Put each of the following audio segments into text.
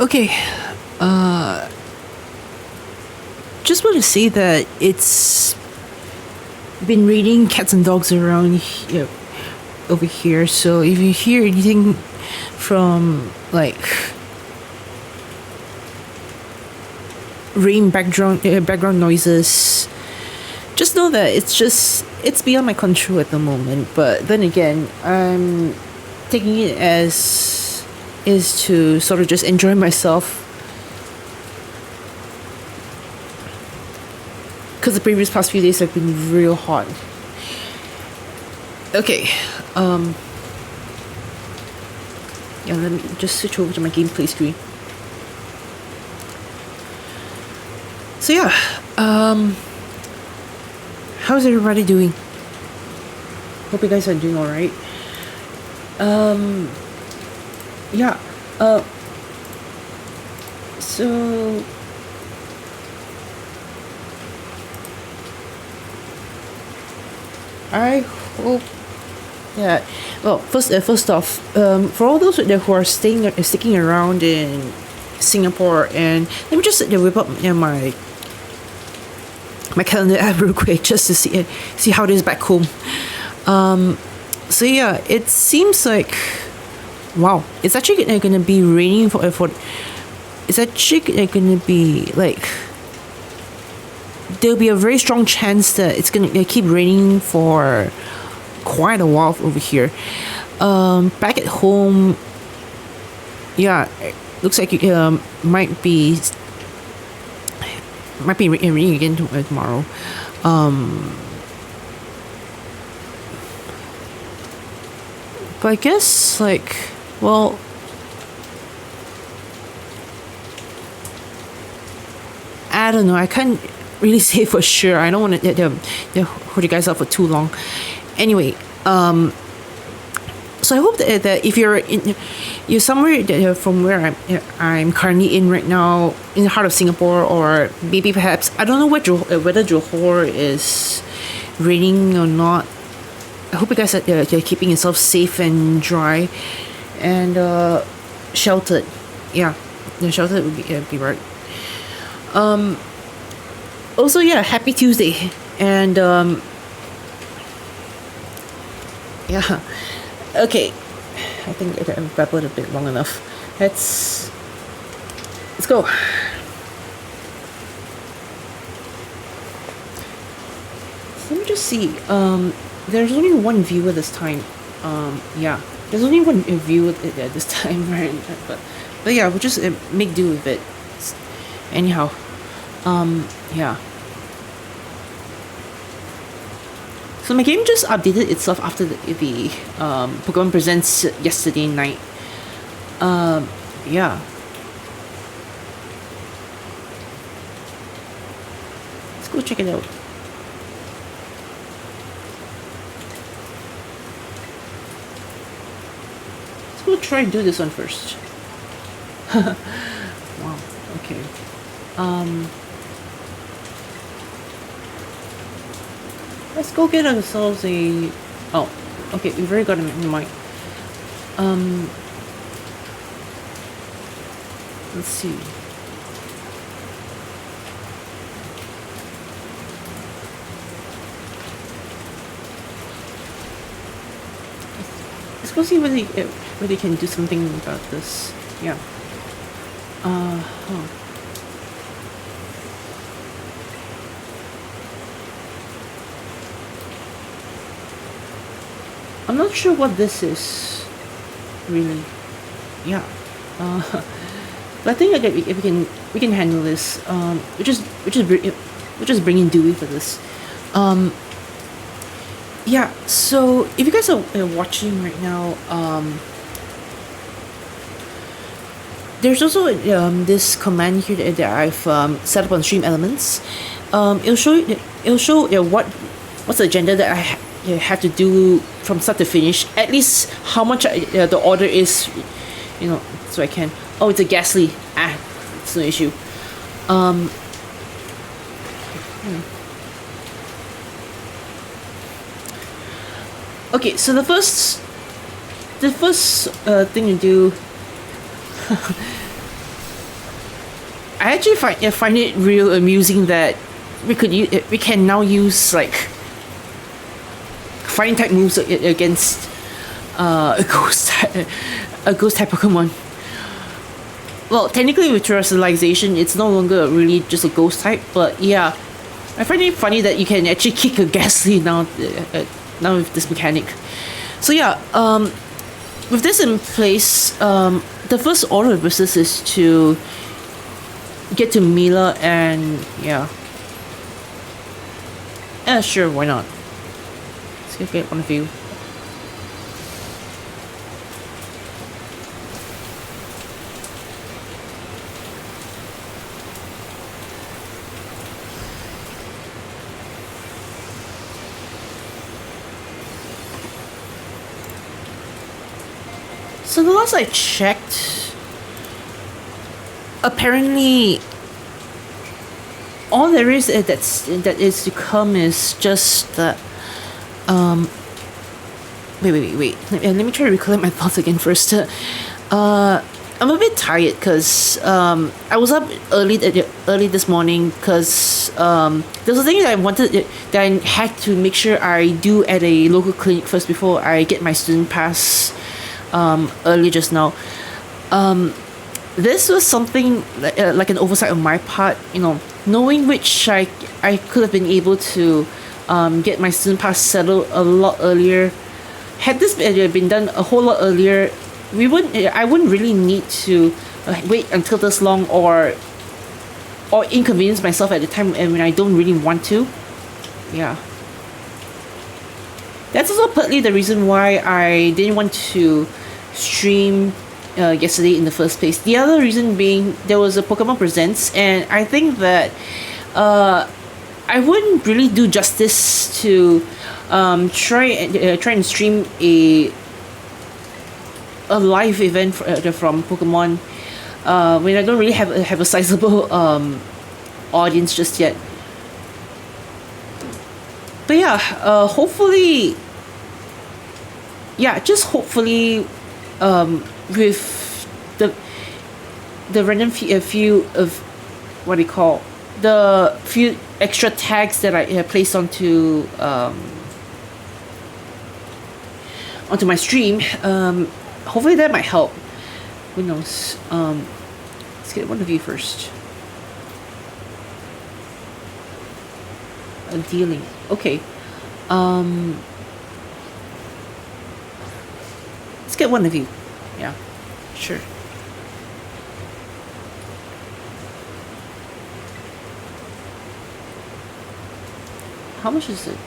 Okay. Just want to say that it's been raining cats and dogs around here, over here. So if you hear anything from like rain background noises, just know that it's beyond my control at the moment. But then again, I'm taking it as is to sort of just enjoy myself, because the previous past few days have been real hot. Okay, yeah, let me just switch over to my gameplay screen. So yeah, how's everybody doing? Hope you guys are doing alright. Yeah, so I hope that, well, first off, for all those who are sticking around in Singapore, and let me just whip up my calendar app real quick just to see how it is back home. So yeah, it seems like, wow, it's actually going to be raining for it's actually going to be like, there'll be a very strong chance that it's going to keep raining for quite a while over here. Back at home, yeah, it looks like it might be raining again tomorrow. But I guess, like, well, I don't know. I can't really say for sure. I don't want to hold you guys up for too long. Anyway, so I hope that if you're somewhere from where I'm currently in right now, in the heart of Singapore, or maybe perhaps, I don't know whether Johor is raining or not. I hope you guys are keeping yourself safe and dry and sheltered. Yeah, sheltered would be right. Also, yeah, happy Tuesday. And yeah, okay, I think I've babbled a bit long enough. Let's go. So let me just see. There's only one viewer this time. Yeah, there's only one viewer this time, right? But yeah, we'll just make do with it. Anyhow, yeah. So my game just updated itself after the Pokemon Presents yesterday night. Yeah. Let's go check it out. Let's go try and do this one first. Wow. Okay. Let's go get ourselves a... Oh, okay, we've already got a mic. Let's see. Let's go see whether they can do something about this. Yeah. Huh. I'm not sure what this is, really. Yeah. But I think if we can handle this. We just bring in Dewey for this. Yeah. So if you guys are watching right now, there's also this command here that I've set up on Stream Elements. It'll show what's the agenda that I have to do from start to finish. At least how much the order is, so I can. Oh, it's a Ghastly. It's no issue. Okay, so the first thing to do I actually find it real amusing that we can now use like fighting type moves against a ghost type Pokemon. Well, technically with Terrestrialization, it's no longer really just a ghost type, but yeah, I find it funny that you can actually kick a Ghastly now with this mechanic. So yeah, with this in place, the first order of business is to get to Mila and yeah. Sure, why not? Let's get one of you. So the last I checked, apparently all there is that is to come is just that. Wait. Let me try to recollect my thoughts again first. I'm a bit tired because I was up early this morning because there's a thing that I had to make sure I do at a local clinic first before I get my student pass early just now. This was something like an oversight on my part, knowing which I could have been able to get my student pass settled a lot earlier. Had this been done a whole lot earlier, I wouldn't really need to wait until this long or inconvenience myself at the time and when I don't really want to. Yeah. That's also partly the reason why I didn't want to stream yesterday in the first place. The other reason being there was a Pokemon Presents, and I think that I wouldn't really do justice to try and stream a live event from Pokemon when I don't really have a sizable audience just yet. But yeah, hopefully, with the random few of what do you call the few extra tags that I placed onto my stream, hopefully that might help. Who knows? Let's get one of you first. Dealing. Okay. Let's get one of you. Yeah. Sure. How much is it?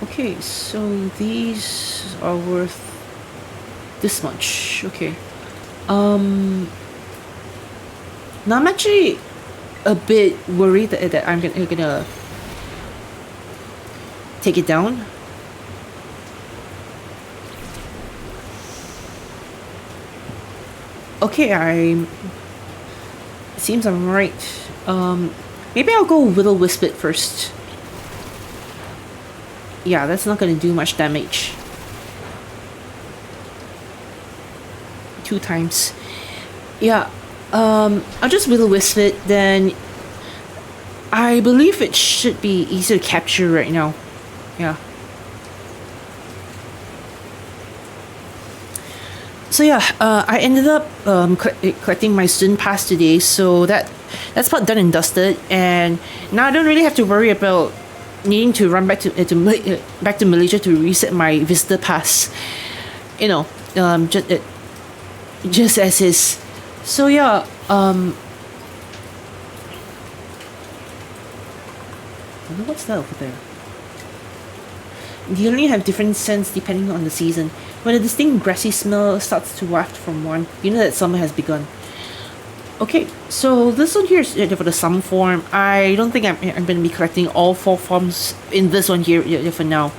Okay, so these are worth this much. Okay. Now I'm actually a bit worried that I'm gonna take it down. Okay, it seems I'm right. Maybe I'll go Will-O-Wisp it first. Yeah, that's not gonna do much damage. 2 times. Yeah, I'll just Will-O-Wisp it, then I believe it should be easy to capture right now. Yeah. So yeah, I ended up collecting my student pass today, so that's part done and dusted, and now I don't really have to worry about needing to run back to Malaysia to reset my visitor pass. Just as is. So yeah, what's that over there? They only have different scents depending on the season. When a distinct grassy smell starts to waft from one, you know that summer has begun. Okay, so this one here is for the summer form. I don't think I'm going to be collecting all 4 forms in this one here for now.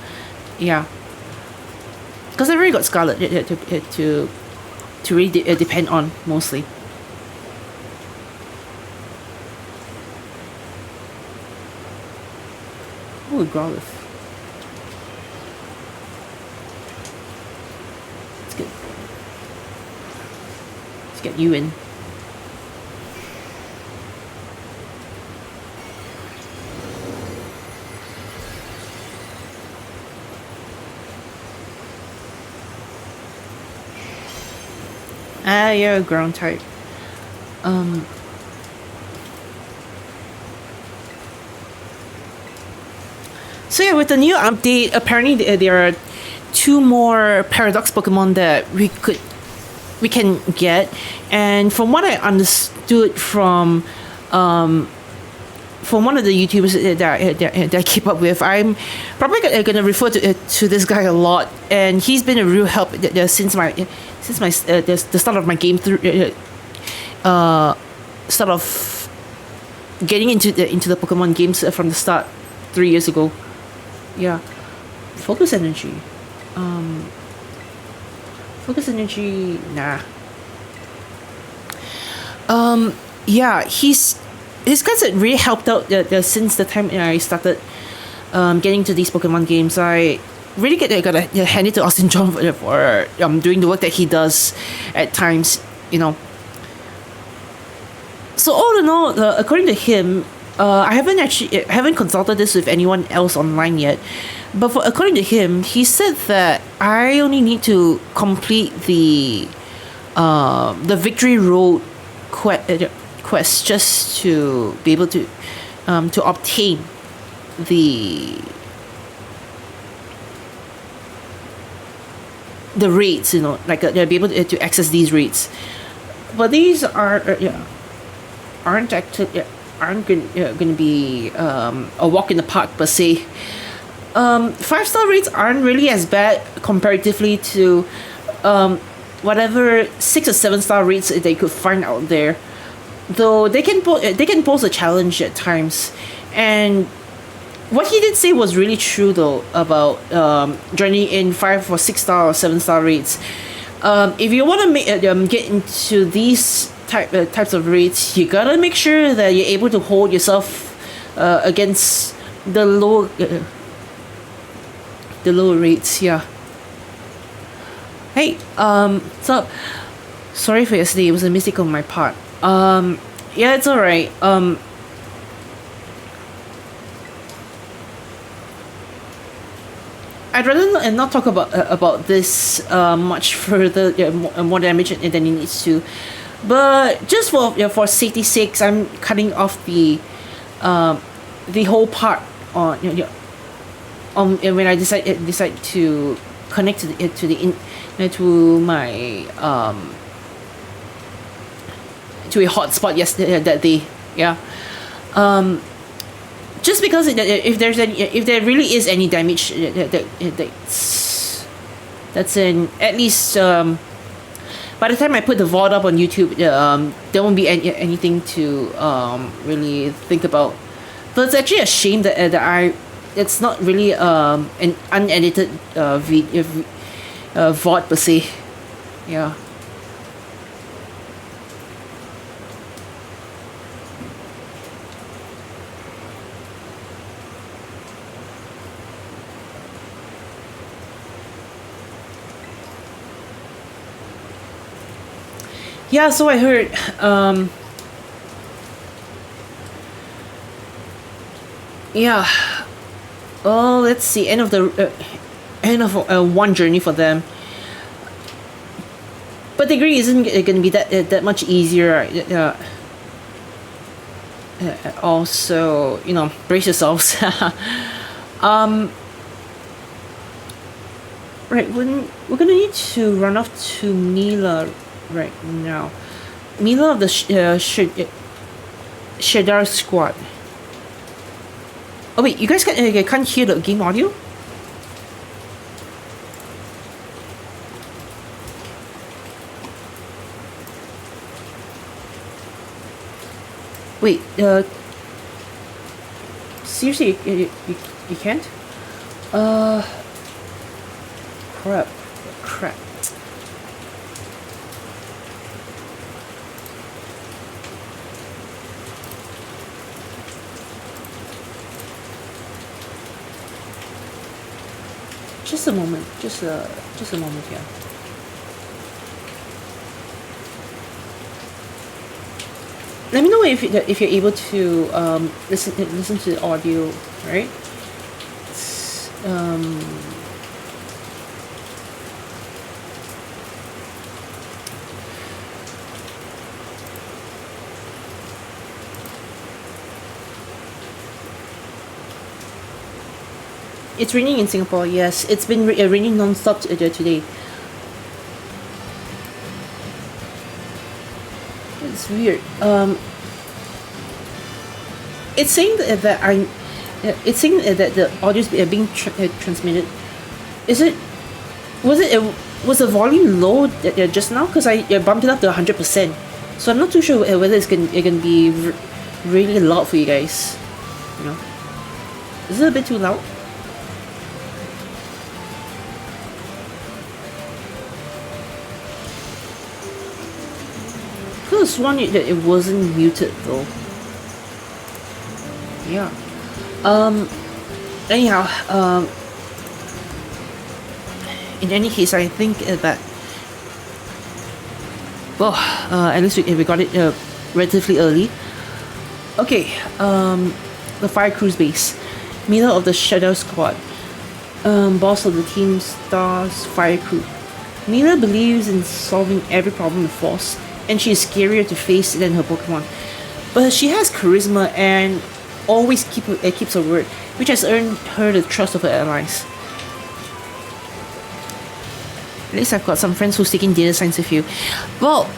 Yeah. Because I already got Scarlet to really depend on, mostly. Oh, Growlithe. Let's get you in. Ah, yeah, ground type. So yeah, with the new update, apparently there are two more paradox Pokemon that we can get, and from what I understood from one of the YouTubers that I keep up with, I'm probably gonna refer to this guy a lot, and he's been a real help since the start of my game through start of getting into the Pokemon games from the start 3 years ago. Yeah, focus energy. Focus energy. Nah. Yeah, his guys had really helped out since the time I started getting to these Pokemon games. I really gotta hand it to Austin John for doing the work that he does at times. You know. So all in all, according to him, I haven't consulted this with anyone else online yet, but according to him, he said that I only need to complete the Victory Road quest just to be able to obtain the rates. You know, like they'll be able to access these rates, but these are aren't actually aren't going to be a walk in the park per se. 5-star rates aren't really as bad comparatively to whatever 6 or 7-star rates they could find out there. Though they can pose a challenge at times, and what he did say was really true though about journey in 5 or 6-star or 7-star rates. If you want to get into these types of rates, you gotta make sure that you're able to hold yourself against the low rates. Yeah. Hey, what's up? Sorry for yesterday. It was a mistake on my part. Yeah, it's alright. I'd rather not talk about this much further, more damage than it needs to. But just for safety's sakes, I'm cutting off the whole part on when I decide to connect to my to a hotspot yesterday that day. Yeah. Just because if there really is any damage that's in at least by the time I put the VOD up on YouTube, there won't be anything to really think about. But it's actually a shame that it's not really an unedited VOD per se. Yeah. Yeah, so I heard. Yeah. Oh, let's see. End of one journey for them. But the degree isn't going to be that much easier. Also, brace yourselves. Right, we're gonna need to run off to Mila right now. Mila of the Shadar squad. Oh wait, you guys can't hear the game audio? Wait, seriously, you can't? Crap. Just a moment, just a moment here. Let me know if you're able to listen to the audio, right? It's raining in Singapore. Yes, it's been raining non-stop today. It's weird. It's saying that it's saying that the audio is being transmitted. Is it? Was the volume low just now? Because I bumped it up to 100%. So I'm not too sure whether it's gonna be really loud for you guys. You know, is it a bit too loud? I could have sworn that it wasn't muted though. Yeah. Anyhow, in any case, I think that, well, at least we got it relatively early. Okay, the Fire Crew's base. Leader of the Shadow Squad. Boss of the team Stars Fire Crew. Mila believes in solving every problem with force, and she is scarier to face than her Pokemon. But she has charisma and always keeps her word, which has earned her the trust of her allies. At least I've got some friends who's taking data science with you. Well,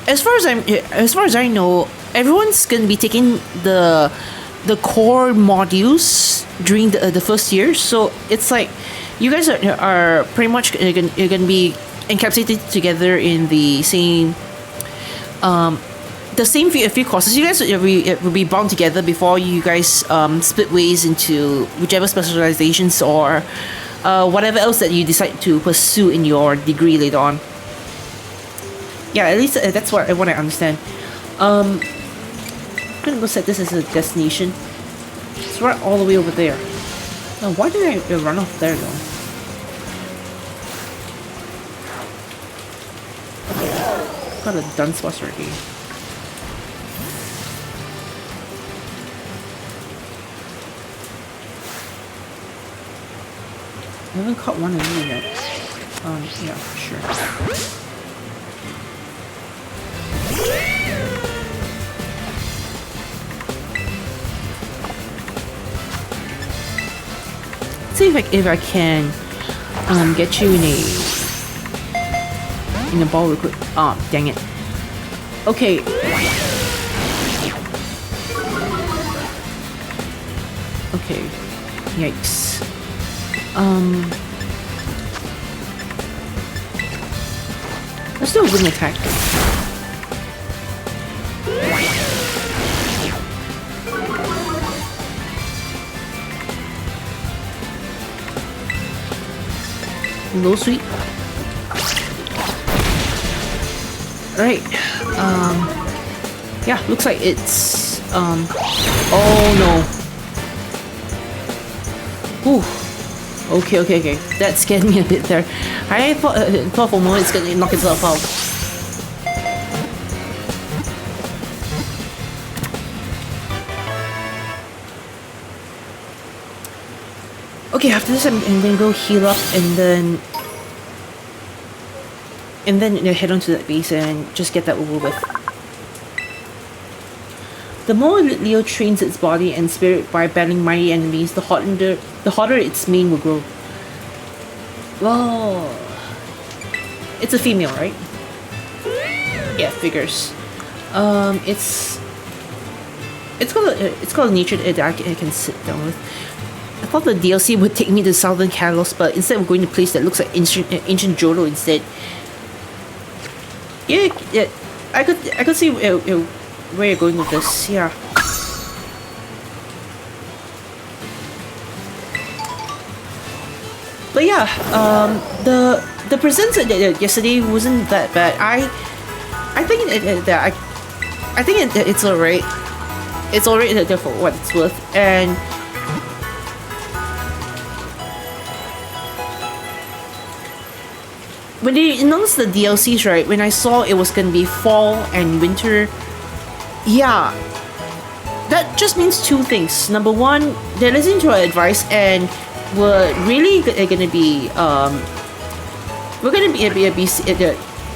as far as I know, everyone's gonna be taking the core modules during the first year. So it's like you guys are pretty much gonna be encapsulated together in the same few courses. You guys will be bound together before you guys split ways into whichever specializations or whatever else that you decide to pursue in your degree later on. Yeah, at least that's what I understand. I'm gonna go set this as a destination. It's right all the way over there. Now, why did I run off there though? Got a dunce bus already. I haven't caught one of you yet. Yeah, sure. Let's see if I can get you in a ball real quick. Ah, dang it. Okay. Okay. Yikes. Let's do a wing attack. Low sweep. Alright. Yeah, looks like it's oh no. Ooh. Okay. That scared me a bit there. I thought for a moment it's gonna knock itself out. Okay, after this I'm gonna go heal up and then head on to that base and just get that over with. The more Leo trains its body and spirit by battling mighty enemies, the hotter its mane will grow. Well, it's a female, right? Yeah, figures. It's called a nature that I can sit down with. I thought the DLC would take me to Southern Kalos, but instead we're going to a place that looks like ancient Johto instead. Yeah, I could see where you're going with this. Yeah. But yeah, the presents yesterday wasn't that bad. I think it's alright. It's alright for what it's worth, and when they announced the DLCs, right, when I saw it was gonna be fall and winter, yeah, that just means two things. Number one, they're listening to our advice and we're really gonna be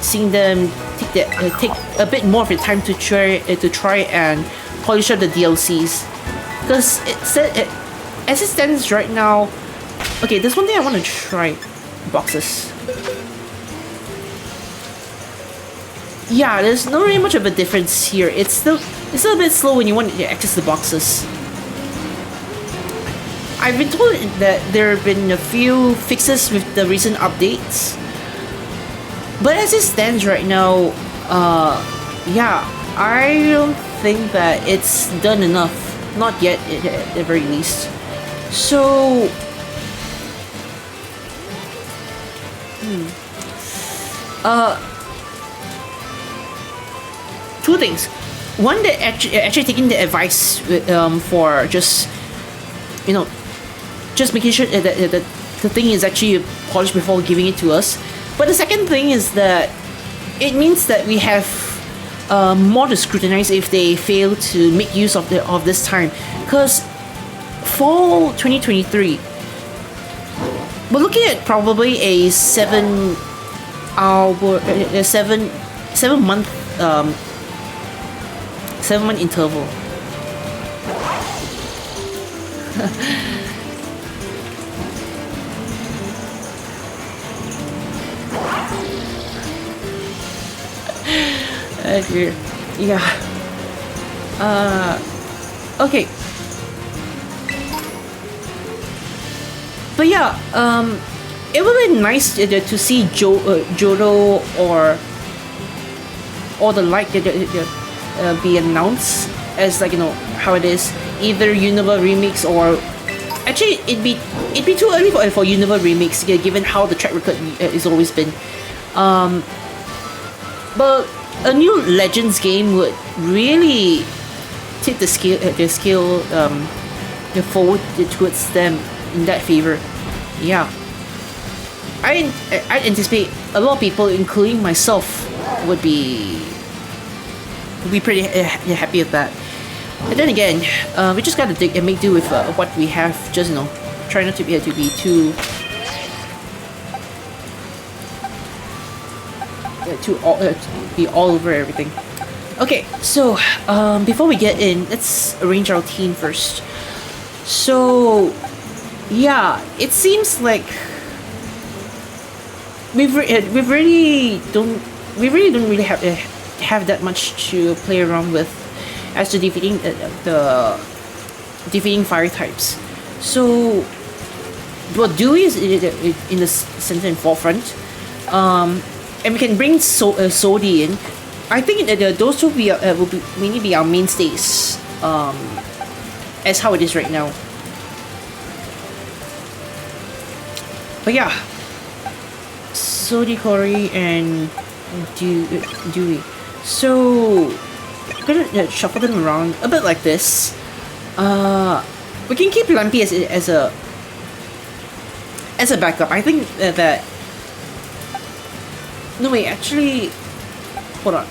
seeing them take a bit more of the time to try and polish up the DLCs, because as it stands right now, okay, there's one thing I want to try. Boxes. Yeah, there's not really much of a difference here. It's still a bit slow when you want to access the boxes. I've been told that there have been a few fixes with the recent updates. But as it stands right now, yeah, I don't think that it's done enough. Not yet, at the very least. So... two things. One, that actually taking the advice for just, you know, just making sure that the thing is actually polished before giving it to us. But the second thing is that it means that we have more to scrutinize if they fail to make use of this time. Because fall 2023, we're looking at probably a 7 month interval. Yeah. Okay. But yeah, it would be nice to see Jodo or the like be announced as, like, you know, how it is, either Unova remix or actually it'd be too early for Unova remix, given how the track record has always been. But a new Legends game would really tip the scale forward towards them in that favor. Yeah, I anticipate a lot of people, including myself, would be pretty happy with that. But then again, we just gotta make do with what we have. Just, you know, try not to be too be all over everything. Okay, so before we get in, let's arrange our team first. So yeah, it seems like we really don't really have that much to play around with as to defeating fire types. So what Dewey is in the center and forefront, and we can bring Sodi in. I think that those two will mainly be our mainstays, as how it is right now. But yeah, Sodi, Corey, and Dewey. So I'm gonna shuffle them around a bit like this. We can keep Lumpy as a backup. I think that. No wait, actually, hold on.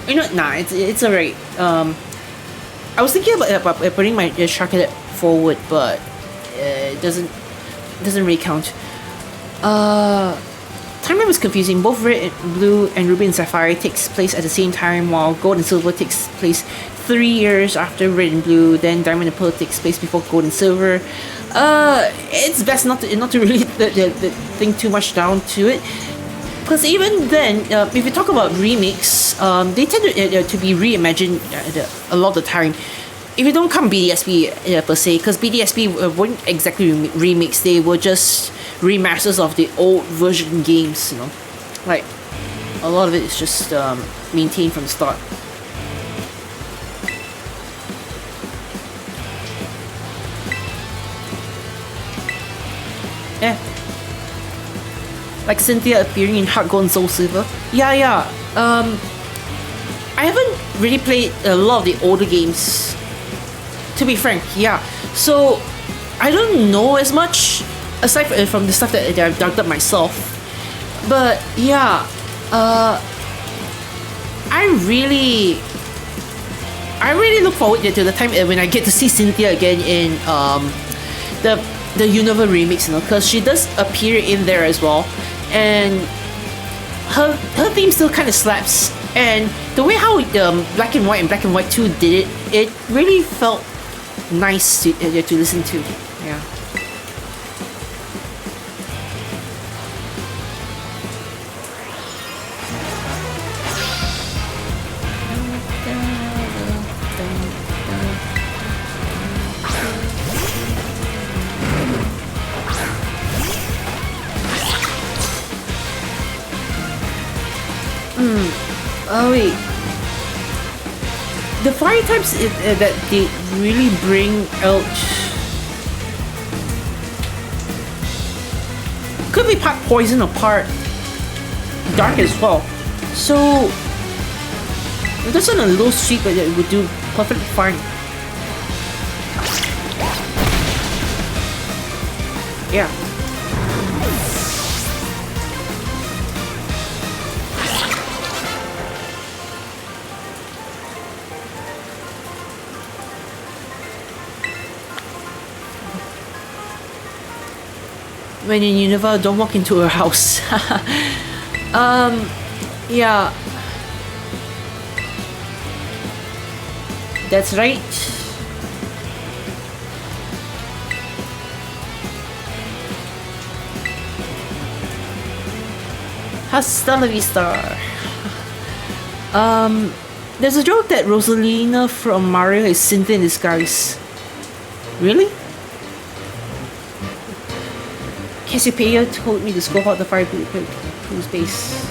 You know, nah, it's alright. I was thinking about putting my Shark Cadet forward, but it doesn't really count. Timeline was confusing. Both Red and Blue and Ruby and Sapphire takes place at the same time, while Gold and Silver takes place 3 years after Red and Blue. Then Diamond and Pearl takes place before Gold and Silver. It's best not to really think too much down to it, because even then, if you talk about remakes, they tend to be reimagined a lot of the time. If you don't count BDSP per se, because BDSP weren't exactly remakes, they were just remasters of the old version games, you know. Like, a lot of it is just maintained from the start. Yeah. Like Cynthia appearing in Heart Gold and Soul Silver. Yeah. I haven't really played a lot of the older games, to be frank, yeah. So, I don't know as much, aside from the stuff that I've dug up myself. But, yeah, I really look forward to the time when I get to see Cynthia again in the Unova remix, you know, because she does appear in there as well, and her theme still kind of slaps. And the way how Black and White and Black and White 2 did it really felt nice to listen to. Yeah. Oh wait. The fire types that they really bring out could be part poison or part dark as well. So that's on a low sweep, but it would do perfectly fine. Yeah. When in Unova, don't walk into her house. Yeah. That's right. Hasta la vista. There's a joke that Rosalina from Mario is Cynthia in disguise. Really? Cassiopeia told me to scope out the fire blue space.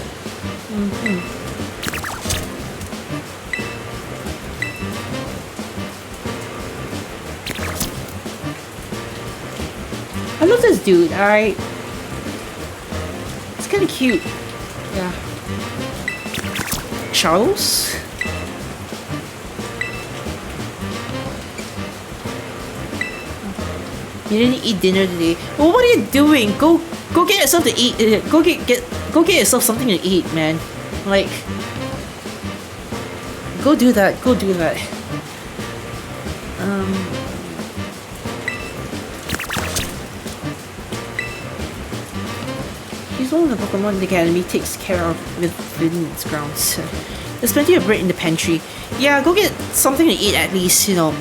I love this dude, alright? It's kinda cute. Yeah. Charles? You didn't eat dinner today. Well, what are you doing? Go get yourself to eat. Go get yourself something to eat, man. Like, go do that. Go do that. He's one of the Pokemon the Academy takes care of within its grounds. There's plenty of bread in the pantry. Yeah, go get something to eat at least. You know.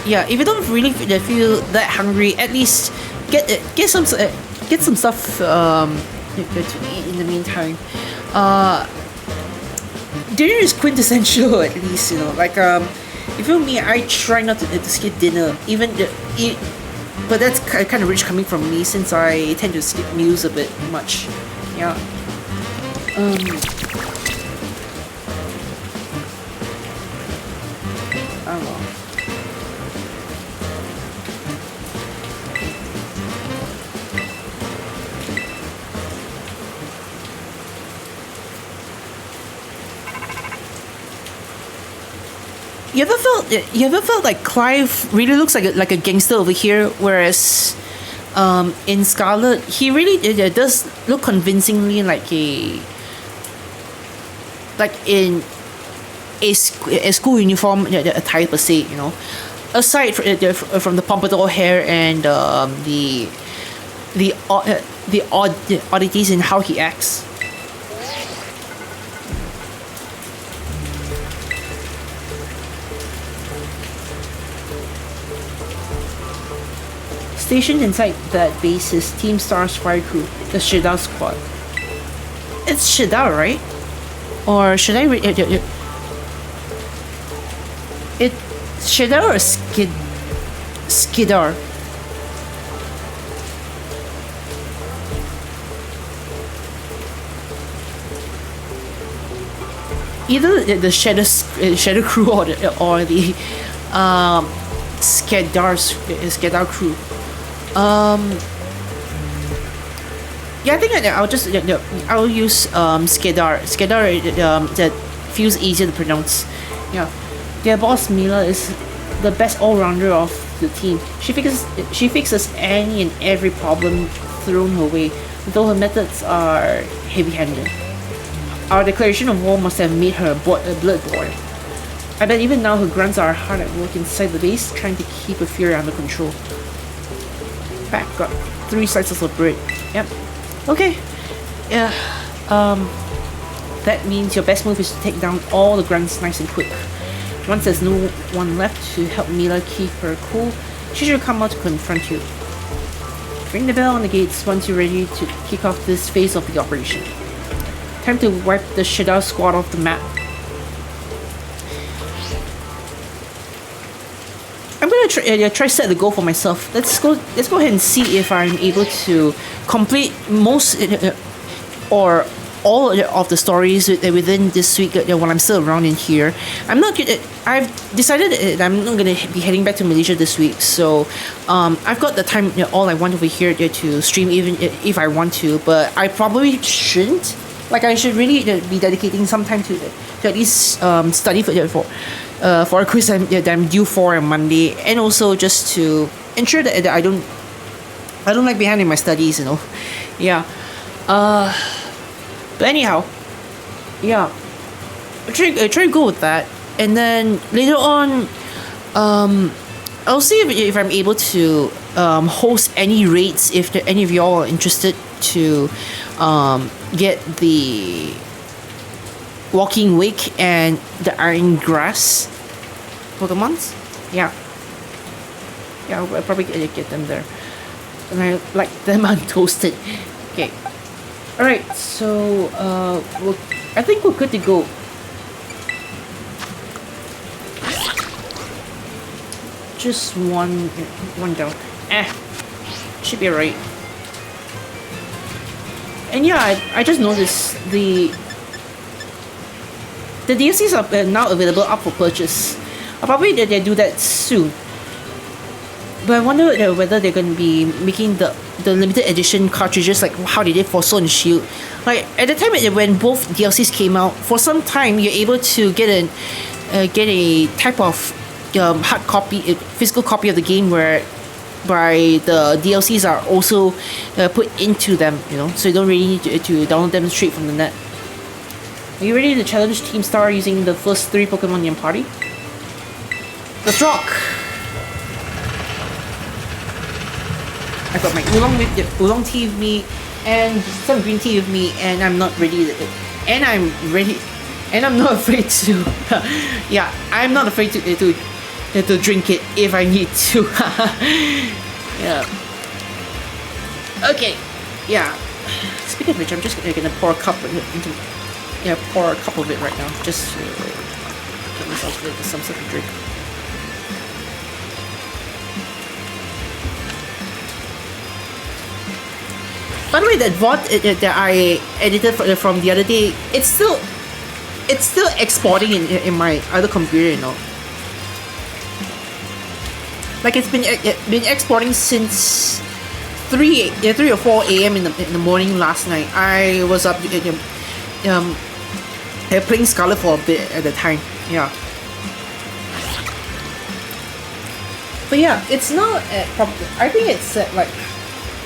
Yeah, if you don't really feel that hungry, at least get some stuff to eat in the meantime. Dinner is quintessential, at least, you know. Like if you know me, I try not to skip dinner, but that's kind of rich coming from me since I tend to skip meals a bit much. Yeah. I don't know. You ever felt like Clive really looks like a gangster over here, whereas in Scarlet he really does look convincingly like in a school uniform attire per se, you know. Aside from the pompadour hair and the oddities in how he acts. Stationed inside that base is Team Star's fire crew, the Shidao squad. It's Shidao, right? Or should I read it? It's Shidao or Skidar? Either the Shadow crew or the Skidar crew. Yeah, I think I'll use Skidar. Skidar that feels easier to pronounce. Yeah, their boss Mila is the best all-rounder of the team. She fixes any and every problem thrown her way, though her methods are heavy-handed. Our declaration of war must have made her a blood boil. I bet even now her grunts are hard at work inside the base, trying to keep her fury under control. Back got 3 slices of bread. Yep. Okay. Yeah. That means your best move is to take down all the grunts nice and quick. Once there's no one left to help Mila keep her cool, she should come out to confront you. Ring the bell on the gates once you're ready to kick off this phase of the operation. Time to wipe the Shida squad off the map. I'm gonna try set the goal for myself. Let's go ahead and see if I'm able to complete most or all of the stories within this week when I'm still around in here. I've decided that I'm not gonna be heading back to Malaysia this week, so I've got the time all I want over here to stream, even if I want to. But I probably shouldn't. Like, I should really be dedicating some time to at least study for a quiz that I'm due for on Monday, and also just to ensure that I don't like behind in my studies, Yeah. But anyhow, yeah. I try to go with that, and then later on, I'll see if I'm able to host any raids if any of y'all are interested to get the Walking Wake and the Iron Grass Pokemons. Yeah, I'll probably get them there, and I like them untoasted. Okay, all right. So I think we're good to go. Just one down. Should be alright. And yeah, I just noticed the DLCs are now available up for purchase. I'll probably they do that soon. But I wonder whether they're going to be making the limited edition cartridges like how they did for Sword and Shield. Like at the time when both DLCs came out, for some time you're able to get a type of hard copy, physical copy of the game where by the DLCs are also put into them, so you don't really need to download them straight from the net. Are you ready to challenge Team Star using the first 3 Pokemon in your party? Let's rock! I got my oolong tea with me and some green tea with me, and I'm not ready. And I'm ready, and I'm not afraid to. Yeah, I'm not afraid to drink it if I need to. Yeah. Okay. Yeah. Speaking of which, I'm just gonna pour a cup pour a cup of it right now, just to get myself some sort of drink. By the way, that VOD that I edited from the other day, it's still exporting in my other computer, Like it's been exporting since 3 or 4 a.m. in the morning last night. I was up playing Scarlet for a bit at the time. Yeah. But yeah, it's not at probably. I think it's at like,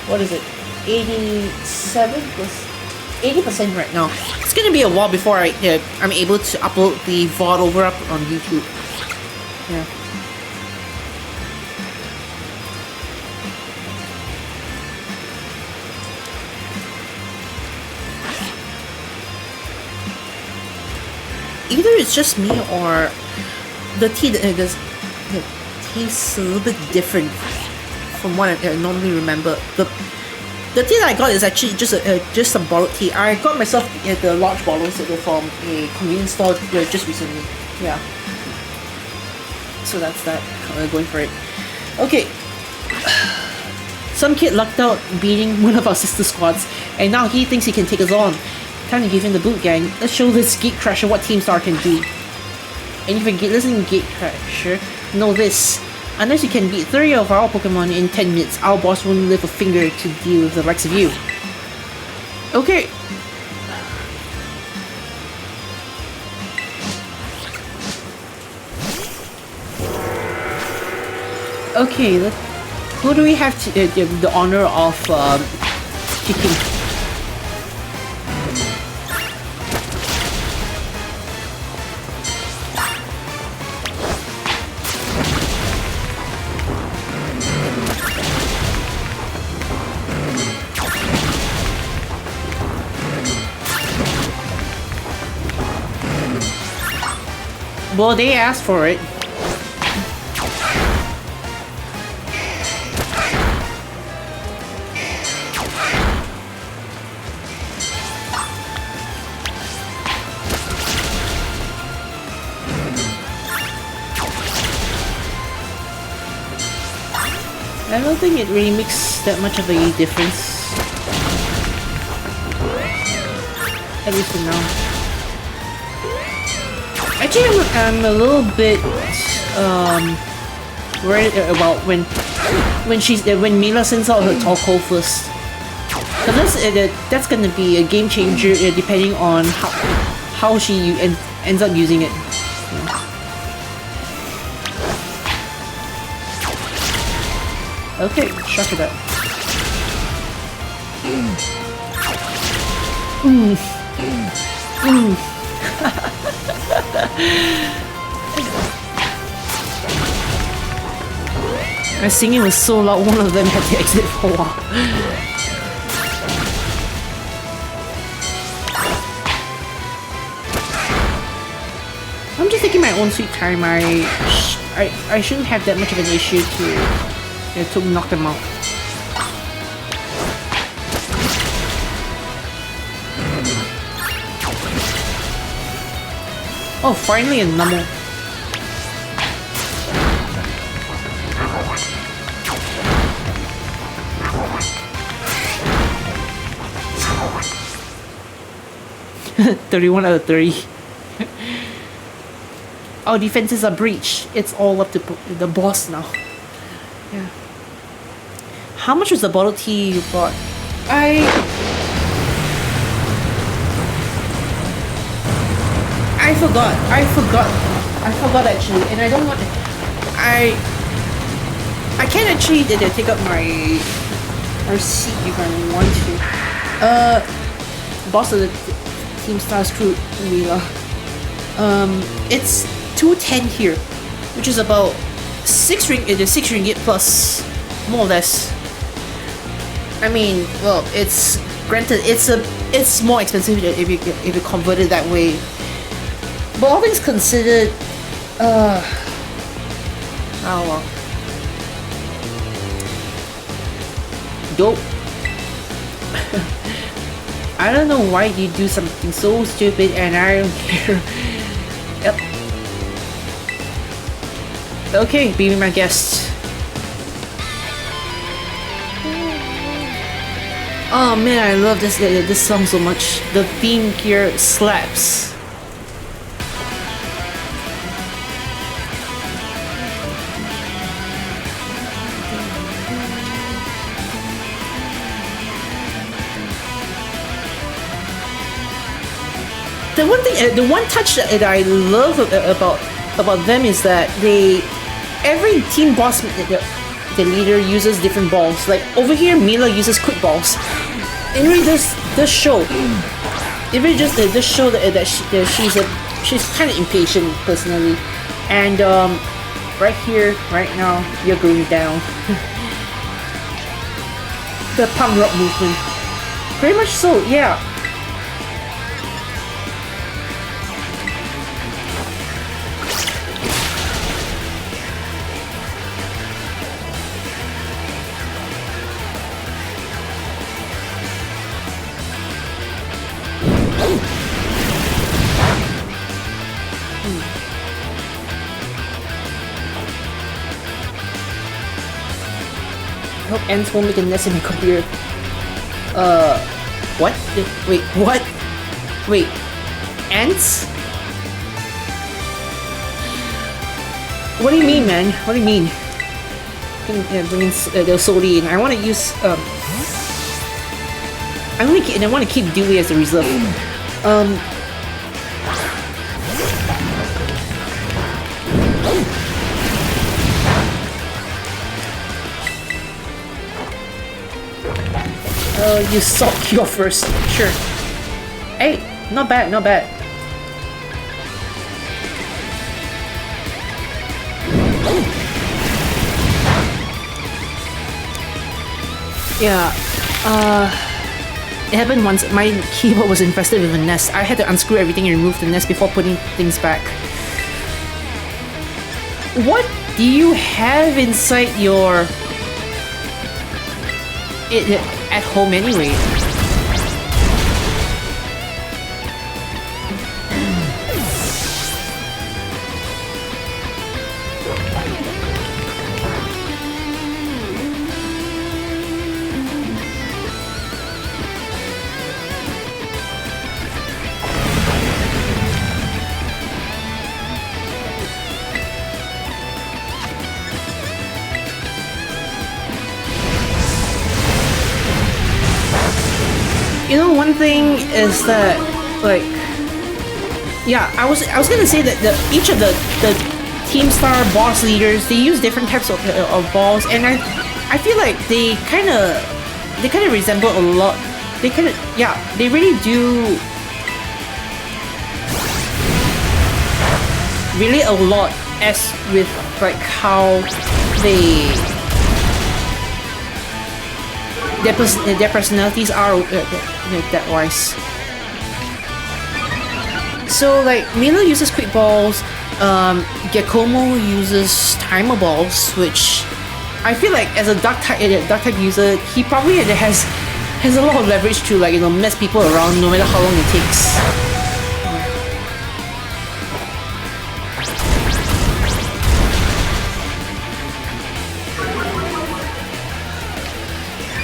what is it? 87 plus 80% right now. It's gonna be a while before I'm able to upload the VOD over up on YouTube. Yeah. Either it's just me or the tea tastes a little bit different from what I normally remember. The tea that I got is actually just some bottled tea. I got myself the large bottles from a convenience store just recently. Yeah. So that's that. Going for it. Okay. Some kid lucked out beating one of our sister squads, and now he thinks he can take us on. Time to give him the boot, gang. Let's show this Gate Crasher what Team Star can do. And if you're listening to Gate Crasher, know this. Unless you can beat 30 of our Pokemon in 10 minutes, our boss won't lift a finger to deal with the likes of you. Okay. Okay, who do we have to the honor of kicking? Well, they asked for it. I don't think it really makes that much of a difference. At least for now. Actually, I'm a little bit worried about when Mila sends out her Torkoal first. Because that's gonna be a game changer depending on how she ends up using it. Okay, shut it up. My singing was so loud, one of them had to exit for a while. I'm just taking my own sweet time. I shouldn't have that much of an issue to knock them out. Oh, finally a number. $31 out of 30. Our defenses are breached. It's all up to the boss now. Yeah. How much was the bottle tea you bought? I forgot actually, and I don't want. I can actually take up my receipt if I want to. Boss of the Team Stars crew, Mila. It's 210 here, which is about 6 ringgit plus, more or less. I mean, well, it's granted it's more expensive if you convert it that way. But all things considered, oh well. Dope. I don't know why you do something so stupid and I don't care. Yep. Okay, be my guest. Oh man, I love this song so much. The theme here slaps. The one touch that I love about them is that every team boss, the leader uses different balls. Like over here, Mila uses quick balls. It really does show. It really just does show that she's kind of impatient personally, and right here, right now, you're going down. The punk rock movement, pretty much so, yeah. I hope ants won't make a nest in my computer. What? Wait, what? Wait, ants? What do you mean, man? What do you mean? Bring in the Soli in. I want to use I want to keep Dewey as a reserve. You salt cure first. Sure. Hey, not bad, not bad. Yeah, it happened once. My keyboard was infested with a nest. I had to unscrew everything and remove the nest before putting things back. what do you have inside your at home anyway? You know, one thing is that, like, yeah, I was gonna say that each of the Team Star boss leaders, they use different types of balls, and I feel like they kind of resemble a lot. They kind of, yeah, they really do really a lot as with like how they. Their personalities are that wise. So like Mila uses quick balls, Giacomo uses timer balls, which I feel like as a dark type user, he probably has a lot of leverage to, like, you know, mess people around no matter how long it takes.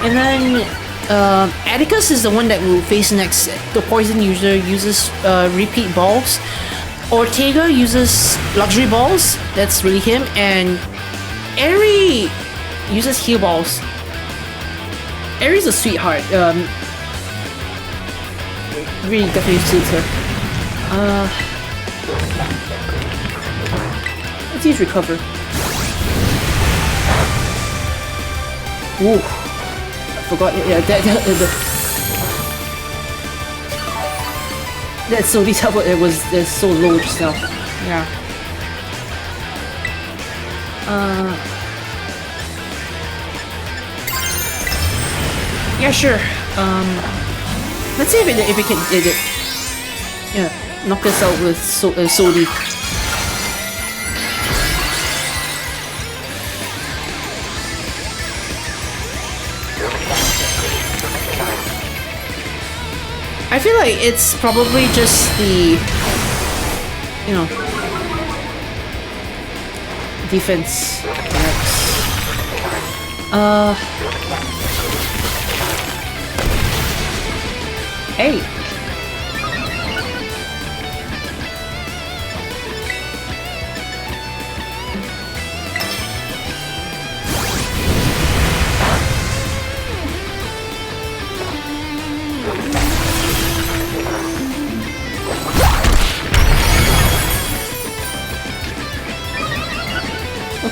And then Atticus is the one that will face next. The poison user uses repeat balls. Ortega uses luxury balls. That's really him. And Eri uses heal balls. Eri's a sweetheart. Really definitely suits her. Let's use recover. Ooh. Forgot, yeah, that's so detailed, but it was so low just now. Yeah. Yeah, sure. Let's see if we can yeah, knock us out with Sodi. I feel like it's probably just the, you know, defense. Hey.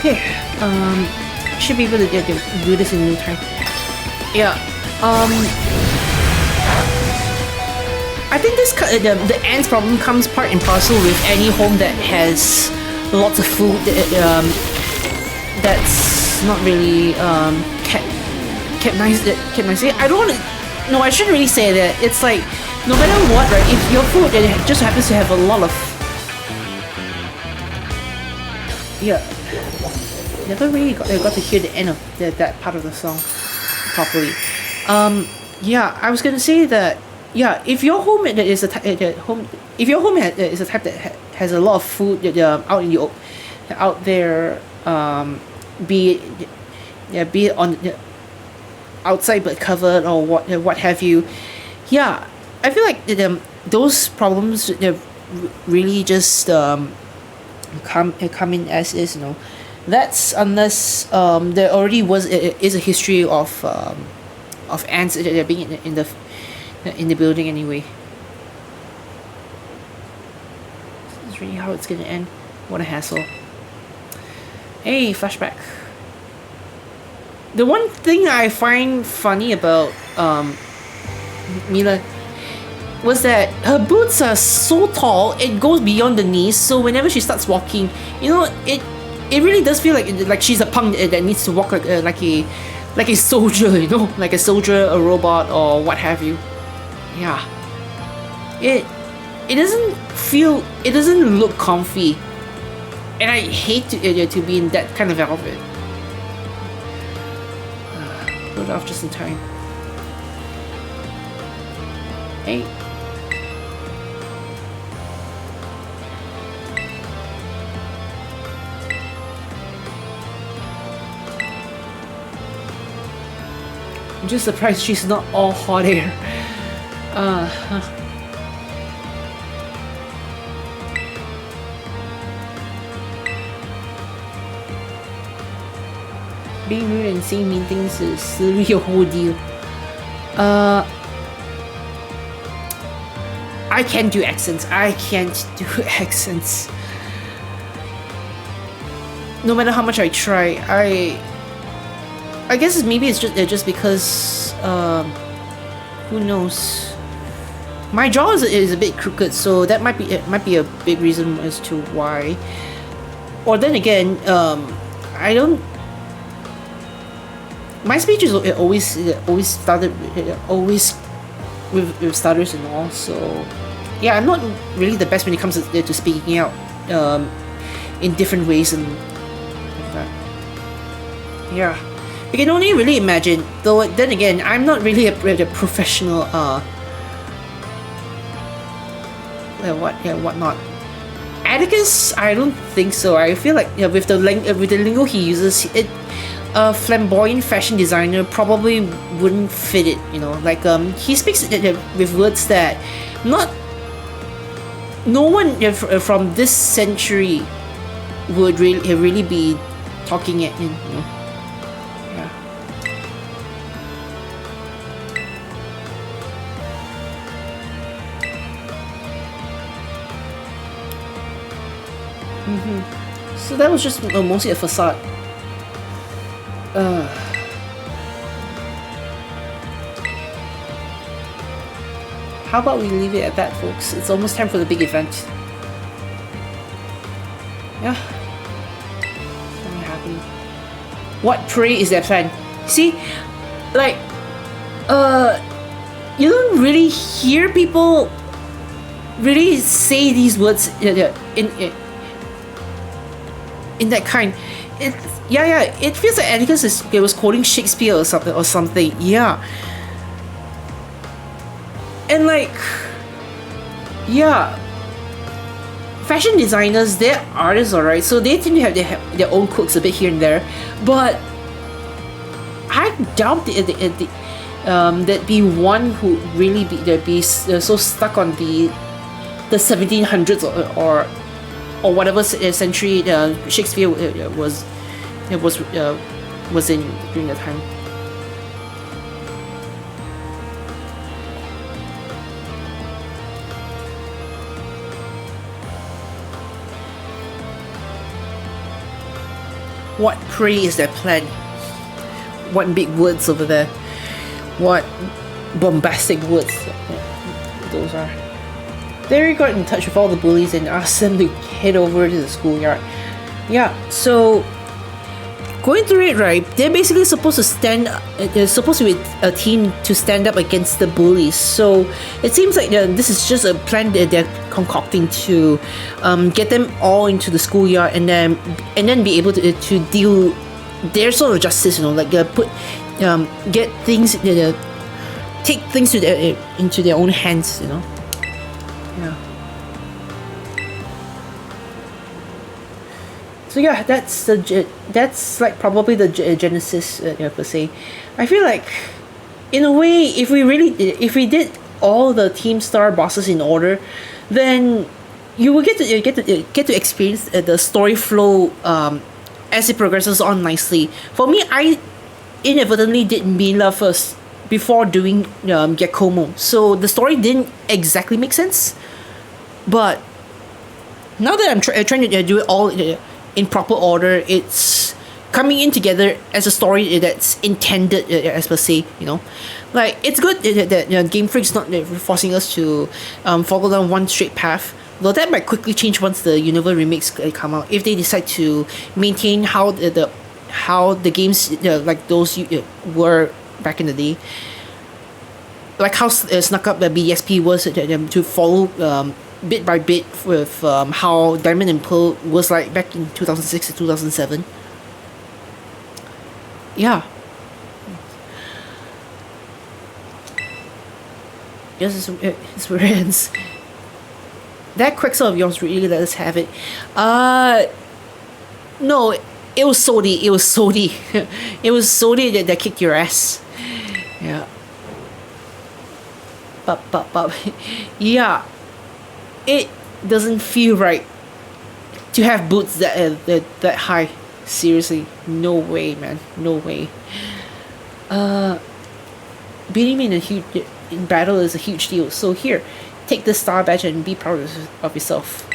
Okay, should be able to do this in no time. Yeah, I think this the ants problem comes part and parcel with any home that has lots of food that's not really kept nicely. I don't want to. No, I shouldn't really say that. It's like no matter what, right? If your food just happens to have a lot of never really got to hear the end of that part of the song properly. Yeah, I was gonna say that. Yeah, if your home is a if your home is a type that has a lot of food out in the out there, be it on outside but covered or what have you. Yeah, I feel like those problems really just come in as is, you know. That's unless there already is a history of ants being in the building anyway. This is really how it's gonna end. What a hassle. Hey, flashback. The one thing I find funny about Mila was that her boots are so tall it goes beyond the knees, so whenever she starts walking, you know, it really does feel like she's a punk that needs to walk like a soldier, you know, like a soldier, a robot, or what have you. Yeah, it doesn't look comfy. and I hate to be in that kind of outfit. Load off just in time. Hey. I'm just surprised she's not all hot air. Being rude and saying mean things is really a whole deal. I can't do accents. I can't do accents. No matter how much I try, I guess maybe it's just because who knows. My jaw is a bit crooked, so that might be a big reason as to why. Or then again, I don't. My speech is always started with stutters and all. So yeah, I'm not really the best when it comes to speaking out in different ways and like that. Yeah. You can only really imagine, though. Then again, I'm not really a professional. Whatnot. Atticus, I don't think so. I feel like with the lingo he uses, a flamboyant fashion designer probably wouldn't fit it. Like he speaks with words that no one from this century would really be talking it in. So that was just mostly a facade. How about we leave it at that, folks? It's almost time for the big event. Yeah. Very happy. What prey is their plan? See, like, you don't really hear people really say these words in that kind. It feels like Atticus was quoting Shakespeare or something. Yeah. And like, yeah, fashion designers, they're artists, alright, so they tend to have their own quirks a bit here and there, but I doubt there'd be one who really be so stuck on the 1700s or whatever century Shakespeare was in during that time. What prey is their plan? What big words over there? What bombastic words those are? They got in touch with all the bullies and asked them to head over to the schoolyard. Yeah, so going through it, right, they're basically supposed to be a team to stand up against the bullies. So it seems like this is just a plan that they're concocting to get them all into the schoolyard and then be able to deal their sort of justice, like get things, take things into their own hands, Yeah. So yeah, that's like probably the genesis per se. I feel like, in a way, if we did all the Team Star bosses in order, then you will get to experience the story flow as it progresses on nicely. For me, I inadvertently did Mila first before doing Giacomo, so the story didn't exactly make sense. But now that I'm trying to do it all in proper order, it's coming in together as a story that's intended, as per se. Like, it's good that Game Freak's not forcing us to follow down one straight path. Though that might quickly change once the Unova remakes come out, if they decide to maintain how the games like those were back in the day, like how snuck up the BSP was to follow bit by bit with how Diamond and Pearl was like back in 2006 to 2007. Yeah. Yes, it's where it ends. That Quicksilver of yours really let us have it. No, it was Sodi. It was Sodi. It was Sodi that kicked your ass. Yeah. But, yeah. It doesn't feel right to have boots that high. Seriously, no way, man. No way. Beating me in battle is a huge deal. So here, take this star badge and be proud of yourself.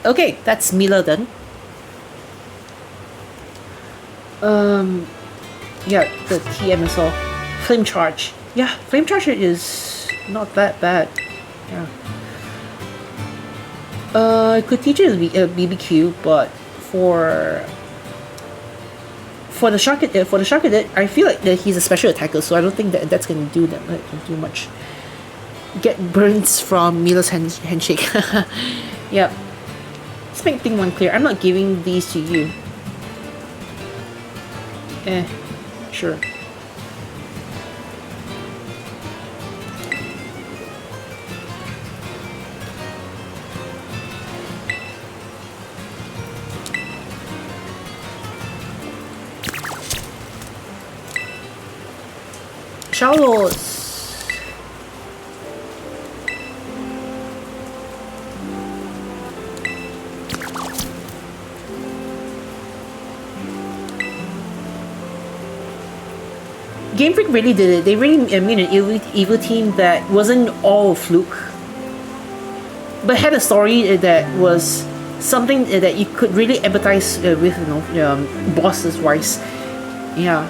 Okay, that's Mila done. Yeah, the TM is all. Flame Charge. Yeah, Flame Charge is not that bad. Yeah. I could teach it a BBQ, but for the shark I feel like that he's a special attacker, so I don't think that's gonna do much. Get burns from Mila's handshake. Yeah. Let's make thing one clear. I'm not giving these to you. Sure. Shallows. Game Freak really did it. They really made an evil team that wasn't all fluke, but had a story that was something that you could really empathize with, bosses wise. Yeah.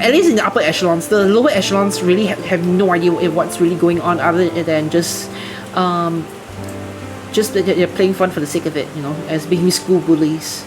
At least in the upper echelons. The lower echelons really have no idea what's really going on, other than just they're playing fun for the sake of it, as being school bullies.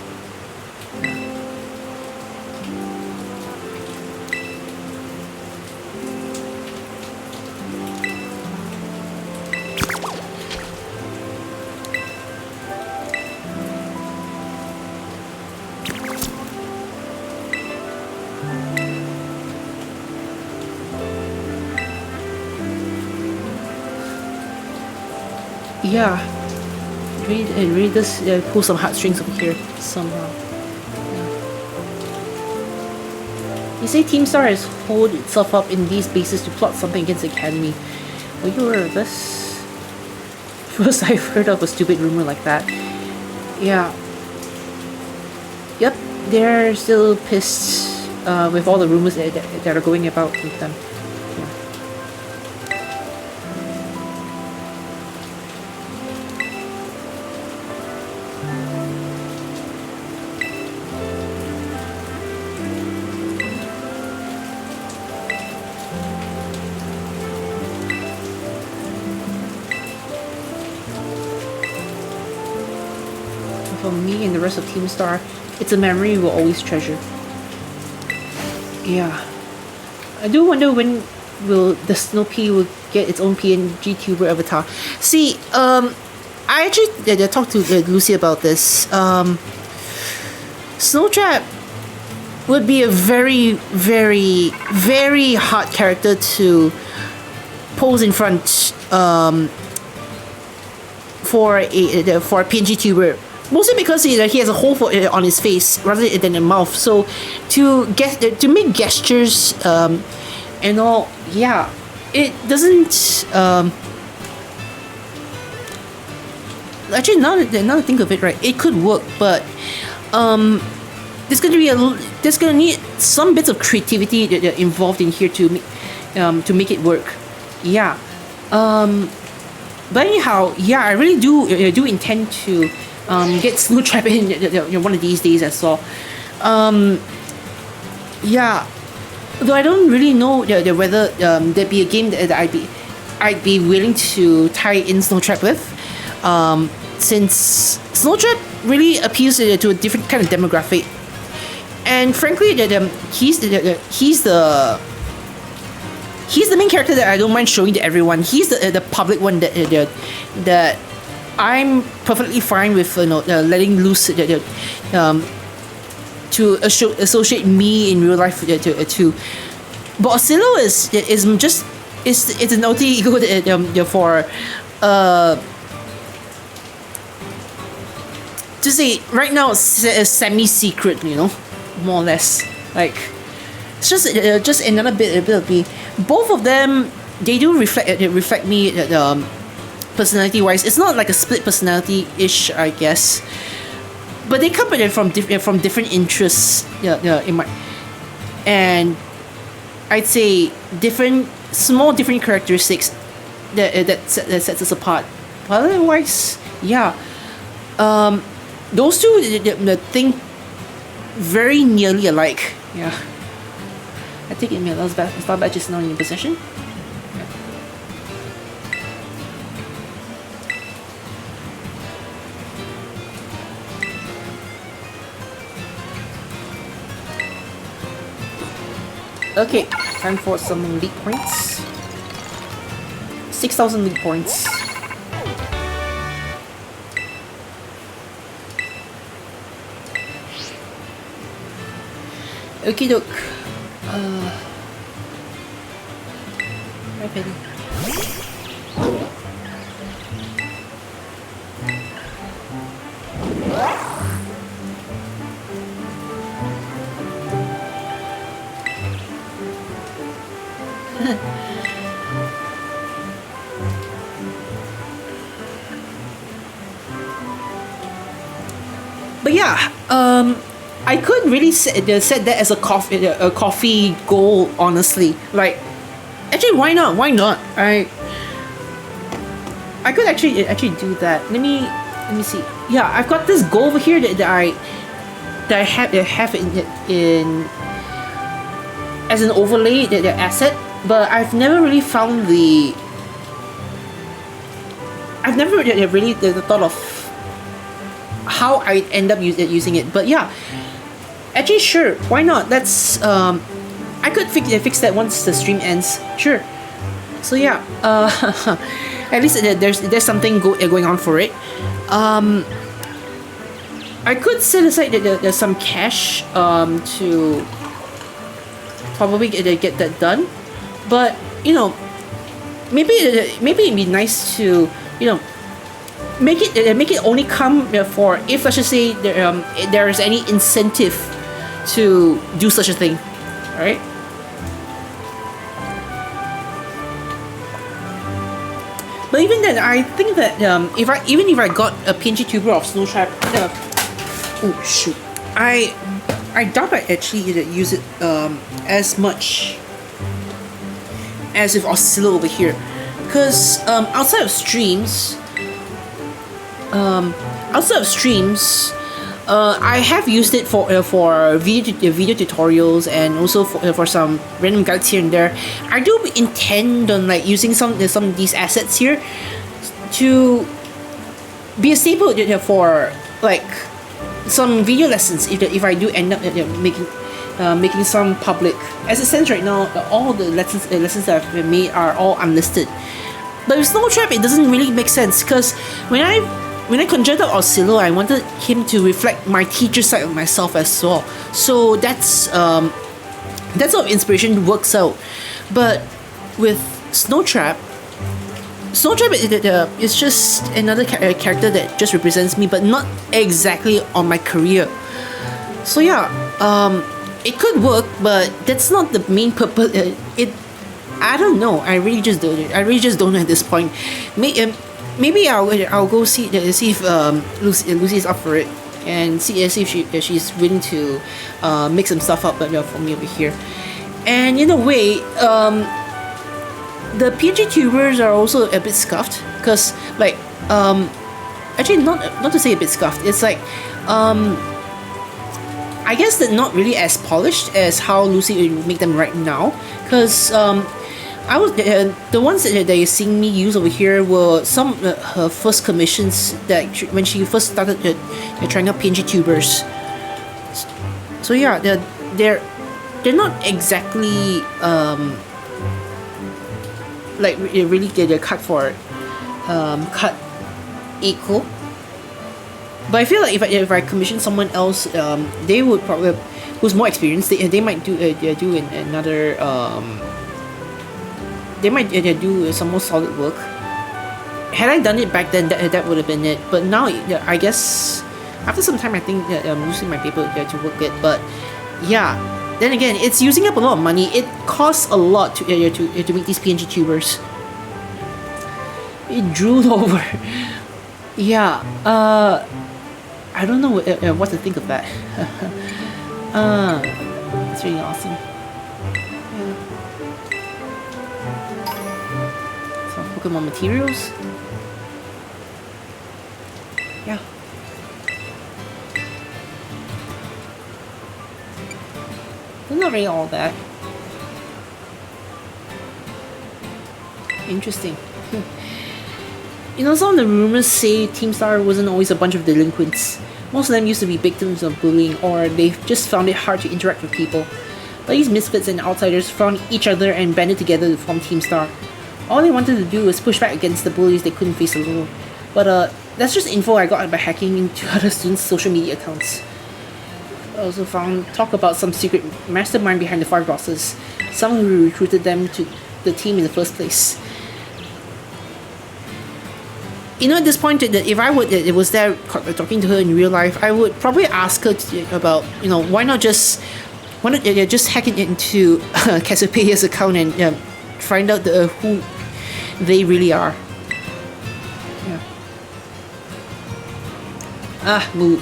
Yeah, it really does pull some heartstrings over here somehow. Yeah. You say Team Star has holed itself up in these bases to plot something against the Academy. Were you aware of this? First I've heard of a stupid rumor like that. Yeah. Yep, they're still pissed with all the rumors that are going about with them. For me and the rest of Team Star, it's a memory we'll always treasure. Yeah. I do wonder when will the Snow Pea will get its own PNG tuber avatar. See, I actually talked to Lucy about this. Snowtrap would be a very, very, very hard character to pose in front for a PNG tuber. Mostly because he has a hole on his face rather than a mouth. So to make gestures and all, yeah, it doesn't. Actually, now that I think of it, right, it could work, but there's gonna need some bits of creativity involved in here to make it work. Yeah. But anyhow, yeah, I really do intend to get Snowtrap in one of these days as well. Yeah, though I don't really know whether there'd be a game that I'd be willing to tie in Snowtrap with. since Snowtrap really appeals to a different kind of demographic, and frankly, he's the main character that I don't mind showing to everyone. He's the public one that I'm perfectly fine with, letting loose to associate me in real life to. But Oscillo is just it's an alter ego for to say right now it's semi-secret, more or less. Like it's just another bit of me. Both of them, they do reflect me personality wise. It's not like a split personality ish, I guess, but they come from different interests. In my, and I'd say different characteristics that sets us apart. But otherwise, yeah, those two think very nearly alike. Yeah, I think it may start batch is now in your possession. Okay, time for some league points. 6,000 league points. Okie doke. Hi, Penny. But yeah, I could really set that as a coffee goal, honestly. Like, actually, why not? Why not? I could actually do that. Let me see. Yeah, I've got this goal over here that I have in as an overlay, the asset, but I've never really found I've never really thought of how I end up using it. But yeah, actually, sure, why not? That's I could fix that once the stream ends. Sure. So yeah, at least there's something going on for it. I could set aside there's some cash to probably get that done, but maybe it'd be nice to make it only come for if, let's just say, there is any incentive to do such a thing, right? But even then, I think that if I got a PNG tuber of Snowtrap, oh shoot, I doubt I actually use it as much as with Oscillo over here, because outside of streams, I have used it for video tutorials and also for some random guides here and there. I do intend on using some of these assets here to be a staple for some video lessons if I do end up making some public. As it stands right now, all the lessons that I've made are all unlisted. But with Snowtrap, it doesn't really make sense, because when I conjured up Oscillo, I wanted him to reflect my teacher side of myself as well. So that's how inspiration works out. But with Snowtrap is just another character that just represents me, but not exactly on my career. So yeah, it could work, but that's not the main purpose. I don't know. I really just don't know at this point. Maybe I'll go see if Lucy is up for it, and see if she's willing to make some stuff up for me over here. And in a way, the PNG tubers are also a bit scuffed, because actually not to say a bit scuffed. It's I guess they're not really as polished as how Lucy would make them right now, because I was the ones that you're seeing me use over here were some her first commissions that when she first started trying out PNG tubers. So yeah, they're not exactly like really they're cut for cut equal. But I feel like if I commission someone else, they would probably who's more experienced. They might do another. They might do some more solid work. Had I done it back then, that would have been it. But now, I guess after some time, I think I'm using my paper to work it. But yeah, then again, it's using up a lot of money. It costs a lot to make these PNG tubers. It drooled over. Yeah. I don't know what to think of that. It's really awesome. Yeah. Some Pokemon materials. Yeah. But not really all that. Interesting. You know, some of the rumors say Team Star wasn't always a bunch of delinquents. Most of them used to be victims of bullying, or they just found it hard to interact with people. But these misfits and outsiders found each other and banded together to form Team Star. All they wanted to do was push back against the bullies they couldn't face alone. But that's just info I got by hacking into other students' social media accounts. I also found talk about some secret mastermind behind the five bosses, someone who recruited them to the team in the first place. You know, at this point, that if I was there talking to her in real life, I would probably ask her about, you know, why not just hack it into Cassiopeia's account and find out who they really are. Yeah. Mood.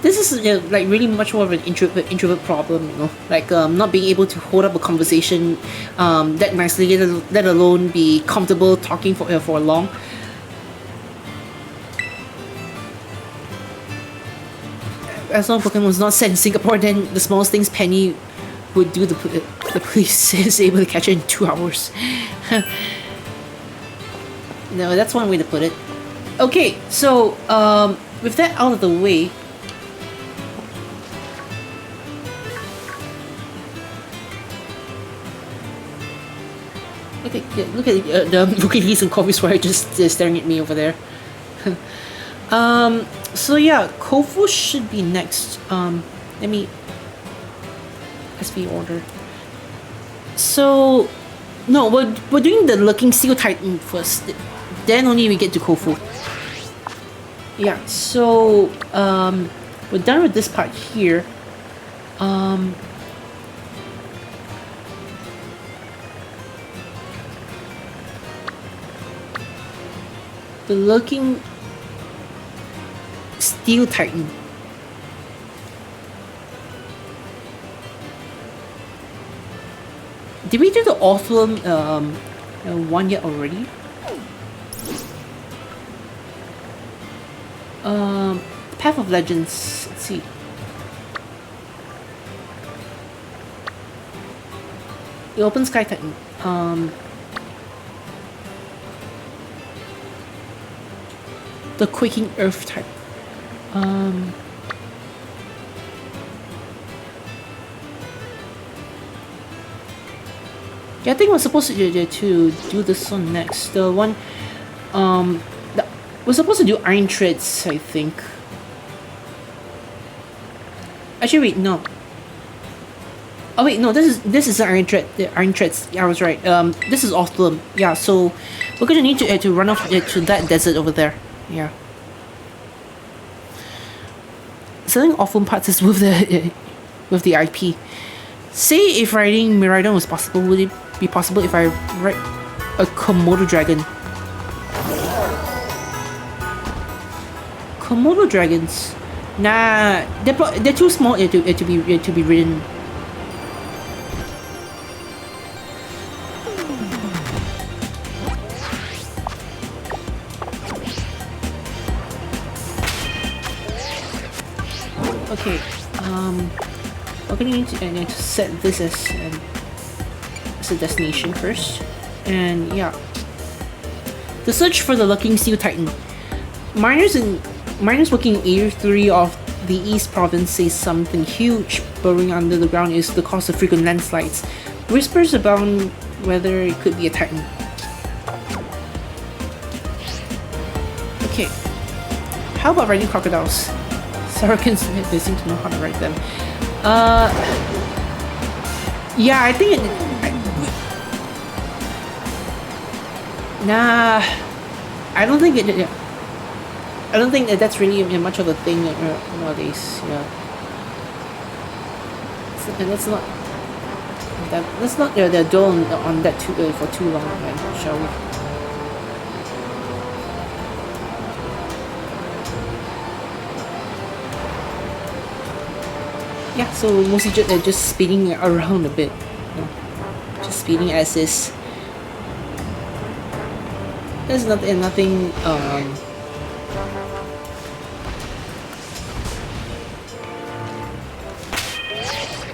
This is like really much more of an introvert problem, you know, like not being able to hold up a conversation that nicely, let alone be comfortable talking for long. As long as Pokemon was not set in Singapore, then the smallest things Penny would do, the police is able to catch her in 2 hours. No, that's one way to put it. Okay, so with that out of the way. Look at Lisa and Coffee Squire just staring at me over there. So yeah, Kofu should be next. Let me SV order. So no, we're doing the Lurking Steel Titan first. Then only we get to Kofu. Yeah. So we're done with this part here. The Lurking Steel Titan. Did we do the Orpheum one yet already? Path of Legends. Let's see. The Open Sky Titan. The Quaking Earth type. Yeah, I think we're supposed to do this one next. The one, we're supposed to do Iron Treads, I think. Actually, wait, no. Oh wait, no. This is Iron Tread. The Iron Treads. Yeah, I was right. This is Orpheum. Yeah, so we're gonna need to run off to that desert over there. Yeah. Selling Orpheum parts is with the IP. Say if riding Miraidon was possible, would it be possible if I ride a Komodo dragon? Komodo dragons? Nah, they're too small to be ridden. Okay, we're gonna need to set this as as a destination first. And yeah. The search for the lurking steel titan. Miners working in Area 3 of the East Province say something huge burrowing under the ground is the cause of frequent landslides. Whispers abound whether it could be a titan. Okay. How about riding crocodiles? Saracens, they seem to know how to ride them. Yeah, I think nah, I don't think I don't think that's really much of a thing nowadays. Yeah, let's not dwell on that for too long, man, shall we? Yeah, so mostly just speeding around a bit, just speeding as is. There's nothing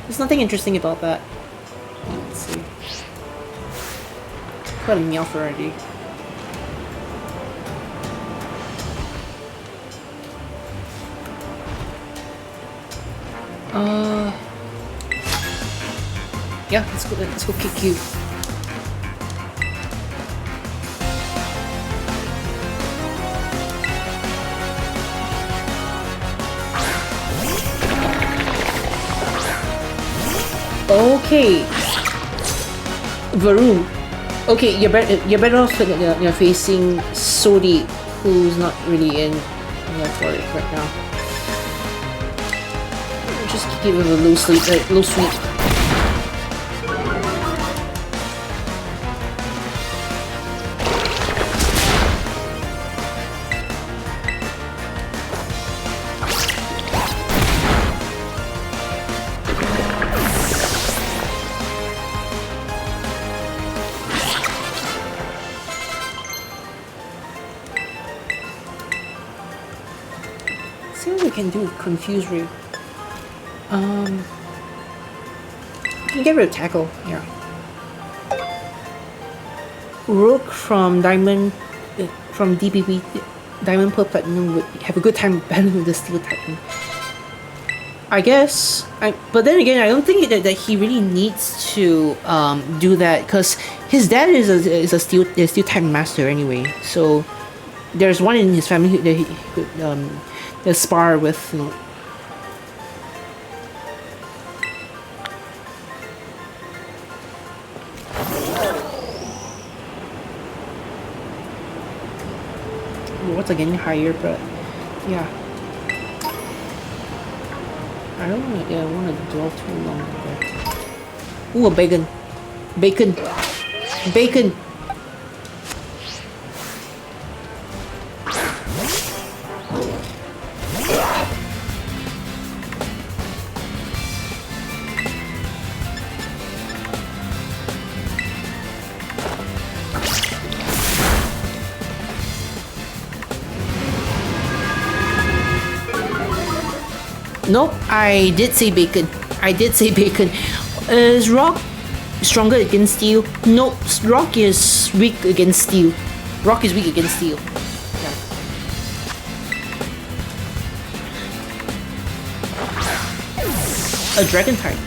there's nothing interesting about that. Let's see. Quite a meowth already. Yeah, let's go kick you. Okay, Varun. Okay, you're better off you're facing Sodi, who's not really in for it right now. Just keep it with a low sweep. See what we can do with Confuse Ray. We can get rid of Tackle, yeah. Rook from Diamond, from DPP, Diamond Pearl Platinum would have a good time battling with the Steel Titan. I guess, but then again, I don't think that he really needs to do that, because his dad is a Steel Titan Master anyway. So there's one in his family that he could spar with, you know. What's getting higher, but yeah. I don't want to dwell too long there. Ooh, a bacon. Bacon. Bacon. Nope, I did say bacon. Is rock stronger against steel? Nope, rock is weak against steel. Yeah. A dragon type.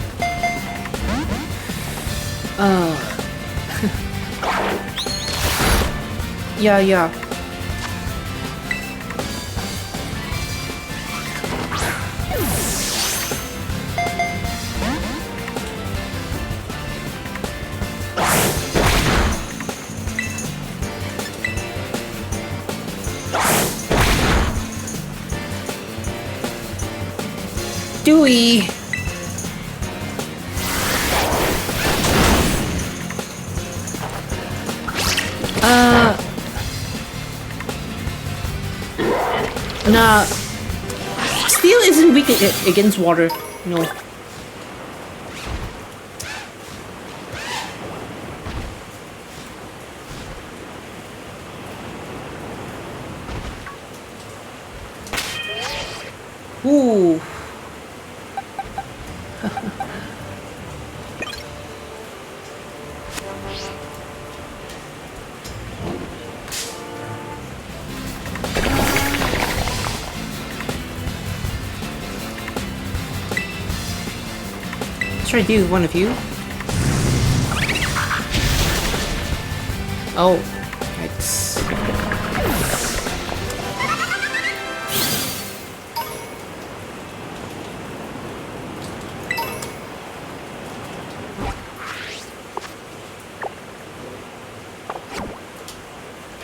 Yeah. Dewey. Nah. Steel isn't weak against water. No. Ooh. should I do? One of you? Oh, yikes.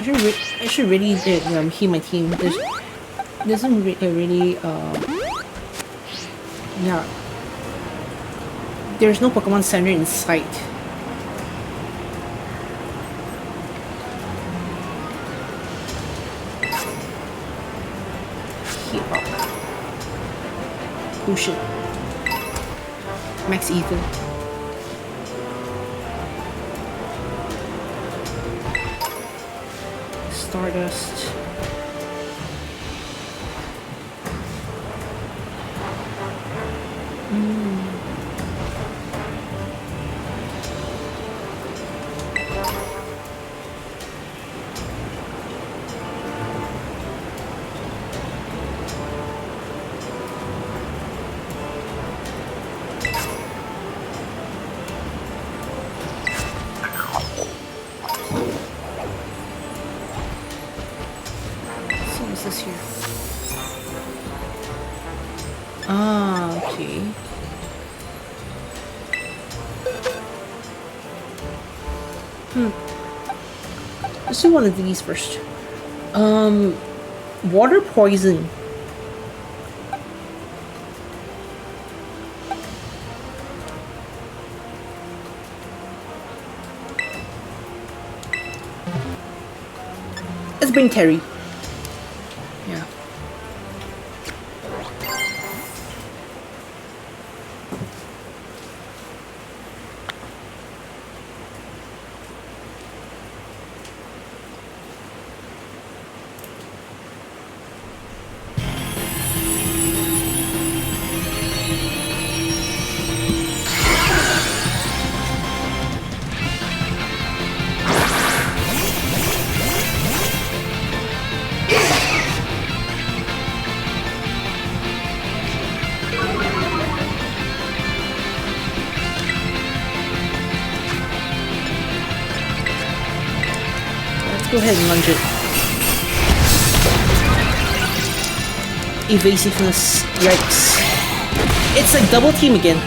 I should really heal my team. Doesn't really yeah. There's no Pokemon Center in sight. Heal up. Oh shit. Max Ether. Stardust. Here. Ah, okay. Let's do one of these first. Water poison. Let's bring Terry. Yeah. Go ahead and lunge it. Evasiveness. Yikes. It's like double team again.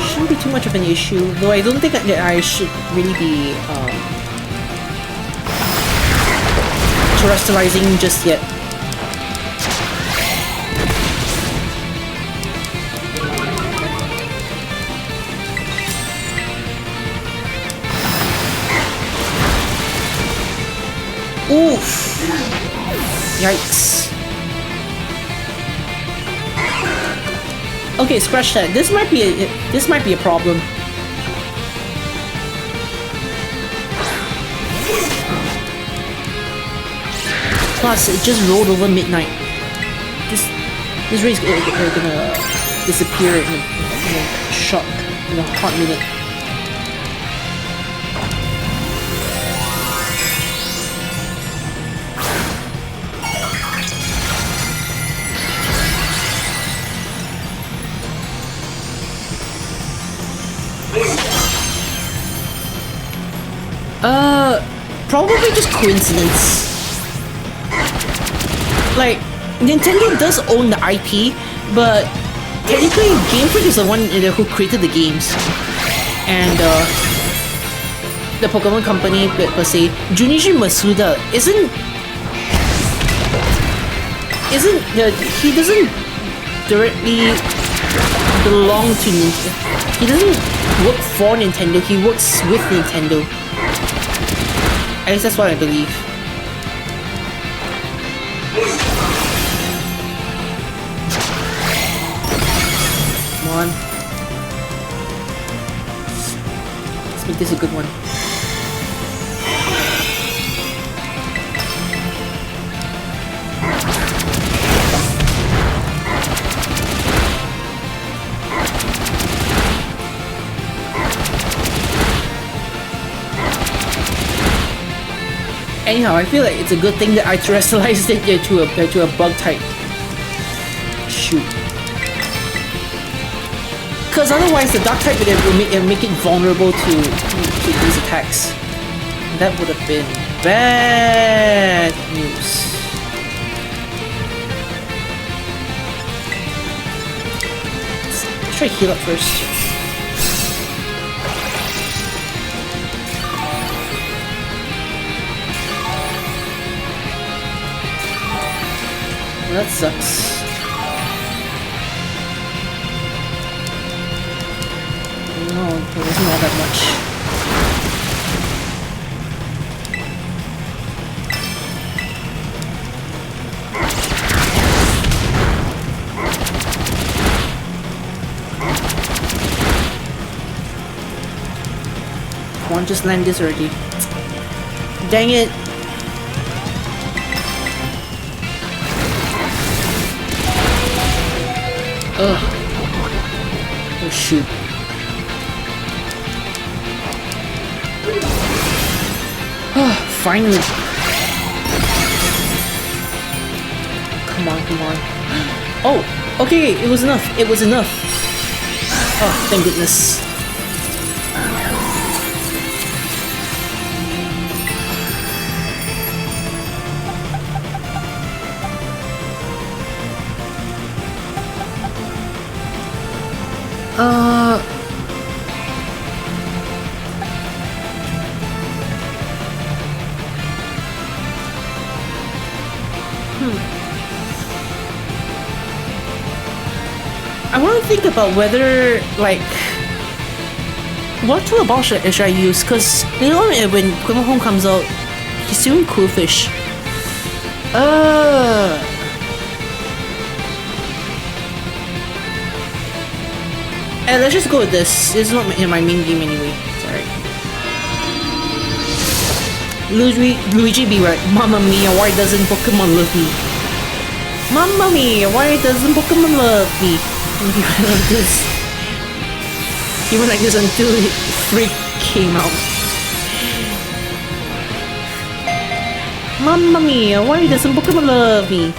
Shouldn't be too much of an issue, though I don't think that I should really be terrestrializing just yet. Oof! Yikes. Okay, scratch that. This might be a problem. Plus, it just rolled over midnight. This race is gonna disappear in a shot, in a hot minute. Probably just coincidence. Like, Nintendo does own the IP, but technically Game Freak is the one who created the games. And the Pokemon company per se, Junichi Masuda he doesn't directly belong to Nintendo. He doesn't work for Nintendo, he works with Nintendo. At least that's what I believe. Come on. Let's make this a good one. Anyhow, I feel like it's a good thing that I terrestrialized it to a bug type. Shoot. Because otherwise the dark type would make it vulnerable to these attacks. That would have been bad news. Let's try to heal up first. That sucks. No, it wasn't all that much. Come on, just land this already. Dang it! Ugh. Oh shoot. Oh, finally. Come on, come on. Oh, okay, it was enough. It was enough. Oh, thank goodness. I want to think about whether, like, what tool ball should I use? Because, you know, when Pokémon Home comes out, he's doing cool fish. And let's just go with this. This is not my main game anyway. It's alright. Luigi be right. Mamma mia, why doesn't Pokemon love me? Mamma mia, why doesn't Pokemon love me? Like this. He went like this until Freak came out. Mamma mia, why doesn't Pokemon love me?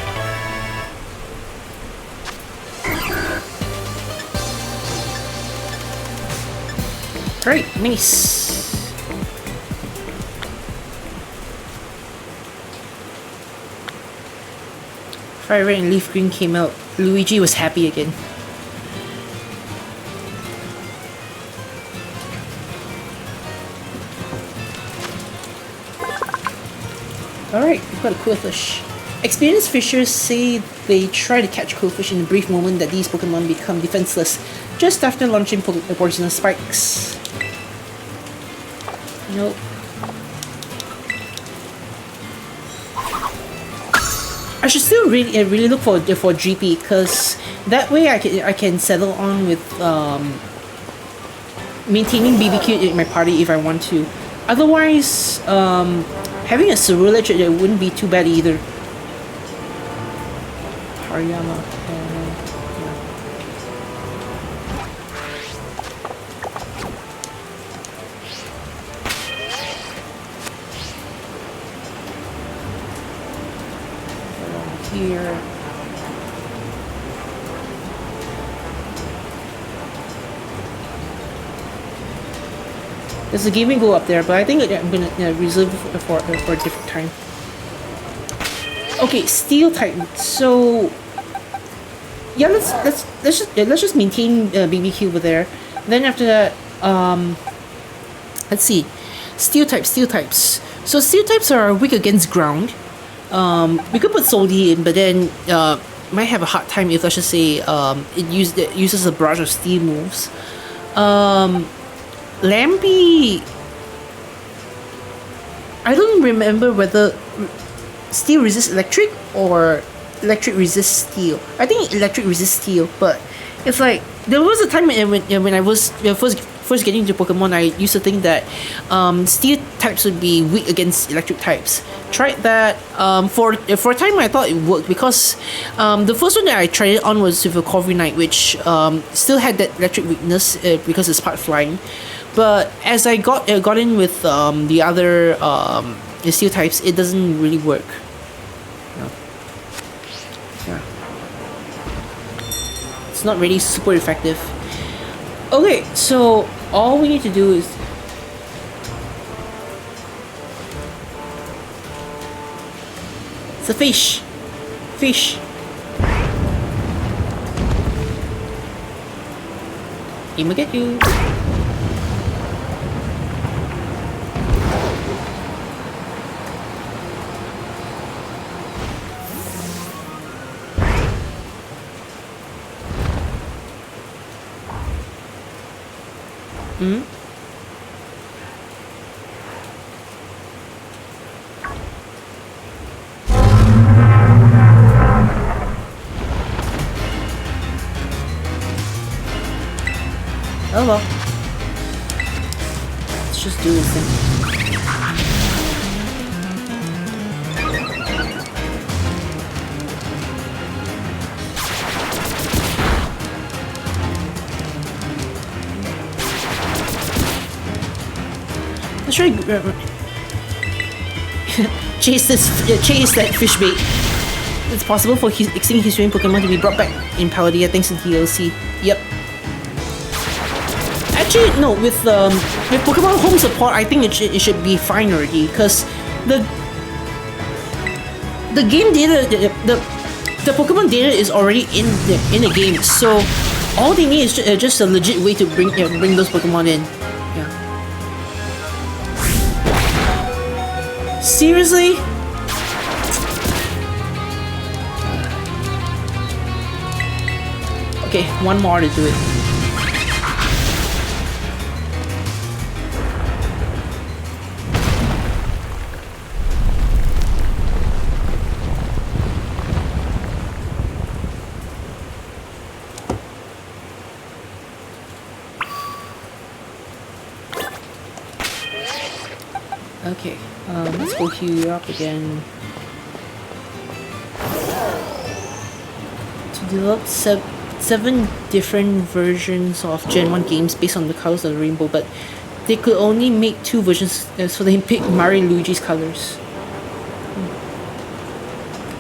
Great, nice. Fire Red and Leaf Green came out. Luigi was happy again. Alright, we've got a Quillfish. Experienced fishers say they try to catch Quillfish in the brief moment that these Pokemon become defenseless, just after launching poisonous spikes. Nope. I should still really look for GP, because that way I can settle on with maintaining BBQ in my party if I want to. Otherwise, having a Cerulege, it wouldn't be too bad either. Hariyama. Here. There's a gaming go up there, but I think I'm gonna reserve for a different time. Okay, Steel Titan. So yeah, let's just maintain BBQ over there. Then after that, let's see, Steel types. So Steel types are weak against ground. We could put Soldi in, but then might have a hard time if, let's just say, it uses a barrage of steel moves. Lampy, I don't remember whether steel resists electric or electric resists steel. I think electric resists steel, but it's like there was a time when I was first getting into Pokemon, I used to think that steel types would be weak against electric types. Tried that for a time. I thought it worked because the first one that I tried it on was with a Corviknight, which still had that electric weakness because it's part flying. But as I got in with the other the steel types, it doesn't really work. No. Yeah. It's not really super effective. Okay, so all we need to do is it's a fish. Fish. He will get you. Hmm? Oh well. Let's just do this thing. Let's try chase that fish bait. It's possible for extinct history Pokemon to be brought back in Paldea thanks to DLC. Yep. Actually, no. With Pokemon Home support, I think it should be fine already. Because the game data, the Pokemon data is already in the game. So all they need is just a legit way to bring those Pokemon in. Yeah. Seriously? Okay, one more to do it. Okay, let's go heal you up again. To develop 7 different versions of Gen 1 games based on the colors of the rainbow, but they could only make 2 versions, so they picked Mario and Luigi's colors.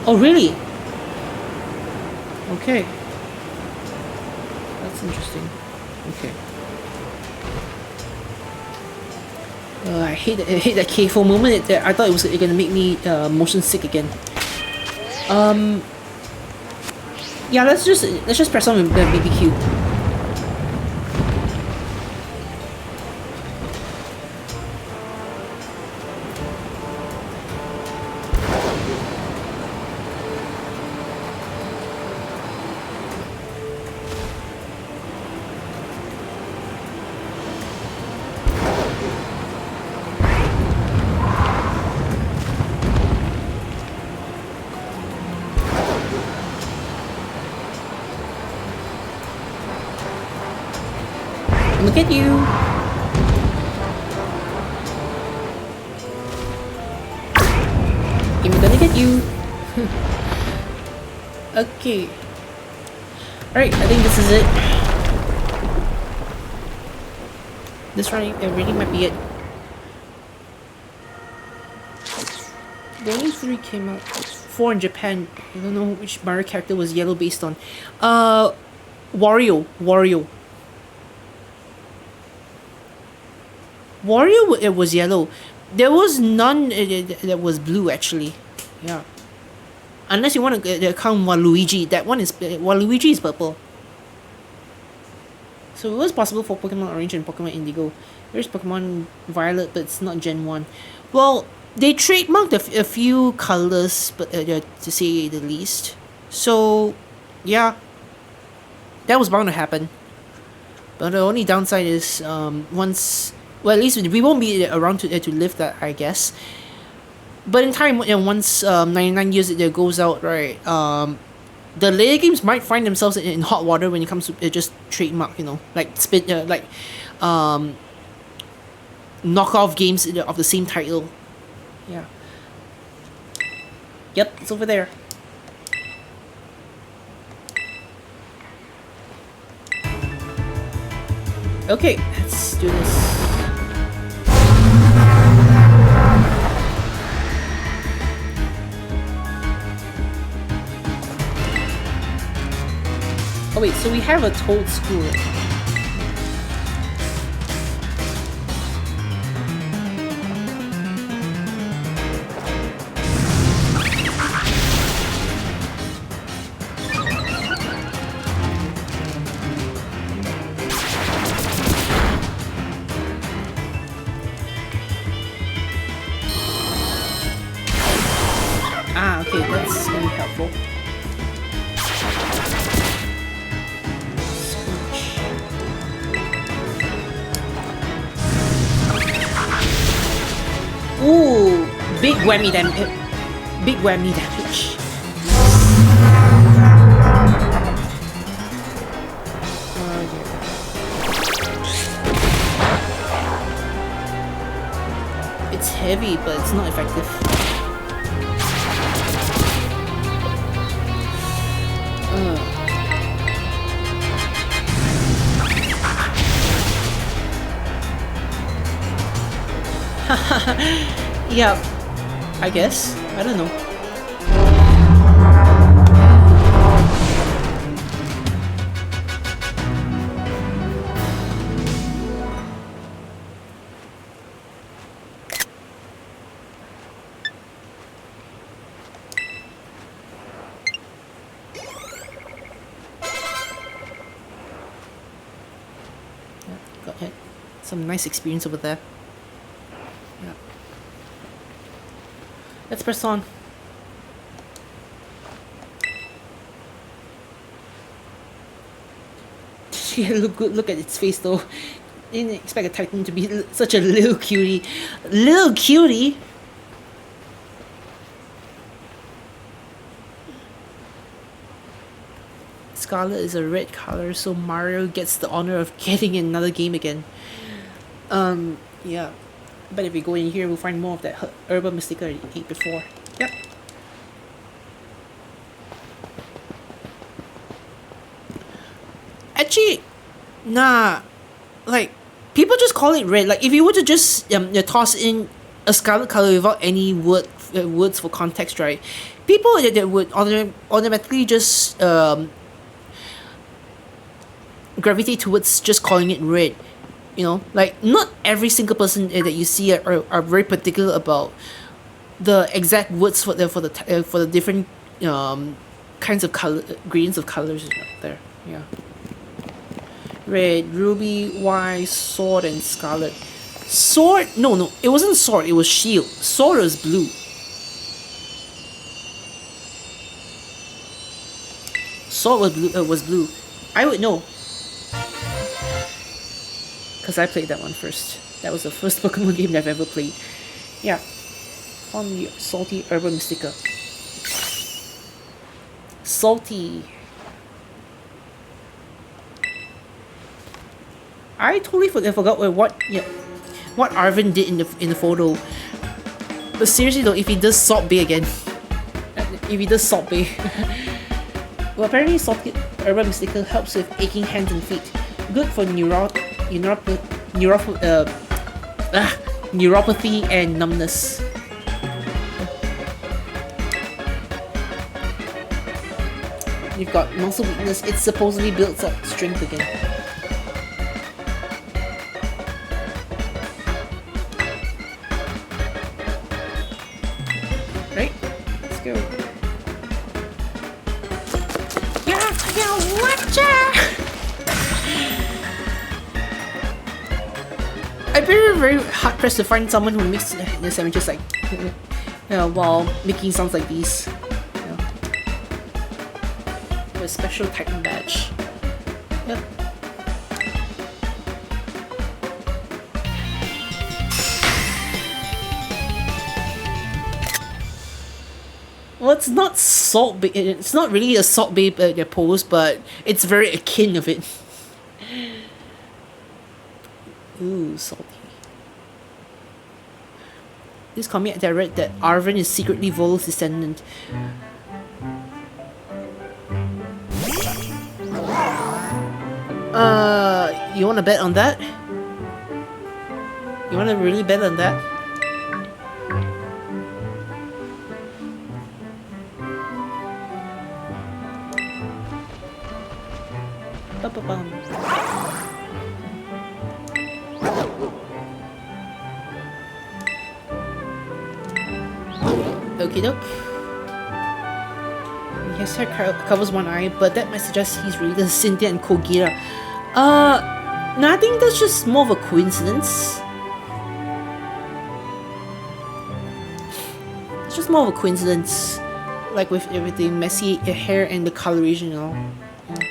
Oh, really? Okay. That's interesting. Okay. I hate that cave. For a moment, I thought it was gonna make me motion sick again. Yeah, let's just press on the BBQ. Look at you. I'm gonna get you. Okay. Alright, I think this is it. This really might be it. The only 3 came out. 4 in Japan. I don't know which Mario character was yellow based on. Wario. Wario, it was yellow. There was none that was blue, actually. Yeah. Unless you want to count Waluigi. That one is... Waluigi is purple. So it was possible for Pokemon Orange and Pokemon Indigo. There's Pokemon Violet, but it's not Gen 1. Well, they trademarked a few colors, but to say the least. So, yeah. That was bound to happen. But the only downside is once... Well, at least we won't be around to live that, I guess. But in time, once 99 years it goes out, right? The later games might find themselves in hot water when it comes to just trademark, you know, like knockoff games of the same title. Yeah. Yep, it's over there. Okay, let's do this. Oh wait, so we have a toad school. Ah, okay, that's really helpful. Ooh, big whammy damage. Big whammy damage. It's heavy, but it's not effective. Yeah, I guess. I don't know. Got it. Some nice experience over there. Yeah. Let's press on. Yeah, look good. Look at its face though. Didn't expect a Titan to be such a little cutie. Little cutie. Scarlet is a red color, so Mario gets the honor of getting another game again. Yeah. But if we go in here, we'll find more of that Herba Mystica I ate before. Yep. Actually, nah. Like, people just call it red. Like, if you were to just toss in a scarlet color without any words for context, right? People that would automatically just gravitate towards just calling it red. You know, like not every single person that you see are very particular about the exact words for the different kinds of color gradients of colors there. Yeah. Red, ruby, white, sword, and scarlet. Sword? No, it wasn't sword. It was shield. Sword was blue. Sword was blue. Was blue. I would know. Because I played that one first. That was the first Pokemon game that I've ever played. Yeah. On the salty Herba Mystica. Salty. I totally forgot what Arvin did in the photo. But seriously though, if he does Salt Bay again. If he does Salt Bay. Well, apparently salty Herba Mystica helps with aching hands and feet. Good for neuropathy and numbness. You've got muscle weakness. It supposedly builds up strength again. Right? Let's go. Yeah, watcha! I'm very hard pressed to find someone who makes the sandwiches like while making sounds like these. With a special Titan badge. Yep. Well, it's not Salt Bay. It's not really a Salt Bay pose, but it's very akin of it. Ooh, salty. This comic that I read that Arvin is secretly Volo's descendant. You wanna bet on that? You wanna really bet on that? Ba-ba-bum. Okie doke. His hair covers one eye, but that might suggest he's related to Cynthia and Kogira. No, I think that's just more of a coincidence. It's just more of a coincidence, like with everything, messy hair and the coloration, you know. Yeah.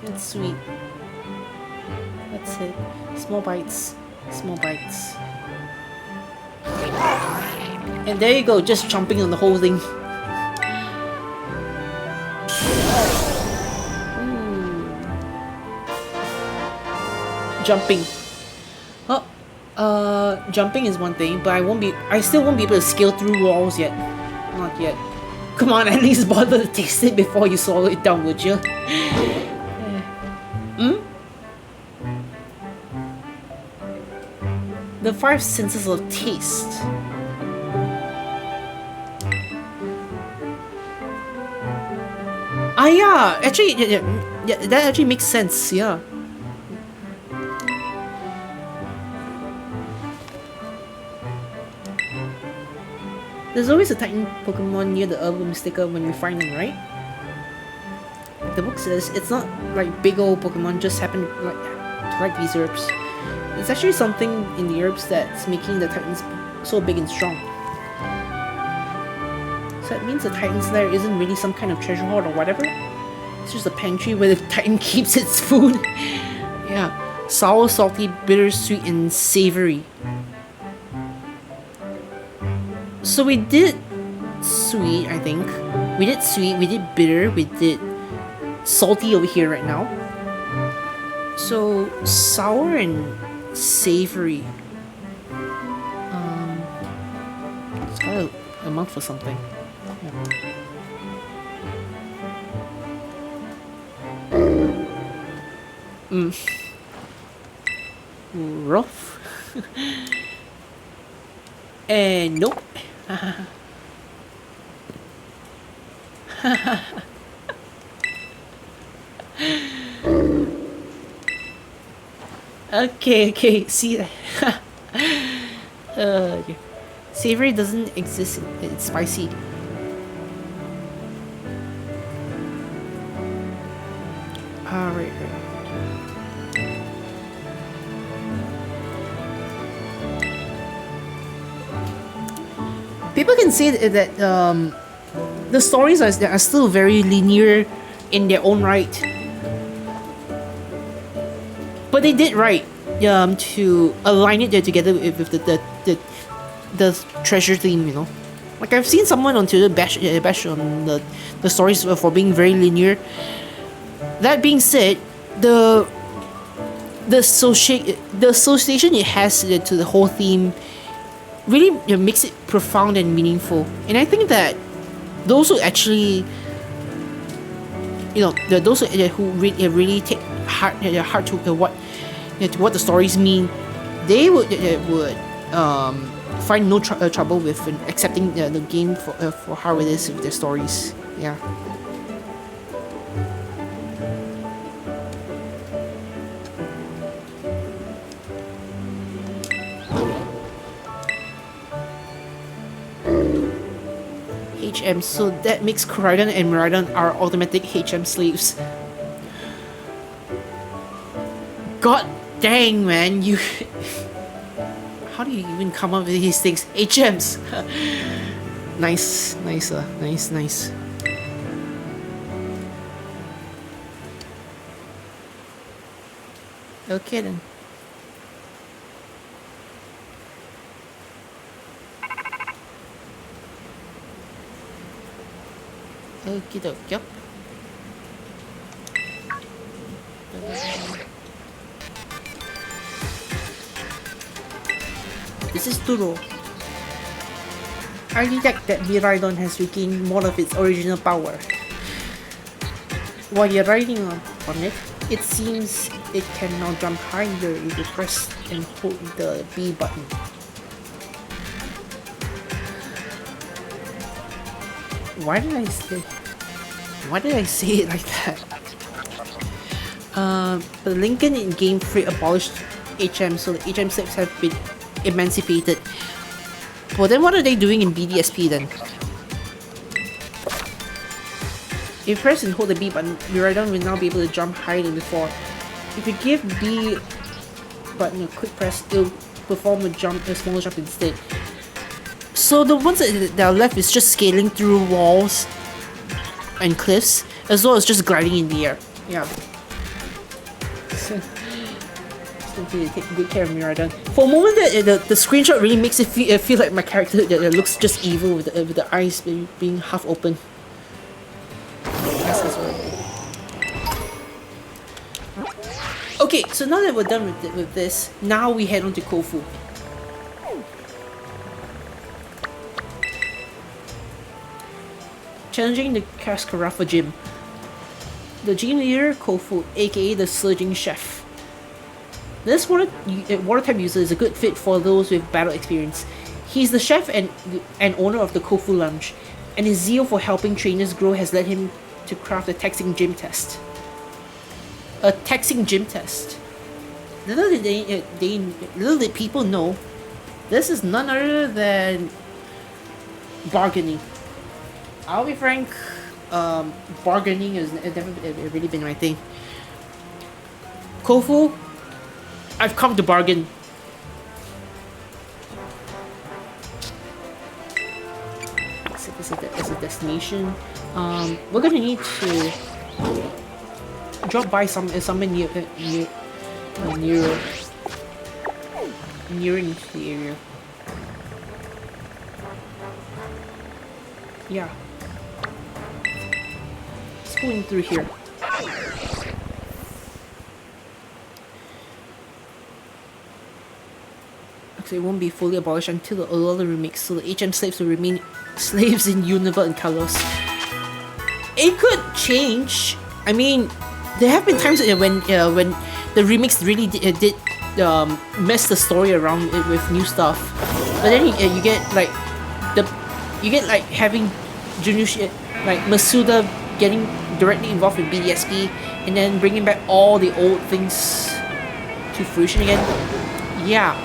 That's sweet. That's it. Small bites. Small bites. And there you go, just jumping on the whole thing. Jumping. Oh, jumping is one thing, but I still won't be able to scale through walls yet. Not yet. Come on, at least bother to taste it before you swallow it down, would you? The 5 senses of taste. Ah, yeah, actually, yeah, that actually makes sense, yeah. There's always a Titan Pokemon near the Herbal Mystica when we find them, right? The book says it's not like big old Pokemon just happen to like these herbs. It's actually something in the herbs that's making the Titans so big and strong. So that means the Titan's lair isn't really some kind of treasure hoard or whatever. It's just a pantry where the Titan keeps its food. Yeah. Sour, salty, bitter, sweet, and savory. So we did sweet, I think. We did sweet, we did bitter, we did salty over here right now. So sour and savory. It's got a mouth for something. Yeah. Rough. And nope. Okay, see that. Okay. Savory doesn't exist, it's spicy. Right. People can say that the stories are still very linear in their own right. But they did right to align it there together with the treasure theme, you know. Like I've seen someone on Twitter bash on the stories for being very linear. That being said, the association it has to the whole theme really makes it profound and meaningful. And I think that those who actually, those who really take heart to what the stories mean, they would find no trouble with accepting the game for how it is with their stories. Yeah. HM, so that makes Koraidon and Miraidon are automatic HM slaves. God dang, man, you... How do you even come up with these things? HMs! Nice. Okay then. Okie doke, yep. This is Turo. I detect that Miraidon has regained more of its original power. while you're riding on it, it seems it can now jump higher if you press and hold the B button. Why did I say it like that? But Lincoln in Game Freak abolished HM, so the HM slaves have been emancipated. Well, then what are they doing in BDSP then? If you press and hold the B button, your rider will now be able to jump higher than before. If you give B button a quick press, it'll perform a small jump instead. So the ones that are left is just scaling through walls and cliffs, as well as just gliding in the air. Yeah. So, to take good care of me right now. For a moment, the screenshot really makes it feel like my character that looks just evil with the eyes being half open. Okay, so now that we're done with this, now we head on to Kofu. Challenging the Kaskarafa gym. The gym leader, Kofu, aka the Surging Chef. This water type user is a good fit for those with battle experience. He's the chef and owner of the Kofu Lounge, and his zeal for helping trainers grow has led him to craft a taxing gym test. A taxing gym test. Little did people know, this is none other than bargaining. I'll be frank, bargaining has never really been my thing. Kofu, I've come to bargain. As a destination, we're gonna need to drop by somewhere near into the area. Yeah. Let's go in through here. It won't be fully abolished until the Alola remix, so the HM slaves will remain slaves in Unova and Kalos. It could change. I mean, there have been times when the remix really did mess the story around with new stuff, but then you get like having Junushi, like Masuda getting directly involved in BDSP, and then bringing back all the old things to fruition again. Yeah.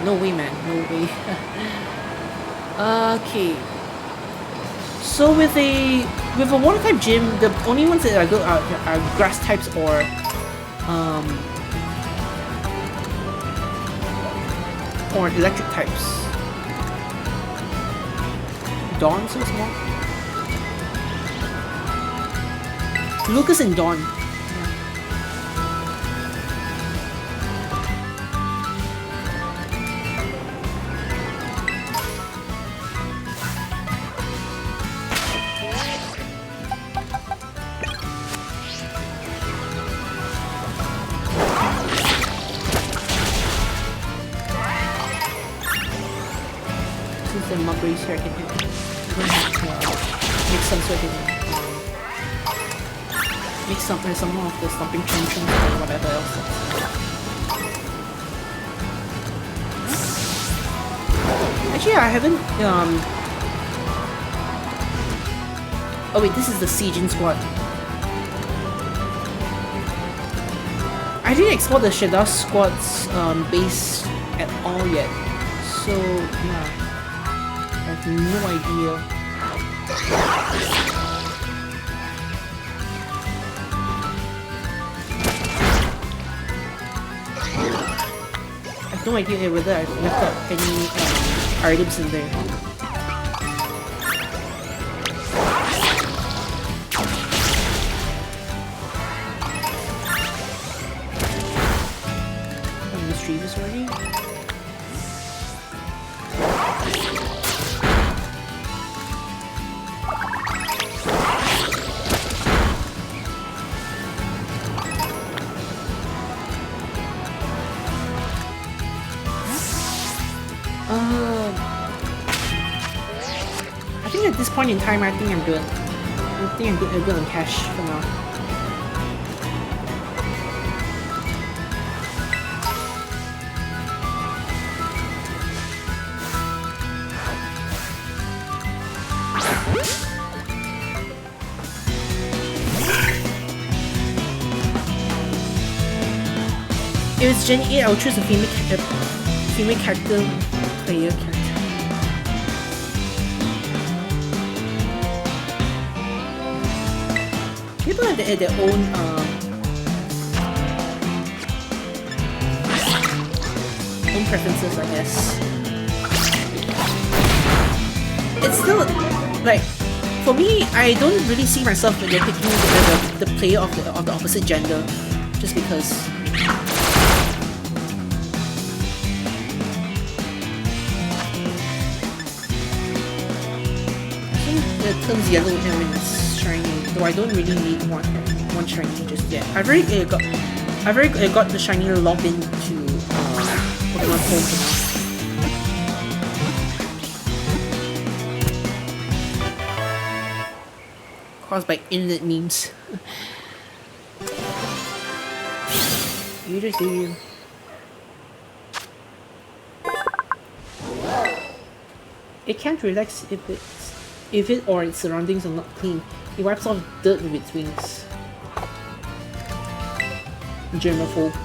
No way, man. No way. Okay. So with a water type gym, the only ones that are good are grass types or electric types. Dawn so small. Lucas and Dawn. Here I can make some sort of make some more of the stomping tantrums or whatever else. Actually, I haven't oh wait, this is the Siegen squad. I didn't explore the Shadar squad's base at all yet, so yeah. I have no idea. I have no idea whether I've left out any items in there. Mischievous already? I think at this point in time, I think I'm good. I think I'm good on cash for now. If it's Gen 8, I'll choose a female character, player character. People have their own preferences, I guess. It's still like, for me, I don't really see myself when they're picking the player of the opposite gender, just because. It turns yellow when it's shiny, though I don't really need one shiny just yet. I've already got the shiny logged into Pokemon Home. Caused by internet memes. You just do you. It can't relax if it or its surroundings are not clean. It wipes off dirt with its wings. Germaphobe.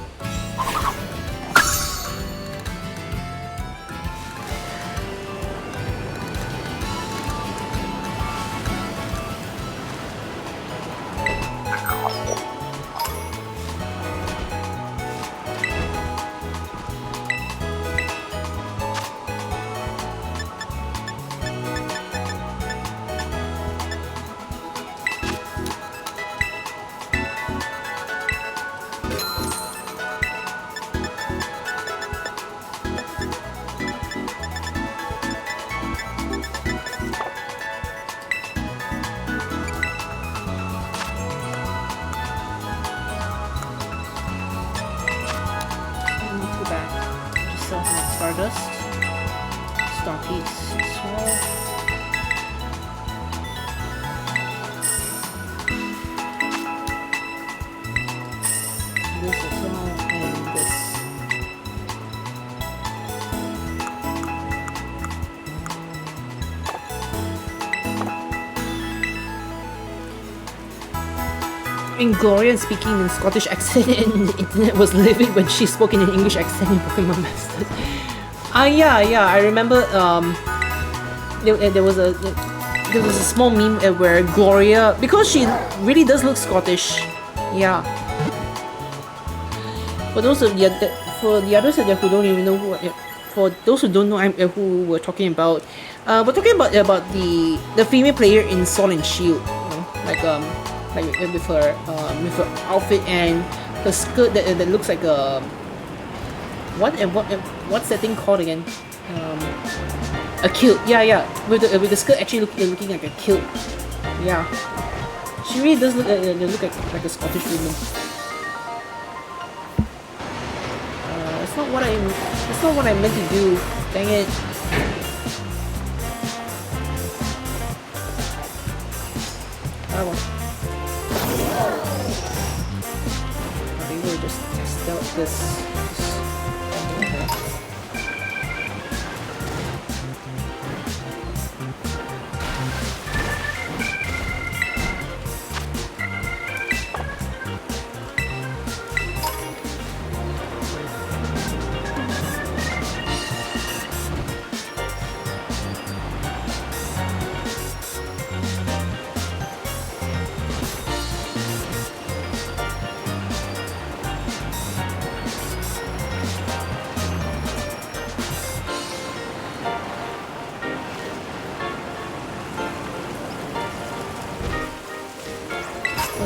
Stardust, Starpiece as well. This as well, and this. In Gloria speaking in Scottish accent and the internet was livid when she spoke in an English accent in Pokemon Masters. Yeah, I remember there was a small meme where Gloria, because she really does look Scottish, yeah. For those of for the others out there who don't even know for those who don't know who we're talking about, we're talking about the female player in Sword and Shield, you know, like with her outfit and her skirt that looks like a what's that thing called again? A kilt. Yeah. With the skirt actually looking like a kilt. Yeah. She really does look like a Scottish woman. That's not what I meant to do. Dang it. Oh well. I think we'll just test out this.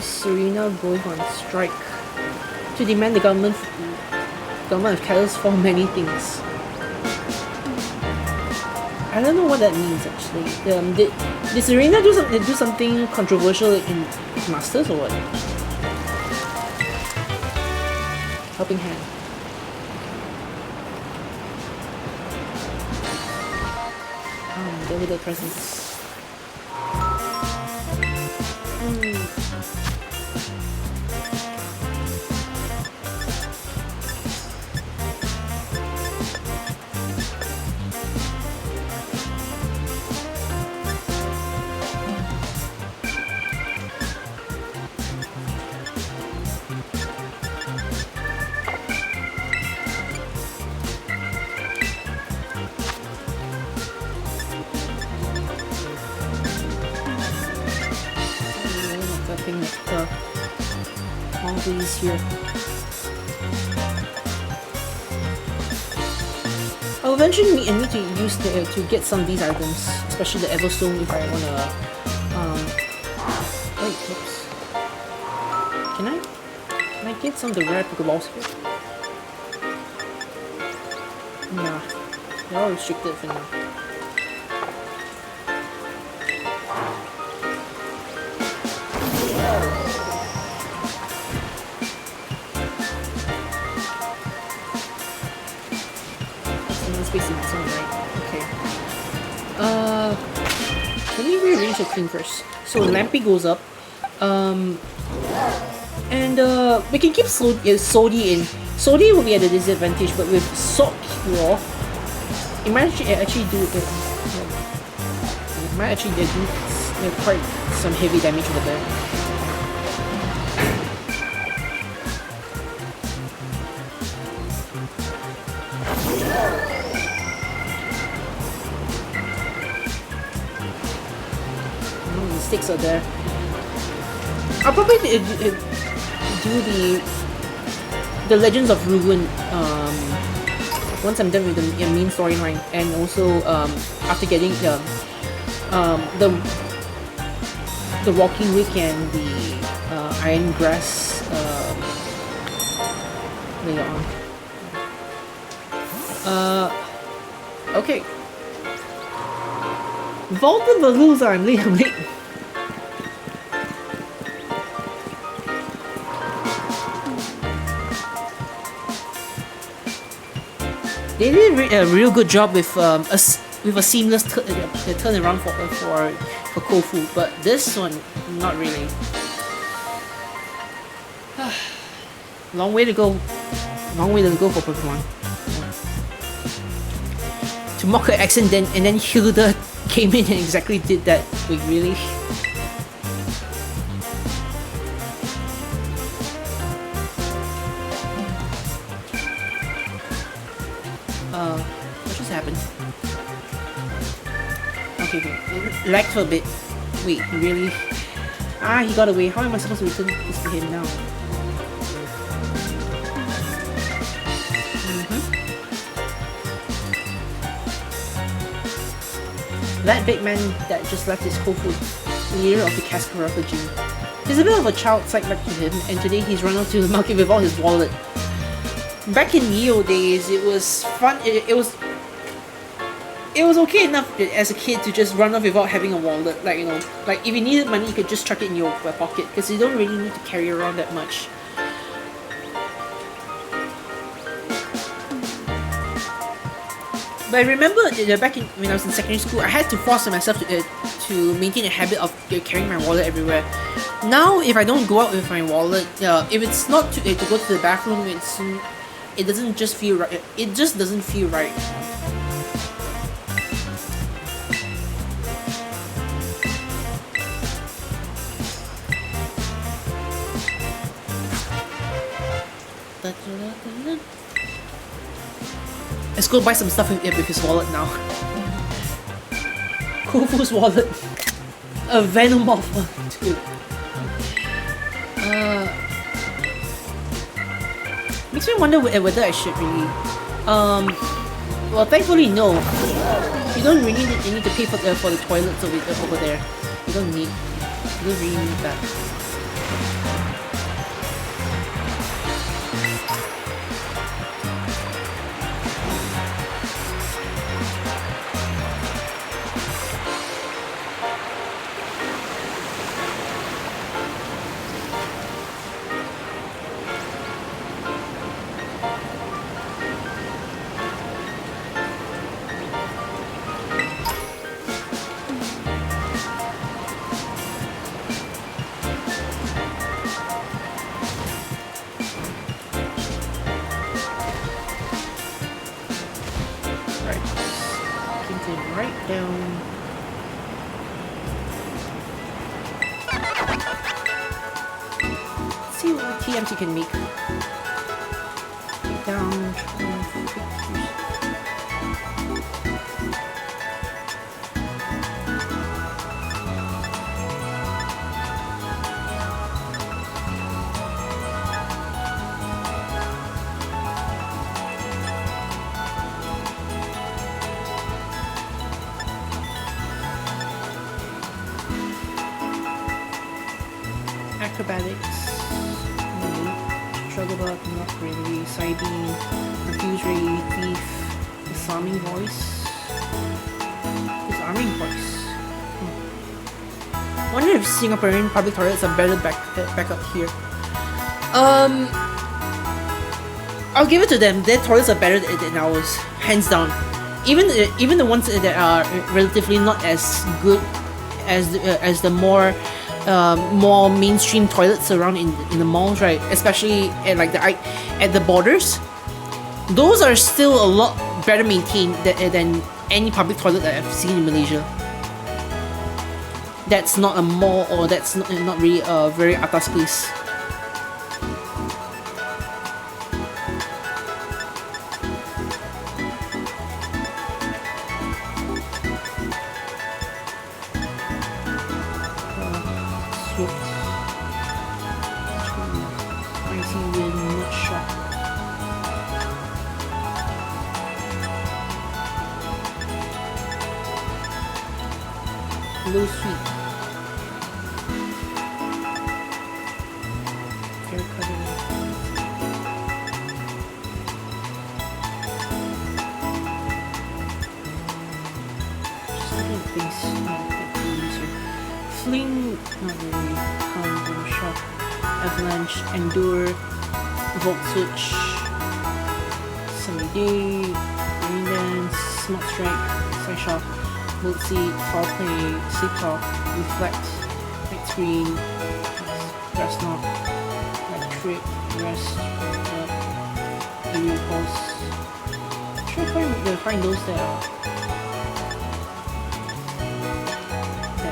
Serena going on strike to demand the government of Kalos for many things. I don't know what that means actually. Did Serena do something controversial in Masters or what? Helping hand. There were the presents. chopping all these here. I'll eventually need to use to get some of these items, especially the Everstone if I wanna. Wait, oops. Can I get some of the rare Pokeballs here? Nah, they're all restricted for now. Space in its own right. Okay. Let me rearrange the thing first. So Lampy goes up. And we can keep Sodi in. Sodi will be at a disadvantage, but with Salt Cure, it might actually do it. It might actually do quite some heavy damage over there. Sticks are there. I'll probably do the Legends of Ruin once I'm done with the main storyline, and also after getting the Walking Wick and the Iron Grass later on. Okay. Vaulted Balloons are late. They did a real good job with a seamless turnaround for Kofu, but this one, not really. Long way to go. Long way to go for Pokemon. To mock her accent, and then Hilda came in and exactly did that. Wait, really? What just happened? Okay, it lagged for a bit. Wait, really? Ah, he got away. How am I supposed to return this to him now? That big man that just left his Kofu, leader of the Cascarapa gym. He's a bit of a child side back to him, and today he's run out to the market with all his wallet. Back in Neo days, it was fun. It was okay enough as a kid to just run off without having a wallet. Like, you know, like if you needed money, you could just chuck it in your pocket because you don't really need to carry around that much. But I remember back when I was in secondary school, I had to force myself to maintain a habit of carrying my wallet everywhere. Now, if I don't go out with my wallet, if it's not to go to the bathroom, it doesn't just feel right. It just doesn't feel right. Let's go buy some stuff with his wallet now. Kofu's wallet. A Venomoth too. Makes me wonder whether I should really. Well, thankfully no. You don't really need to pay for the toilets over there. You don't really need that. You can make down. Acrobatics. Strugglebug, not really. Psybeam, Confuse Ray, Thief, Disarming Voice. Disarming Voice. I wonder if Singaporean public toilets are better back up here. I'll give it to them. Their toilets are better than ours, hands down. Even the ones that are relatively not as good as the more mainstream toilets around in the malls, right? Especially at like at the borders, those are still a lot better maintained than any public toilet that I've seen in Malaysia. That's not a mall, or that's not really a very atas place. Blue Sweet. Hair cutting. Just looking at things. Fling, not really. Shock. Avalanche, Endure, Volt Switch, Sunny Day, Rain Dance, Smart Strike, Side Shock. Bolt Seed, Foul Play, Sleep Talk, Reflect, Light Screen, Grass Knock, Electric, Rest, Aerial Pulse. Try to find those that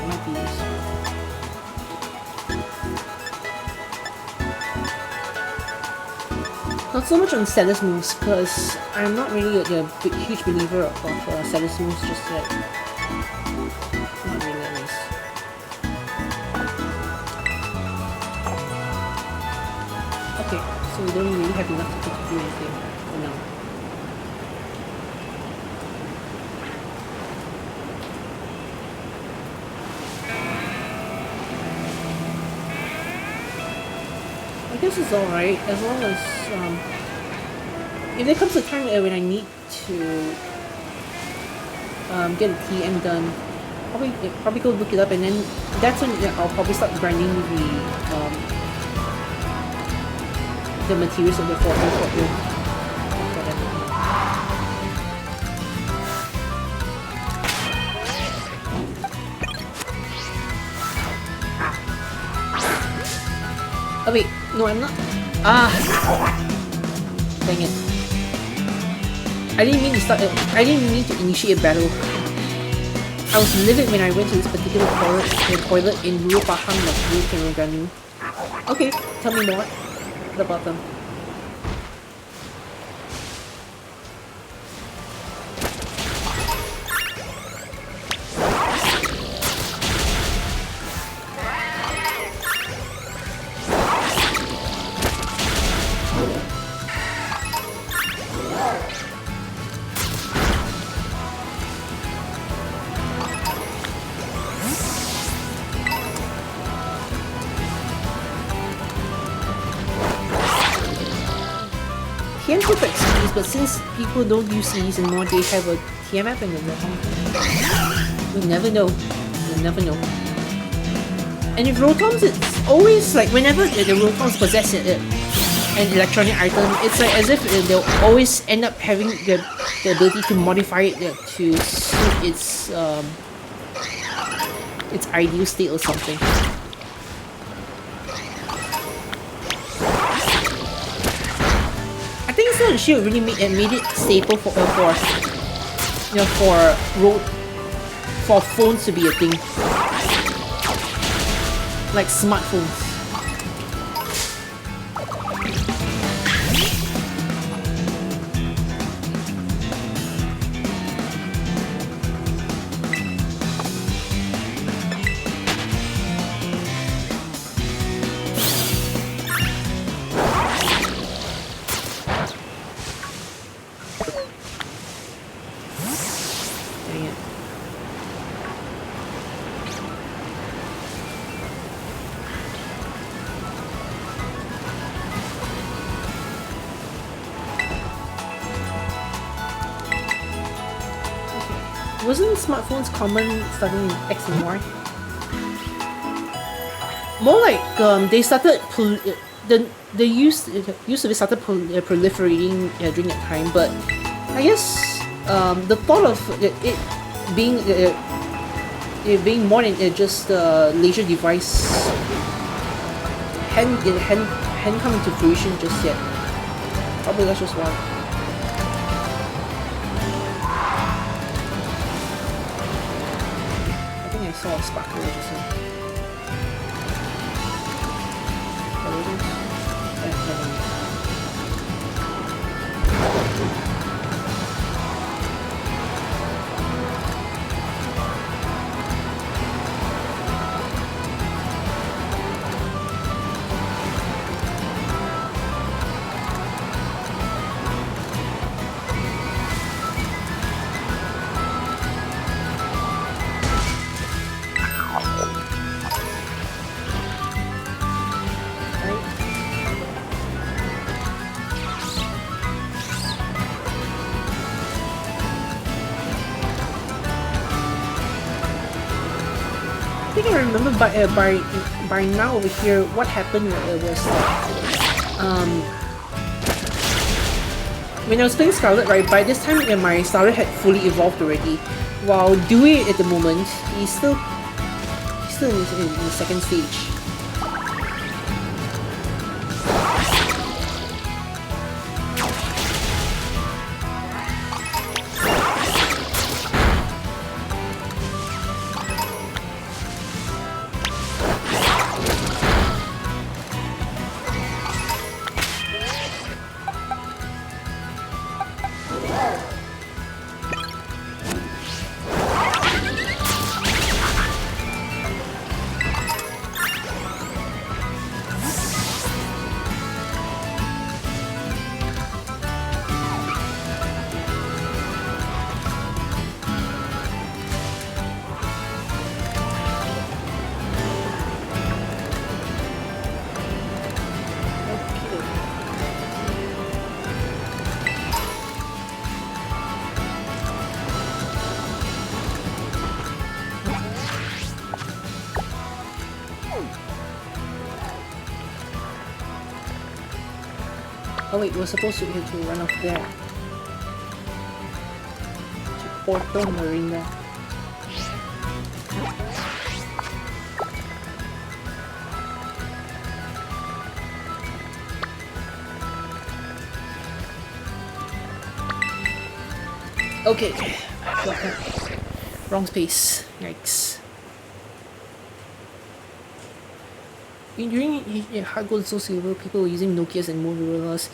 might be useful. Not so much on status moves, because I'm not really a huge believer of status moves just yet. Not really, at least. Okay, so we don't really have enough to do anything for now. I guess it's alright, as long as if there comes a time when I need to get a TM done, probably go look it up, and then that's when I'll probably start grinding the materials of the whatever. Oh wait, no, I'm not. Dang it. I didn't mean to initiate a battle. I was livid when I went to this particular toilet in Ulu Pahang, like Ulu Terengganu. Okay, tell me more. What about them? TM perfect CDs, but since people don't use CDs anymore, they have a TM app in the ROTOM. We'll never know. We'll never know. And with ROTOMs, it's always like whenever the ROTOMs possess an electronic item, it's like as if they'll always end up having the ability to modify it to suit its ideal state or something. I think Sword and Shield really made it staple for phones to be a thing, like smartphones. wasn't smartphones common starting in X and Y? More like they started they used to be started proliferating during that time, but I guess the thought of it being it being more than just a leisure device hadn't come into fruition just yet. Probably that's just one. I think I saw a sparkler just now. I remember by now over here what happened was when I was playing Scarlet, right, by this time my Scarlet had fully evolved already, while Dewey at the moment he's still in the second stage. Oh wait, we're supposed to run off there. To Porto Marina. Okay. Wrong space. Yikes. During Hard Gold and Soul Silver, people were using Nokias and Motorola's.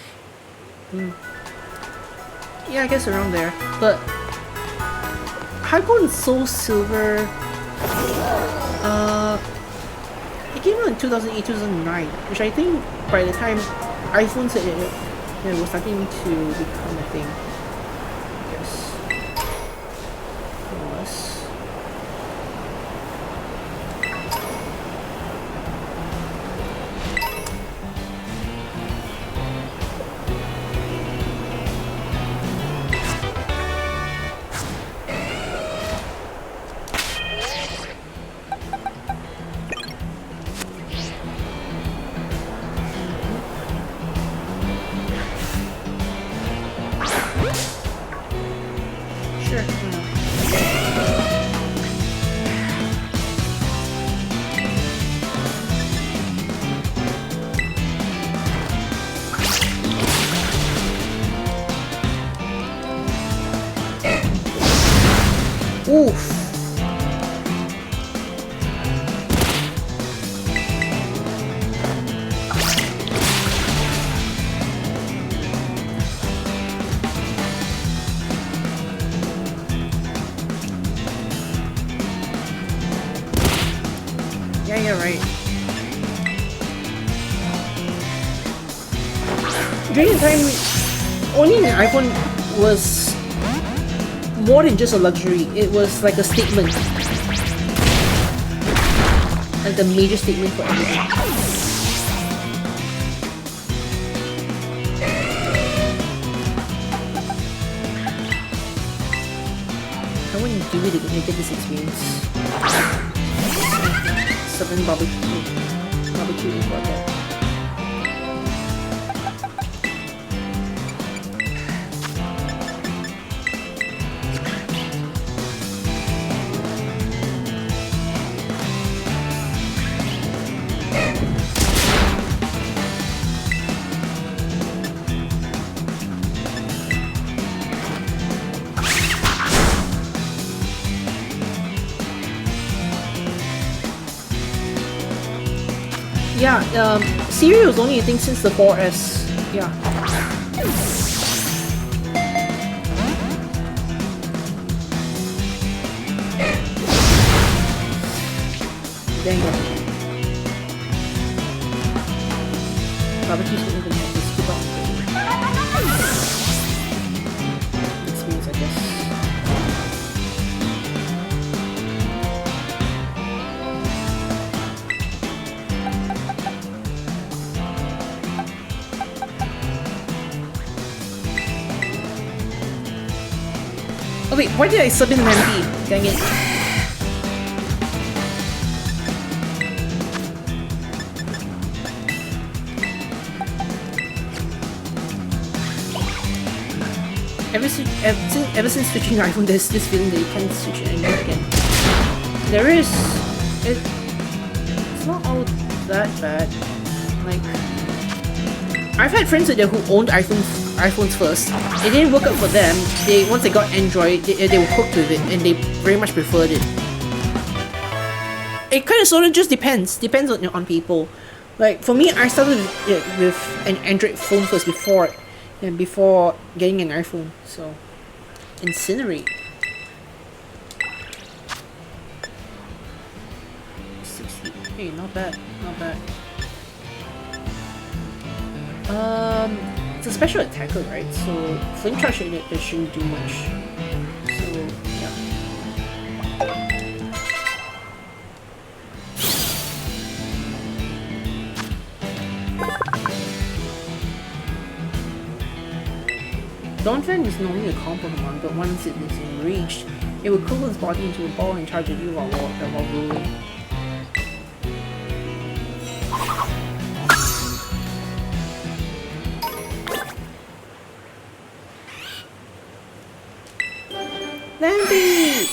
Yeah, I guess around there. But Hard Gold and Soul Silver, it came out in 2008, 2009, which I think by the time iPhones was starting to become a thing. I guess. More or less. Oof. Yeah, right. During the time, owning an iPhone was more than just a luxury. It was like a statement. Like the major statement for everything. I wouldn't do it again to get this experience. 7 barbecue for that. Yeah, Siri was only a thing since the 4S. Yeah. Dang it. Barbecue's not even have this keep on. Experience, I guess. Oh wait, why did I sub in an MP? Dang it. Ever since switching your iPhone, there's this feeling that you can't switch it anymore again. There is. It's not all that bad. Like, I've had friends out there who owned iPhones first. It didn't work out for them. Once they got Android, they were hooked with it, and they very much preferred it. It kind of sort of just depends on people. Like for me, I started with an Android phone first before getting an iPhone. So incinerate. 60. Hey, not bad, not bad. It's a special attacker, right? So flame charge it shouldn't do much. So yeah. Dawn Fan is normally a calm Pokemon, but once it is enraged, it will curl its body into a ball and charge at you while rolling. Lampy!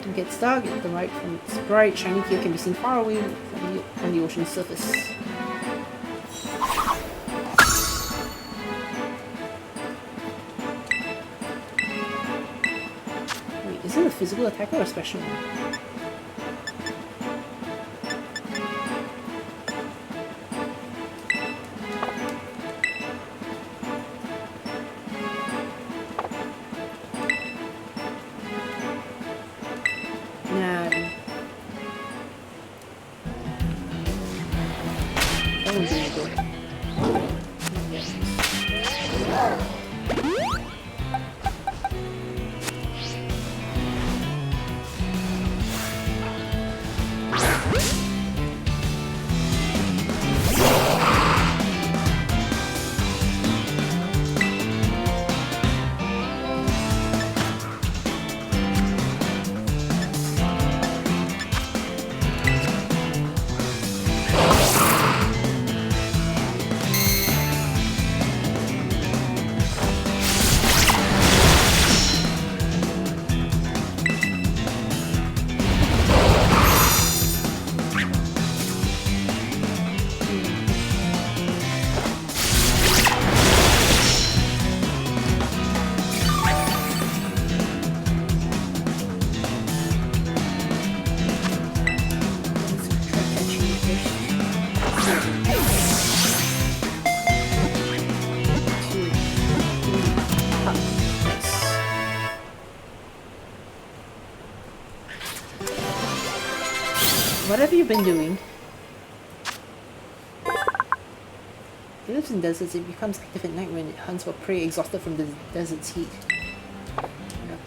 It gets dark at the right from its bright, shiny tail can be seen far away from the ocean's surface. Wait, is it a physical attacker or a special one? What have you been doing? It lives in deserts. It becomes active at night when it hunts for prey exhausted from the desert's heat. Yep.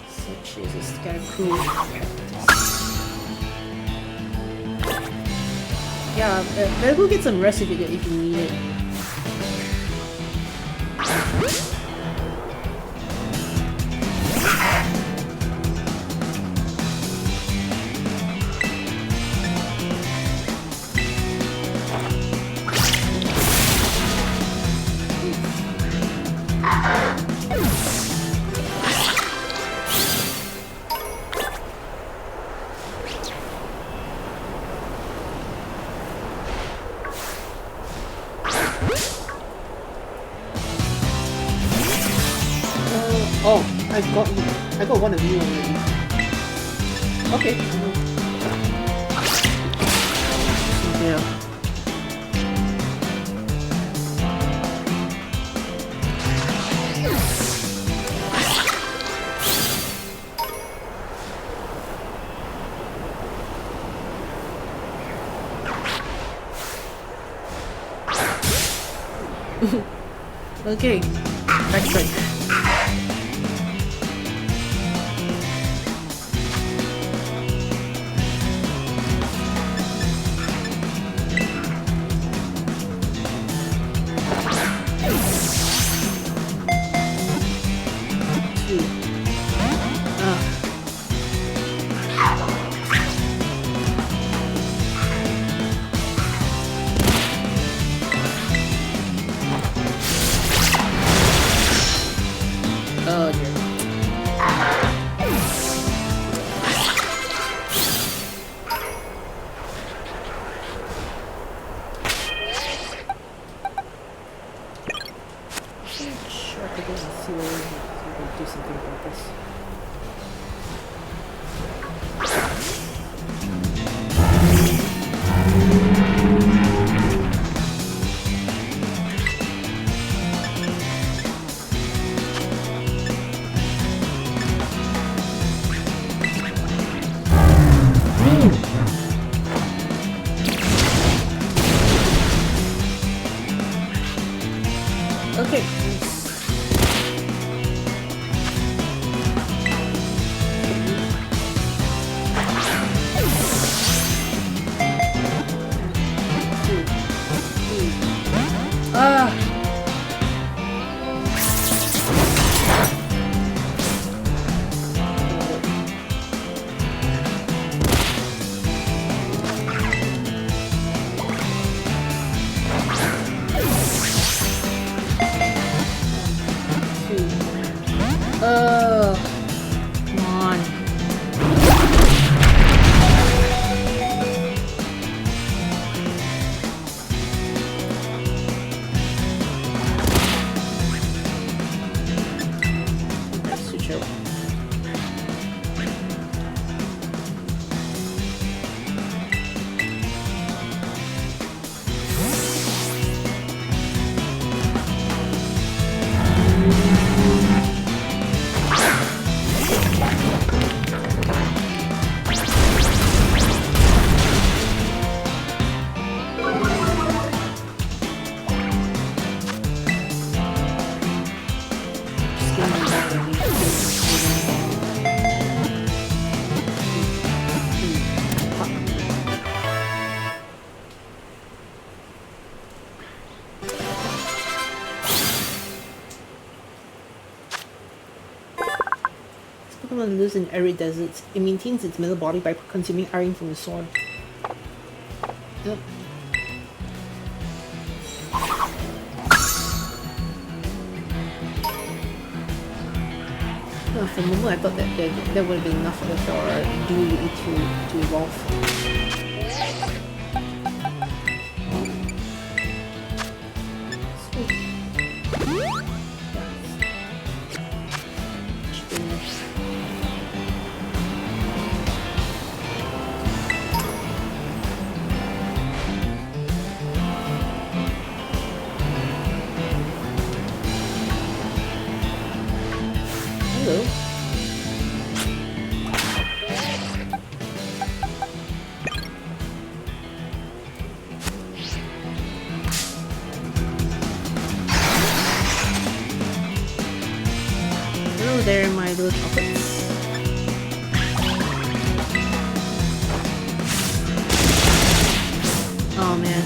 Such is a scarecrow cactus. Yeah, better go get some rest if you need it. Oh, I got you. I got one of you already. Okay. Yeah. Okay. Backtrack. Oh dear. Sure, I can see where we can do something about this. Okay. Ah. Come on. Let's switch out. Pokemon lives in arid deserts. It maintains its middle body by consuming iron from the soil. Yep. For the moment, I thought that would have been enough for our dude to evolve. Hello. Hello there, my little chocolates. man.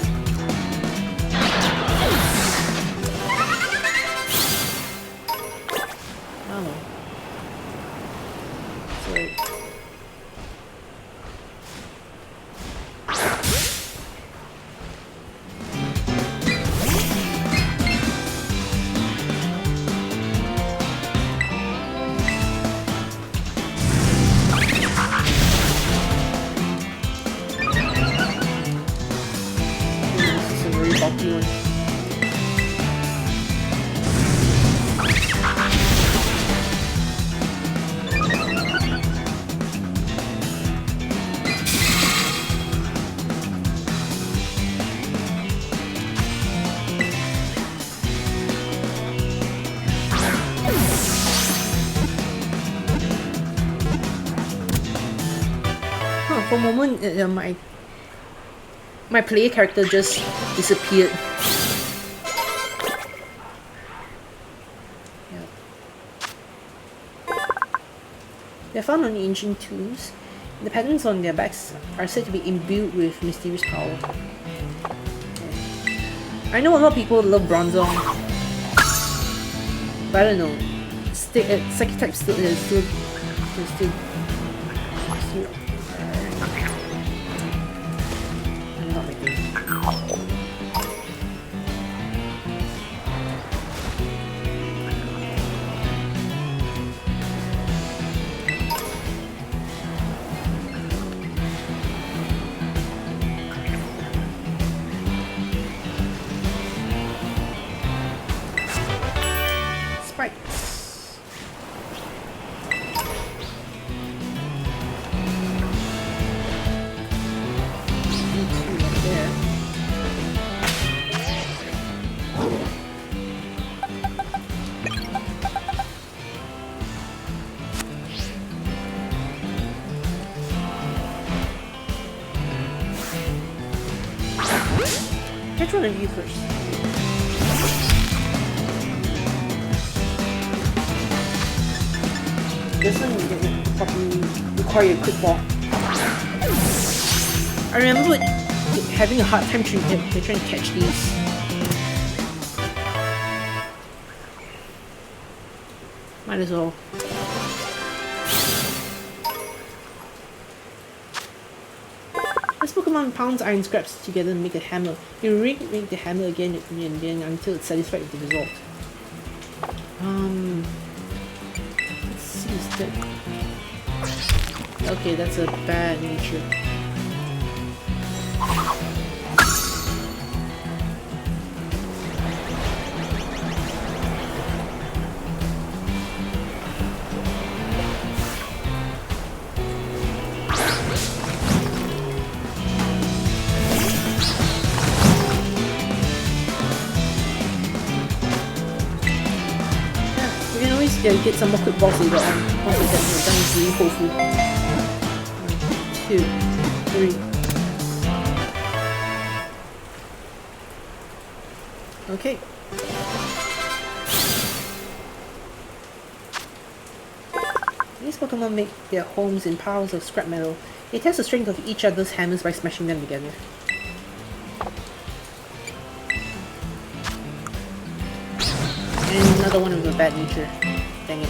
Oh. So. This is a very bulky one. For a moment, my player character just disappeared. Yeah. They're found on ancient tombs. The patterns on their backs are said to be imbued with mysterious power. I know a lot of people love Bronzong, but I don't know. Psychic type still. Not my thing. Spikes. There. Which one of you first? This one will probably require a quick ball. I remember having a hard time trying to catch these. Might as well. This Pokemon pounds iron scraps together to make a hammer. You remake the hammer again and again until it's satisfied with the result. Let's see, is that... Okay, that's a bad nature. Yeah, get some more quick balls later on once we get done with the Kofu. 1, 2, 3. Okay. These Pokemon make their homes in piles of scrap metal. They test the strength of each other's hammers by smashing them together. And another one of a bad nature. Dang it.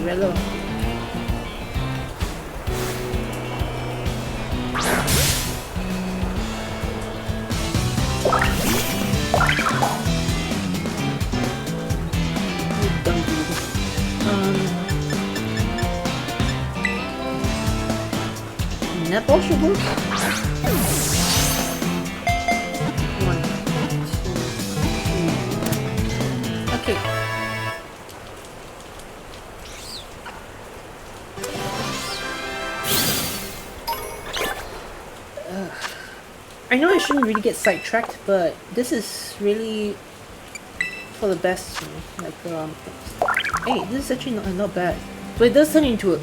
Hello. That ball should work. 1, 2, 3. Okay. I know I shouldn't really get sidetracked, but this is really for the best. You know? Like, hey, this is actually not bad. But it does turn into a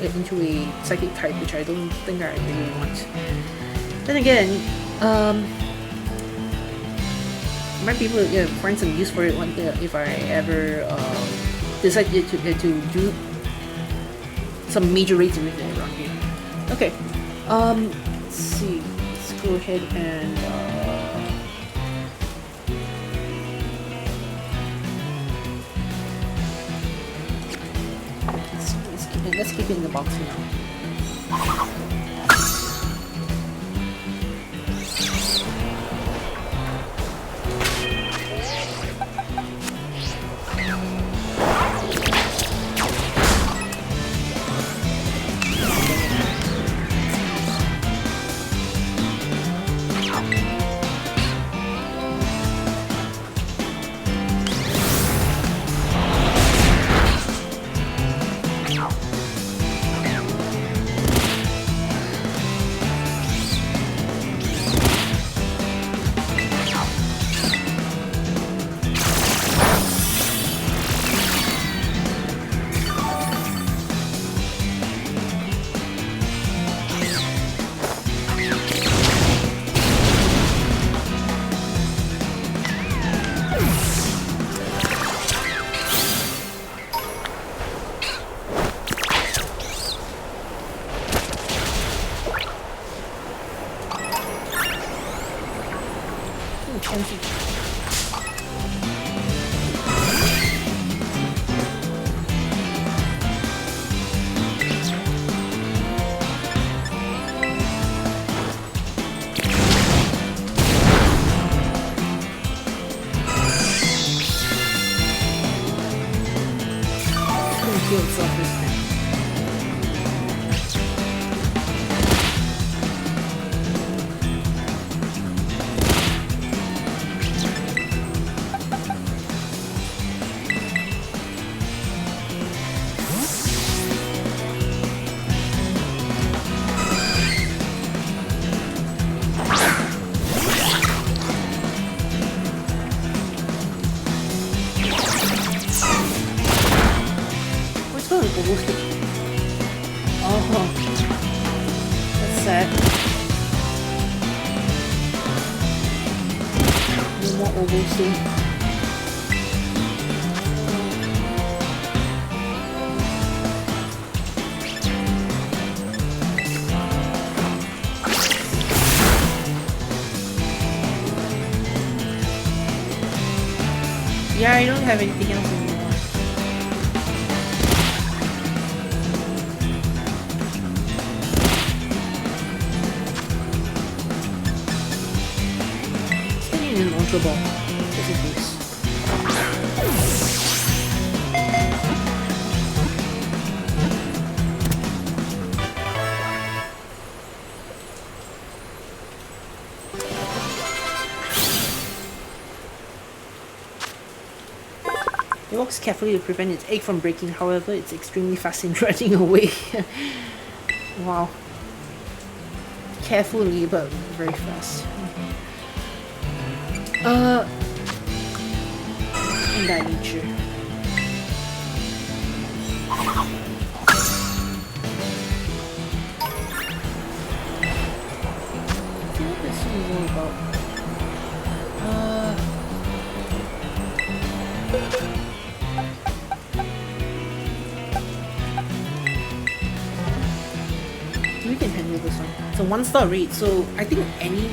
psychic type, which I don't think I really want. Then again, might be able to find some use for it one day if I ever decide to do some major raids and everything around here. Okay, let's see. Let's go ahead and let's keep it in the box now. Yeah, I don't have anything else anymore. Let's get in an Ultra Ball. Just in case. It walks carefully to prevent its egg from breaking, however, it's extremely fast in running away. Wow. Carefully, but very fast. In that nature. I feel like there's something more about. We can handle this one. It's a 1-star raid, so I think any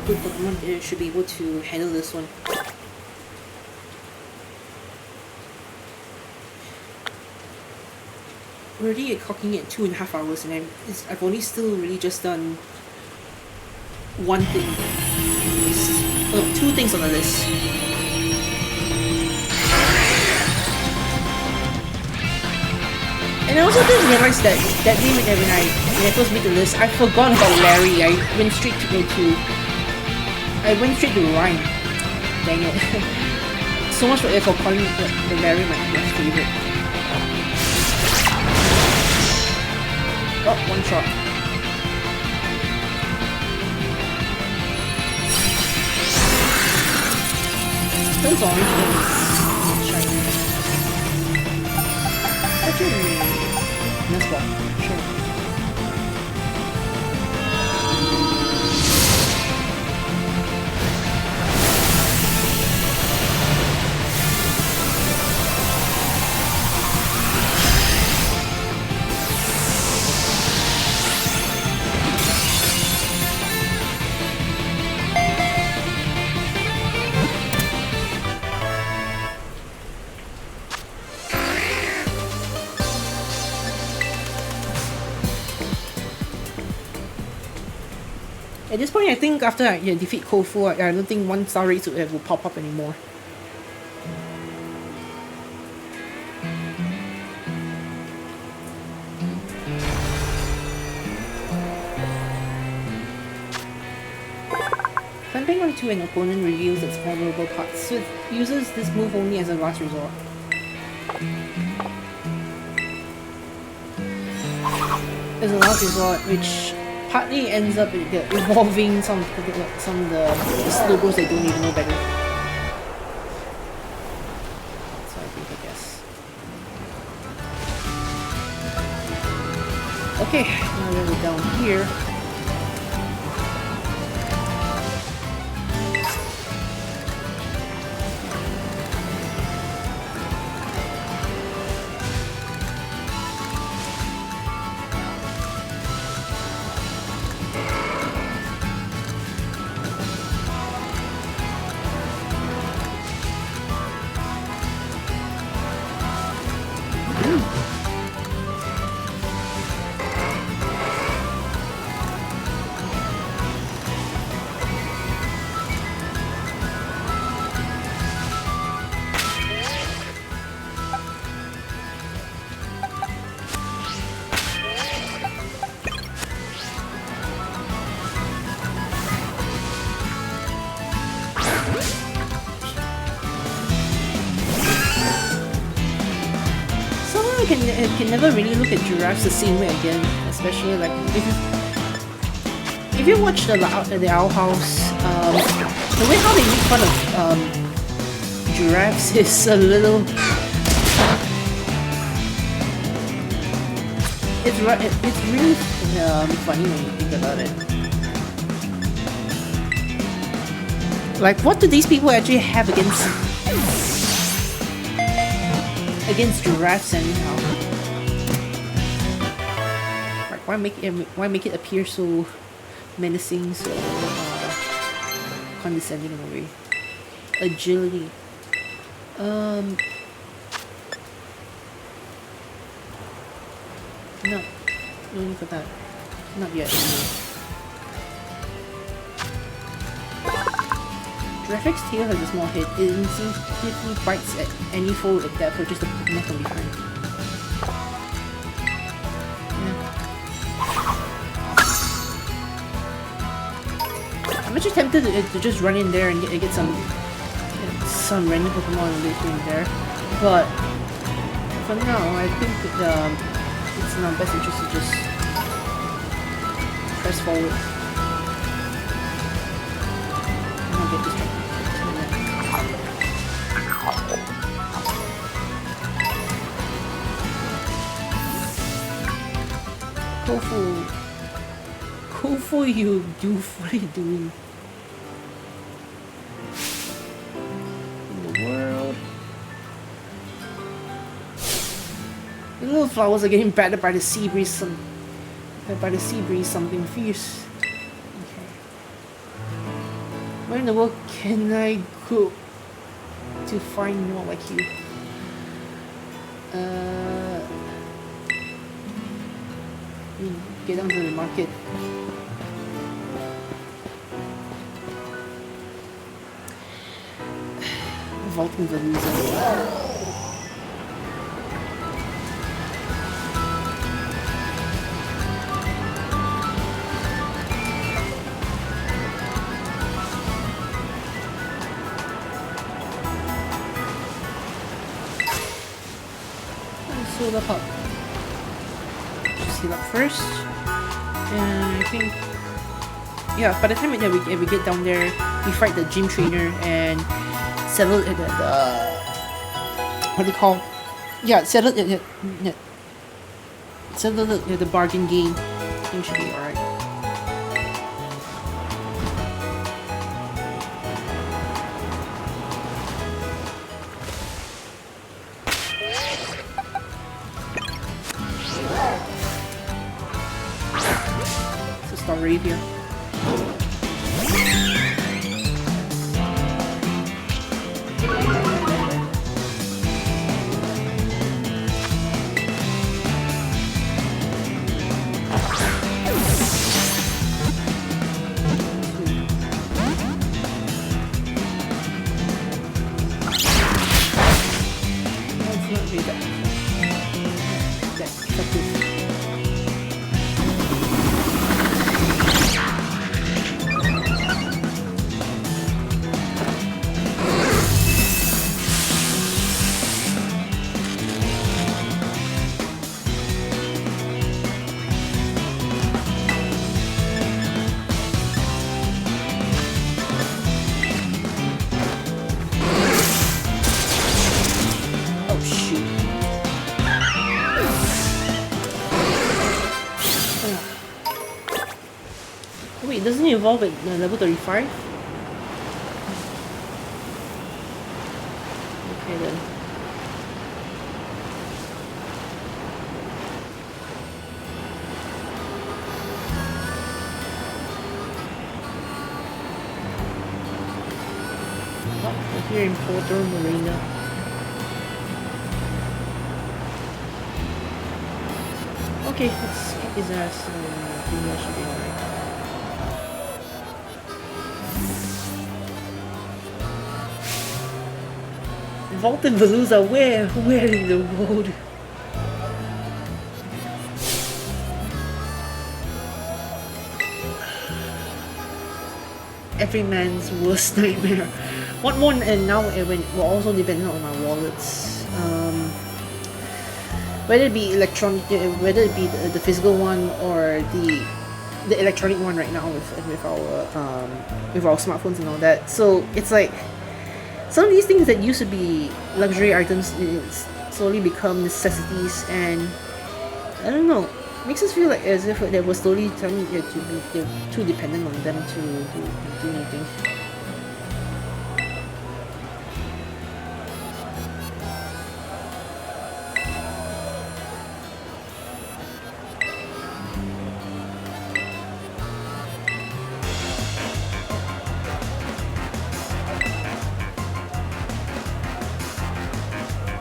good Pokemon should be able to handle this one. We're already clocking at 2.5 hours, and I've only still really just done one thing. Oh, 2 things on the list. And I also didn't realize that day when I first made the list, I forgot about Larry. I went straight to Ryan. Dang it. So much for calling the Larry my favorite. Oh, one shot. Those orange things. Shiny. Actually, Nuzlocke. Sure. At this point, I think after I defeat Kofu, I don't think 1-star rates will pop up anymore. Clamping onto an opponent reveals its vulnerable parts, so it uses this move only as a last resort. As a last resort, which partly ends up evolving some of the slogos they don't even know better. So I think, I guess. Okay, now that we're down here. Can never really look at giraffes the same way again, especially like if you watch the Owl House, the way how they make fun of giraffes is a little. It's really funny when you think about it. Like, what do these people actually have against giraffes anyhow? Like, why make it appear so menacing, so condescending in a way? Agility. No need for that. Not yet. Giraffe's tail has a small head. It instinctively bites at any foe that approaches the Pokémon from behind. Yeah. I'm actually tempted to just run in there and get some random Pokémon in between there, but for now, I think it's in our best interest to just press forward. And I'll get distracted. Kofu, you doof, what are you doing? In the world. The little flowers are getting battered by the sea breeze. Something fierce. Okay. Where in the world can I go to find more like you? Get down to the market. Vaulting the loser. Heal up. Just heal up first. And I think yeah, by the time that we get down there, we fight the gym trainer and settle the what do you call? Yeah, settle the bargain game. I think should be alright. Let's start right here. Wait, doesn't it evolve at level 35? Okay then. Oh, here in Porter Marina. Okay, let's kick his ass and I think that should be alright. Vaulted Veluza, where in the world? Every man's worst nightmare. What one? And now when we're also dependent on our wallets. Whether it be electronic, whether it be the physical one or the electronic one right now with our smartphones and all that. So it's like some of these things that used to be luxury items slowly become necessities, and I don't know, makes us feel like as if they were slowly turning to be too dependent on them to do anything.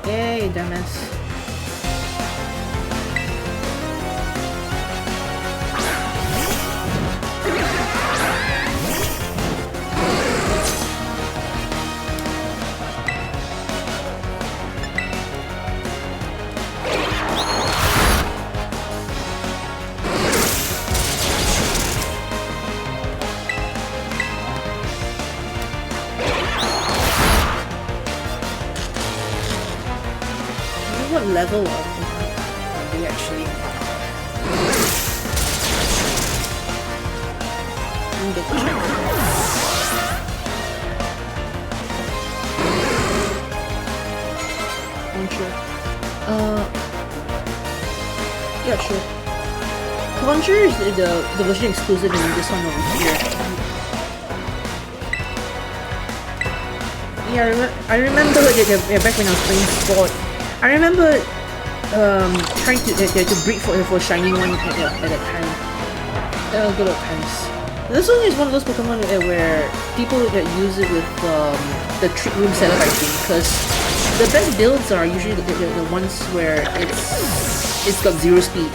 Yay, dumbass. What level are they actually? Let me get the check. I'm sure. Yeah, sure. Launcher is the version exclusive in this one over here. Yeah, I remember back when I was playing Sport. I remember trying to breed for shiny one at that time. Good old times. This one is one of those Pokemon where people use it with the trick room setup, I think, because the best builds are usually the ones where it's got 0 speed,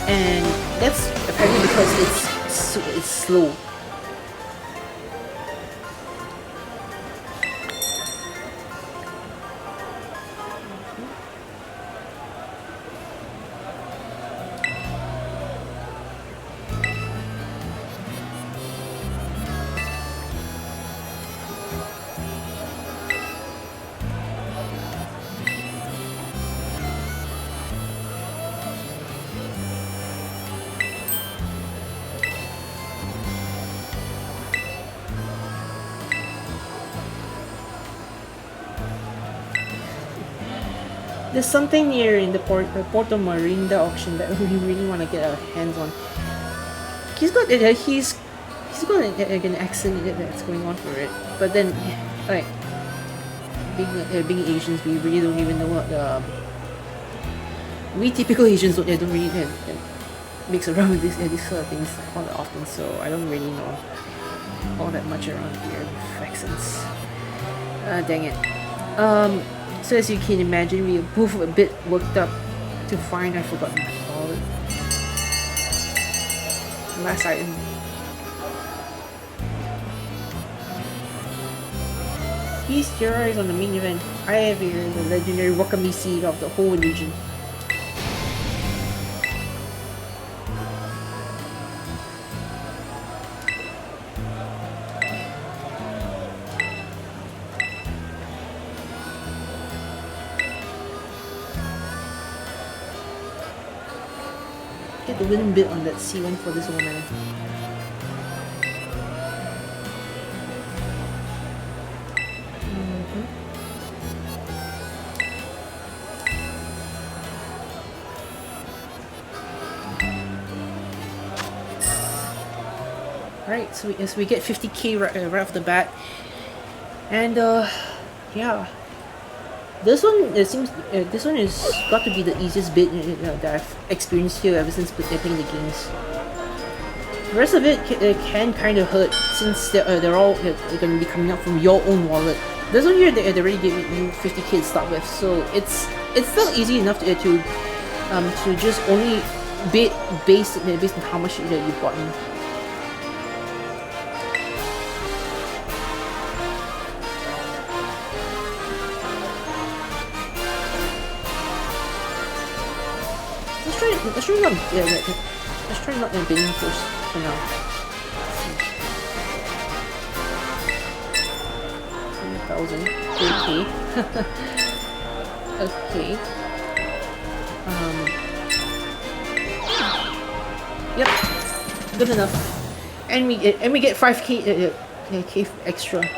and that's apparently because it's slow. There's something here in the Porto Marinda auction that we really want to get our hands on. He's got an accent that's going on for it, but then like being Asians, we really don't even know what we typical Asians don't really mix around with these sort of things all that often, so I don't really know all that much around here with accents. Dang it. So as you can imagine, we are both a bit worked up to find, I forgot my wallet. Last item. Feast your eyes on the main event. I have here the legendary Wakami seed of the whole region. Get the winning bid on that C1 for this woman. Alright, so we get 50k right off the bat. And yeah. This one this one is got to be the easiest bit that I've experienced here ever since playing the games. The rest of it can kind of hurt since they're all going to be coming out from your own wallet. This one here they already gave you 50k to start with, so it's still easy enough to just only bid based on how much you've gotten. Let's try not bidding first for now. 3,000. Okay. Okay. Yep. Good enough. And we get 5k K extra.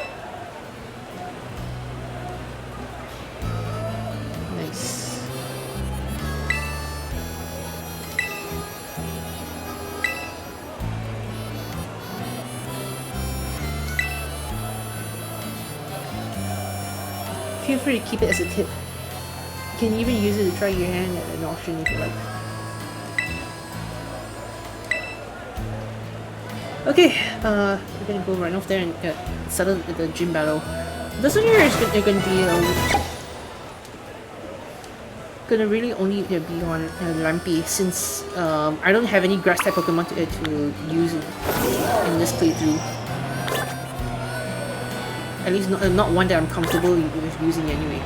Feel free to keep it as a tip. You can even use it to try your hand at an auction if you like. Okay, we're gonna go right off there and settle the gym battle. This one here is gonna be gonna really only be on Lampi since I don't have any grass type Pokemon to use in this playthrough. At least not one that I'm comfortable with using anyway.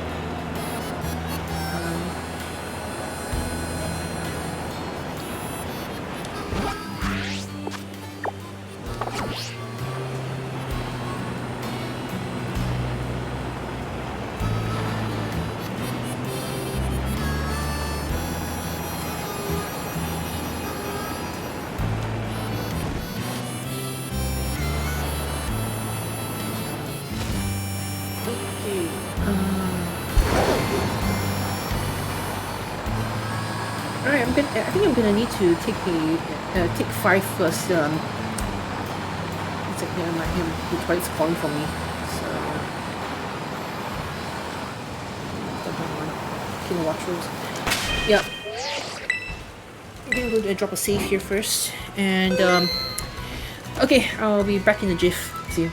I think I'm gonna need to take take 5 first. It's like the toilet's calling for me. So can watch those. Yeah. I'm gonna go drop a save here first, and okay, I'll be back in the jiff. See you.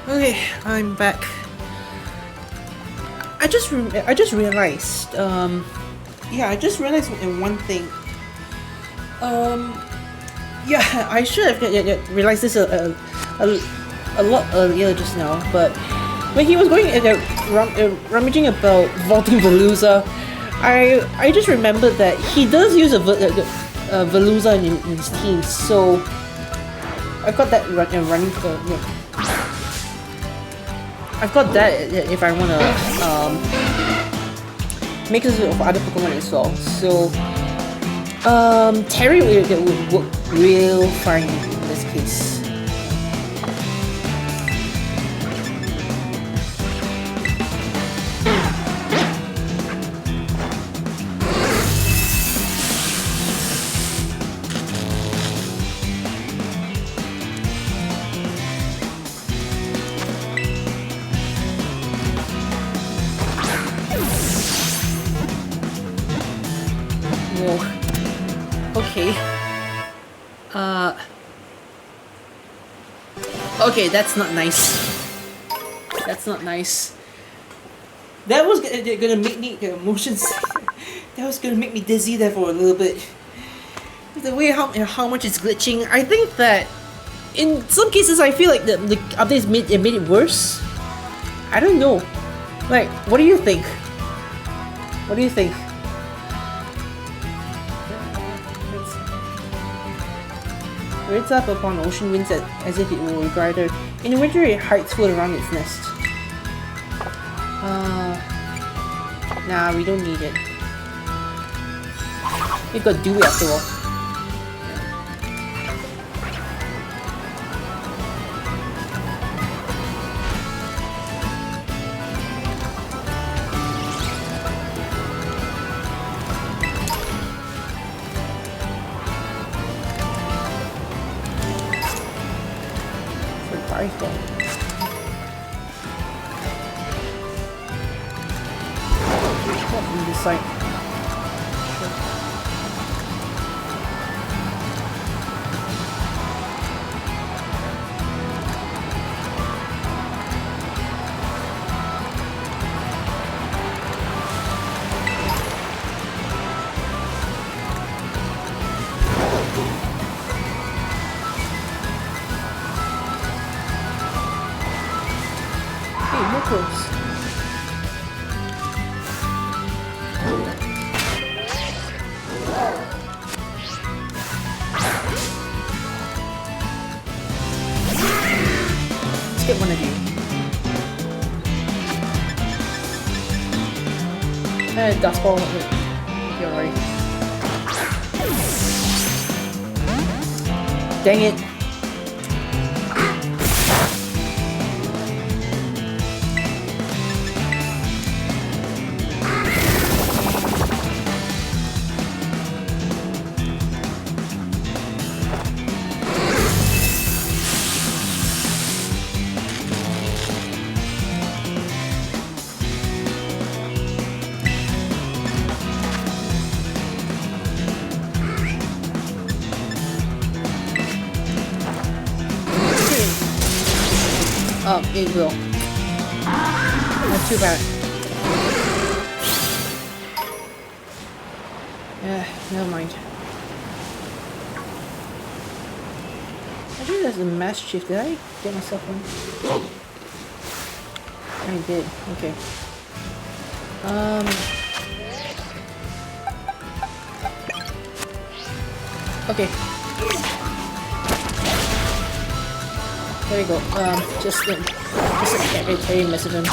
Okay, I'm back. I just realized. Yeah, I just realized one thing. Yeah, I should have realized this a lot earlier just now. But when he was going rummaging about vaulting Veluza, I just remembered that he does use a Veluza in his team, so I've got that running. I've got that if I want to make use of other Pokemon as well. So Terry would work real fine in this case. Okay. Okay, that's not nice. That's not nice. That was gonna make me emotions. That was gonna make me dizzy there for a little bit. The way how much it's glitching, I think that in some cases I feel like the updates made it worse. I don't know. Like, what do you think? What do you think? Rids up upon ocean winds as if it were regarded. In winter, it hides food around its nest. Nah, we don't need it. We've got Dewey after all. Like, hey, more clothes. Get one of you. Dust ball. You're right. Dang it. Oh, it will. Not too bad. Yeah, never mind. I think there's a mass shift. Did I get myself one? I did. Okay. Okay. There we go. Just a carry message him.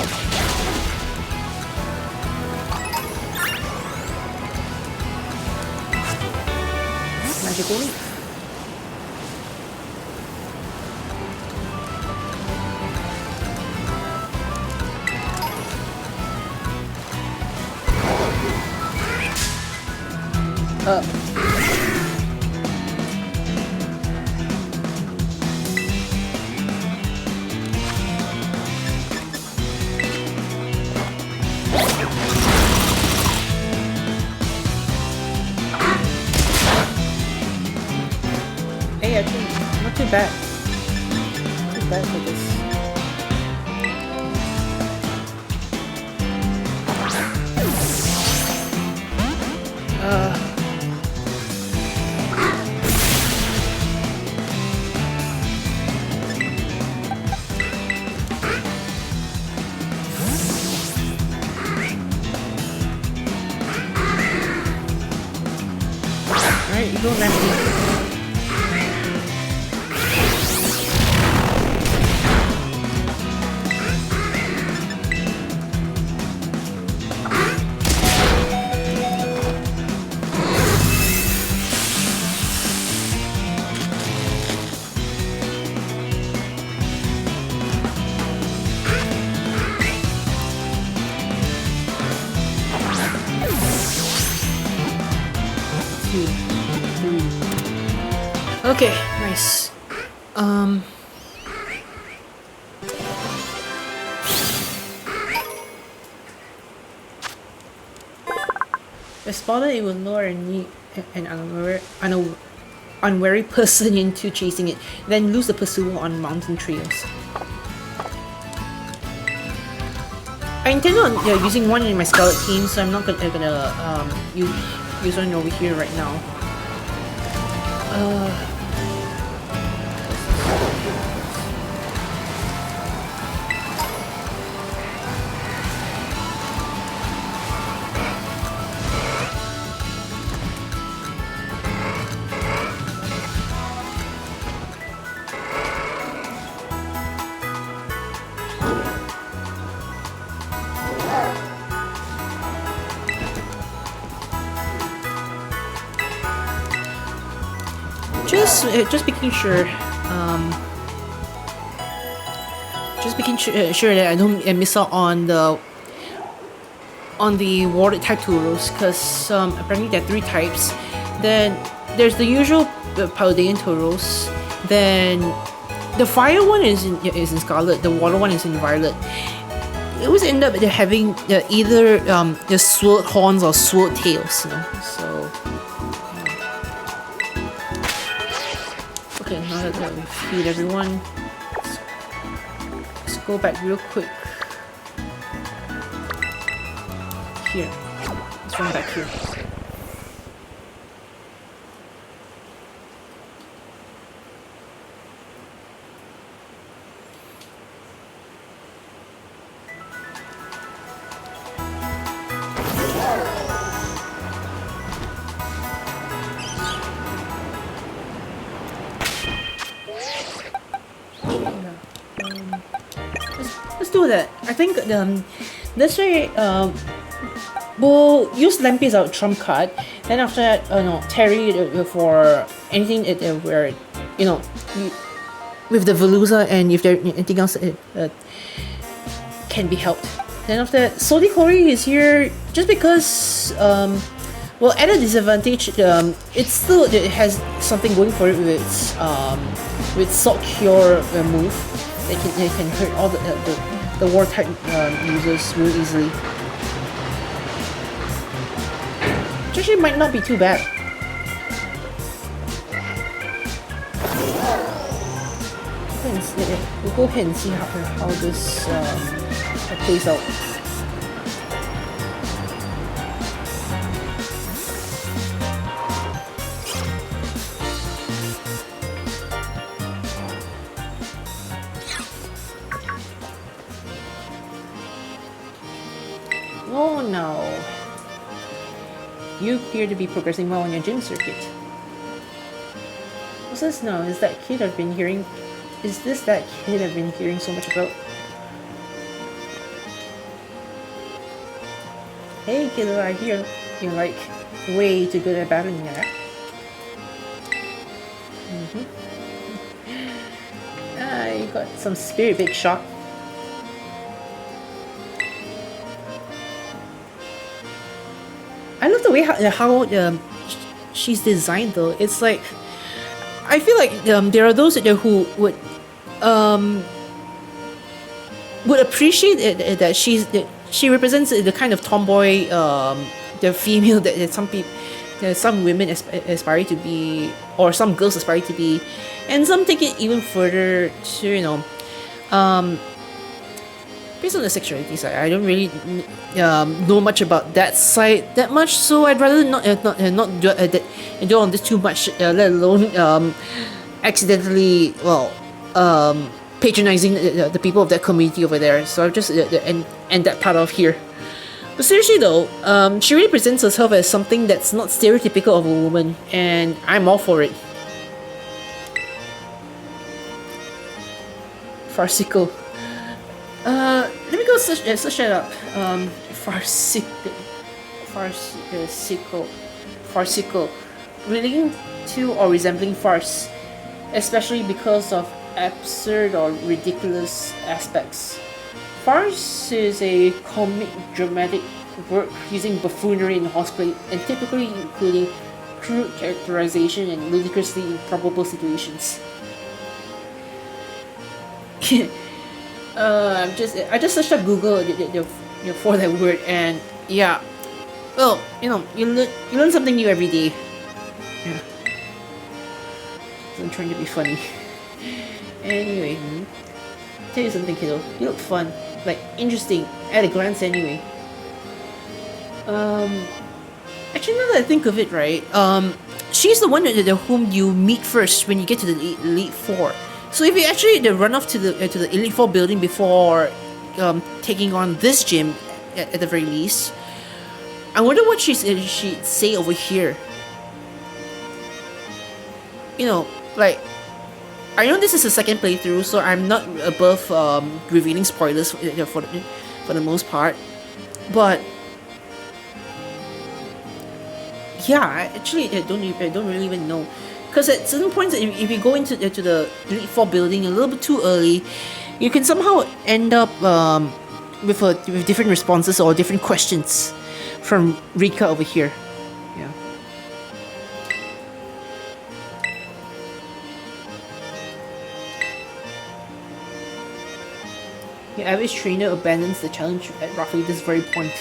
Magical leaf. Hey, actually, not too bad. Not too bad for this. Alright, you go lefty. Okay, nice. The spotted it will lure an unwary person into chasing it, then lose the pursuit on mountain trails. I intend on using one in my Scarlet team, so I'm not gonna use one over here right now. Just making sure, sure that I don't miss out on the water type Tauros, because apparently there are 3 types. Then there's the usual Paldean Tauros. Then the fire one is in Scarlet. The water one is in Violet. It always end up having either the swirled horns or swirled tails. You know? So. Okay, now that we feed everyone, let's go back real quick. Here. Let's run back here. Let's do that. I think this way we'll use Lampi as our trump card. Then after that, no, Terry for anything where with the Veluza, and if there anything else can be helped. Then after that, Solikori is here just because well, at a disadvantage, it has something going for it with Salt Cure move. It can hurt all the war type users really easily. Which actually might not be too bad. We'll go ahead and see how this plays out. Oh no. You appear to be progressing well on your gym circuit. What's this now? Is this that kid I've been hearing so much about? Hey kiddo, I hear you're like way too good at battling that. You got some spirit, big shot. I love the way how she's designed though. It's like, I feel like there are those who would appreciate it, that she represents the kind of tomboy, the female that some women aspire to be, or some girls aspire to be, and some take it even further to based on the sexuality side. I don't really know much about that side that much, so I'd rather not do on this too much, let alone accidentally patronizing the people of that community over there. So I'll just end that part off here. But seriously though, she really presents herself as something that's not stereotypical of a woman, and I'm all for it. Farcical. Let me go search that up. Farcical. Relating to or resembling farce, especially because of absurd or ridiculous aspects. Farce is a comic dramatic work using buffoonery and horseplay, and typically including crude characterization and ludicrously improbable situations. I just searched up Google for that word, and yeah, well, you learn something new every day. Yeah, so I'm trying to be funny. Anyway, tell you something, kiddo. You look fun, like interesting at a glance. Anyway, actually, now that I think of it, right, she's the one whom you meet first when you get to the Elite Four. So if you actually run off to the Elite Four building before taking on this gym, at the very least, I wonder what she'd say over here. Like, I know this is the second playthrough, so I'm not above revealing spoilers for the most part, but yeah, I don't really even know. Because at certain points, if you go into the Elite Four building a little bit too early, you can somehow end up with different responses or different questions from Rika over here. Yeah. Your average trainer abandons the challenge at roughly this very point.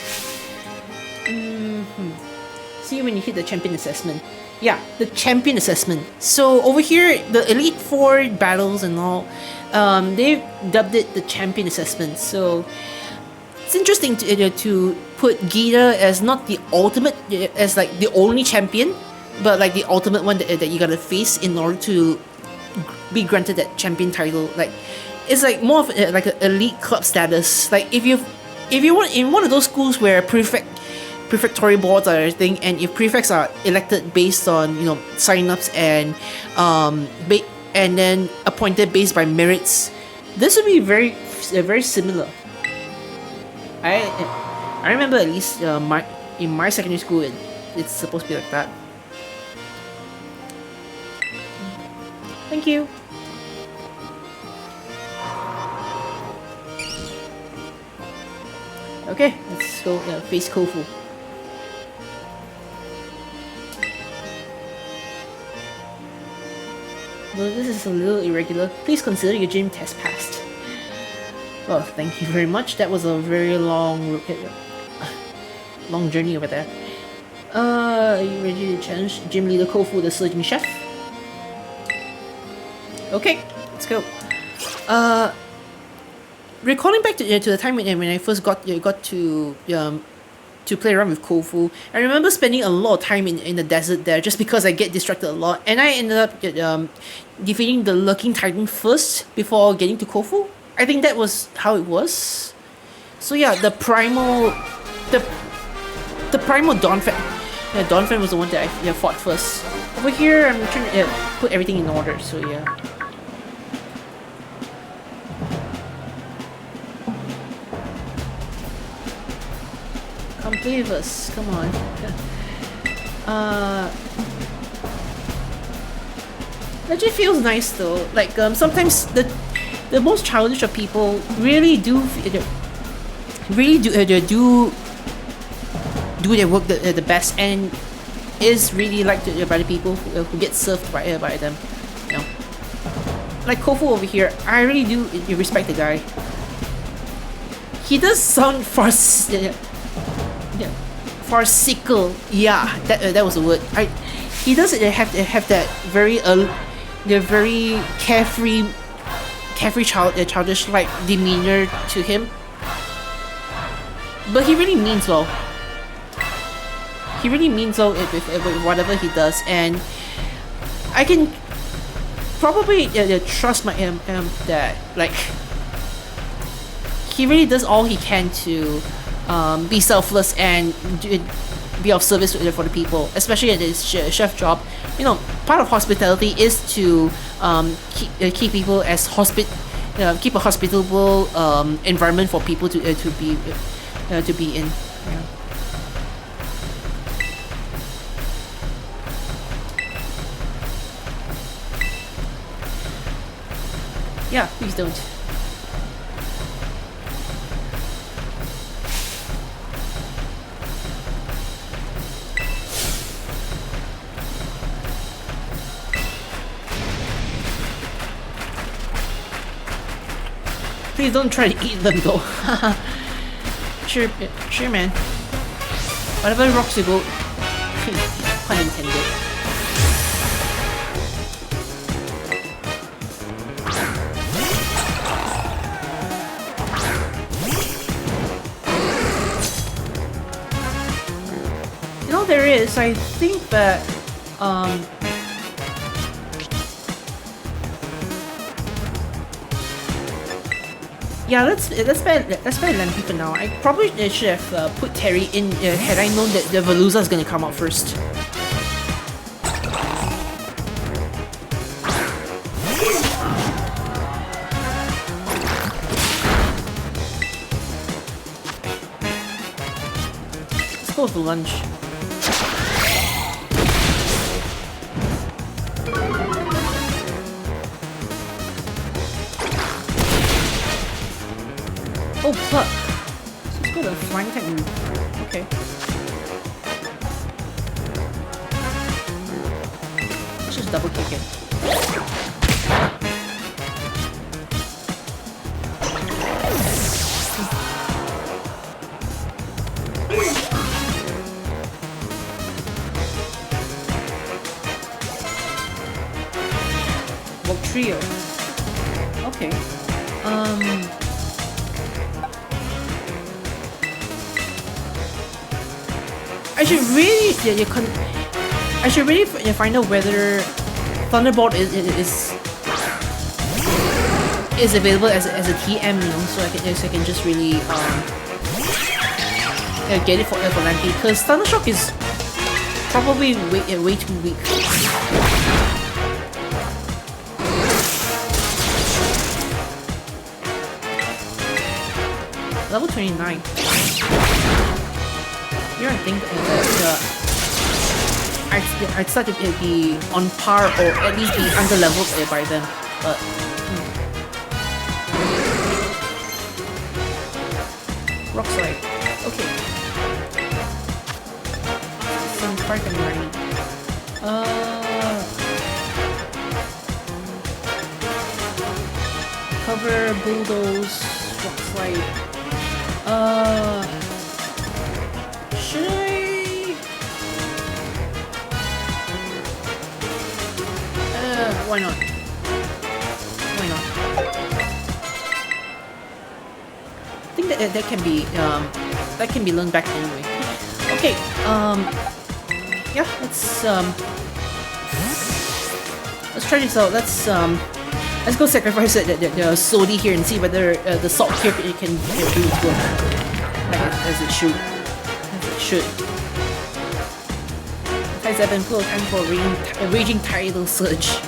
See you when you hit the champion assessment. Yeah, the champion assessment. So over here, the Elite Four battles and all, they dubbed it the champion assessment. So it's interesting to put Gita as not the ultimate, as like the only champion, but like the ultimate one that you gotta face in order to be granted that champion title. Like, it's like more of like an elite club status. Like if you want in one of those schools where prefectory boards are everything, and if prefects are elected based on sign-ups and then appointed based by merits, this would be very similar. I remember at least in my secondary school it's supposed to be like that. Thank you. Okay, let's go face Kofu. Though this is a little irregular, please consider your gym test passed. Well, thank you very much. That was a very long journey over there. Are you ready to challenge Gym Leader Kofu, the surgeon chef? Okay, let's go. Recalling back to the time when I first got to play around with Kofu, I remember spending a lot of time in the desert there just because I get distracted a lot, and I ended up defeating the Lurking Titan first before getting to Kofu. I think that was how it was. So yeah, the primal Dawnfen. Yeah, Dawnfen was the one that I fought first. Over here, I'm trying to put everything in order. So yeah. Come play with us, come on. It just feels nice though. Like sometimes the most childish of people really do their work the best, and is really liked by the people who get served by them. Like Kofu over here, I really do respect the guy. He does sound farcical. Yeah, that was the word. He does have that very carefree childish like demeanor to him. But he really means well. He really means well with whatever he does, and I can probably trust my that like he really does all he can to be selfless and be of service for the people, especially at this chef job. You know, part of hospitality is to keep people as keep a hospitable environment for people to be in. Yeah. Yeah, please don't. Please don't try to eat them though. Sure, sure, man. Whatever rocks you go. Pun intended. You know, there is. I think that yeah, let's buy Lampy for now. I probably should have put Terry in had I known that the Veluza is gonna come out first. Let's go for lunch. Oh, fuck. Let's go to flying type move. Okay. Let's just double kick it. Well, trio. Okay. I should really find out whether Thunderbolt is available as a TM, you know, so I can just really get it for Lampy, because Thundershock is probably way too weak. Level 29. Here I think that I'd start to be on par or at least be under leveled by then. But Rock Slide. Okay. Some Spark and Rain. Cover, Bulldoze, Rock Slide. Should I? Why not? Why not? I think that can be learned back anyway. Okay. Yeah. Let's try this out. Let's go sacrifice the Sodi here and see whether the salt here can do its work as it should. Should. Tides ebb and flow, time for a raging tidal surge.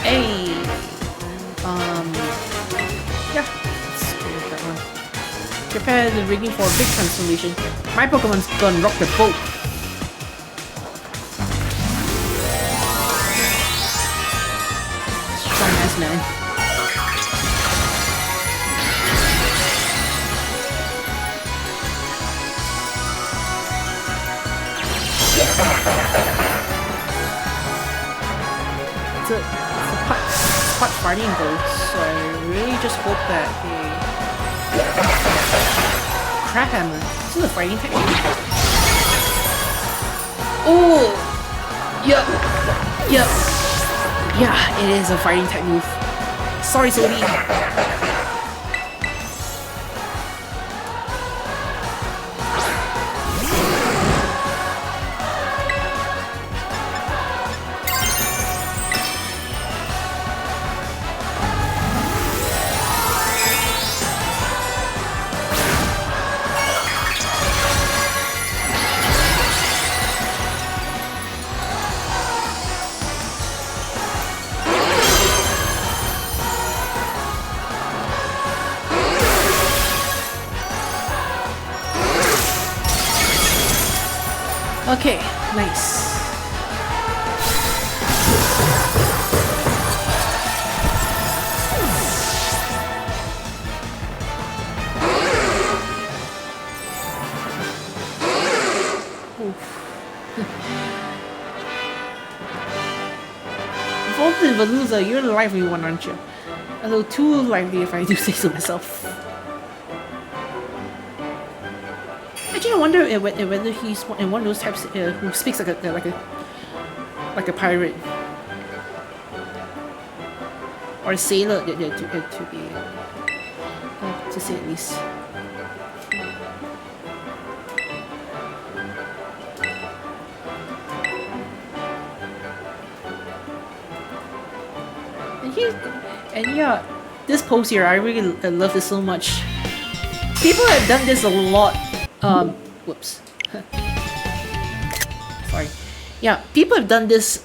Hey! Yeah, let's go with that one. Prepare the rigging for a big transformation. My Pokemon's gonna rock the boat. Strong ass man. It's a part fighting though, so I really just hope that Crap Hammer. This is a fighting technique. Oh! Yep. Yeah, it is a fighting type move. Sorry, Sodi. Okay, nice. Volton Veluza, you're the lively one, aren't you? A little too lively, if I do say so myself. Actually, I wonder whether he's in one of those types who speaks like a pirate or a sailor, to say at least. And yeah, this pose here, I really love this so much. People have done this a lot. Whoops. Sorry. Yeah, people have done this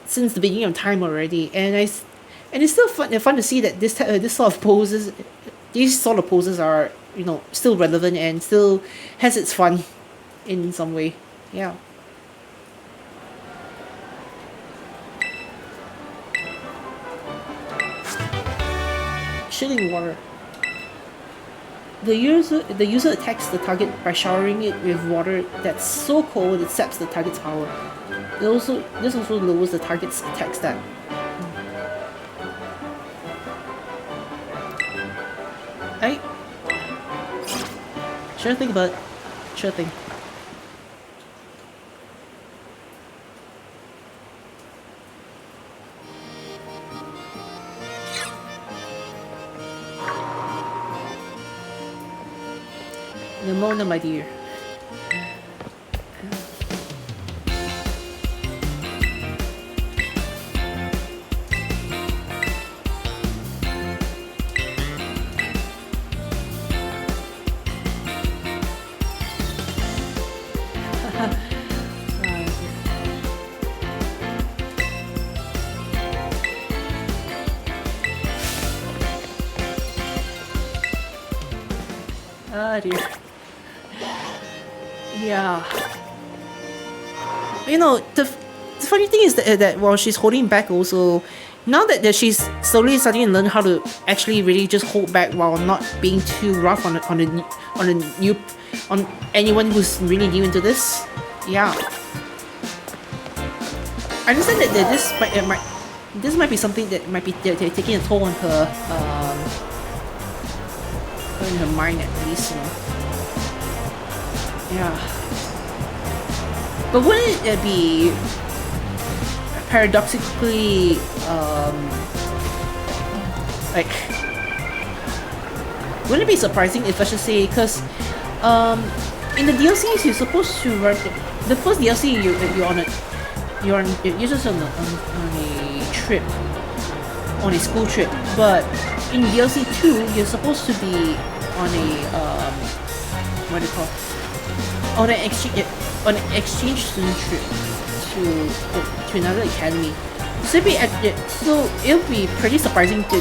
since the beginning of time already, and it's still fun to see that these sort of poses are, you know, still relevant and still has its fun in some way. Yeah. Chilling water. The user attacks the target by showering it with water that's so cold it saps the target's power. This also lowers the target's attack stat. Right? Sure thing, bud. Sure thing. Nimona, my dear. Ah, dear. Yeah. You know, the funny thing is that while she's holding back also, now that she's slowly starting to learn how to actually really just hold back while not being too rough on anyone who's really new into this. Yeah. I understand that this might be something that might be taking a toll on her in her mind at least, you know. Yeah. But wouldn't it be paradoxically like, wouldn't it be surprising if I should say, because in the DLCs you're supposed to run the first DLC you're just on a trip, on a school trip, but in DLC 2 you're supposed to be on a what do you call, on an exchange student trip to another academy. So it'll be pretty surprising to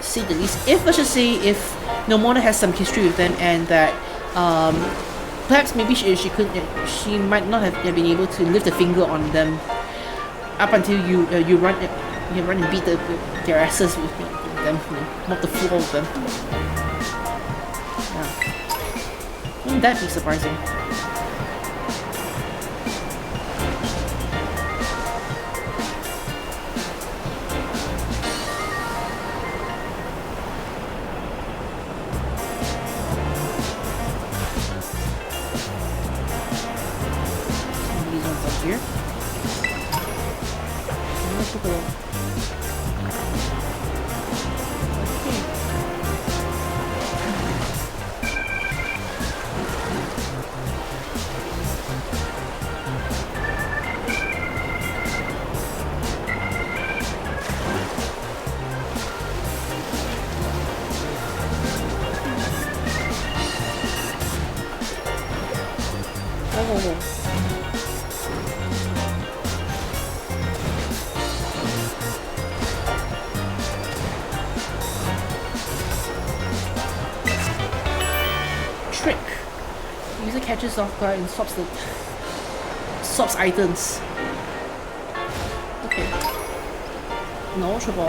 say the least, if I should say, if Nomona has some history with them, and that perhaps maybe she might not have been able to lift a finger on them up until you run and beat their asses with them, mop the floor with them. Yeah. Wouldn't that be surprising? Here. Let's look at it. Oh. Trick. The user catches off guard and stops the swaps items. Okay. No Ultra Ball.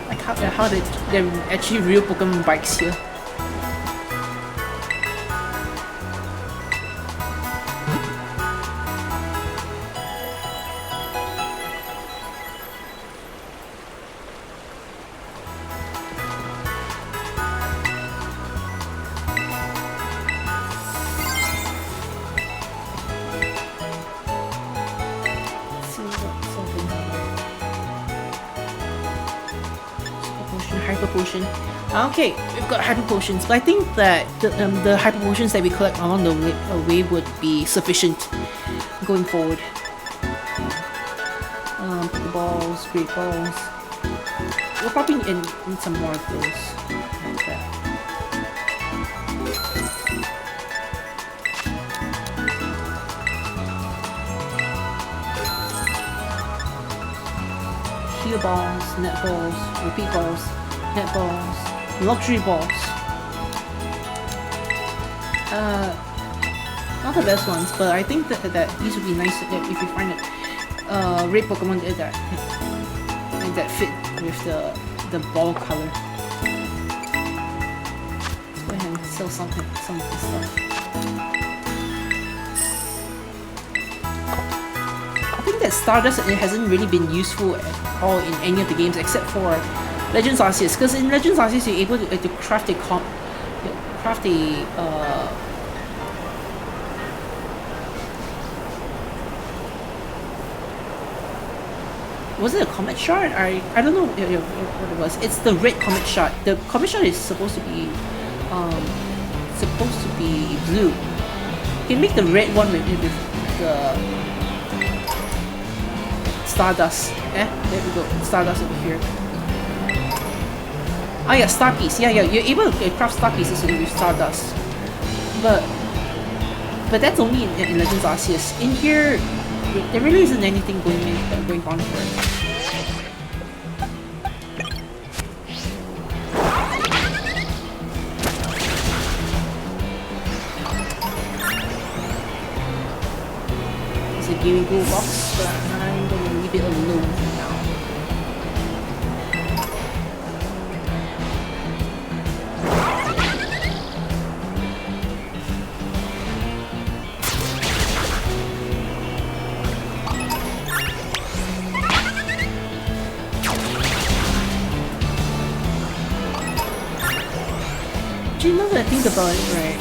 Like how they're actually real Pokemon bikes here. Hyper Potion. Okay, we've got Hyper Potions, but I think that the Hyper Potions that we collect along the way would be sufficient going forward. Pokeballs, Great Balls. We'll probably need some more of those. Like that. Heal Balls, Net Balls, Repeat Balls, Net Balls, Luxury Balls. Not the best ones, but I think that these would be nice if we find it. Red Pokemon that fit with the ball color. Let's go ahead and sell some of this stuff. I think that Stardust, it hasn't really been useful at all in any of the games except for Legends Arceus, because in Legends Arceus you're able to craft was it a Comet Shard? I don't know what it was. It's the red Comet Shard. The Comet Shard is supposed to be blue. You can make the red one with the Stardust. There we go. Stardust over here. Ah yeah, Star Piece. Yeah, you're able to craft Star Pieces with Stardust. But that's only in Legends Arceus. In here, there really isn't anything going on for it. It's a Gary Go box, but I'm gonna leave it alone for now. You know that I think about it, right?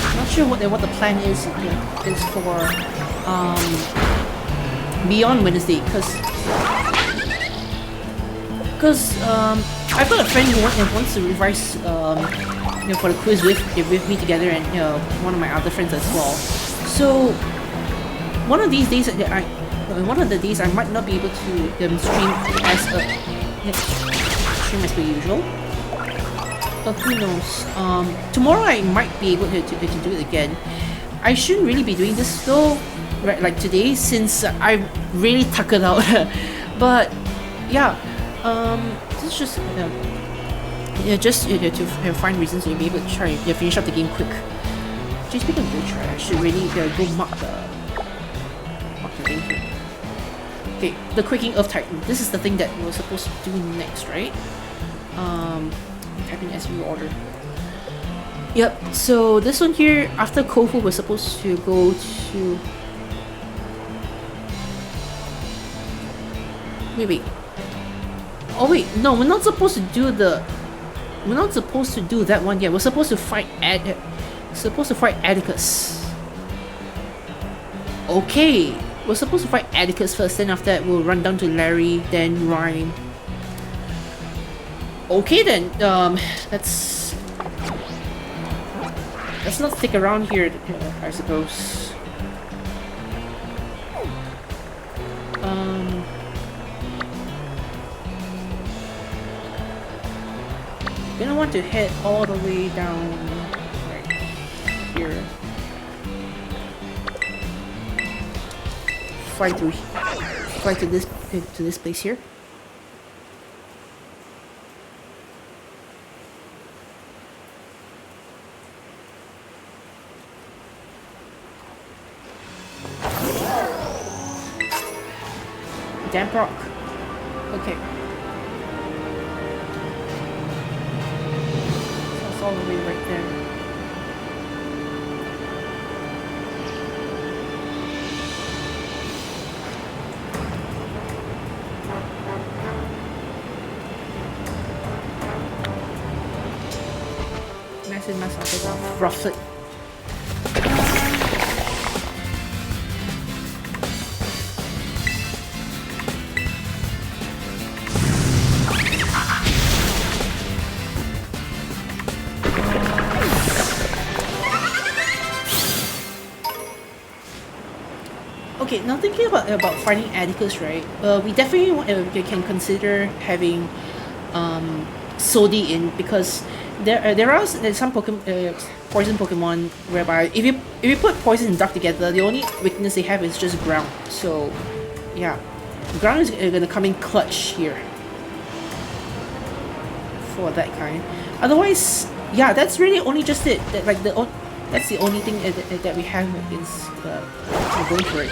I'm not sure what the plan is for beyond Wednesday, because I've got a friend who wants to revise for the quiz with me together, and one of my other friends as well. So one of the days I might not be able to stream as per usual, but who knows. Tomorrow I might be able to do it again. I shouldn't really be doing this though, right, like today, since I really tuckered out. But yeah, this is just to find reasons to be able to try finish up the game quick. Just speaking of which, I should really go mark the thing here. Okay, the Quaking Earth Titan. This is the thing that we're supposed to do next, right? Typing as you order. Yep, so this one here, after Kofu, we're supposed to go to... Wait. Oh wait, no, we're not supposed to do that one yet. We're supposed to fight Atticus. Okay. We're supposed to fight Atticus first, then after that we'll run down to Larry, then Ryan. Okay then, let's not stick around here, I suppose. Gonna want to head all the way down. Right. here. Fly to this place here. Damp rock. Okay. So it's all the way right there. Massive mass of rufflet. Okay, now thinking about finding Atticus, right? We definitely we can consider having Sodi in, because there's some poison Pokemon whereby if you put poison and dark together, the only weakness they have is just ground. So yeah, ground is gonna come in clutch here for that kind. Otherwise, yeah, that's really only just it. That's the only thing that we have is going for it.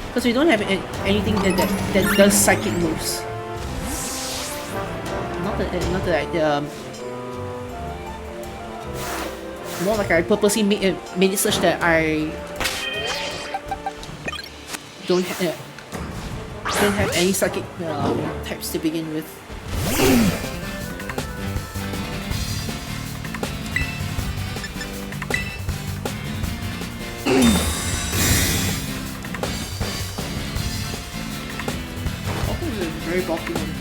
Because we don't have anything that does psychic moves. Not that more like I purposely made it such that I don't have any psychic types to begin with. Very bulky one.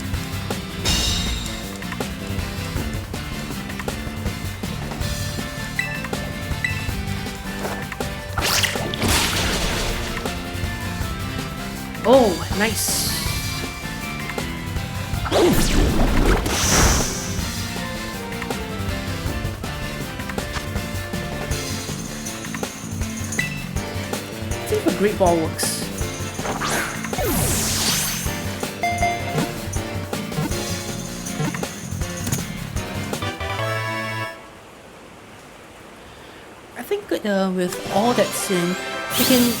Oh, nice. I think a great ball works. With all that's in, we can.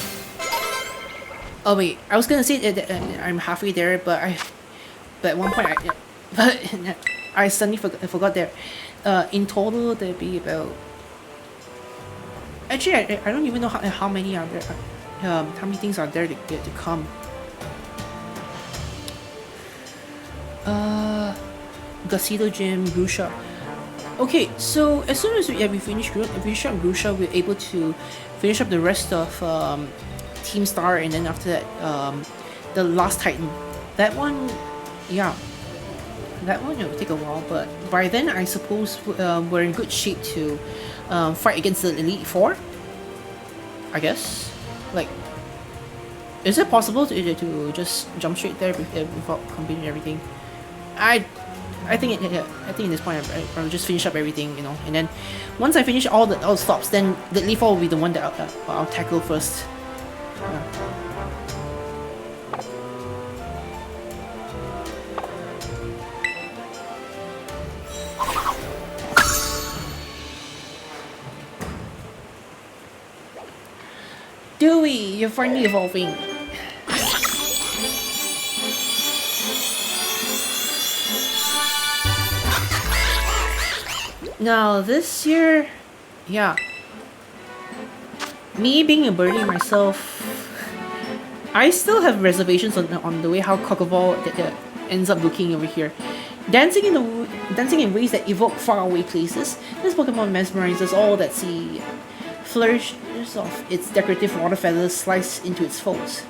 Oh wait, I was gonna say that I'm halfway there, but at one point I suddenly forgot that. In total, there'd be about. Actually, I don't even know how many are there. How many things are there to come? Gasido Gym, Grusha. Okay, so as soon as we finish up Grusha, we're able to finish up the rest of Team Star, and then after that, the last Titan. That one, yeah, that one will take a while, but by then I suppose we're in good shape to fight against the Elite Four. I guess, like, is it possible to just jump straight there without completing everything? I think at this point I'll just finish up everything, you know, and then once I finish all the stops, then the Elite Four will be the one that I'll tackle first. Yeah. Dewey, you're finally evolving. Now this year, yeah, me being a birdie myself, I still have reservations on the way how Cockerval ends up looking over here. Dancing in ways that evoke faraway places, this Pokemon mesmerizes all that see. Flourishes of its decorative water feathers slice into its folds.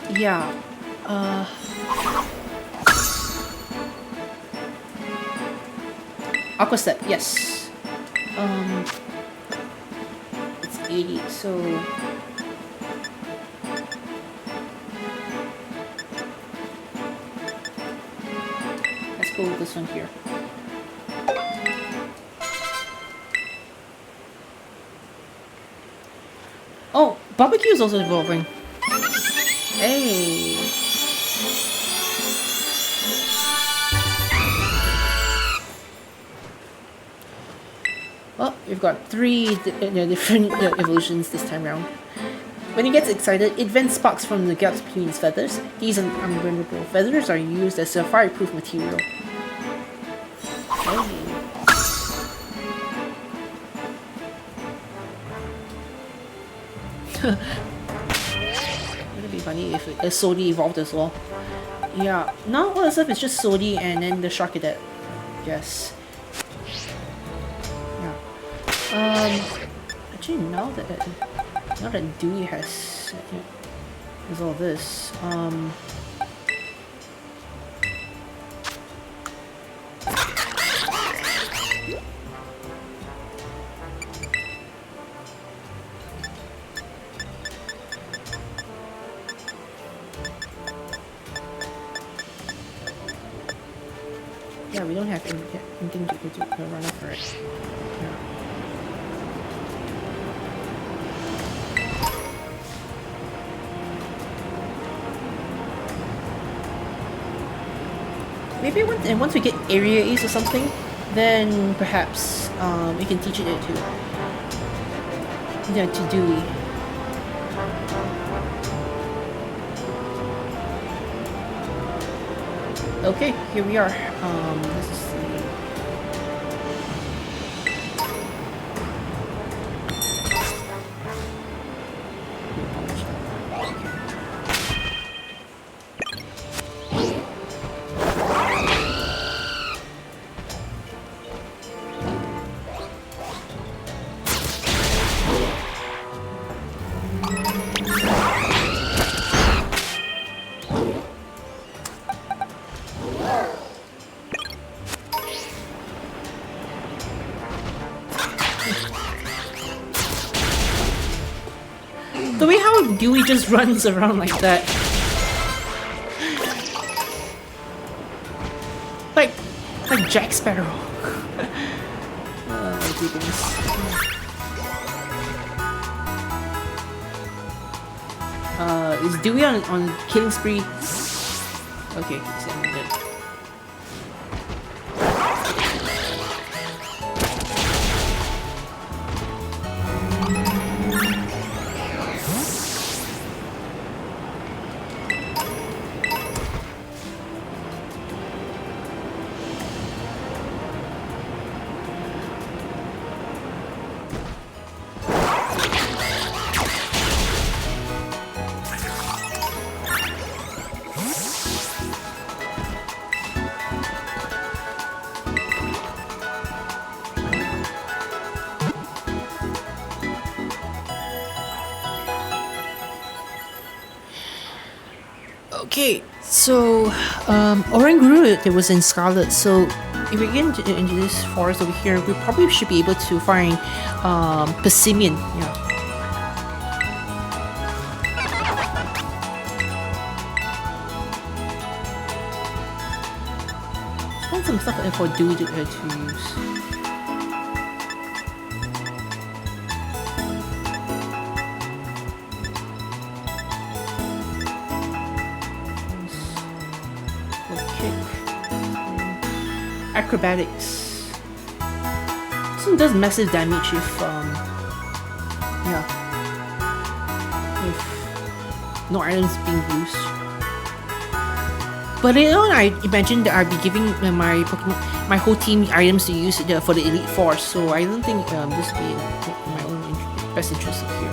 Yeah. Aqua Step, yes. It's 80, so let's go with this one here. Barbecue is also evolving. Hey. Well, we've got 3 different evolutions this time around. When it gets excited, it vents sparks from the gaps between its feathers. These unburnable feathers are used as a fireproof material. Hey. Wouldn't it be funny if a Sodi evolved as well? Yeah, now all the stuff is just Sodi and then the Shark Cadet. Yes. Yeah. Actually, now that Dewey has all this, yeah, we don't have anything to run up for it. Yeah. Maybe once we get area Ace or something, then perhaps we can teach it to Dewey. Okay, here we are. Let's just see. The way how Dewey just runs around like that. like Jack Sparrow. Oh goodness. Is Dewey on killing spree? Okay, he's dead. Okay, so Oranguru, it was in Scarlet, so if we get into this forest over here, we probably should be able to find Persimmon, yeah. Find some stuff for Dewey to use. Acrobatics. This one does massive damage if if no items being used. But you know, I imagine that I'd be giving my whole team items to use for the Elite Force, so I don't think this would be in my own best interest here.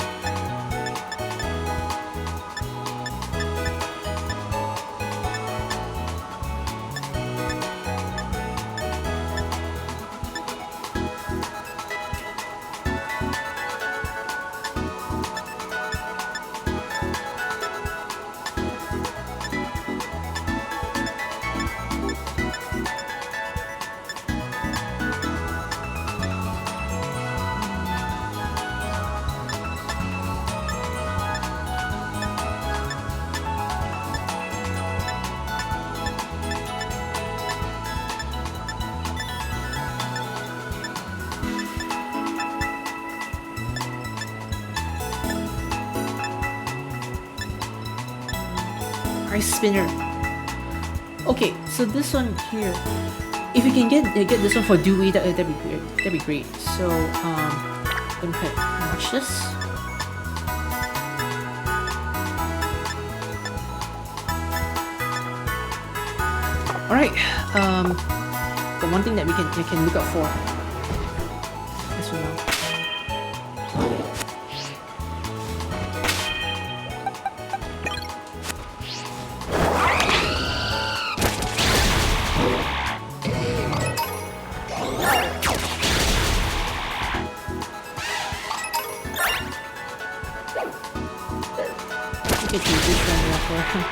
Ice spinner. Okay, so this one here, if you can get this one for Dewey, that'd be great. That'd be great. So go ahead and watch this. All right. The one thing that we can look out for. This one now. Get you this one up there.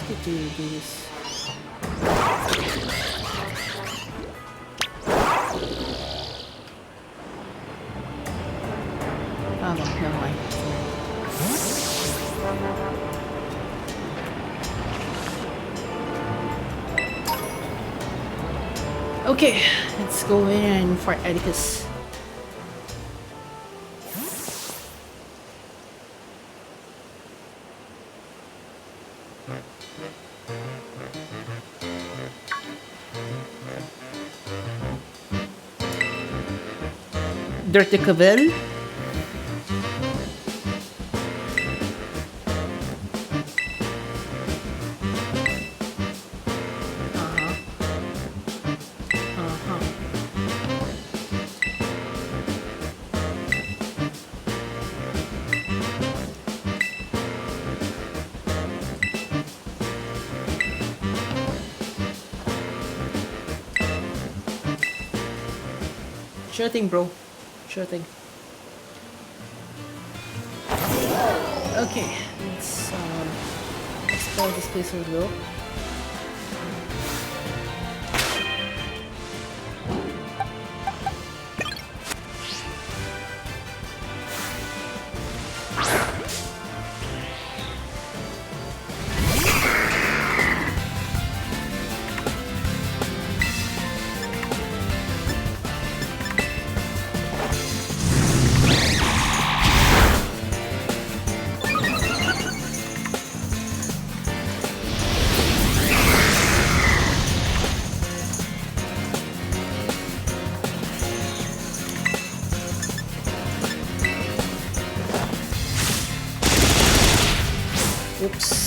Let's do this. Oh, no, never mind. Okay, let's go in and fight Atticus. Dirty Cavell. Sure thing, bro. Sure thing. Okay, let's explore this place a little. Oops.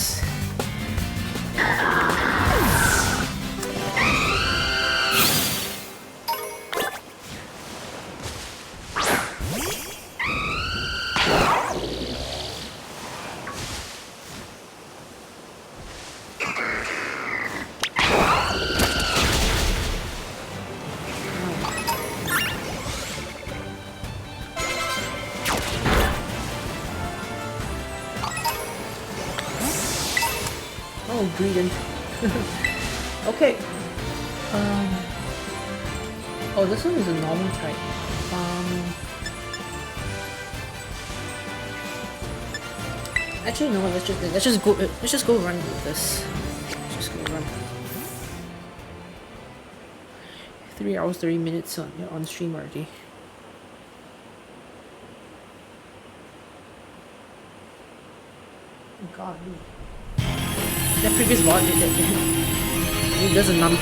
Oh, brilliant. Okay. Oh, this one is a normal type. Actually, no. Let's just go run with this. Let's just go run. 3 hours 30 minutes on stream already. God. That previous bot it does a number.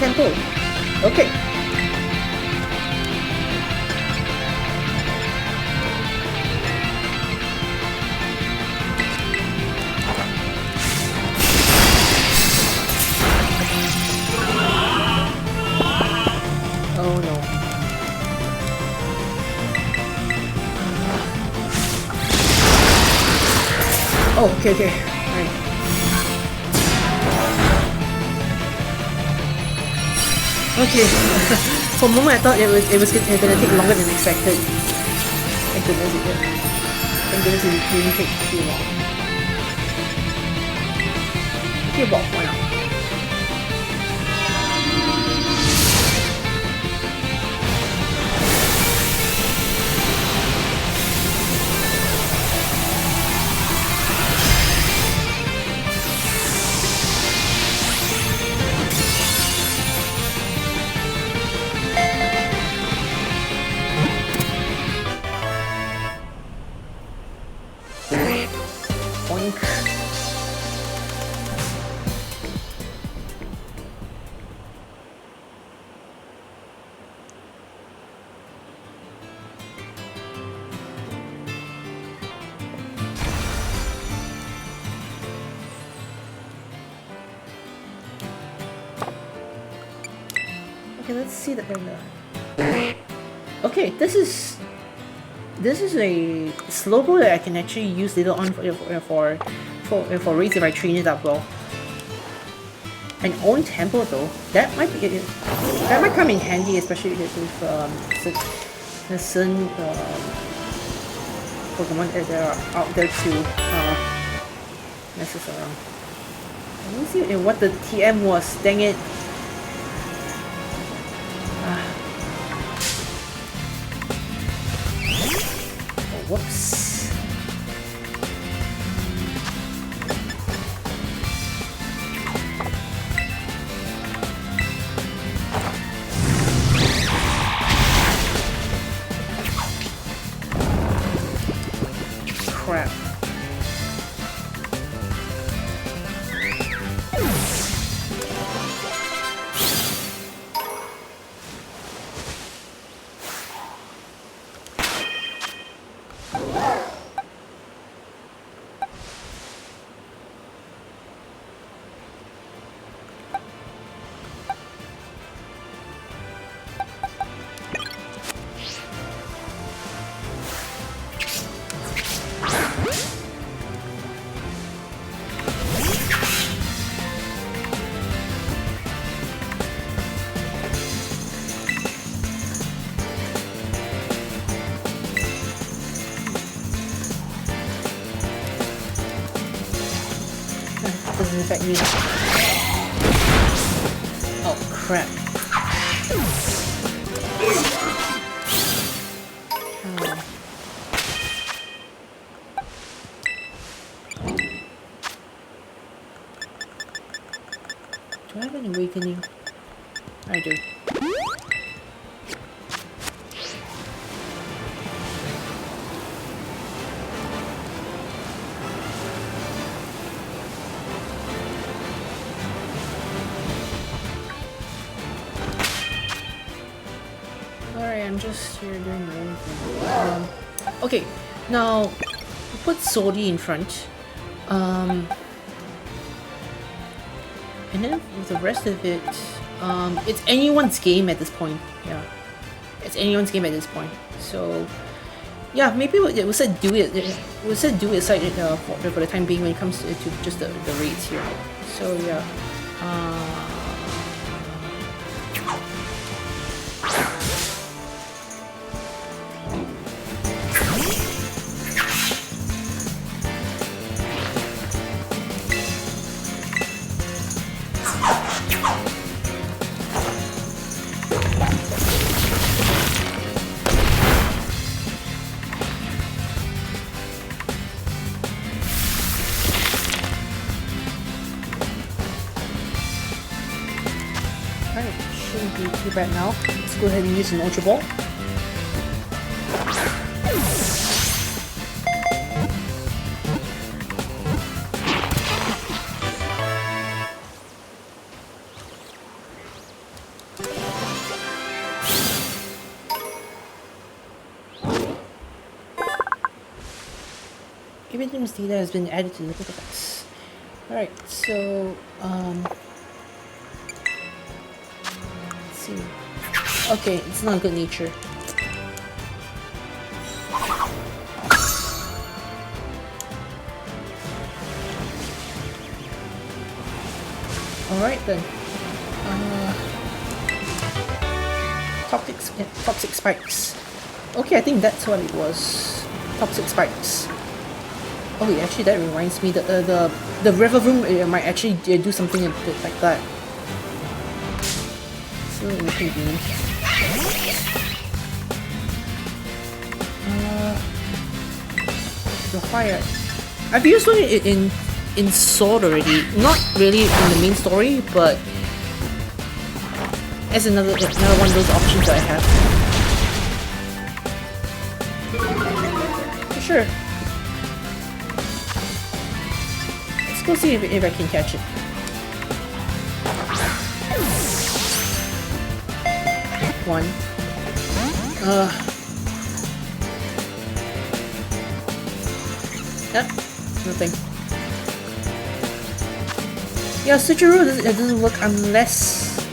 temple. Okay. Oh no. Oh, okay, okay. Alright. Okay. For a moment I thought it was gonna take longer than expected. Thank goodness it did. Thank goodness it didn't take too long. Okay, well, why not? Okay, let's see the okay, this is a slow that I can actually use later on for raids if I train it up well. An own temple though, that might come in handy, especially with certain Pokemon that are out there to mess us around. Let me see what the TM was. Dang it. Whoops. Crap. Doesn't affect me. Oh crap. Do I have an awakening? I do. I'm just here doing my own thing. Okay, now put Sodi in front. And then with the rest of it, it's anyone's game at this point. Yeah, it's anyone's game at this point. So yeah, maybe we'll set do it. We'll set do it aside for the time being when it comes to just the raids here. So yeah. Too bad now. Let's go ahead and use an Ultra Ball. Evidence data has been added to the Pokédex. Alright, so let's see. Okay, it's not good nature. Alright then. Toxic spikes. Okay, I think that's what it was. Toxic spikes. Oh, yeah, actually, that reminds me that the river room might actually do something a bit like that. So inconvenient. The fire. I've used it in Sword already. Not really in the main story, but as another one of those options that I have. For sure. Let's go see if I can catch it. One. Yep, nothing. Yeah, Switcheroo doesn't work unless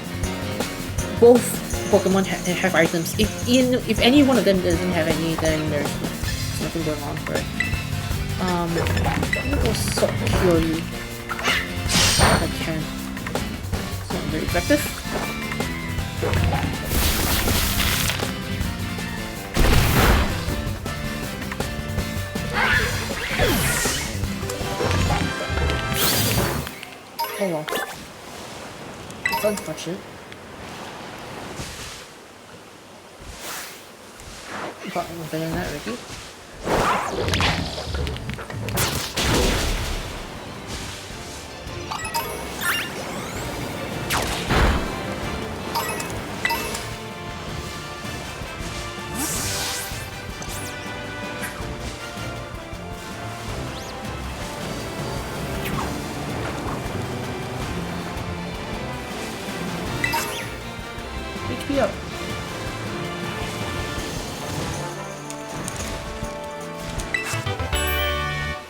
both Pokemon have items. If any one of them doesn't have any, then there's nothing going on for it. I'm gonna go Sword Cure you if I can. It's not very effective. Oh well. It's unfortunate. Got better than that, Ricky. HP up.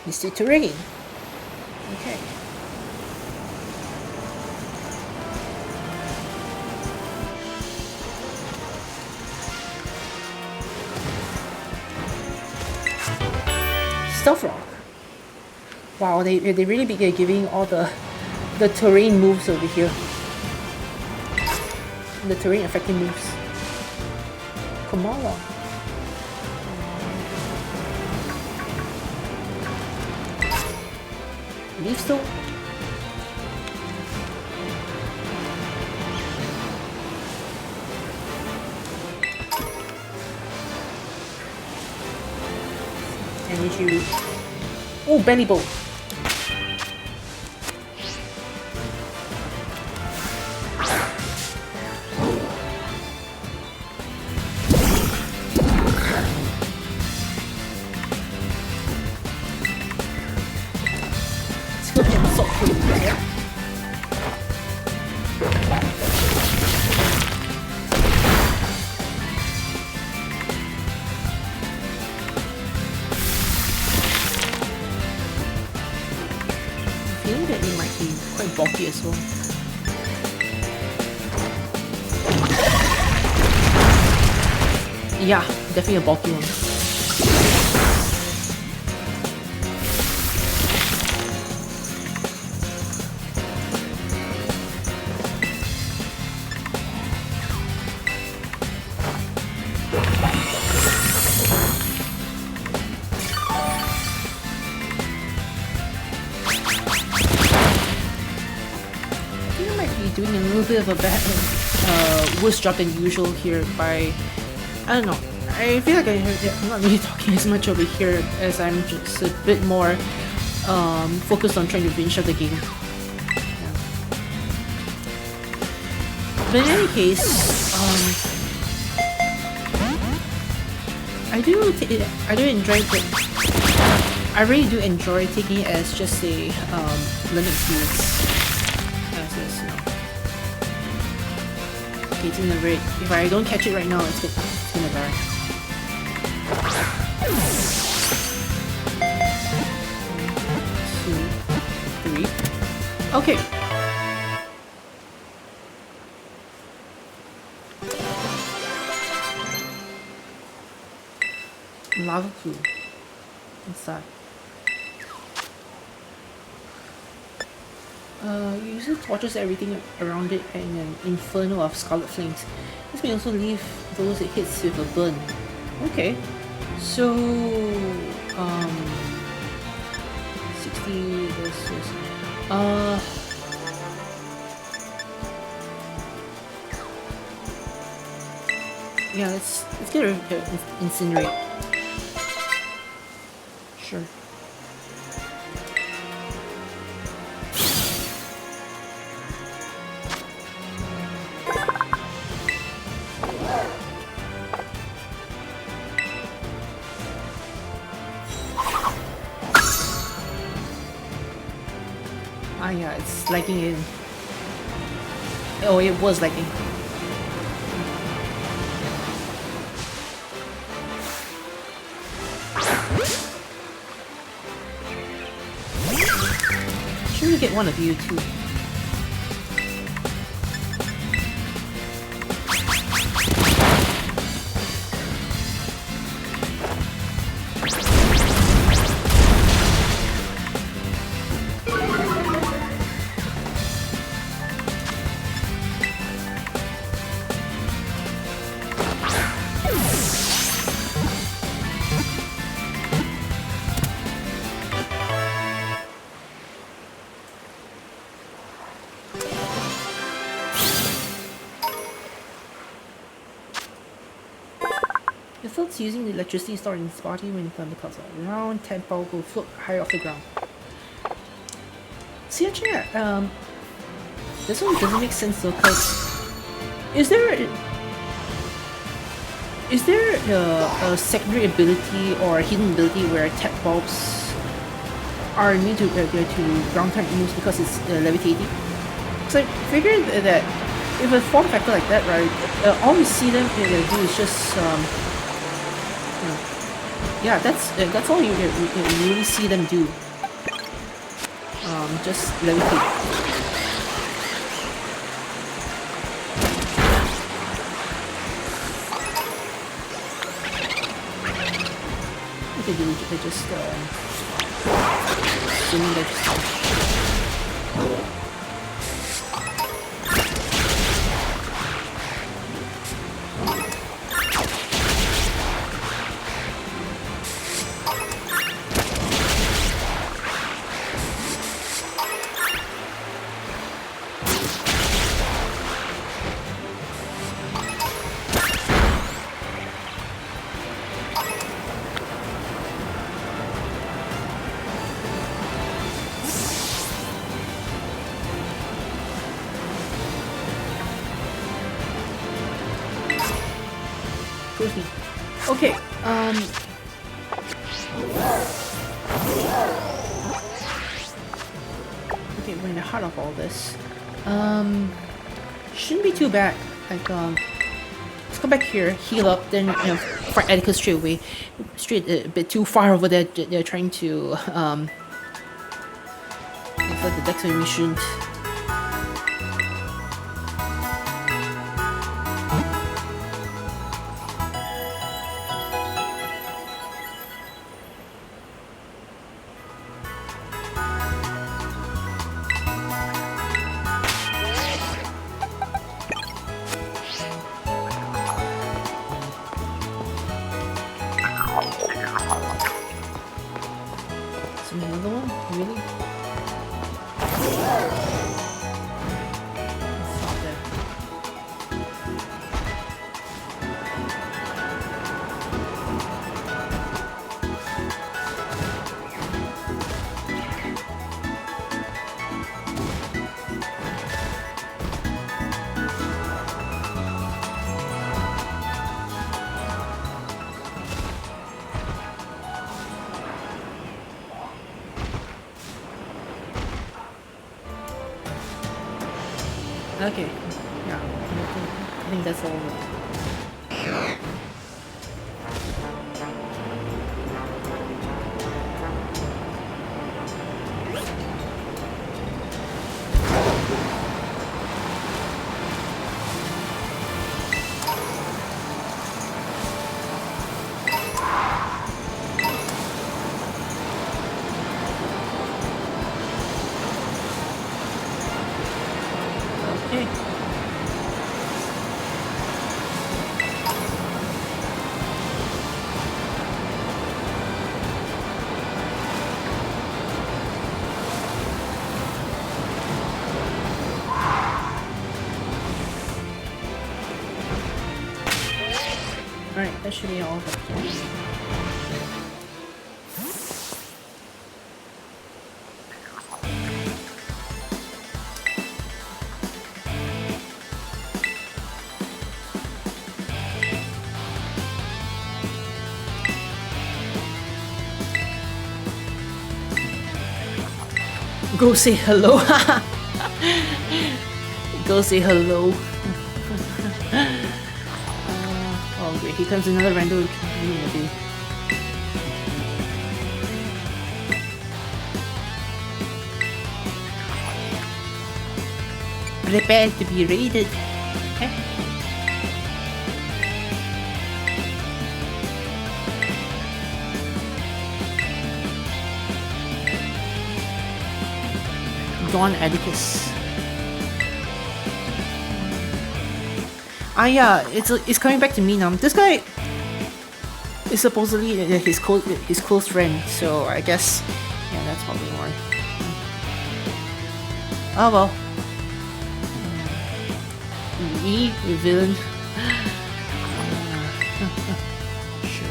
Misty terrain. Okay. Stealth Rock. Wow, they really be giving all the terrain moves over here. The terrain affecting moves. Kamala. Leaf Stone. Energy Root. Oh, Belly Bolt. Bulky as well. Yeah, definitely a bulky one. Doing a little bit of a worse job than usual here by, I don't know, I feel like I'm not really talking as much over here as I'm just a bit more focused on trying to finish up the game. Yeah. But in any case, I really do enjoy taking it as just a learning experience. As is, you know. Okay, it's in the red. If I don't catch it right now, it's gonna die. Okay. Lava pool inside. Uses torches everything around it and an inferno of scarlet flames. This may also leave those it hits with a burn. Okay. So 60 this is yeah, let's get rid of incinerate. Sure. Ah yeah, it's lagging in. Oh, it was lagging. Should we get one of you too? The floats using the electricity stored in this body when thunderclouds are around, 10 power will float higher off the ground. See, actually, this one doesn't make sense though, because is there a secondary ability or a hidden ability where tadpoles are immune to ground type moves because it's levitating? Because I figured that if a form factor like that, right, all we see them do is just yeah, that's all you really see them do. Just levitate. What they do, they just assuming they just okay, okay, we're in the heart of all this. Shouldn't be too bad. Like, let's go back here, heal up, then fight Atticus straight away. Straight a bit too far over there. They're trying to for the dex we shouldn't. Okay, yeah, I think that's all of it. That should be all of it. Go say hello. Go say hello. Oh great, here comes another random community. Prepare to be raided. Dawn Atticus. Yeah, it's coming back to me now. This guy is supposedly his close friend, so I guess yeah, that's probably why. Oh well. Me, the villain. Sure.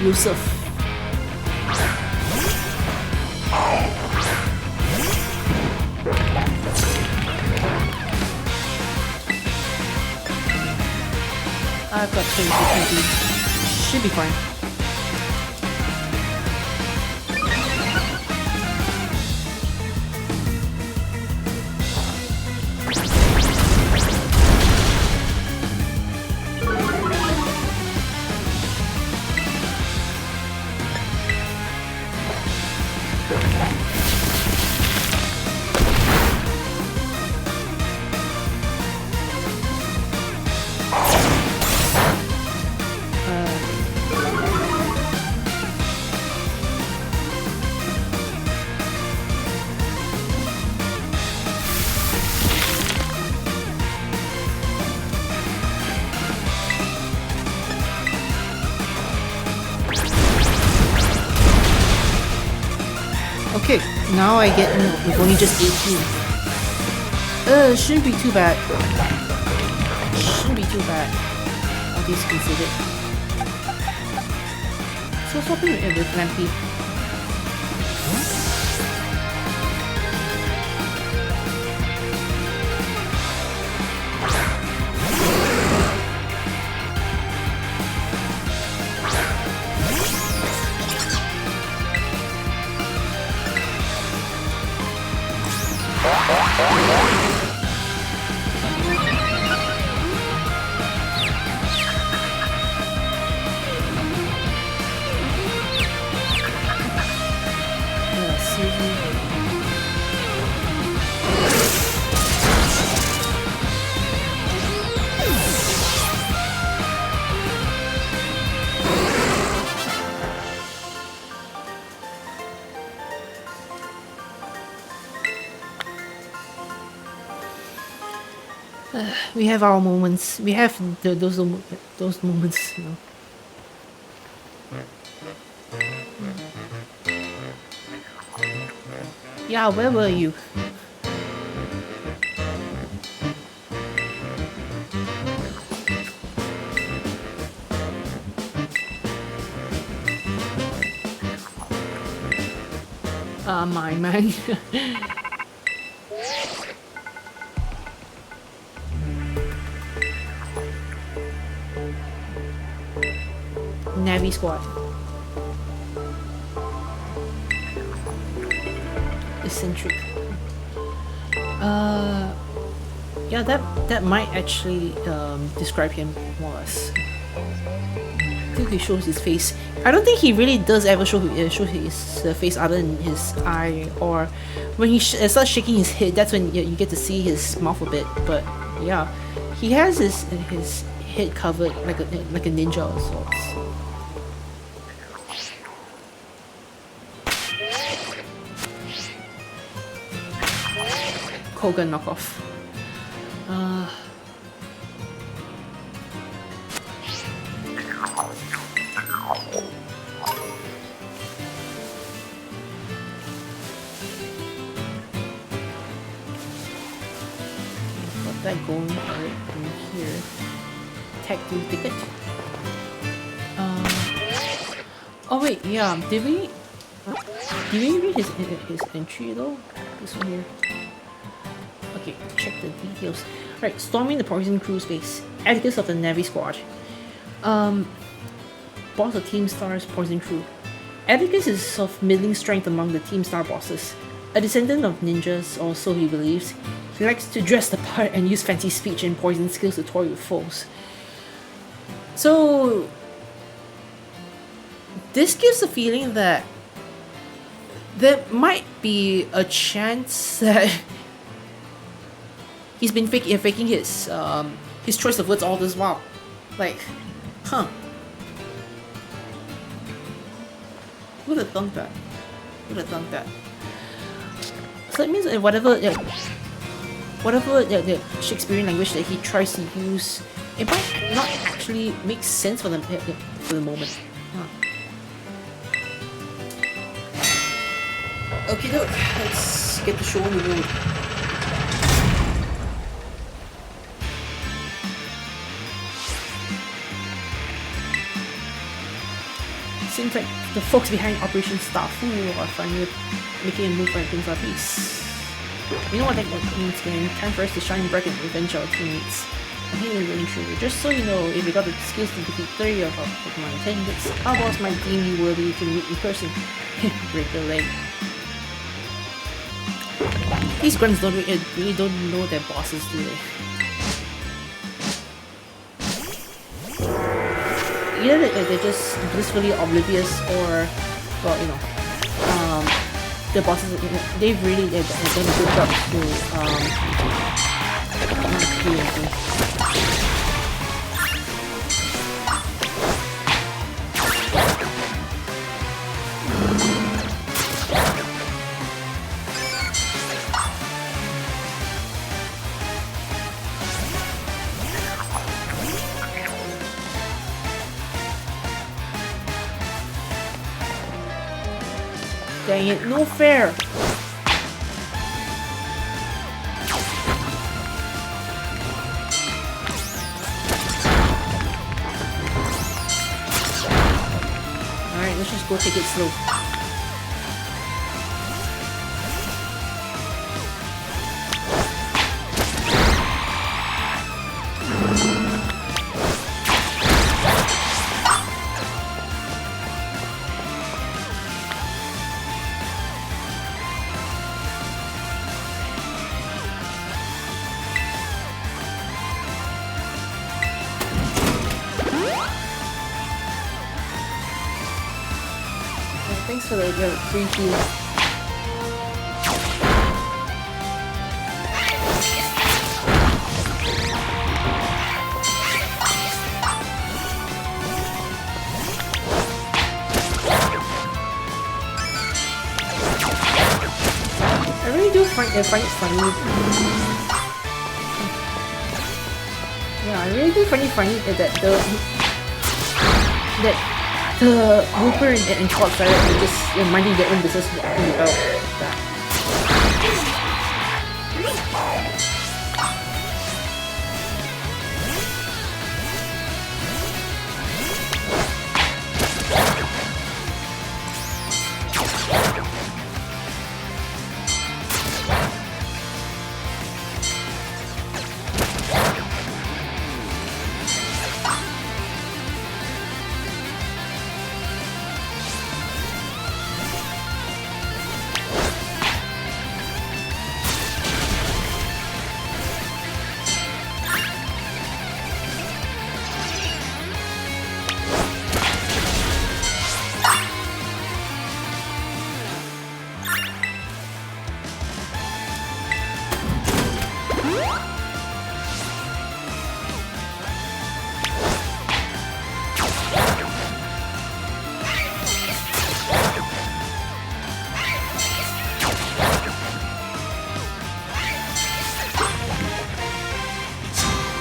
Yusuf. I've got 22 KD. Should be fine. Okay, now I get with only just 18. Shouldn't be too bad. Shouldn't be too bad. All these considered. So what's happening with Lampy? We have our moments. We have those moments, you know. Yeah, where were you? My man. Navy squad. Eccentric. Yeah, that might actually describe him more or less. I think he shows his face. I don't think he really does ever show his face other than his eye, or when he starts shaking his head. That's when you get to see his mouth a bit. But yeah, he has his head covered like a ninja of sorts. Koga knockoff. that going for it in here? Tag 2 ticket. Oh wait, yeah. Did we read his entry though? This one here. Okay, check the details. Alright, storming the Poison Crew's base. Atticus of the Navy Squad. Boss of Team Star's Poison Crew. Atticus is of middling strength among the Team Star bosses. A descendant of ninjas, or so he believes, he likes to dress the part and use fancy speech and poison skills to toy with foes. So, this gives the feeling that there might be a chance that he's been faking his choice of words all this while. Like, huh. Who would have thunk that? Who would have thunk that? So that means whatever the Shakespearean language that he tries to use, it might not actually make sense for the moment. Huh. Okay, look, let's get the show on the road. Seems like the folks behind Operation Starfoo are finally making a move for things like peace. You know what that means, gang? Time for us to shine bright and revenge our teammates. I think it's really true. Just so you know, if you got the skills to defeat 3 of our Pokemon attendants, our boss might deem you worthy to meet in person. Break the leg. These grunts really don't know their bosses, do they? Either they're just blissfully oblivious, or, well, you know, the bosses, they've really done a good job to, dang it, no fair! Alright, let's just go take it slow. Thanks for the free heal. I really do find it funny. Yeah, I really do find it funny that the Hooper and Todd Ferret are just minding their own business without that.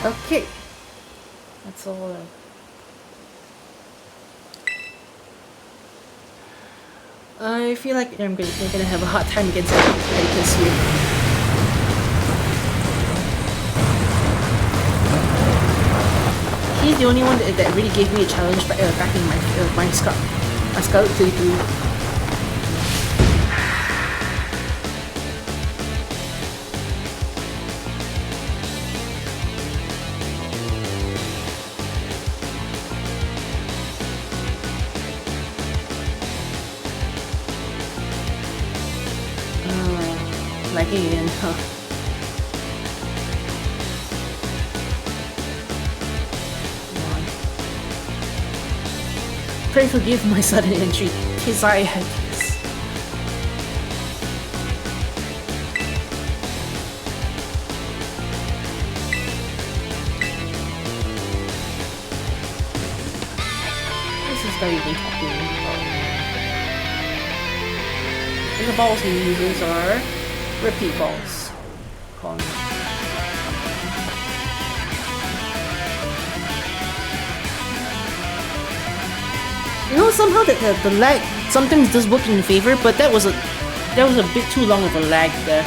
Okay, that's all. I feel like I'm gonna have a hard time against Atticus here. the only one that really gave me a challenge back in my Scarlet playthrough. Lagging again, huh? Pray forgive my sudden entry, tis I had this. This is very been talking about. And the balls he uses are repeat balls. You know, somehow the lag sometimes does work in favor, but that was a bit too long of a lag there.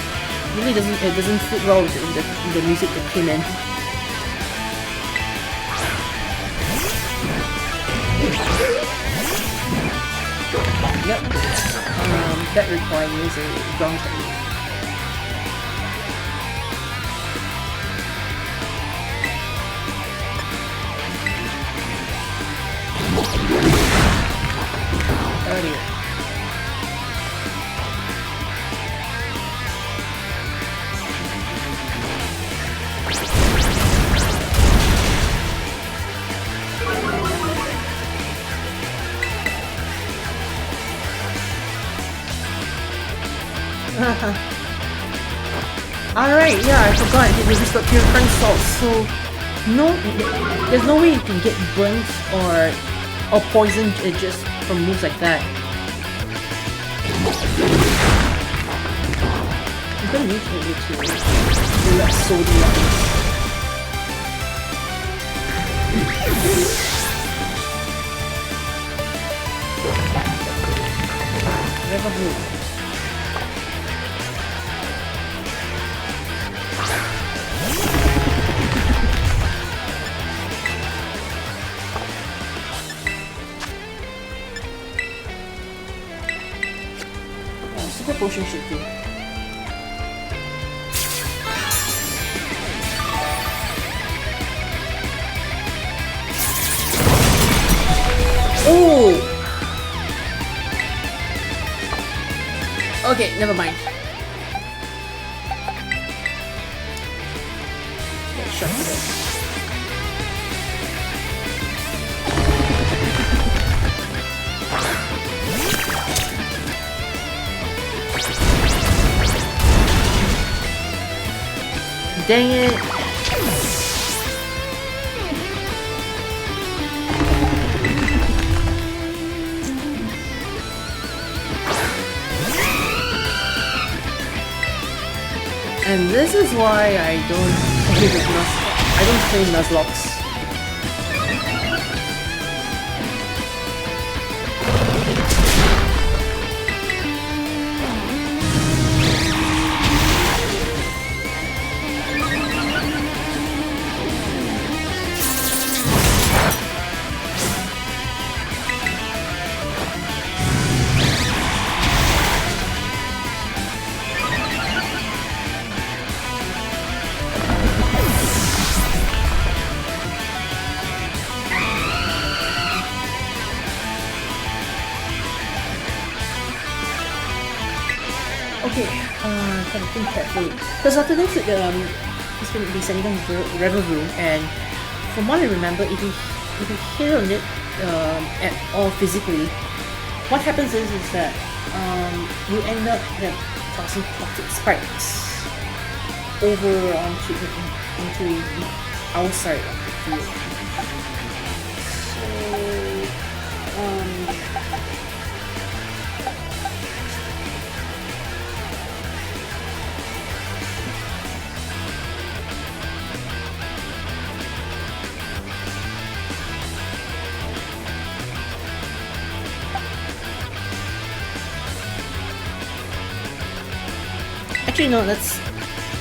Really doesn't fit well in the music that came in. Yep. That requires a ground technique. Earlier. Alright, yeah, I forgot they just got pure French salt, so there's no way you can get burnt or poisoned just from moves like that. I'm gonna need to do that sodium. Never move. Super potion should do. Oh! Okay, never mind. Let's shut it. Dang it! And this is why I don't play Nuzlocke. Okay, gotta think carefully. Because after this, he's going to be sending down the Revel Room, and from what I remember, if you hit on it at all physically, what happens is that you end up tossing toxic spikes over onto our side of the field. So, actually, no, let's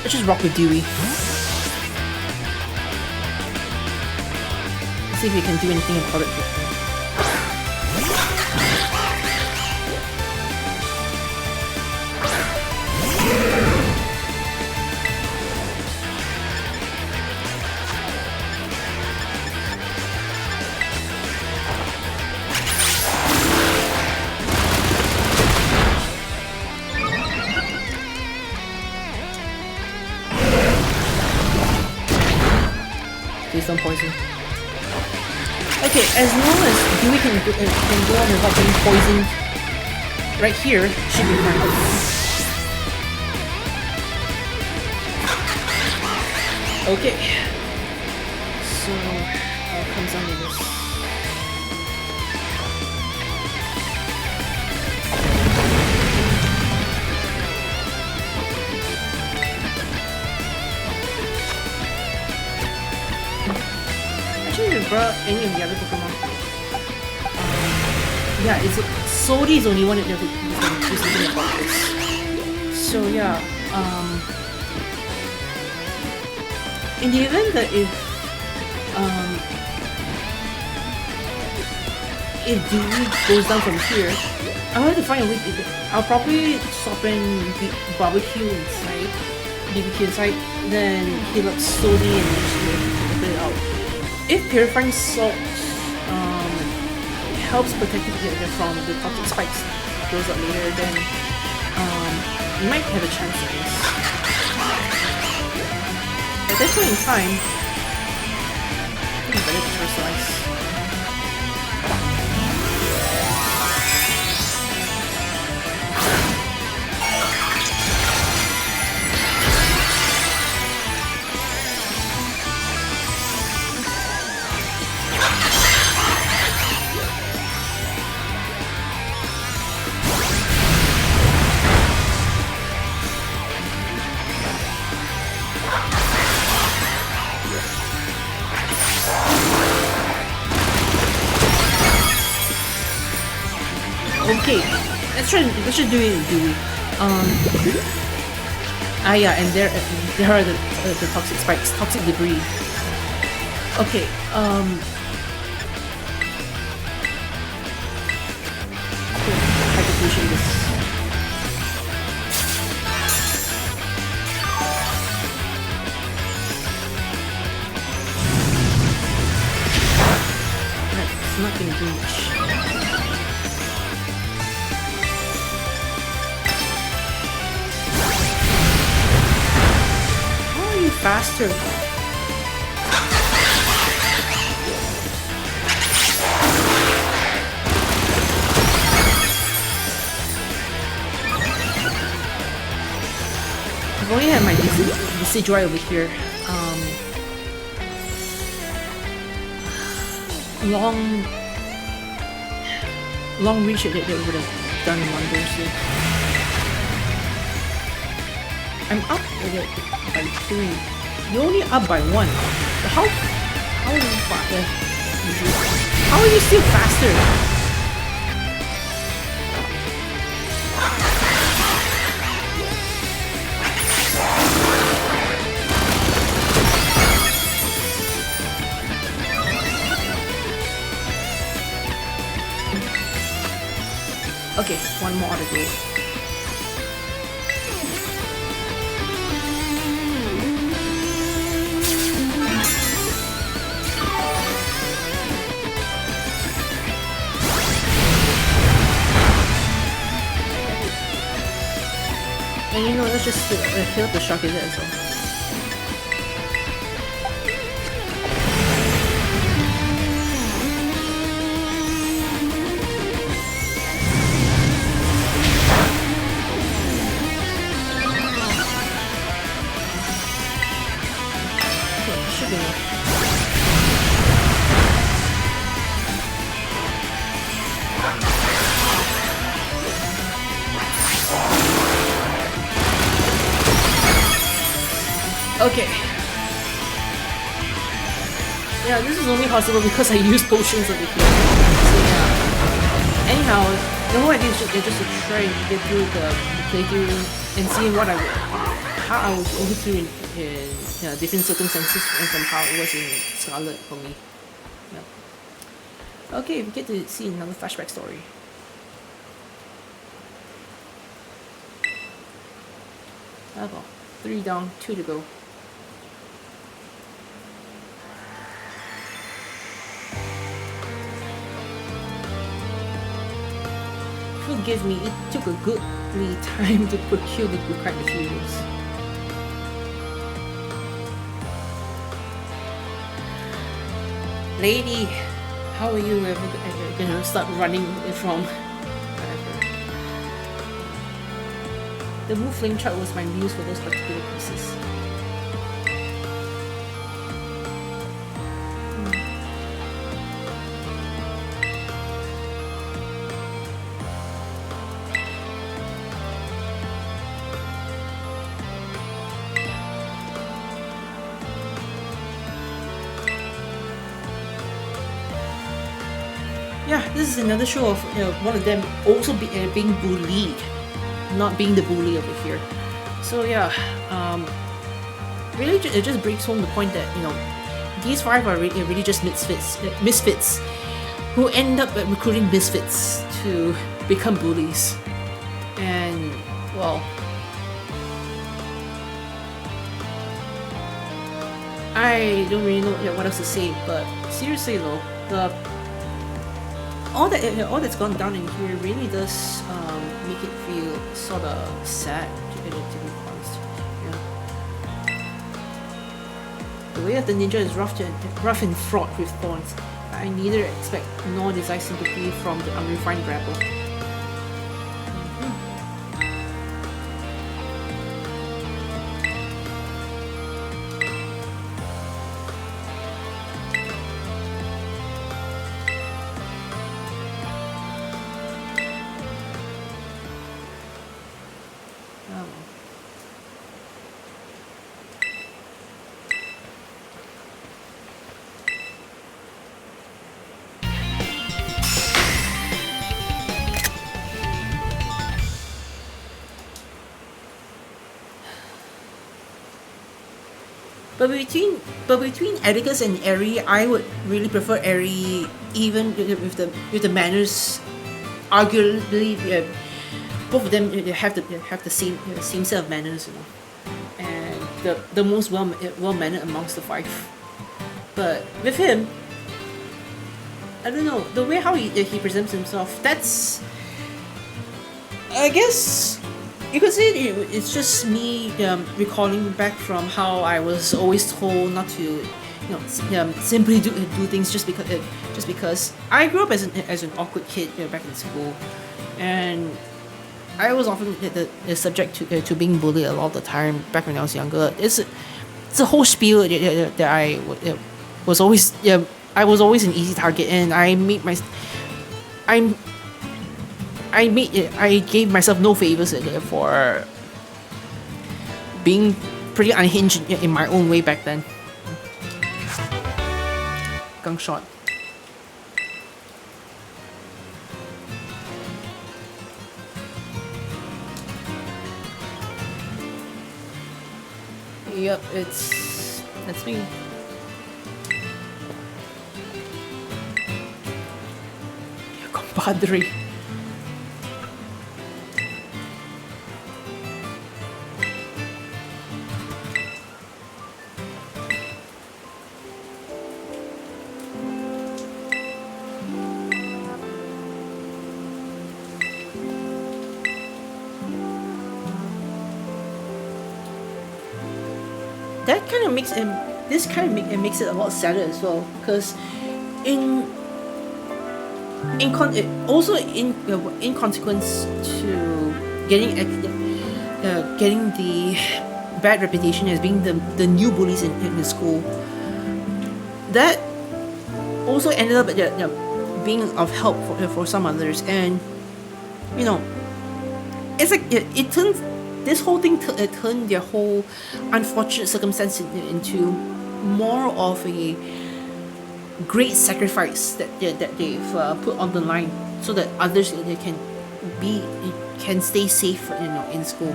just rock with Dewey. See if we can do anything about it. Please don't poison. Okay, as long as Dewey can go on without being poisoned right here, should be fine. Okay. So, comes under this. Brought any of the other Pokemon. Yeah, Sodi is the only one that never who's thinking about this. So yeah, in the event that if Dewey goes down from here, I'll have to find a way. I'll probably swap in the barbecue inside, BBQ inside, then heal up Sodi and just open it out. If purifying salt helps protect it from the toxic spikes that goes up later, then you might have a chance at this. At this point in time, I think it's better to first slice. Okay, let's try do it in Dewey. Yeah, and there are the toxic spikes, toxic debris. Okay, I can push this. It's not gonna do much. Faster. I've only had my Decidueye over here. Long reach that would have done wonders here. I'm up by 3. You're only up by 1. How are you faster? How are you still faster? Okay, one more to go. And you know, let's just heal the shock is it, so. Okay, should be enough. Okay. Yeah, this is only possible because I use potions over here. So yeah. Anyhow, the whole idea is just to try and get through the playthrough and see how I was going through in different circumstances and from how it was in Scarlet for me. Yeah. Okay, we get to see another flashback story. Oh, 3 down, 2 to go. Forgive me, it took a goodly time to procure the required materials. Lady, how are you ever gonna start running from whatever? The Wu flame chart was my muse for those particular pieces. Yeah, this is another show of one of them also being bullied, not being the bully over here. So yeah, really it just breaks home the point that these 5 are really just misfits who end up recruiting misfits to become bullies. And well, I don't really know what else to say, but seriously though, all that's gone down in here really does make it feel sort of sad, to be honest. Yeah. The way of the ninja is rough and fraught with thorns. I neither expect nor desire sympathy from the unrefined rebel. But between Atticus and Eri, I would really prefer Eri, even with the manners. Arguably, both of them have the same set of manners, and the most well mannered amongst the 5. But with him, I don't know, the way how he presents himself. That's, I guess, you could say it's just me recalling back from how I was always told not to, simply do things just because I grew up as an awkward kid back in school, and I was often the subject to being bullied a lot of the time back when I was younger. It's a whole spiel that I was always I was always an easy target, and I gave myself no favors for being pretty unhinged in my own way back then. Gunshot. Yep, that's me. Your compadre. That kind of makes makes it a lot sadder as well, because in consequence to getting the bad reputation as being the new bullies in the school, that also ended up being of help for some others. And it's like it turns this whole thing turned their whole unfortunate circumstance into more of a great sacrifice that they've put on the line so that others they can stay safe in school.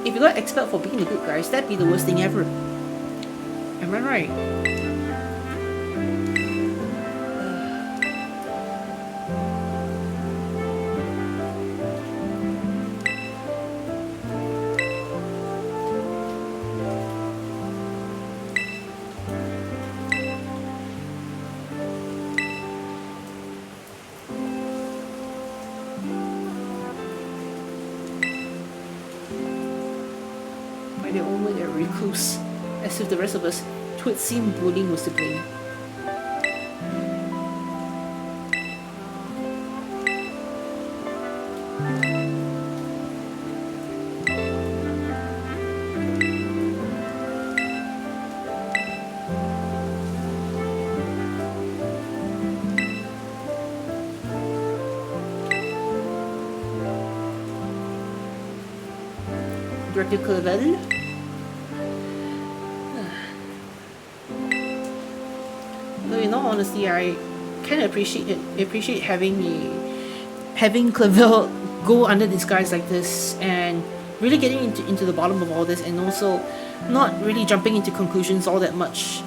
If you got expelled for being the good guys, that'd be the worst thing ever. Am I right? by their own word, they're recluse, as if the rest of us twould seem bullying was to blame. Director Clavel. Though in all honesty, I kind of appreciate having Clavel go under disguise like this and really getting into the bottom of all this, and also not really jumping into conclusions all that much.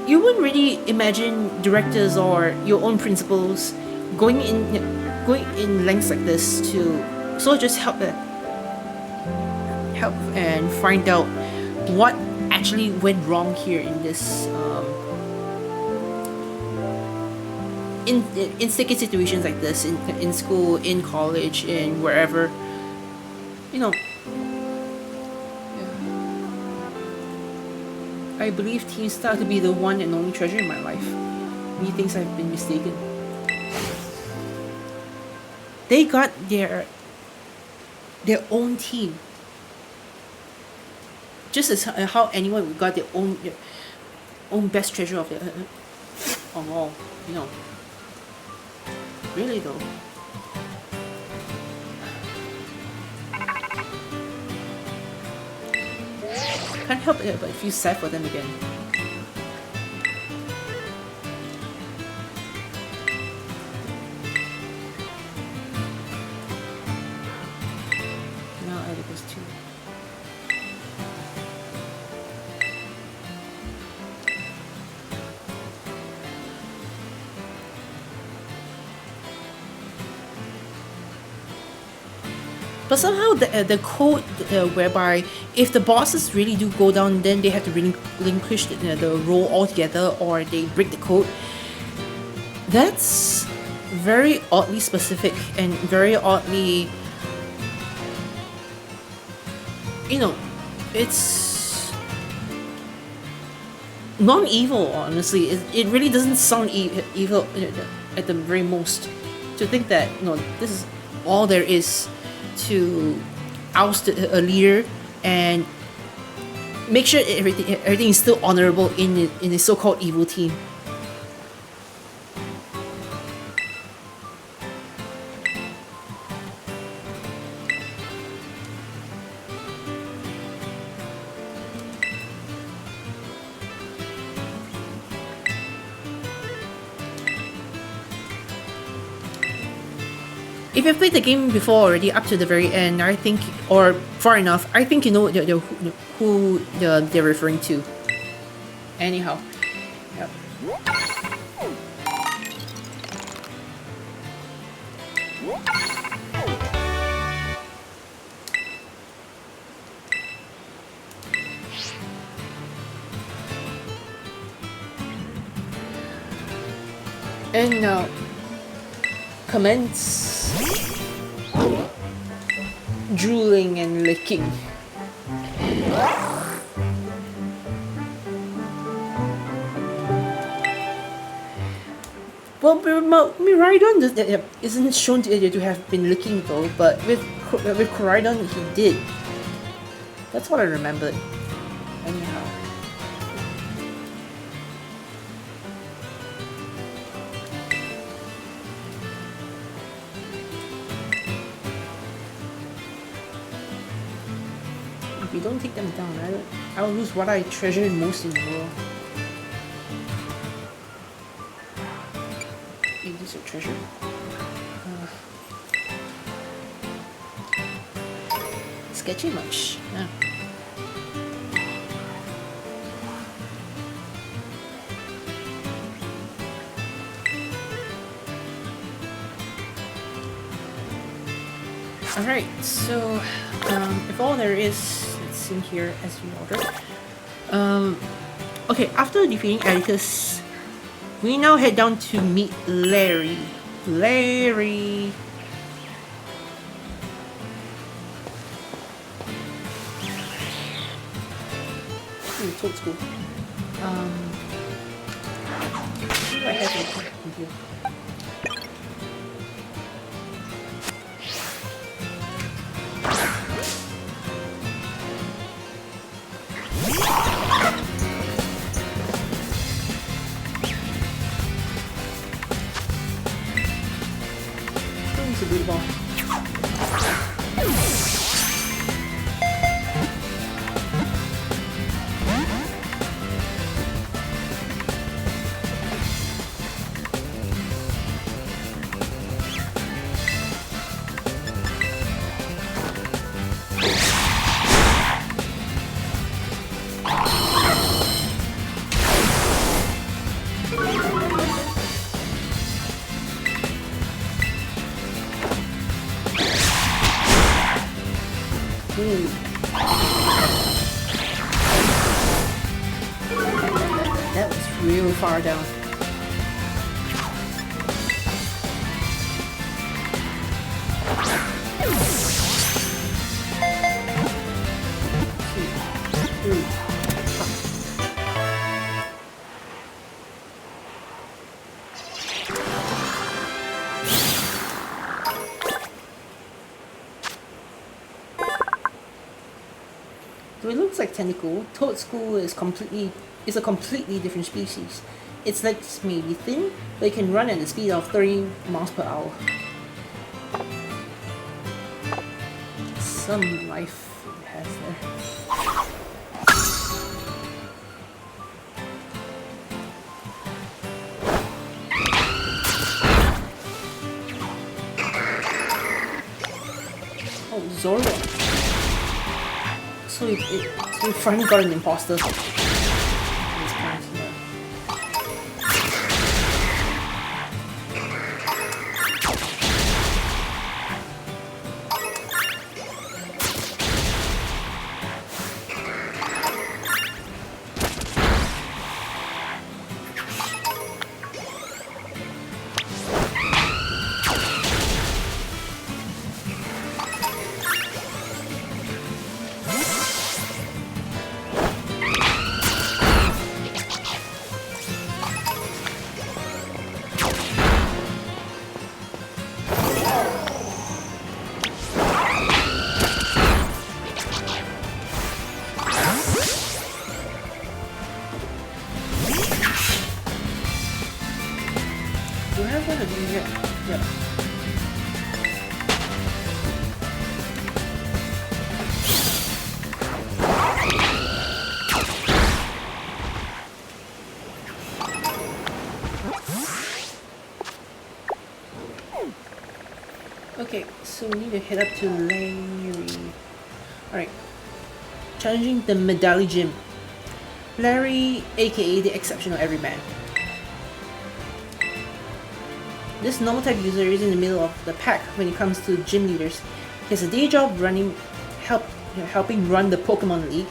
You wouldn't really imagine directors or your own principals going in lengths like this to sort of just help and find out what actually went wrong here in this in sticky situations like this in school, in college, in wherever, you know. I believe Team Star to be the one and only treasure in my life. Methinks I've been mistaken. They got their own team. Just as how anyone got their own best treasure of all, you know. Really though. Can't help it but feel sad for them again. Now I was too. But somehow the code whereby if the bosses really do go down, then they have to relinquish the role altogether, or they break the code. That's very oddly specific and very oddly, you know, it's non-evil. Honestly, it really doesn't sound evil at the very most. To think that, you know, this is all there is to oust a leader and make sure everything is still honorable in a so-called evil team. If you've played the game before already, up to the very end, I think, or far enough, I think you know who they're referring to. Anyhow, yep. And now, commence drooling and licking. Well, Miraidon isn't shown to have been licking though, but with Koraidon he did. That's what I remembered. Anyhow. If you don't take them down, I'll lose what I treasure most in the world. Is this a treasure? Sketchy much. Yeah. Alright, so if all there is, it's in here as we ordered. Okay, after defeating Atticus, we now head down to meet Larry. Larry! Toad School. What do I have in here? It's a good ball. That was real far down. So it looks like Tentacle. Toad School is a completely different species. Its legs may be thin, but it can run at the speed of 30 miles per hour. Some life it has there. Oh, Zoro. So we finally got an imposter. Do I have one of these yet? Yep. Okay, so we need to head up to Larry. Alright. Challenging the Medallion Gym. Larry, aka the exceptional everyman. This normal type user is in the middle of the pack when it comes to gym leaders. He has a day job helping run the Pokémon League,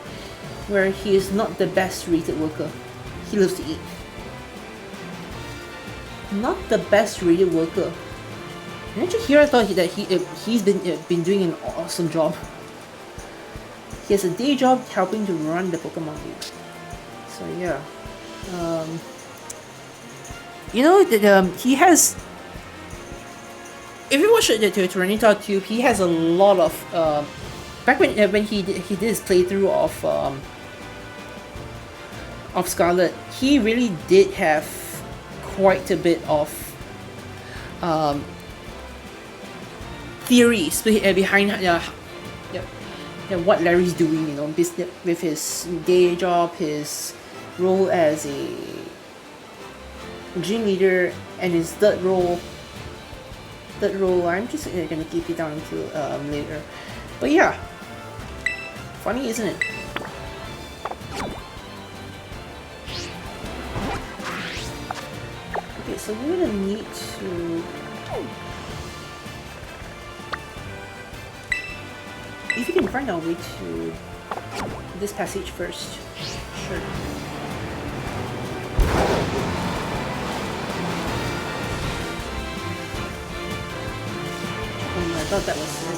where he is not the best rated worker. He loves to eat. Not the best rated worker. Didn't you hear? I thought that he's been doing an awesome job. He has a day job helping to run the Pokémon League. So yeah, you know that he has. If you watch the Tyranitar Tube, he has a lot of back when he did his playthrough of Scarlet, he really did have quite a bit of theories behind what Larry's doing, you know, with his day job, his role as a gym leader, and his third role. I'm just gonna keep it down until later. But yeah, funny, isn't it? Okay, so we're gonna need to. If you can find our way to this passage first, sure. I thought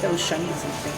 that was shiny or something.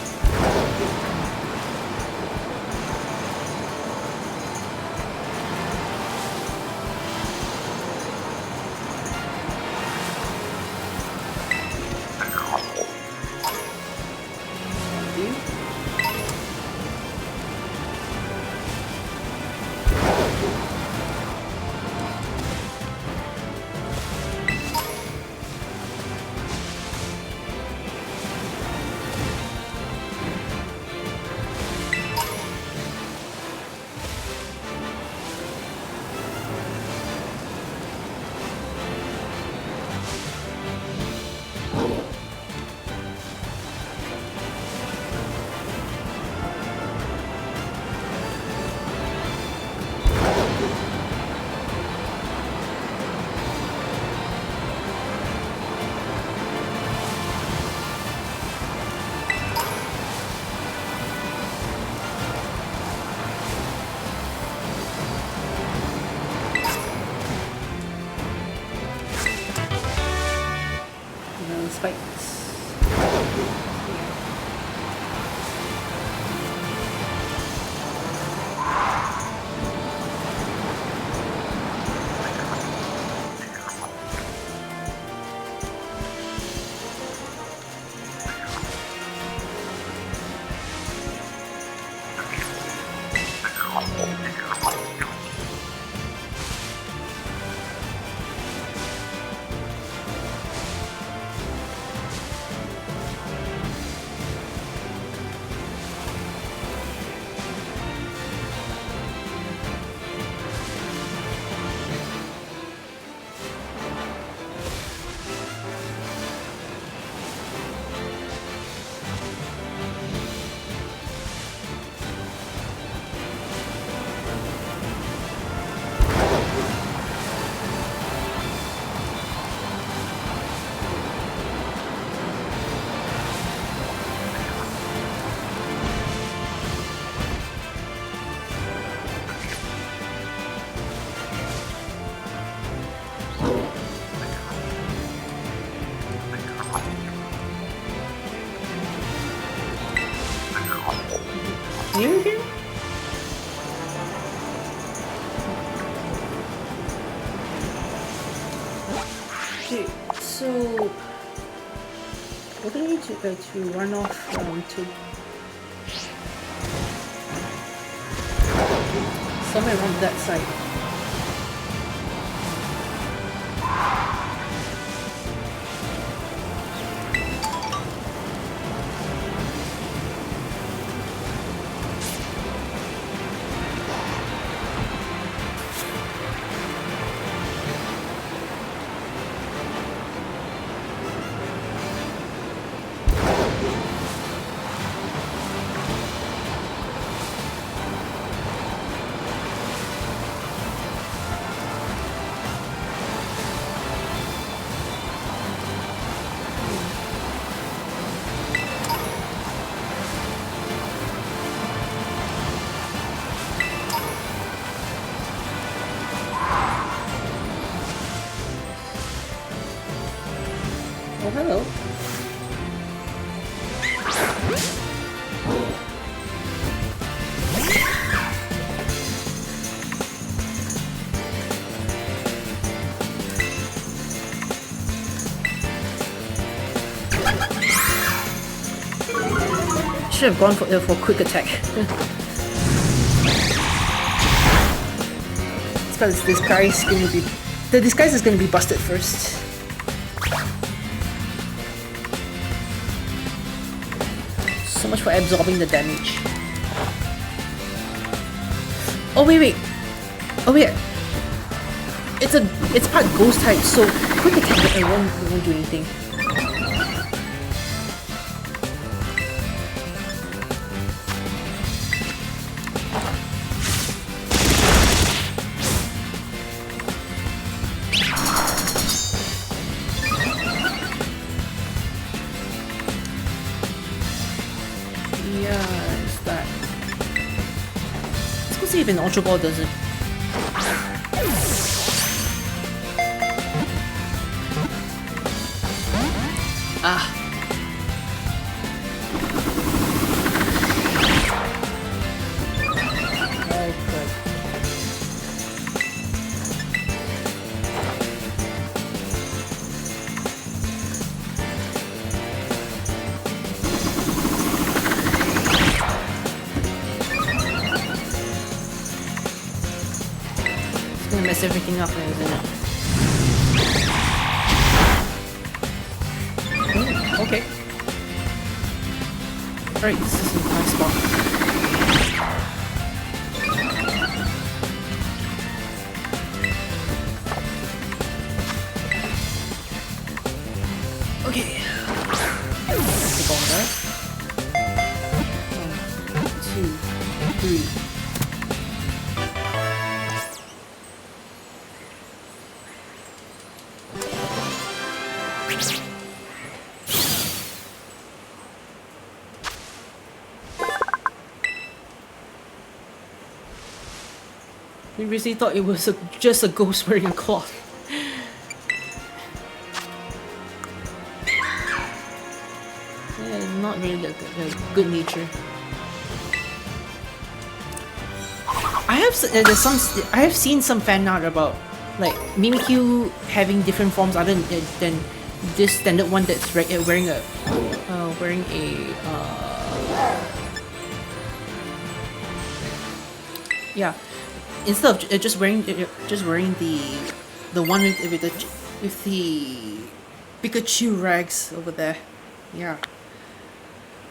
Near here? Okay, so what do I need to run off to somewhere around that side? Oh, hello. Should have gone for quick attack. It's because this disguise is going to be... The disguise is going to be busted first. So much for absorbing the damage. Oh wait. Oh wait. It's part ghost type, so quick attack it won't do anything. See if an Ultra Ball does it. Ah. Very good. Mess everything up, isn't it? Ooh, okay. Alright, this is a nice spot. Okay. That's the ball there. 1, 2, 3. We really thought it was just a ghost wearing a cloth. Yeah, not really a good nature. I have seen some fan art about like Mimikyu having different forms other than this standard one that's wearing a Yeah, instead of just wearing the one with the Pikachu rags over there. Yeah,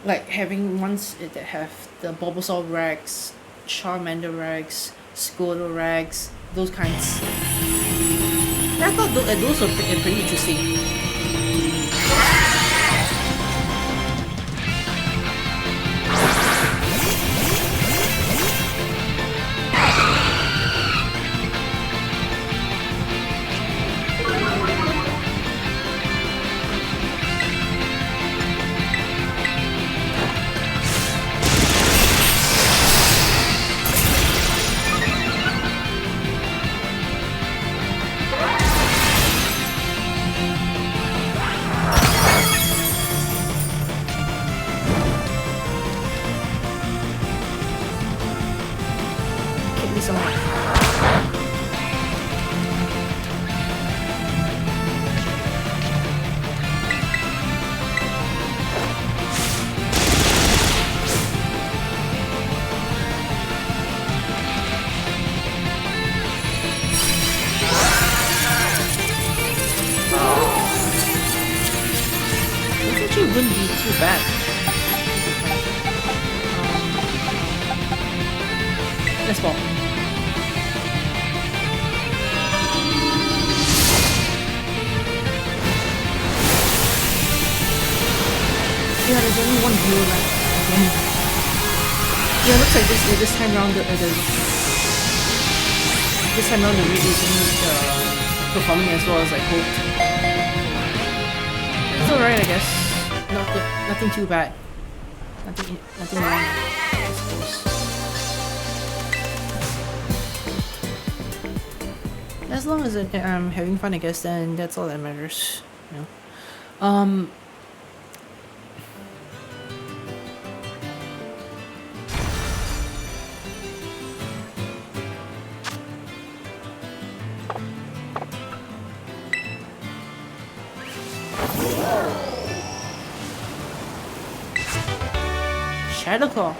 like having ones that have the Bulbasaur rags, Charmander rags, Squirtle rags, those kinds. And I thought those were pretty interesting. Kick me somewhere. This actually wouldn't be too bad. Let's fall. Yeah, there's only one view left. Yeah, it looks like this time round this time round the read isn't performing as well as I hoped. It's alright, I guess. Nothing too bad. Nothing wrong, I suppose. As long as I'm having fun, I guess, then that's all that matters. You know. Shadow Claw.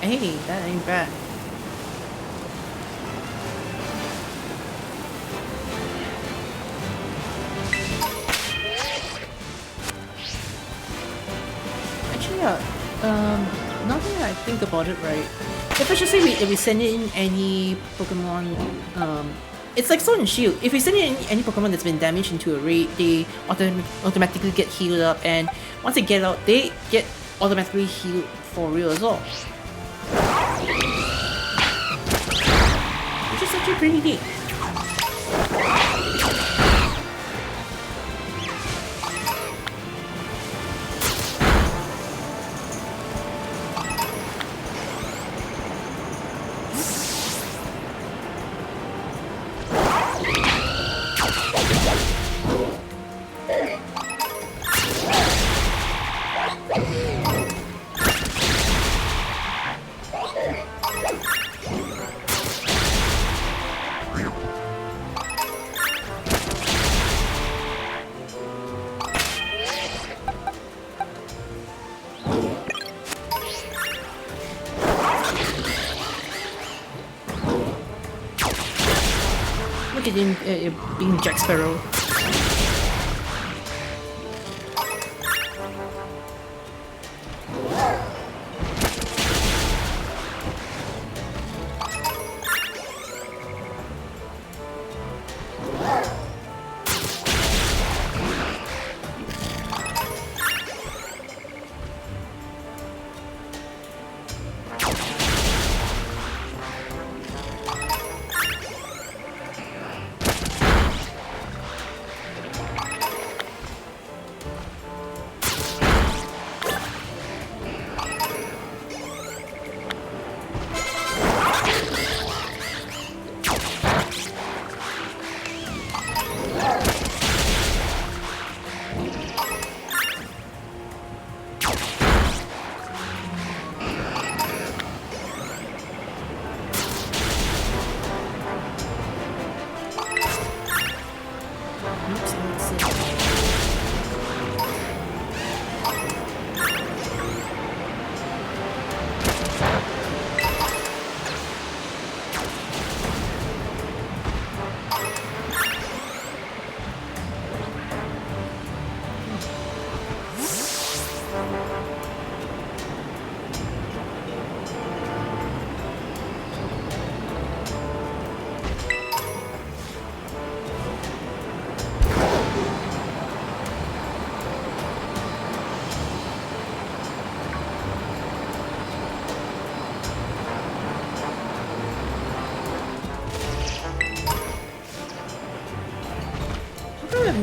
Hey, that ain't bad. Actually, now that I think about it, right? Especially if we send in any Pokemon, it's like Sword and Shield. If we send in any Pokemon that's been damaged into a raid, they automatically get healed up, and once they get out, they get automatically healed for real as well. Which is actually pretty neat. Look at him being Jack Sparrow.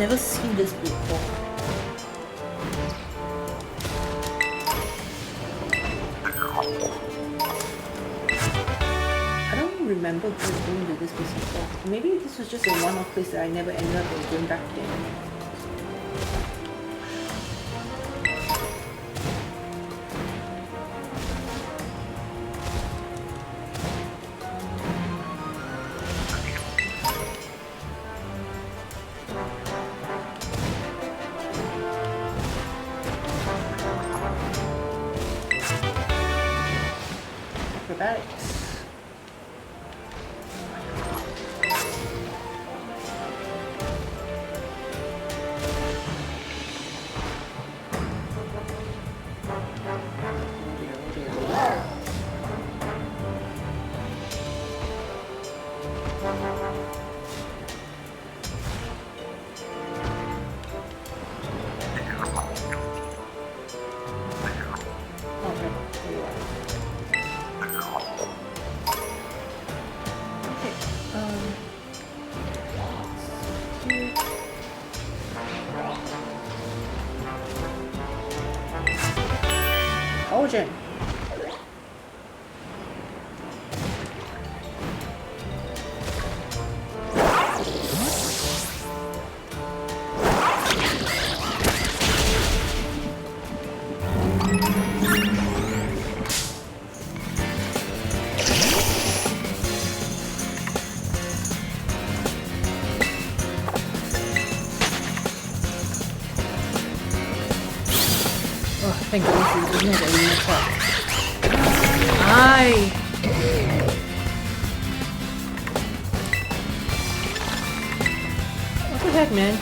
never seen this before. I don't remember going to this place before. Maybe this was just a one-off place that I never ended up going back again. Acrobatics. Origin. Oh, thank goodness it doesn't have any attack. Aye! What the heck, man?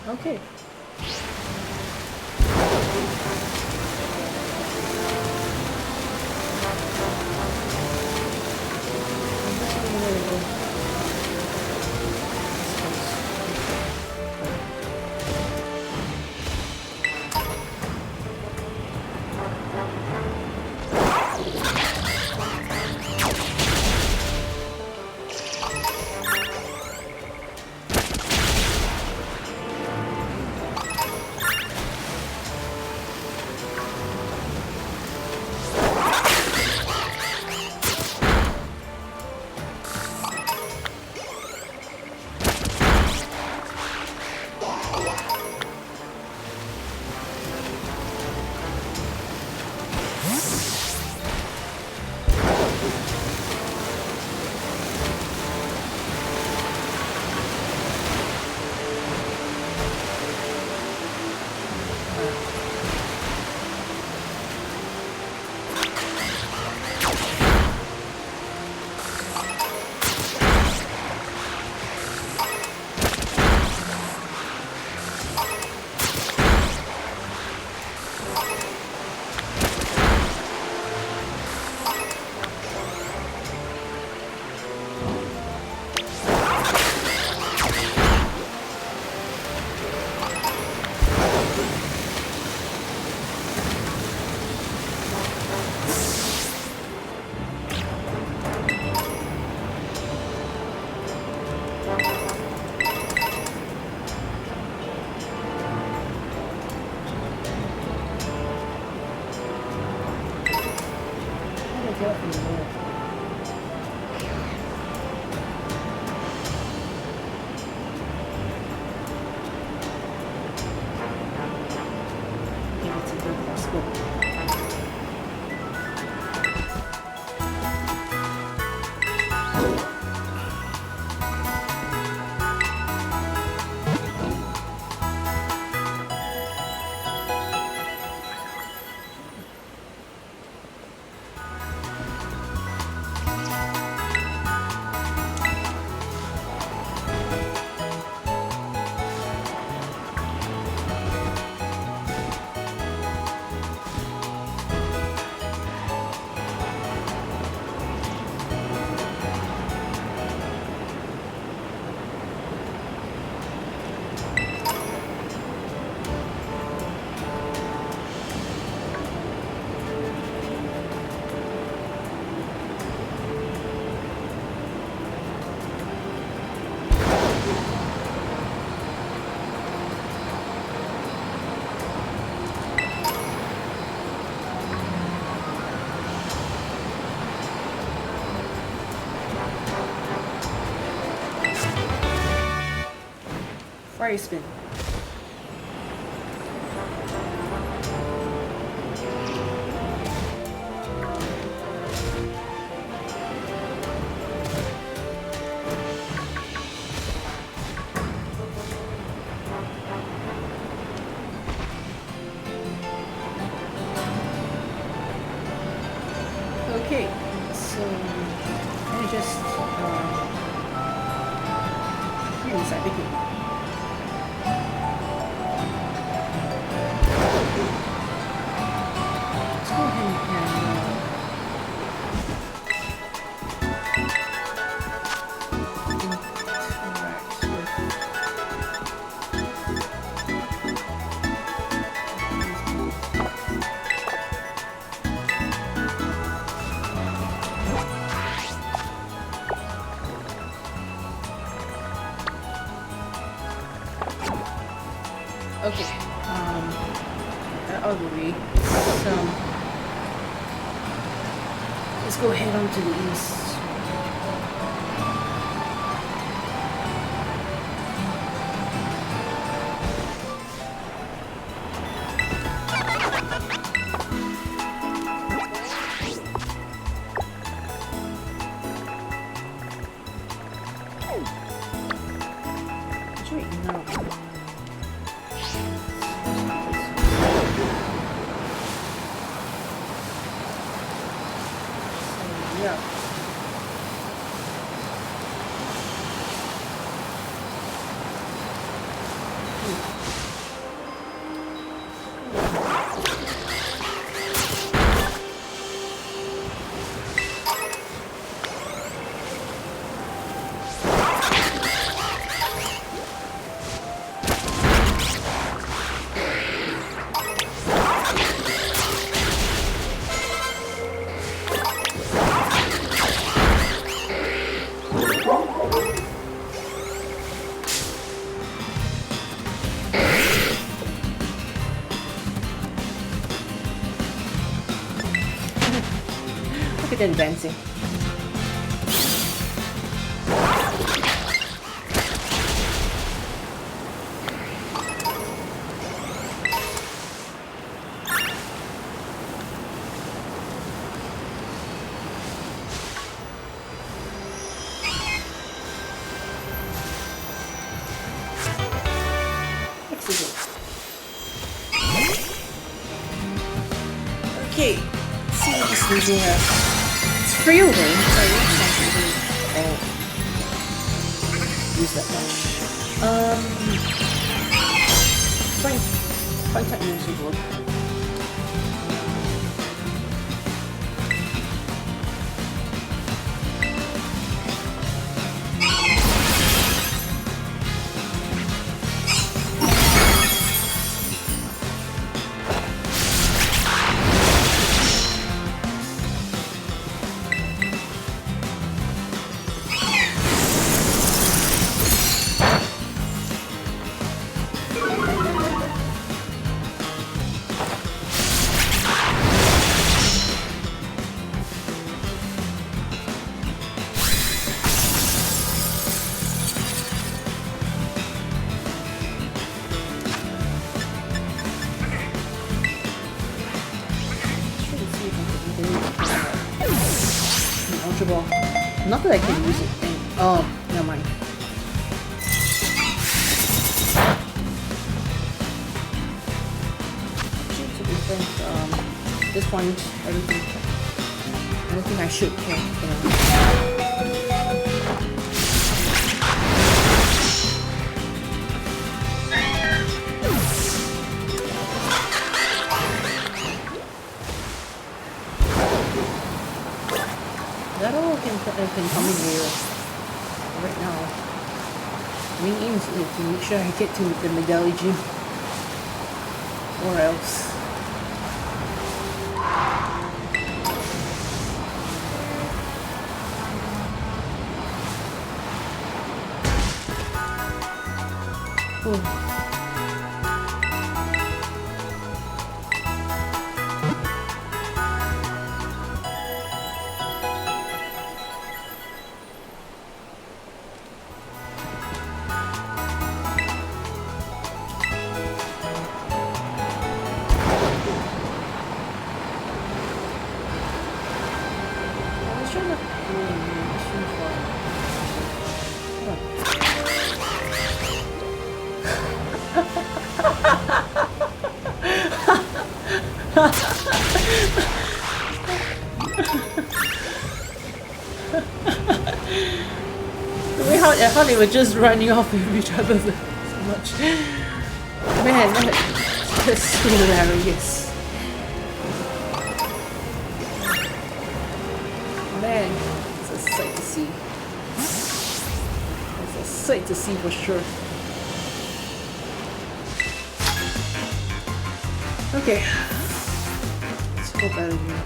Okay. fire spin. Okay, so let me just inside the game. Let's go ahead okay, out of the way. So let's go head on to the east. That's right, no. Yeah. Look at them dancing. Excellent. Okay, let's see what this usually has. It's free over. So I really don't use that much. Fine. Contact music work. Not that I can use it. Oh, never mind. Choose a different. This point, I don't think I should care. That all can come in here right now. Main aim is to make sure I get to the medallion gym, or else. Ooh. How they were just running off with each other so much. Man, that's so hilarious. Man, it's a sight to see. It's a sight to see for sure. Okay. Let's go better here.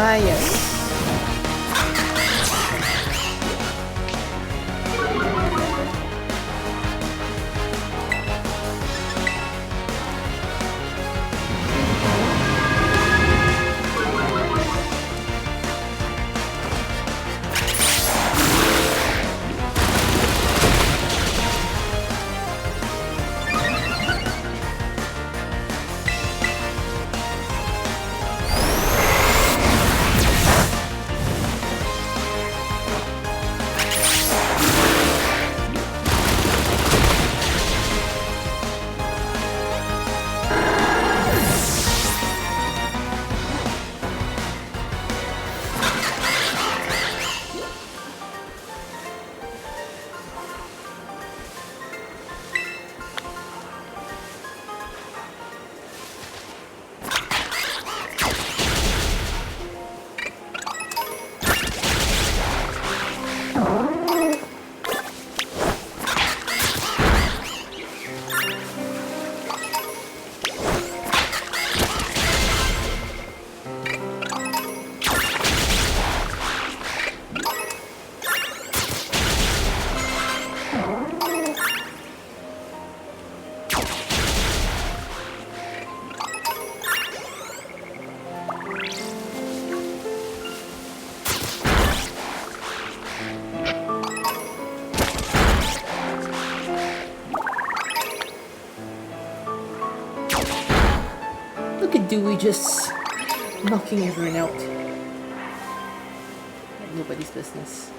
Ah, yes. Dewey just knocking everyone out. Like nobody's business.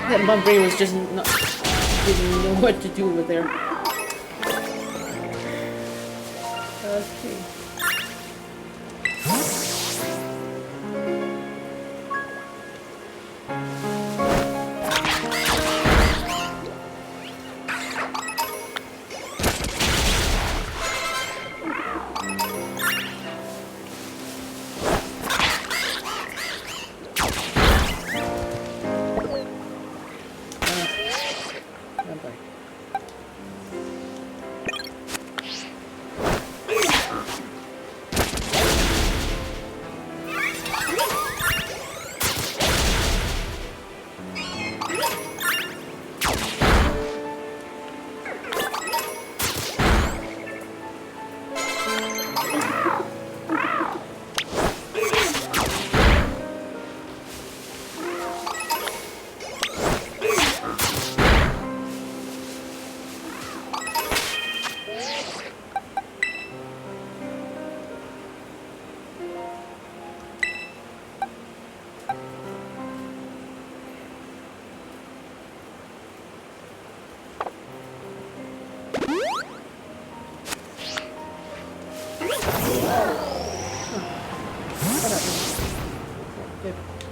That Mumbrae was just not didn't know what to do over there. Okay.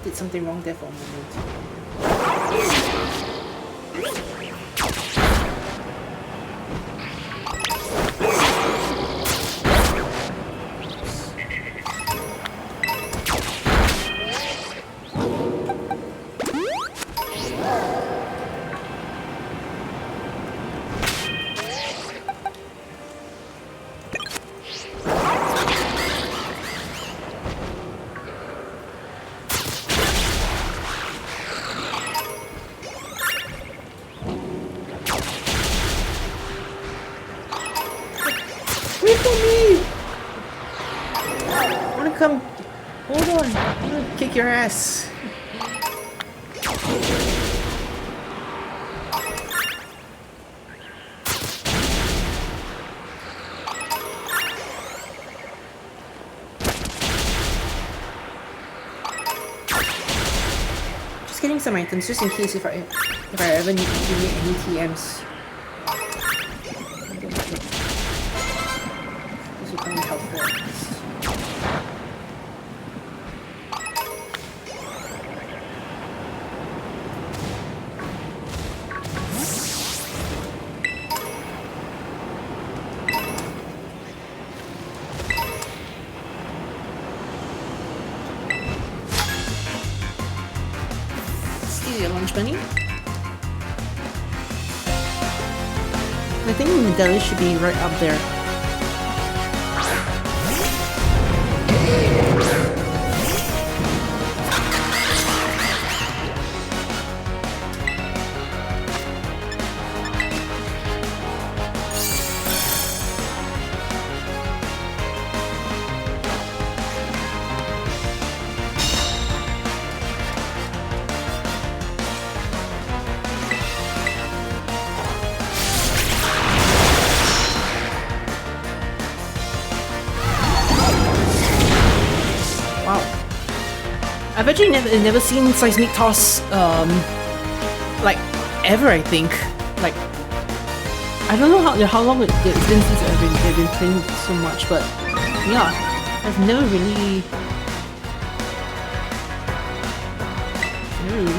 Did something wrong there for a moment. Wait for me! I wanna come. Hold on. I'm gonna kick your ass. Just getting some items just in case if I ever need to make any TMs. This will come in helpful. Steal your lunch money. I think the deli should be right up there. I've actually never seen seismic toss like ever. I think like I don't know how long it's been since they've been playing so much, but yeah, I've never really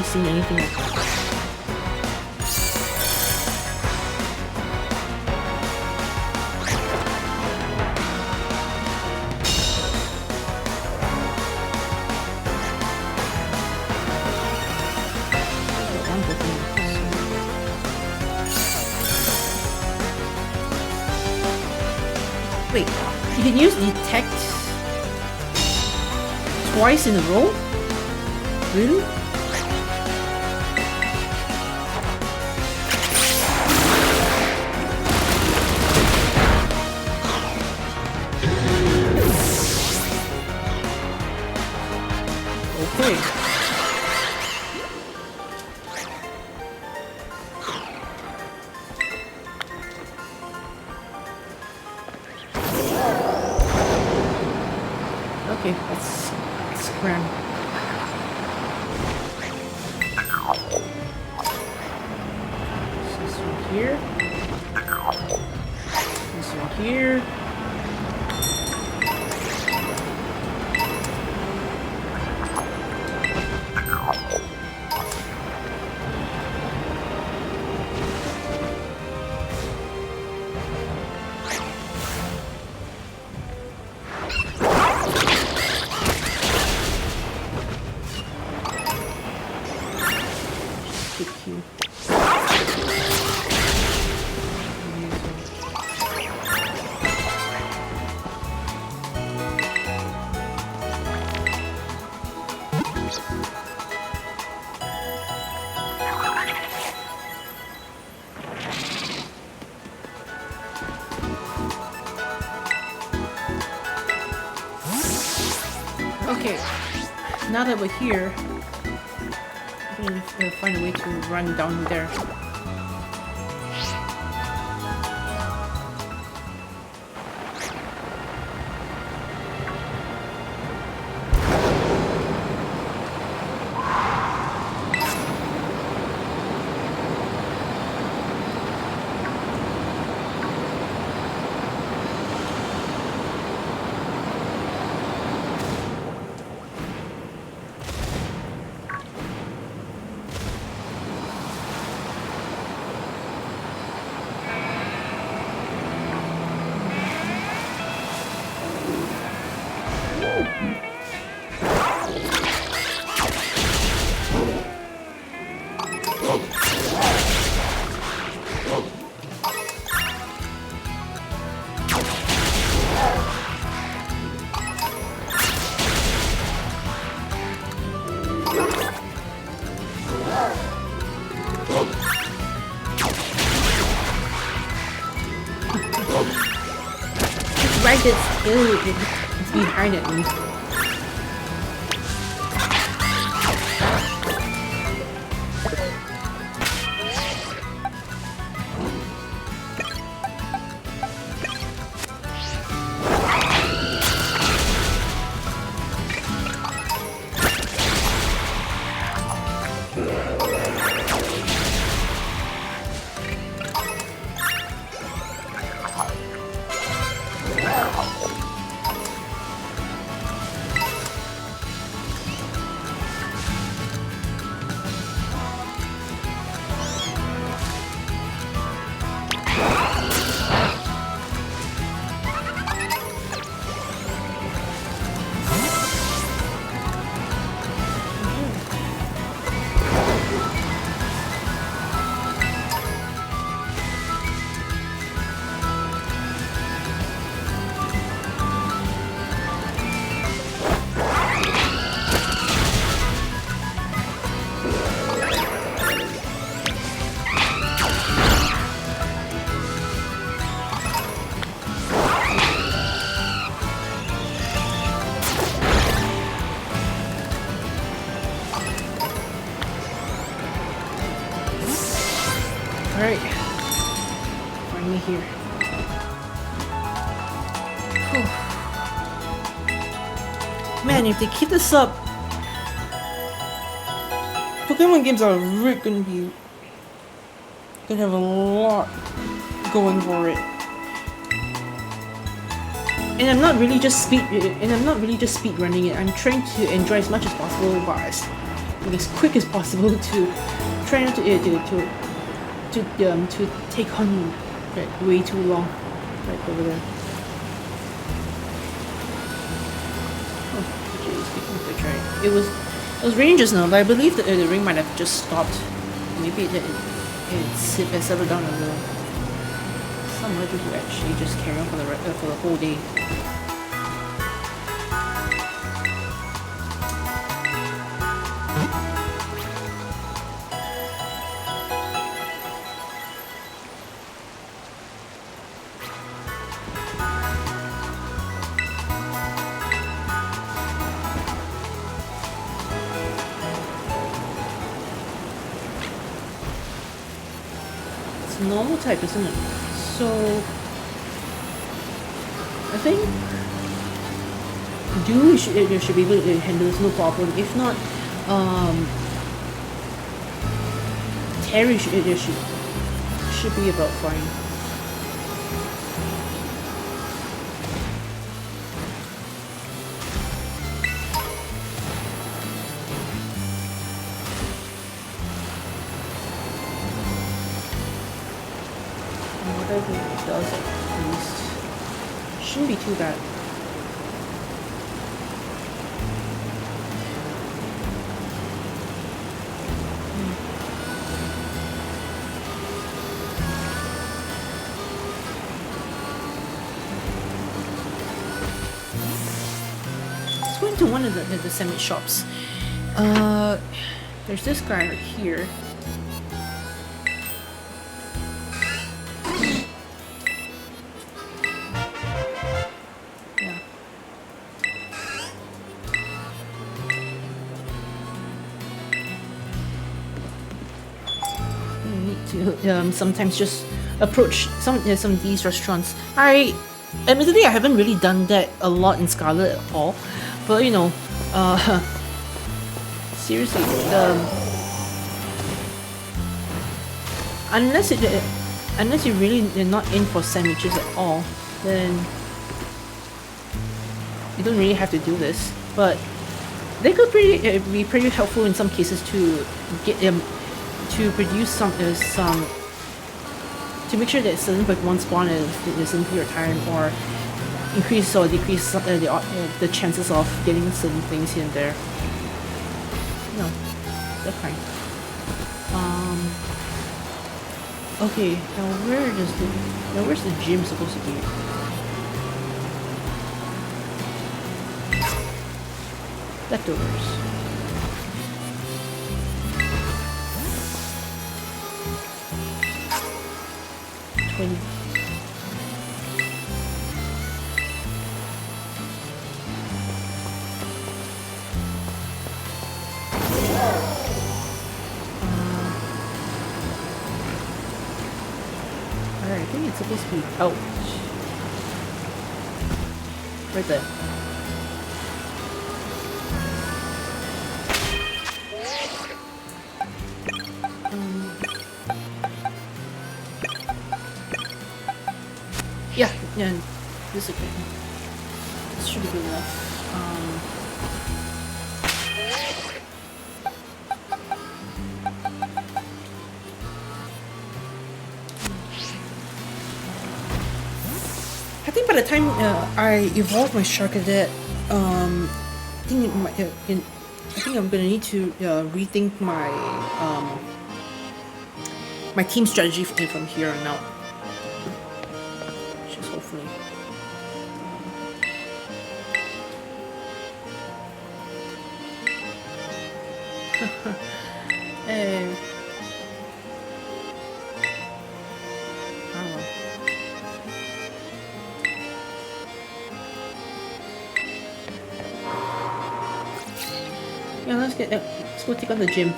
seen anything like that. Wait, you can use detect twice in a row? Really? Okay. Okay, let's cram. This one here. This one here. Okay, now that we're here, I'm gonna find a way to run down there. dragged its tail behind it. Alright. Finally here. Whew. Man, if they keep this up, Pokemon games are really gonna have a lot going for it. And I'm not really just speed running it. I'm trying to enjoy as much as possible, but as quick as possible to try not to take on way too long. Right over there. Oh, jeez, it was raining just now, but I believe that the rain might have just stopped. Maybe it settled down a little. Some other people actually just carry on for the whole day. Normal type, isn't it? So I think you should be able to handle this no problem. If not, Terry should be about fine. Whatever it does, at least shouldn't be too bad. Let's go into one of the sandwich shops. There's this guy right here. Sometimes just approach some of these restaurants. Admittedly, I haven't really done that a lot in Scarlet at all, but you know, seriously, unless you really are not in for sandwiches at all, then you don't really have to do this. But they could be pretty helpful in some cases to get to produce some to make sure that certain Pokemon spawn at a certain period of time, or increase or decrease the chances of getting certain things here and there. No, that's fine. Okay, now where's the gym supposed to be? Leftovers. Alright, I think it's supposed to be out. Right there. Yeah, this is okay. This should be good enough. I think by the time I evolve my Shark Cadet, I think I'm gonna need to rethink my my team strategy from here on out. Just hopefully. Hey. Yeah, let's go take on the gym.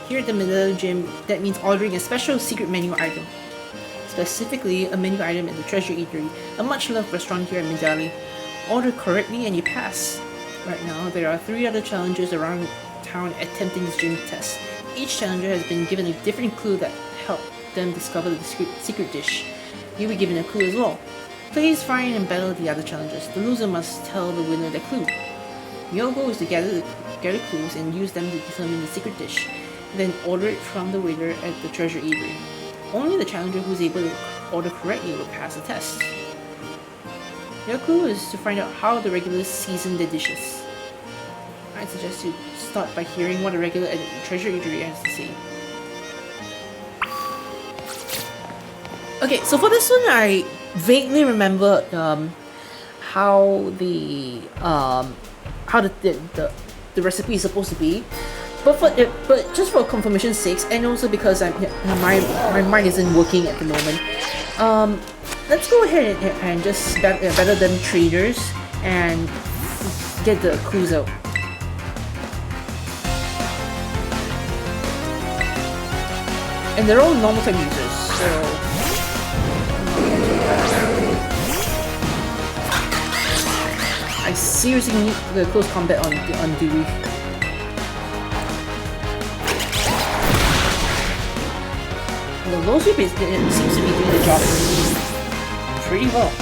Here at the middle gym, that means ordering a special secret menu item. Specifically, a menu item at the Treasure Eatery, a much-loved restaurant here in Medali. Order correctly and you pass. Right now, there are 3 other challengers around town attempting this gym test. Each challenger has been given a different clue that helped them discover the secret dish. You'll be given a clue as well. Please find and battle the other challengers. The loser must tell the winner their clue. Your goal is to gather clues and use them to determine the secret dish. Then order it from the waiter at the Treasure Eatery. Only the challenger who is able to order correctly will pass the test. Your clue is to find out how the regulars season their dishes. I suggest you start by hearing what a regular at the Treasure Eatery has to say. Okay, so for this one, I vaguely remember how the recipe is supposed to be, but just for confirmation's sake, and also because my mind isn't working at the moment, let's go ahead and just battle them traders and get the clues out. And they're all normal type users, so I seriously need the close combat on Dewey. The low sweep seems to be doing the job pretty well.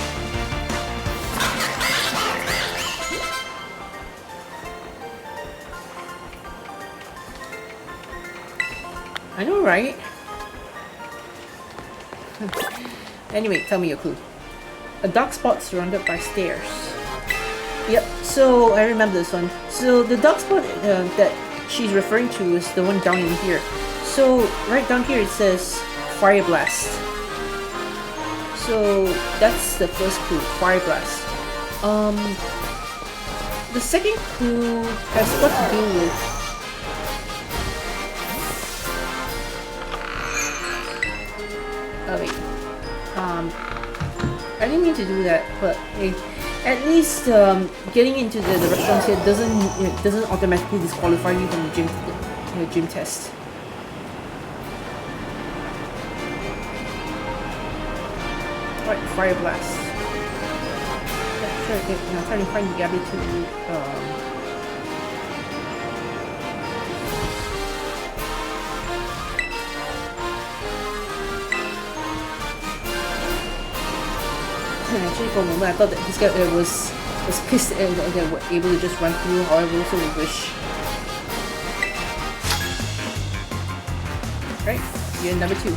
I know, right? Anyway, tell me your clue. A dark spot surrounded by stairs. Yep, so I remember this one. So the dark spot that she's referring to is the one down in here. So right down here it says Fire Blast. So that's the first clue, Fire Blast. The second clue has got to do with I didn't mean to do that, but hey, at least getting into the restaurants here doesn't automatically disqualify you from the gym test. Right, Fire Blast. Now trying to find the ability to actually, for a moment, I thought that this guy was pissed and they were able to just run through however so they wish. Right, you're number 2.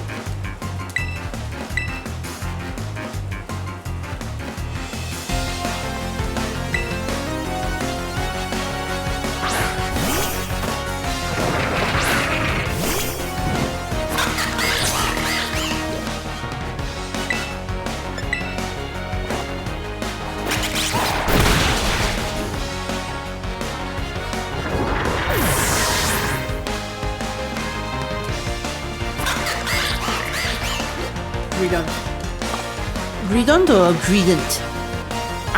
Gredont or Gredent?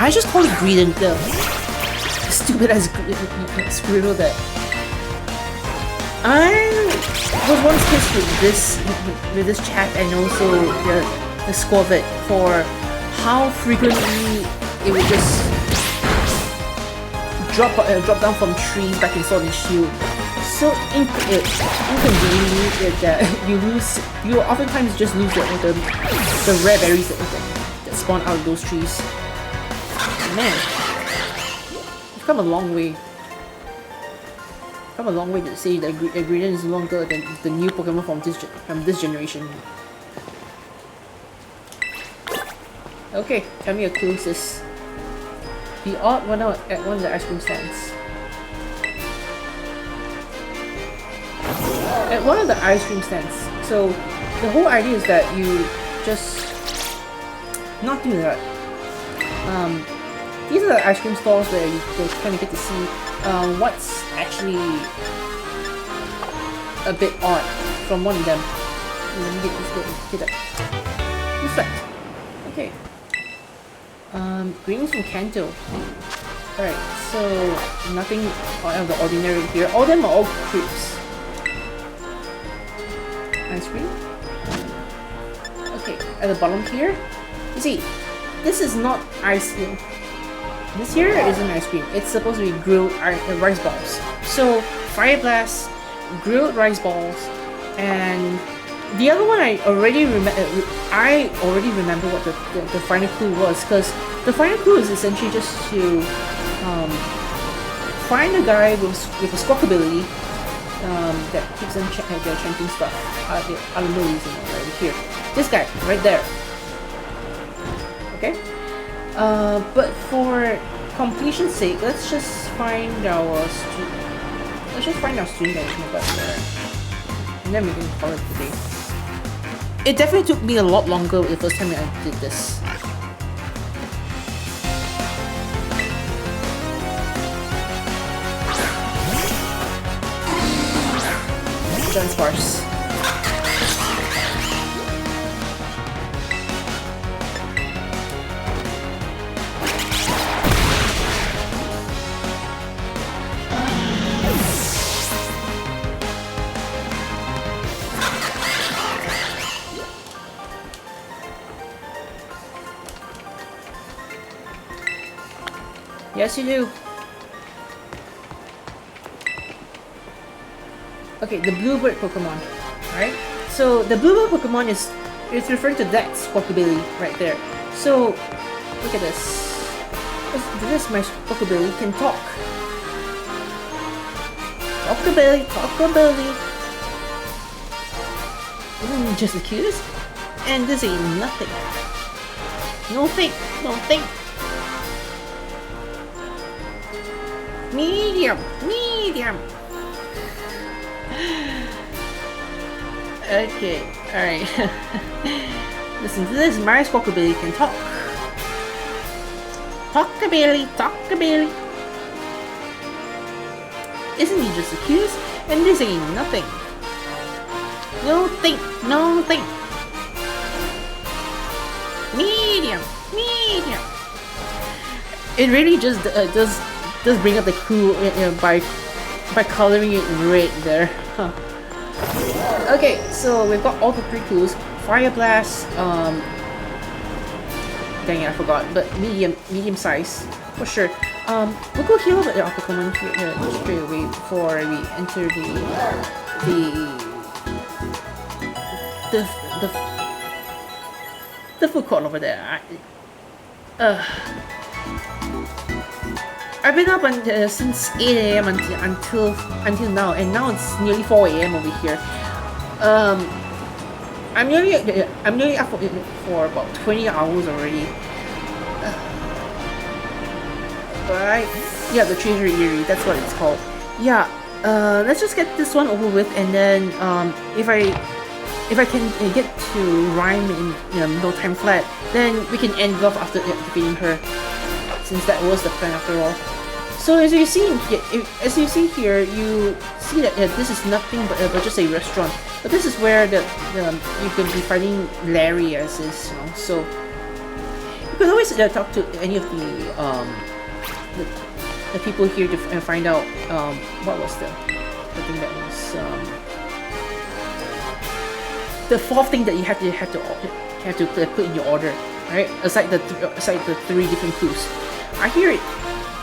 I just call it greed and the stupid as squirrel that I was once pissed with this chat and also the score of it for how frequently it would just drop down from trees back in Sword and Shield. So inconveniently that you oftentimes just lose the rare berries that spawn out of those trees. Man, you've come a long way. Come a long way to say that Greedent is no longer the new Pokemon from this generation. Okay, tell me a clue, sis. Be odd one out at one of the ice cream stands. At one of the ice cream stands. So the whole idea is that you just not do that. These are the ice cream stalls where you kind of get to see what's actually a bit odd from one of them. Let me get that. Reflect. Okay. Greetings from Kanto. Alright, so nothing out of the ordinary here. All of them are all creeps. Ice cream. Okay, at the bottom here, you see, this is not ice cream. This here isn't ice cream. It's supposed to be grilled rice balls. So Fire Blast, grilled rice balls, and the other one I already remember what the final clue was, because the final clue is essentially just to find a guy with a squawk ability that keeps them chanting stuff. I don't know reason right here. This guy right there. Okay. But for completion's sake, let's just find our student management and then we can call it a day. It definitely took me a lot longer the first time I did this. Done sparse. Yes, you do. Okay, the bluebird Pokemon. Alright? So the bluebird Pokemon is referring to that Squawkabilly right there. So look at this. This my Squawkabilly can talk. Talkabilly. Isn't it just the cutest? And this ain't nothing. No think. Medium. Okay, alright. Listen to this, my Squawkabilly can talk. Talkabilly. Isn't he just the cutest? And this ain't nothing. No think. Medium. It really just does bring up the clue by coloring it red there. Huh. Okay, so we've got all the 3 clues. Fire Blast, dang it, I forgot, but medium size for sure. We'll go heal our Pokemon straight away before we enter the food court over there. I've been up since 8 AM until now, and now it's nearly 4 AM over here. I'm nearly up for about 20 hours already. Right? Yeah, the Treasury Eerie, that's what it's called. Yeah, let's just get this one over with, and then if I can get to Rhyme in no time flat, then we can end off after defeating her, since that was the plan after all. So as you see here, you see that this is nothing but just a restaurant. But this is where you could be fighting Larry as is, so you could always talk to any of the, the people here to find out what was the thing that was the fourth thing that you have to put in your order, right? Aside the three different clues. I hear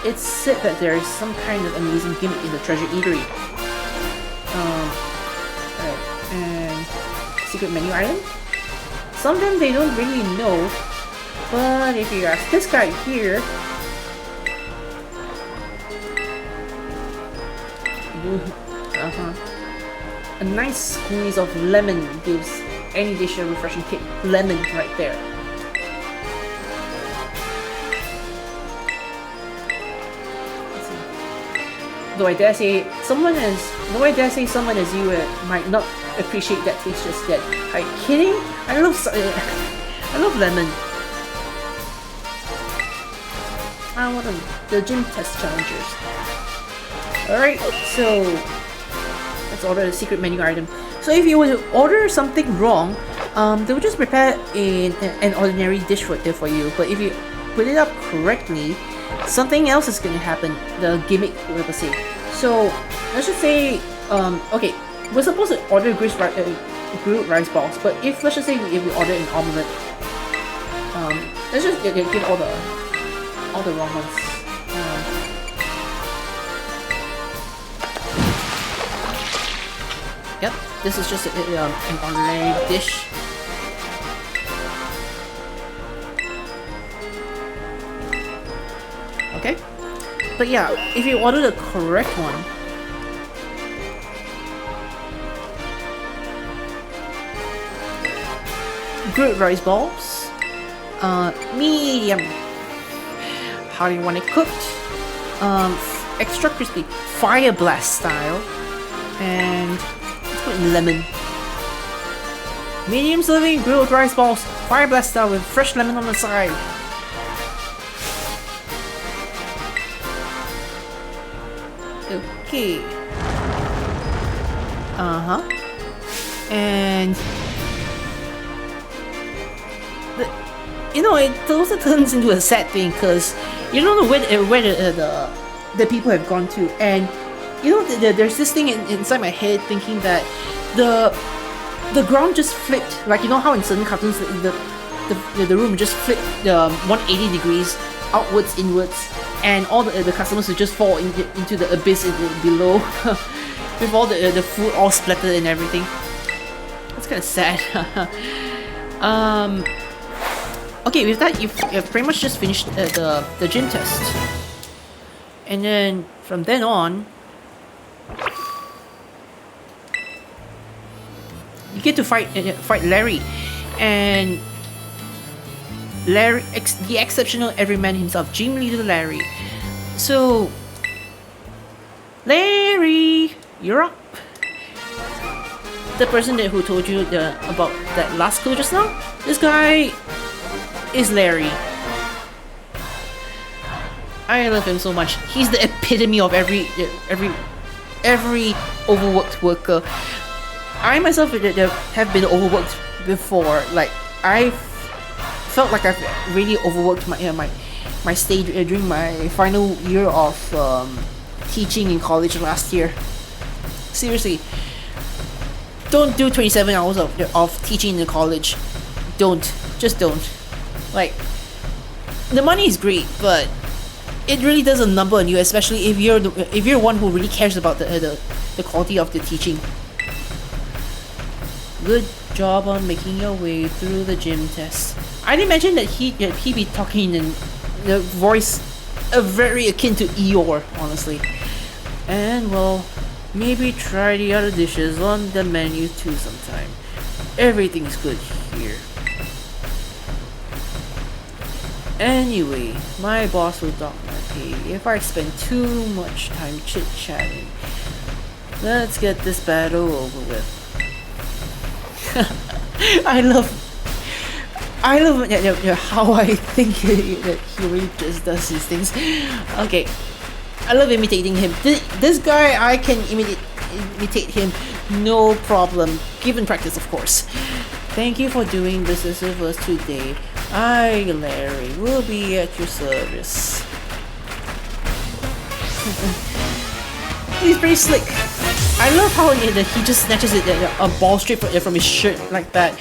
it's said that there is some kind of amazing gimmick in the treasure eatery. Right, and secret menu item. Some of them they don't really know, but if you ask this guy here, a nice squeeze of lemon gives any dish a refreshing kick. Lemon right there. Let's see. Though I dare say someone as you might not appreciate that taste just yet. Are you kidding? I love lemon. I want the gym test challengers. Alright, so let's order the secret menu item. So if you were to order something wrong, they will just prepare an ordinary dish for you. But if you put it up correctly, something else is going to happen. The gimmick, let's say. So let's just say, okay, we're supposed to order grilled rice balls. But if let's just say if we order an omelette, let's just give all the wrong ones. Yep, this is just an ordinary dish. Okay, but yeah, if you order the correct one, grilled rice balls, medium. How do you want it cooked? Extra crispy, fire blast style, and put in lemon. Medium serving grilled rice balls, fire blast style with fresh lemon on the side. Okay. And it also turns into a sad thing because you don't know where the people have gone to, and there's this thing inside my head thinking that the ground just flipped, like how in certain cartoons the room just flipped 180 degrees outwards, inwards, and all the customers would just fall into the abyss below with all the food all splattered and everything. That's kind of sad. Okay, with that you've pretty much just finished the gym test, and then from then on you get to fight Larry, and Larry, the exceptional everyman himself, gym leader Larry. So, Larry, you're up. The person who told you about that last clue just now, this guy is Larry. I love him so much. He's the epitome of every overworked worker. I myself have been overworked before. Like, I've felt like I've really overworked my stay during my final year of teaching in college last year. Seriously, don't do 27 hours of teaching in college. Just don't. Like, the money is great, but it really does a number on you, especially if you're one who really cares about the quality of the teaching. Good job on making your way through the gym test. I'd imagine that he'd be talking in the voice very akin to Eeyore, honestly. And well, maybe try the other dishes on the menu too sometime. Everything's good here. Anyway, my boss will dock my pay if I spend too much time chit-chatting. Let's get this battle over with. I love how I think that he really just does these things. Okay, I love imitating him. This guy, I can imitate him, no problem, given practice, of course. Thank you for doing business with us today. Aye, Larry, we'll be at your service. He's pretty slick. I love how he just snatches a ball straight from his shirt like that.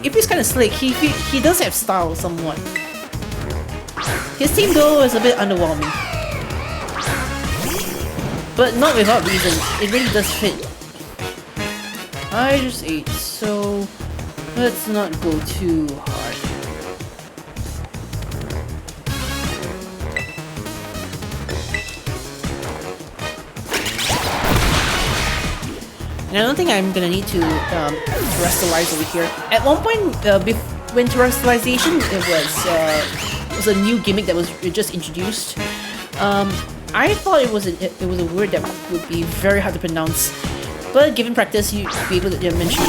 If he's kind of slick, he does have style somewhat. His team though is a bit underwhelming, but not without reason. It really does fit. I just ate, so let's not go too hard. And I don't think I'm gonna need to terrestrialize over here. At one point, when terrestrialization was a new gimmick that was just introduced. I thought it was a word that would be very hard to pronounce, but given practice, you'd be able to mention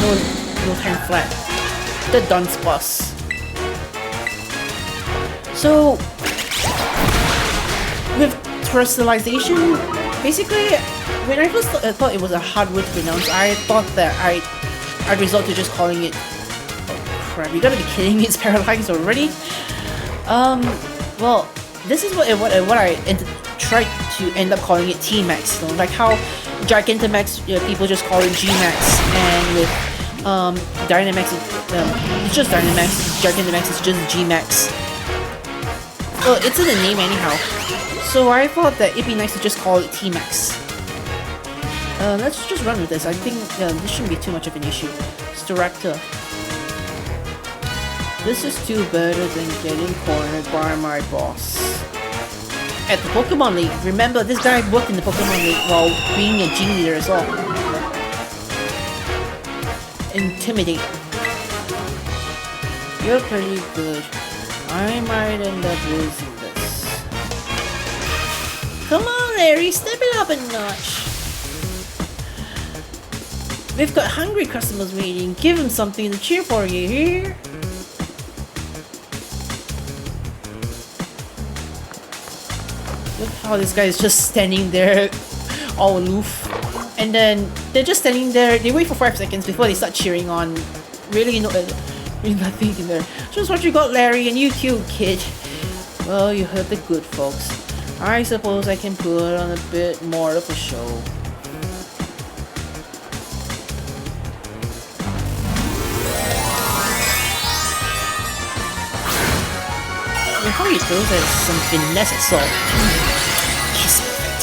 no time flat. The dunce boss. So with terrestrialization, basically, when I first thought it was a hard word to pronounce, I thought that I'd resort to just calling it. Oh crap! You gotta be kidding me! It's paralyzed already. Well, this is what I tried to end up calling it T-Max. You know? Like how Gigantamax, people just call it G-Max, and with Dynamax, it's just Dynamax. Gigantamax is just G-Max. Well, it's in the name anyhow. So I thought that it'd be nice to just call it T-Max. Let's just run with this. I think this shouldn't be too much of an issue. Staraptor. This is still better than getting cornered by my boss. At the Pokemon League, remember this guy worked in the Pokemon League while being a gym leader as well. Intimidate. You're pretty good. I might end up losing this. Come on, Larry, step it up a notch. We've got hungry customers waiting. Give them something to cheer for, you hear? Look how this guy is just standing there, all aloof. And then they're just standing there. They wait for 5 seconds before they start cheering on. Really nothing in there. Just what you got, Larry, and you too, kid. Well, you heard the good folks. I suppose I can put on a bit more of a show. How he throws has some finesse at all. Kiss it.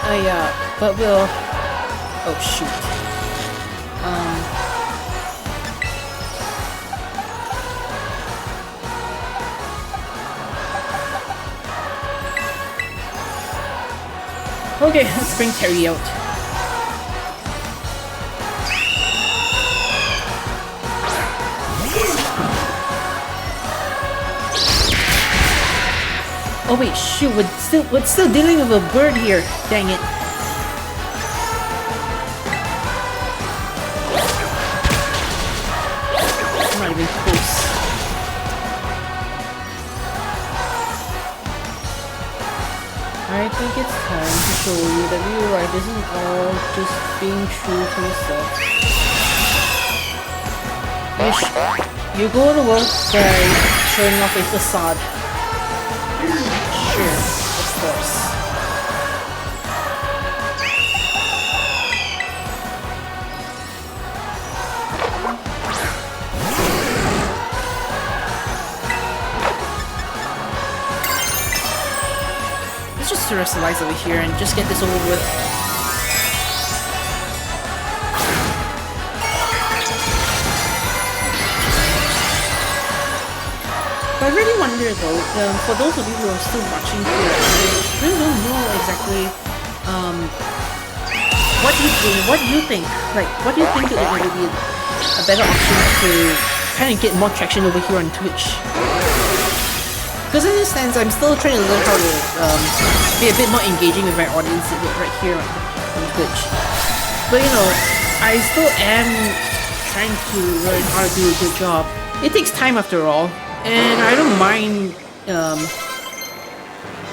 Oh yeah, but we'll... Oh shoot. Okay, let's bring Terry out. Oh wait, shoot, we're still dealing with a bird here. Dang it. I'm not even close. I think it's time to show you that real life isn't all just being true to yourself. You go to work by showing off a facade. Sure, of course. Let's just terrestrialize over here and just get this over with. But I really wonder though, for those of you who are still watching here, I really don't know exactly what do you think? Like, what do you think it would be a better option to kind of get more traction over here on Twitch? Because in this sense, I'm still trying to learn how to be a bit more engaging with my audience right here on Twitch. But you know, I still am trying to learn how to do a good job. It takes time after all, and I don't mind.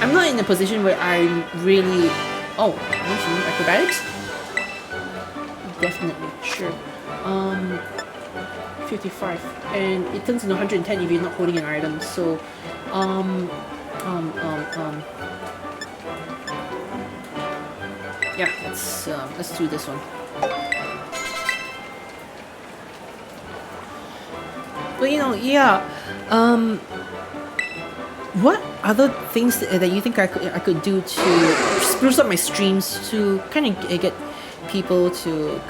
I'm not in a position where I'm really. Oh, acrobatics? Definitely, sure. 55, and it turns into 110 if you're not holding an item. So, yeah, let's do this one. But yeah, what other things that you think I could do to spruce up my streams to kind of get people to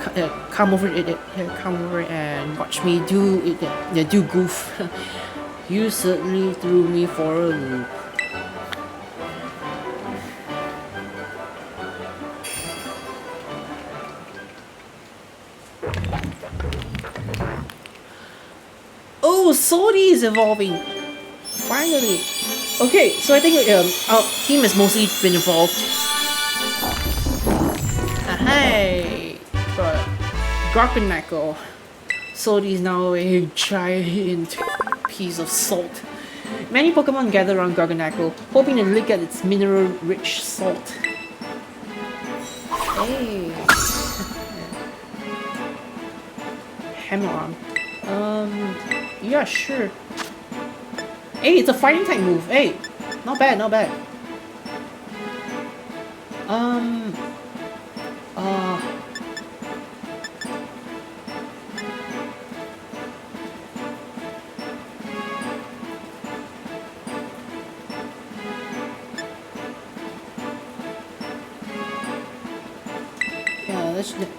come over and watch me do goof? You certainly threw me for a loop. Oh, Sodi is evolving. Finally. Okay, so I think our team has mostly been evolved. Hey, but Garpinackle. Sodi is now a giant piece of salt. Many Pokemon gather around Garganackle, hoping to lick at its mineral-rich salt. Hey. Hammer arm. Yeah, sure. Hey, it's a fighting type move. Hey, not bad, not bad.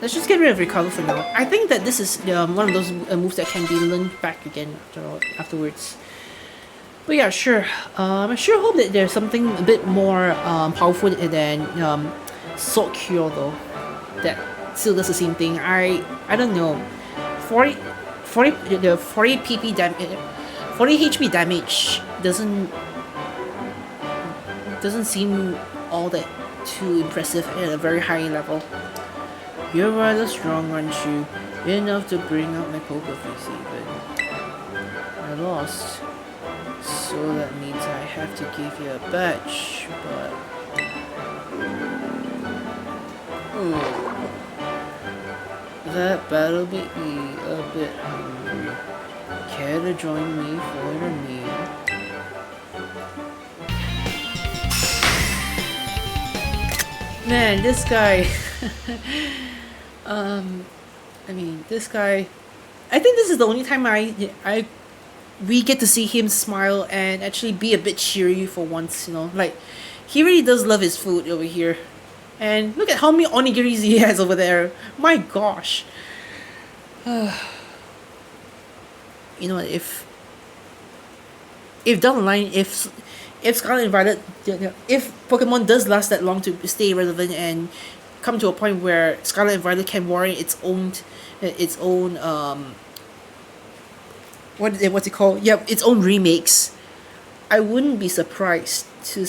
Let's just get rid of recover for now. I think that this is one of those moves that can be learned back again afterwards. But yeah, sure. I sure hope that there's something a bit more powerful than Sword Cure though. That still does the same thing. I don't know. 40 PP damage, 40 HP damage doesn't seem all that too impressive at a very high level. You're rather strong, aren't you? Enough to bring out my poker face even. I lost. So that means I have to give you a badge, but... That battle be a bit hungry. Care to join me for the meal? Man, this guy... I mean, this guy... I think this is the only time we get to see him smile and actually be a bit cheery for once, Like, he really does love his food over here. And look at how many onigiris he has over there. My gosh. You know what, if down the line, if Scarlet and Violet, if Pokemon does last that long to stay relevant and come to a point where Scarlet and Violet can warrant its own what's it called? Yeah, its own remakes. I wouldn't be surprised to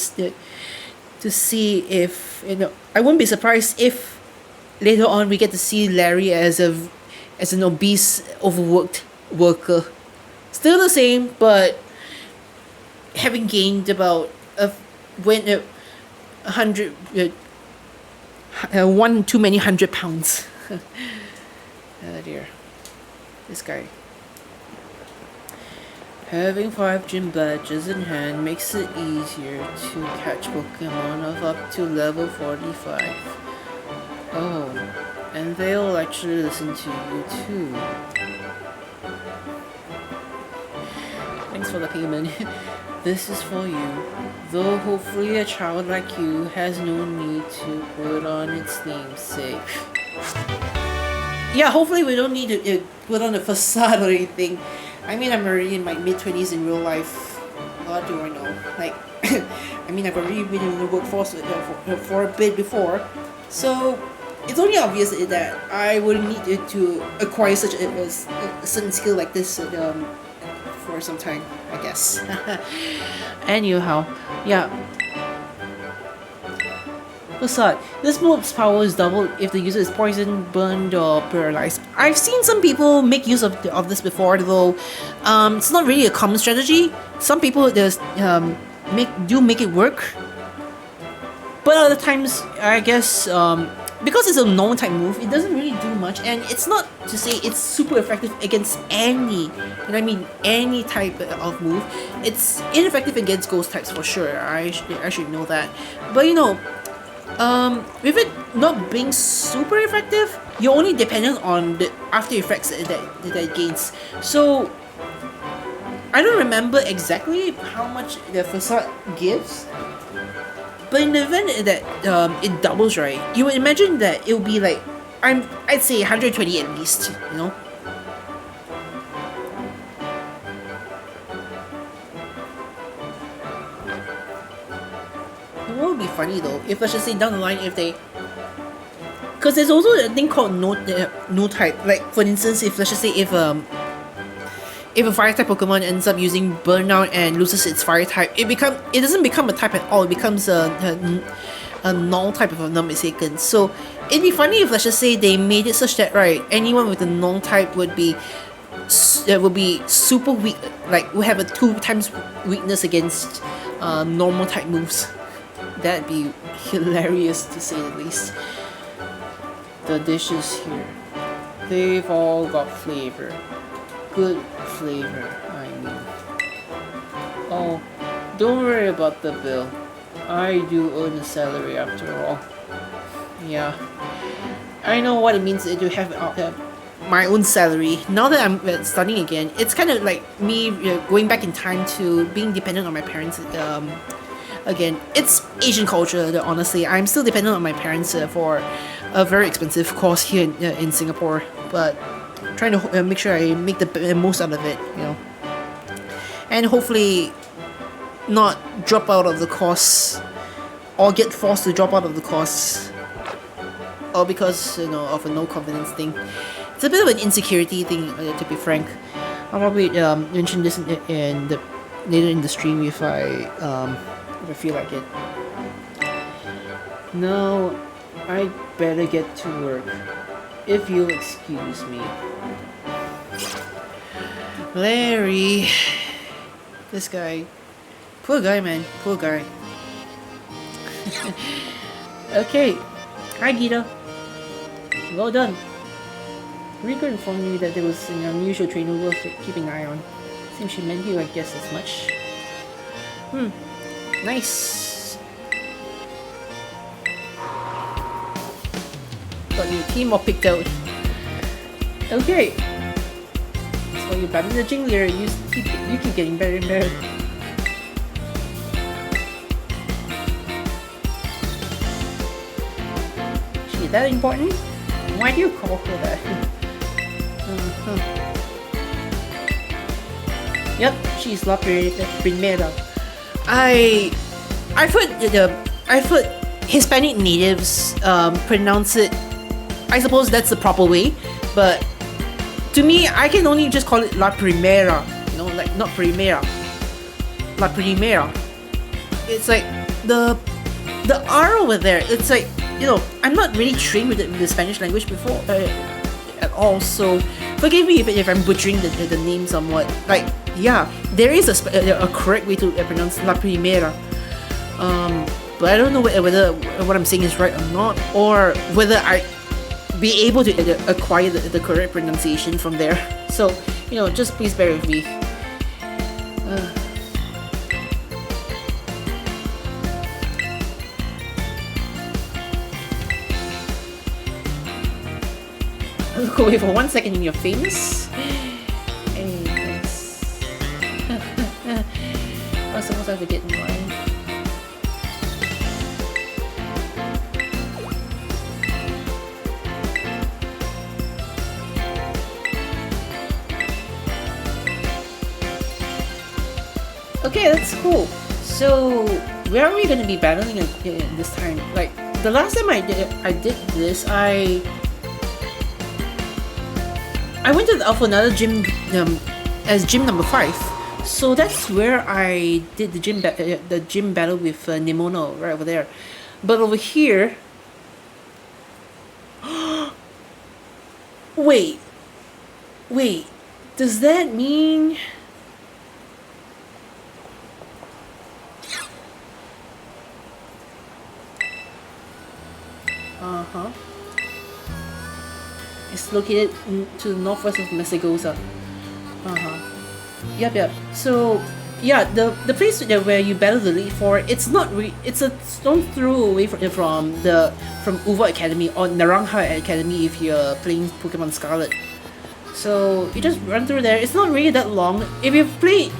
see if I wouldn't be surprised if later on we get to see Larry as an obese, overworked worker. Still the same, but having gained about one too many 100 pounds. Oh dear, this guy. Having 5 gym badges in hand makes it easier to catch Pokemon of up to level 45. Oh, and they'll actually listen to you too. Thanks for the payment. This is for you. Though hopefully a child like you has no need to put on its namesake. Yeah, hopefully we don't need to put on a facade or anything. I mean, I'm already in my mid-20s in real life. What do I know? Like, I mean, I've already been in the workforce for a bit before. So, it's only obvious that I would need to acquire such a certain skill like this for some time, I guess. Anyhow, yeah. Facade. This move's power is doubled if the user is poisoned, burned, or paralyzed. I've seen some people make use of this before, though it's not really a common strategy. Some people just make it work. But other times, I guess, because it's a normal type move, it doesn't really do much, and it's not to say it's super effective against any, and I mean any type of move. It's ineffective against ghost types for sure. I should know that. But you know, with it not being super effective, you're only dependent on the after effects that it gains. So I don't remember exactly how much the facade gives, but in the event that it doubles, right, you would imagine that it'll be like I'd say 120 at least, you know. What would be funny though if, let's just say, down the line, if they, because there's also a thing called no type. Like for instance, if, let's just say, if a fire type Pokemon ends up using Burnout and loses its fire type, it doesn't become a type at all. It becomes a null type, if I'm not mistaken. So it'd be funny if, let's just say, they made it such that, right, anyone with a null type would be super weak, like would have a 2 times weakness against normal type moves. That'd be hilarious to say the least. The dishes here, they've all got flavor. Good flavor, I mean. Oh, don't worry about the bill. I do earn a salary after all. Yeah, I know what it means to have my own salary. Now that I'm studying again, it's kind of like me going back in time to being dependent on my parents. Again, it's Asian culture, honestly. I'm still dependent on my parents for a very expensive course here in Singapore, but trying to make sure I make the most out of it, you know, and hopefully not drop out of the course or get forced to drop out of the course, or because, you know, of a no confidence thing. It's a bit of an insecurity thing, to be frank. I'll probably mention this in the later in the stream if I feel like it. No, I better get to work, if you'll excuse me. Larry, this guy, poor guy, man, poor guy. Okay, hi Gita. Well done. Rika informed me that there was an unusual trainer worth keeping an eye on. Seems she meant you, I guess, as much. Nice. Got your team all picked out. Okay. So you're better than the Jingler. You keep getting better and better. She that important? Why do you call her that? Yep, she's La Primera. I've heard Hispanic natives pronounce it. I suppose that's the proper way, but to me, I can only just call it La Primera. You know, like not Primera. La Primera. It's like the R over there. It's like, you know, I'm not really trained with the Spanish language before at all, so forgive me if I'm butchering the name somewhat. Like, yeah, there is a correct way to pronounce La Primera. But I don't know whether what I'm saying is right or not, or whether I be able to acquire the correct pronunciation from there. So, you know, just please bear with me. Look away for 1 second and you're famous. Anyways. I suppose I have to get in line. Okay, that's cool. So, where are we going to be battling this time? Like, the last time I did this, I went for another gym as gym number 5. So that's where I did the gym battle with Nemono right over there. But over here, wait, does that mean? Uh-huh. It's located to the northwest of Mesagoza. Uh-huh. Yep. So, yeah, the place where you battle the Elite Four, it's not it's a stone throw away from Uva Academy or Naranja Academy if you're playing Pokemon Scarlet. So you just run through there. It's not really that long. If you've played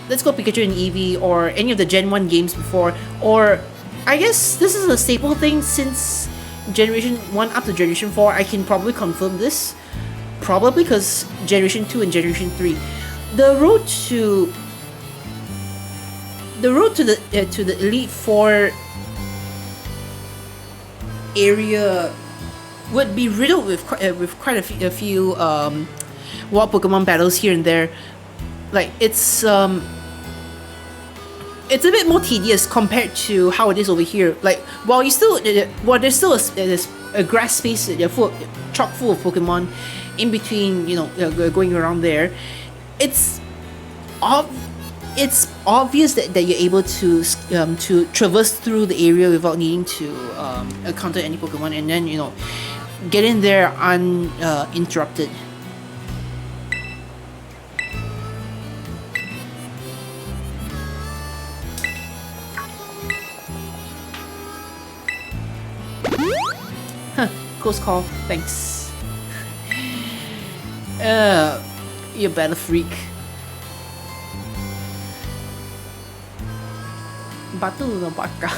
Let's Go Pikachu and Eevee or any of the Gen 1 games before, or I guess this is a staple thing since Generation 1 up to Generation 4, I can probably confirm this. Probably because Generation 2 and Generation 3. The road to the Elite Four area would be riddled with quite a few wild Pokemon battles here and there. Like it's a bit more tedious compared to how it is over here. Like while there's still a grass space chock full of Pokemon in between, going around there. It's obvious that you're able to traverse through the area without needing to encounter any Pokemon, and then get in there uninterrupted. Close call. Thanks. You battle freak. Batu no baka.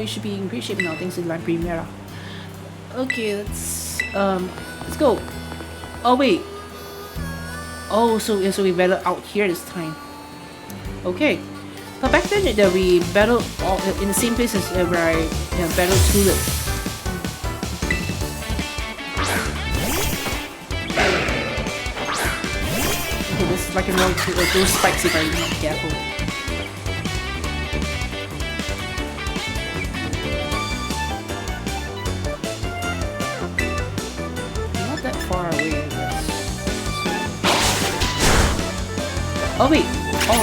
You should be in great shape now thanks to Line Primera. Okay, let's go. Oh wait. Oh, so we battle out here this time. Okay. But back then we battled all in the same place as where I battled Tulip. Okay, this is like a wrong those spikes if I'm not careful. Not that far away, I guess. Oh wait. Oh,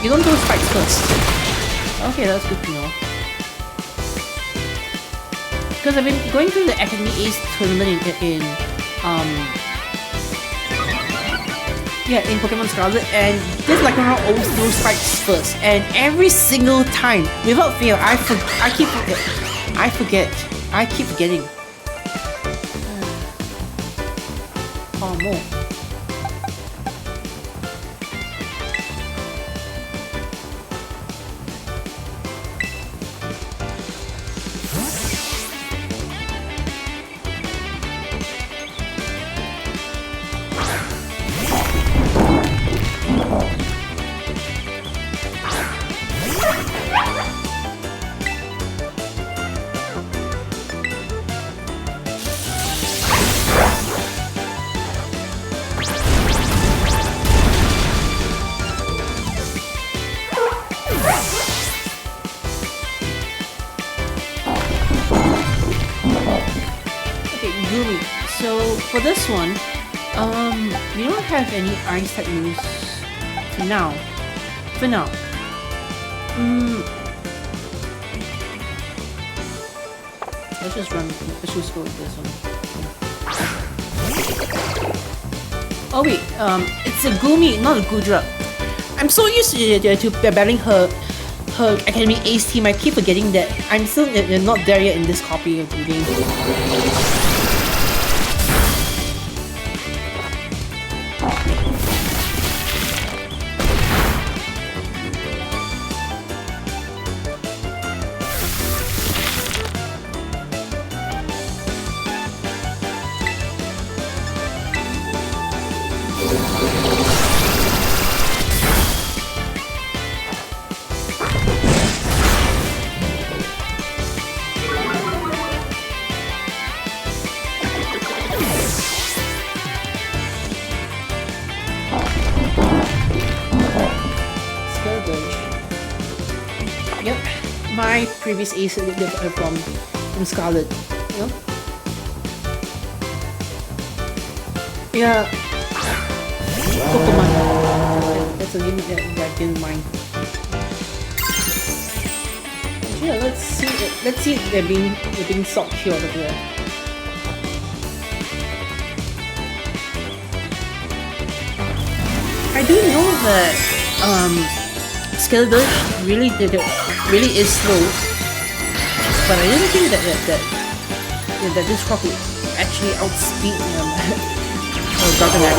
you don't throw spikes first. Okay, that's good to know. Because I've been going through the Academy Ace tournament in Pokemon Scarlet, and this Lycanroc always throws spikes first, and every single time, without fail, I keep forgetting. Oh, more. For this one, we don't have any ice type moves for now. Let's just go with this one. Oh wait, it's a Gumi, not a Gudra. I'm so used to battling her Academy Ace team, I keep forgetting that I'm still not there yet in this copy of the game. Previous ace from Scarlet, yeah. Pokemon. That's a name that I didn't mind. Yeah, let's see. Let's see if they're being salt cured over there. I do know that Skeletor really is slow, but I didn't think that this crop would actually outspeed Dragonair.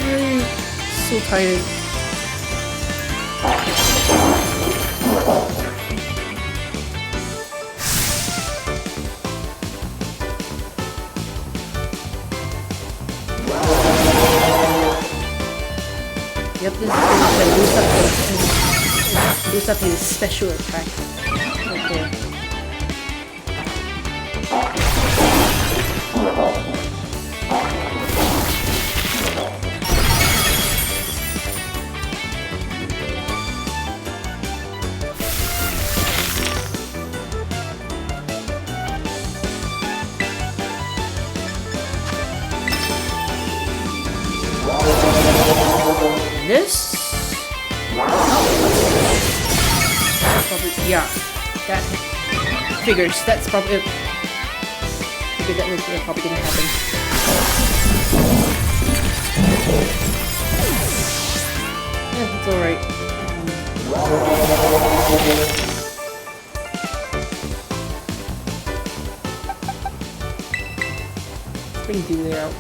I'm so tired. Yep, this is going to boost up his special attack right there. This? Probably, yeah, that figures. That's probably it. Figured that was probably gonna happen. Yeah, it's alright. Let's bring Dooley out.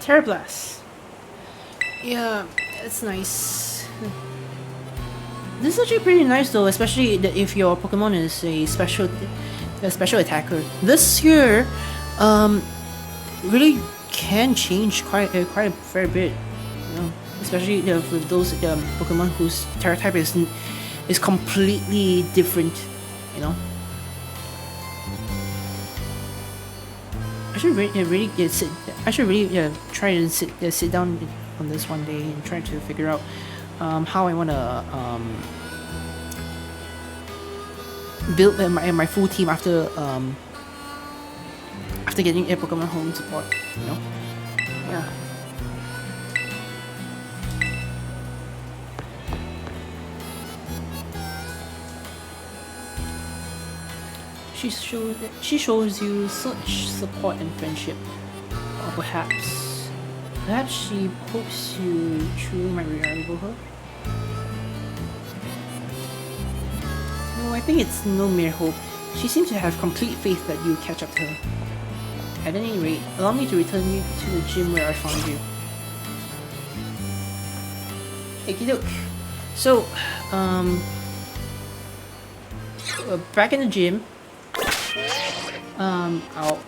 Terrablast. Yeah, it's nice. This is actually pretty nice though, especially if your Pokemon is a special attacker. This here, really can change quite a fair bit. You know, especially with those Pokemon whose Terra type is completely different. You know. I should really try and sit down on this one day and try to figure out how I want to build my full team after getting a Pokemon Home support. You know, yeah. She shows you such support and friendship. Or perhaps she hopes you truly might rival her. No, I think it's no mere hope. She seems to have complete faith that you'll catch up to her. At any rate, allow me to return you to the gym where I found you. Okey-doke. So, back in the gym. I'll...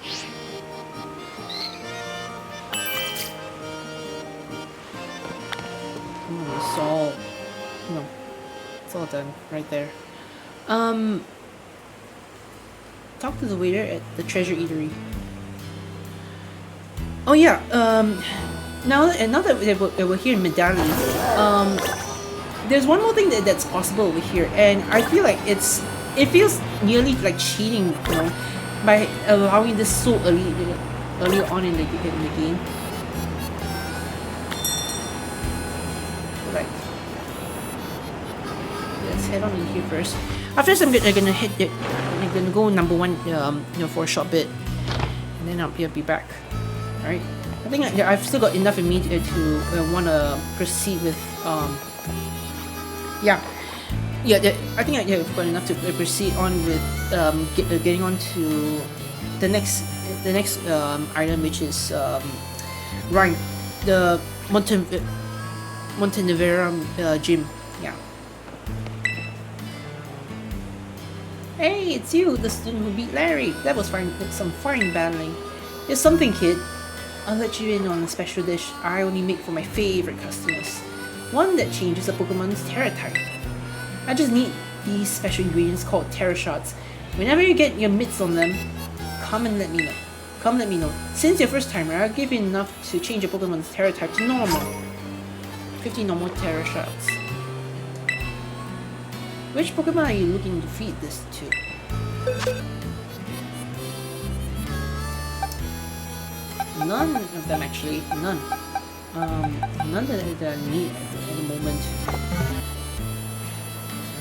It's all... No. It's all done. Right there. Talk to the waiter at the Treasure Eatery. Oh yeah, now that we're here in Medali, there's one more thing that's possible over here, and I feel like it feels nearly like cheating, you know, by allowing this so early on in the game. Right. Let's head on in here first. After this, I'm gonna go number one, you know, for a short bit, and then I'll be back. All right. think I've still got enough in me to want to proceed with yeah. I think I've got enough to proceed on with getting on to the next item, which is Rhyme, the Montenevera gym. Yeah. Hey, it's you, the student who beat Larry. That was fine. Some fine battling. Here's something, kid. I'll let you in on a special dish I only make for my favorite customers. One that changes a Pokemon's Terra type. I just need these special ingredients called Terra Shots. Whenever you get your mitts on them, come and let me know. Come let me know. Since you're first timer, I'll give you enough to change your Pokemon's Terra type to normal. 50 normal Terra Shots. Which Pokemon are you looking to feed this to? None of them actually. None. None that I need at the moment.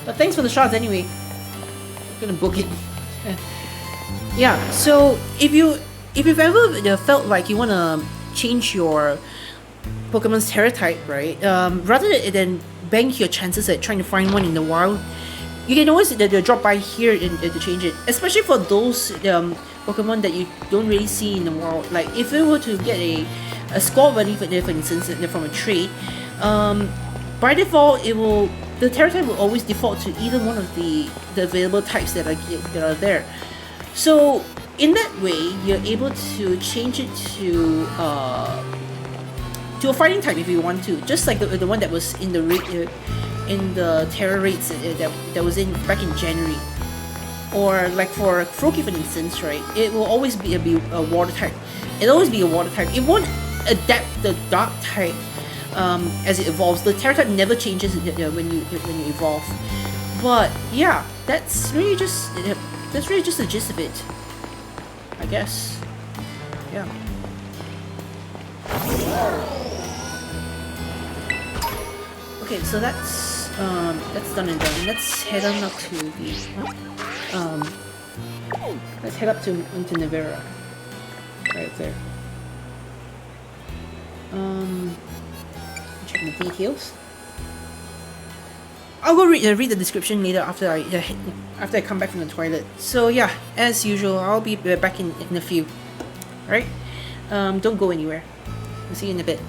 But thanks for the shots anyway. I'm gonna book it. Yeah, so if you've ever felt like you wanna change your Pokemon's Terra type, right? Rather than bank your chances at trying to find one in the wild, you can always drop by here to change it. Especially for those Pokemon that you don't really see in the wild. Like if you were to get a squall buddy for instance from a trade, by default the Terra type will always default to either one of the available types that are there. So in that way, you're able to change it to a fighting type if you want to, just like the one that was in the Terra raids that was in back in January. Or like for Froakie for instance, right? It will always be a water type. It'll always be a water type. It won't adapt the dark type as it evolves. The Terra type never changes when you evolve. But yeah, that's really just the gist of it, I guess. Yeah. Okay, so that's done and done. Let's head on up to Nevera. Right there. Check the details. I'll go read the description later after I come back from the toilet. So yeah, as usual, I'll be back in a few. Alright? Don't go anywhere. I'll see you in a bit.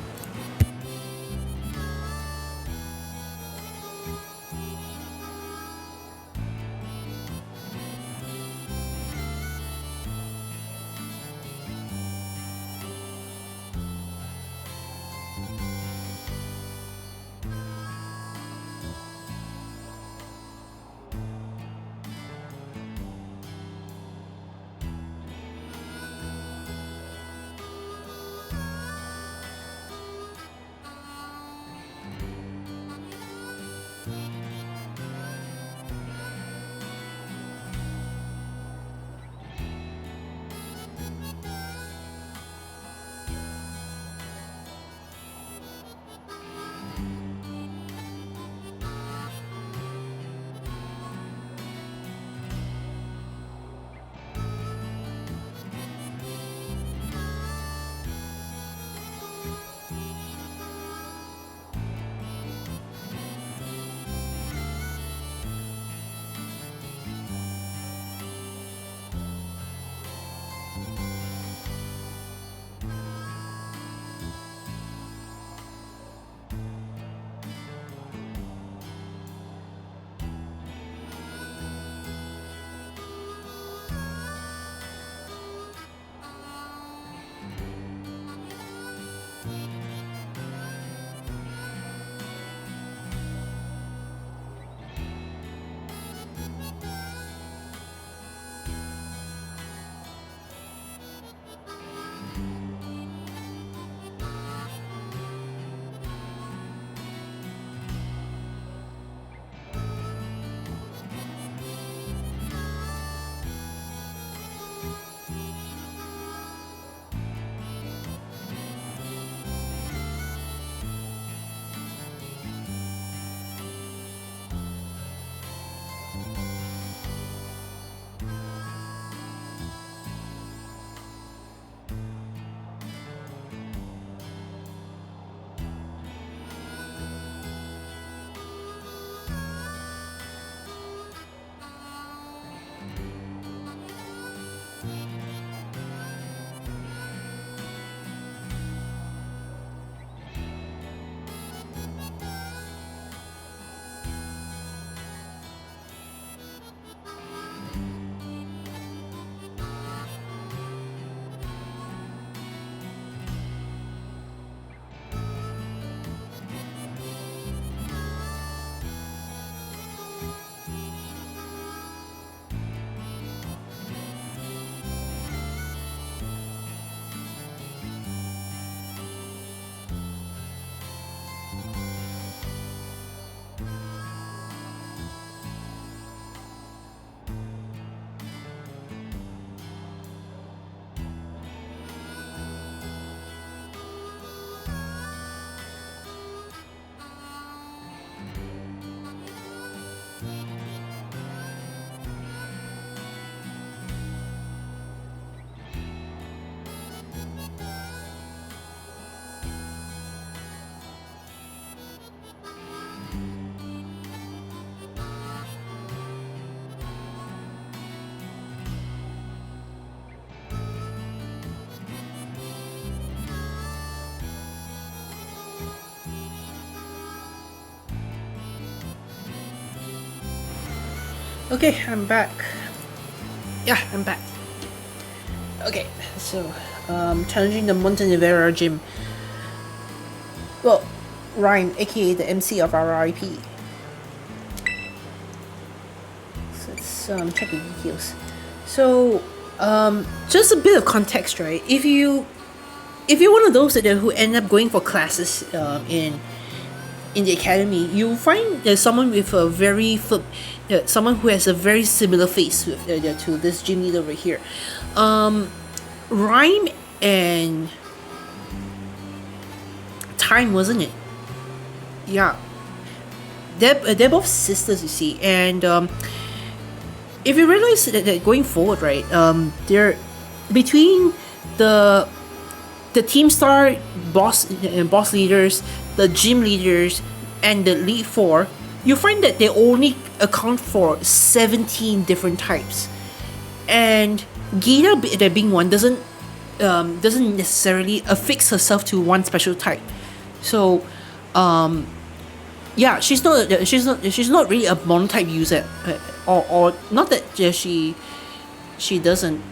Okay, I'm back. Yeah, I'm back. Okay, so challenging the Montenegro gym. Well, Rhyme, aka the MC of our RIP. So let's check the details. So, just a bit of context, right? If you're one of those who end up going for classes in the academy, you find there's someone with a someone who has a very similar face to this gym leader over here. Rhyme and Time, wasn't it? Yeah, they're both sisters, you see, and if you realize that going forward, right, they're between the team star boss leaders, the gym leaders, and the lead four, you find that they only account for 17 different types, and Gina, there being one, doesn't necessarily affix herself to one special type. So, yeah, she's not really a monotype user, or not that she doesn't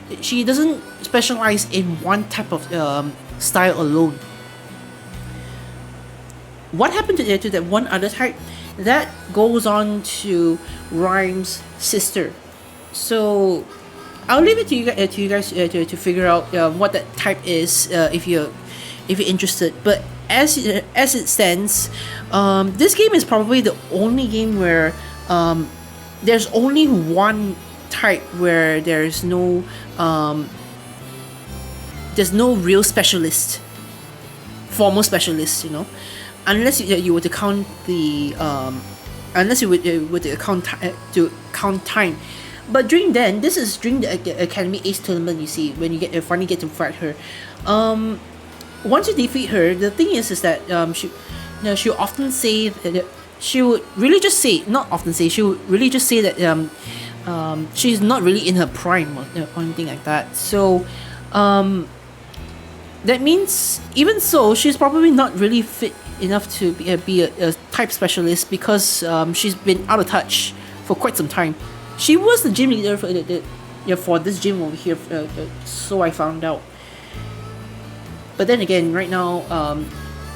specialize in one type of style alone. What happened to that one other type? That goes on to Rhyme's sister. So I'll leave it to you guys to figure out what that type is if you're interested. But as it stands, this game is probably the only game where there's only one type where there's no real specialist, formal specialist, unless you were to count the unless you would to count Time. But during the Academy Ace tournament, you see, when you finally get to fight her. Once you defeat her, the thing is that she'll often say that she would really just say, not often say, she would really just say that she's not really in her prime or anything like that. So that means, even so, she's probably not really fit enough to be a type specialist, because she's been out of touch for quite some time. She was the gym leader for this gym over here, so I found out. But then again, right now,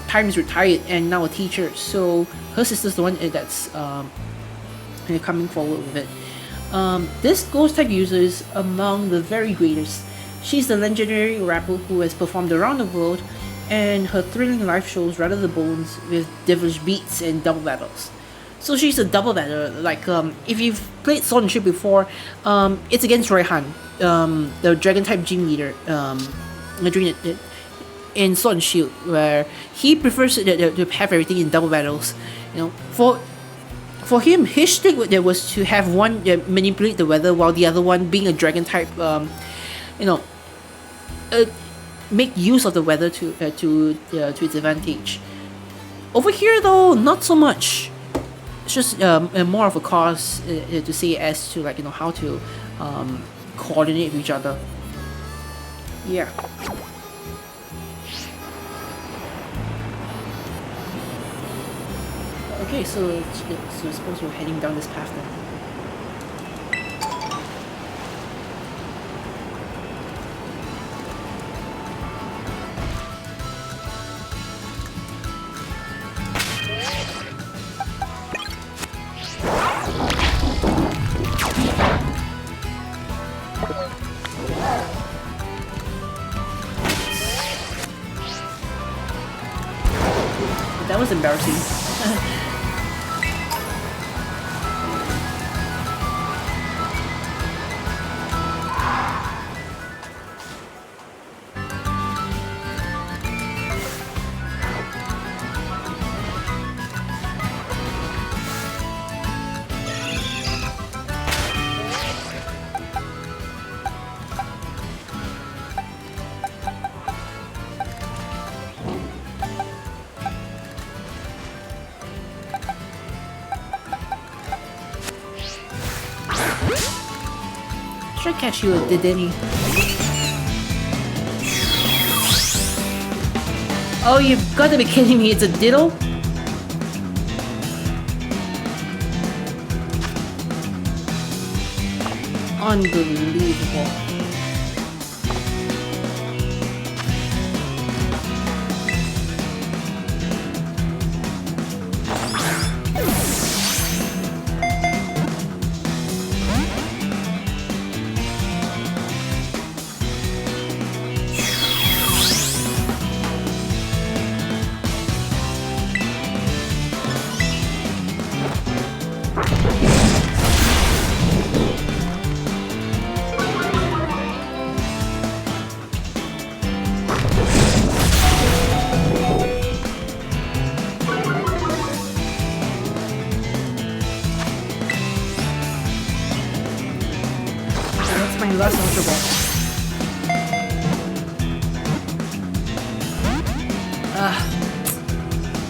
Time is retired and now a teacher, so her sister's the one that's coming forward with it. This ghost type user is among the very greatest. She's the legendary rapper who has performed around the world, and her thrilling live shows rattle the bones with devilish beats and double battles. So she's a double battler. Like, if you've played Sword and Shield before, it's against Royhan, the dragon type gym leader, in Sword and Shield, where he prefers to have everything in double battles. For him, his shtick was to have one manipulate the weather, while the other one, being a dragon type, make use of the weather to its advantage. Over here, though, not so much. It's just more of a cause to say, as to how to coordinate with each other. Yeah. Okay, so I suppose we're heading down this path then. That was embarrassing. Should catch you a Didini. Oh, you've got to be kidding me, it's a diddle? Unbelievable. My last Ultra Ball.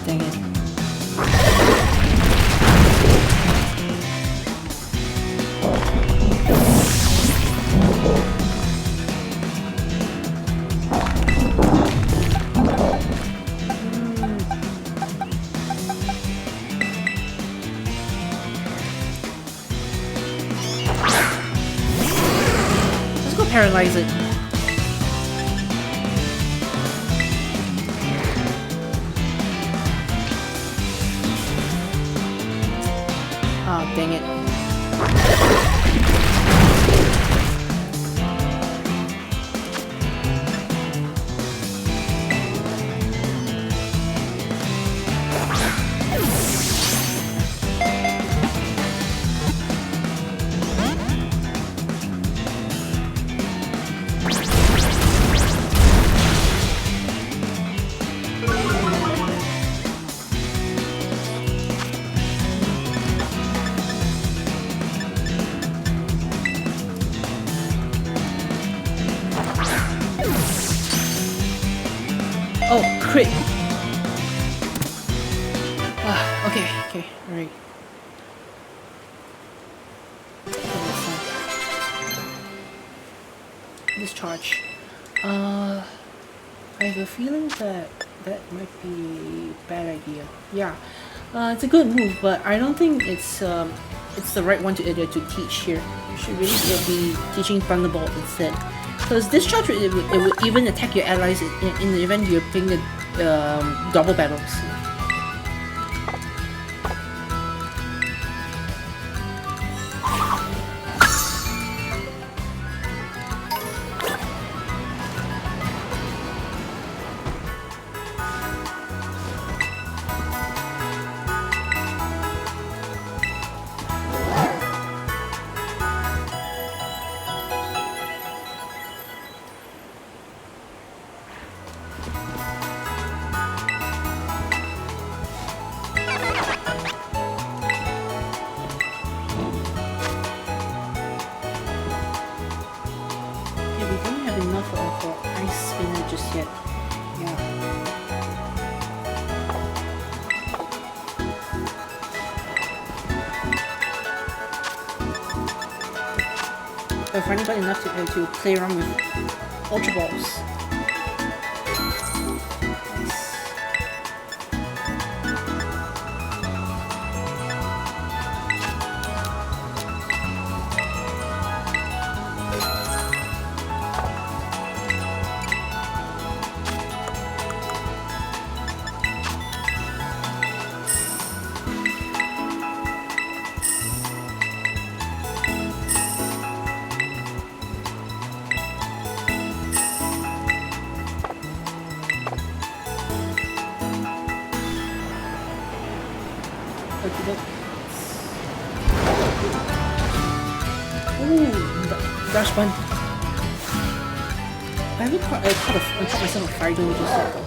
Dang it. Paralyze it. Oh, dang it. Oh, crit! Okay, alright. Discharge. I have a feeling that might be a bad idea. Yeah, it's a good move, but I don't think it's the right one to teach here. You should really be teaching Thunderbolt instead. Because Discharge, it would even attack your allies in the event you're playing the double battles. I finally got enough to play around with Ultra Balls. Dash button. I haven't caught myself a fire damage just yet though.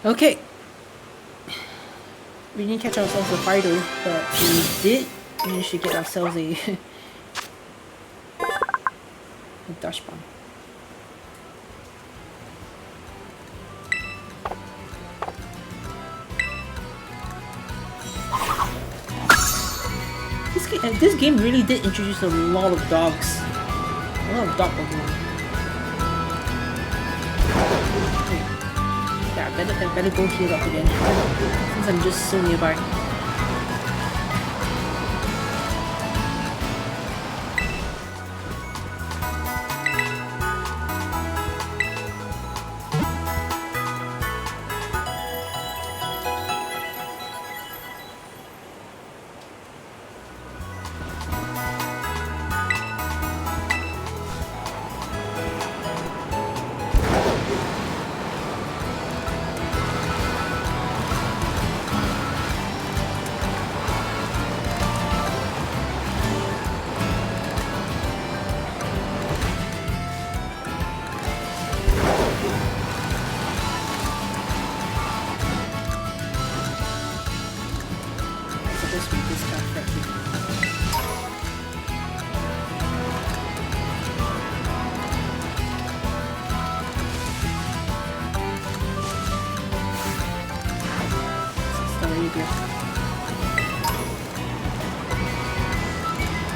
Okay. We didn't catch ourselves a fighter, but we did manage to get ourselves a, a dash bomb. This game really did introduce a lot of dogs. A lot of dog Pokemon. Yeah, I better go heal up again. Since I'm just so nearby.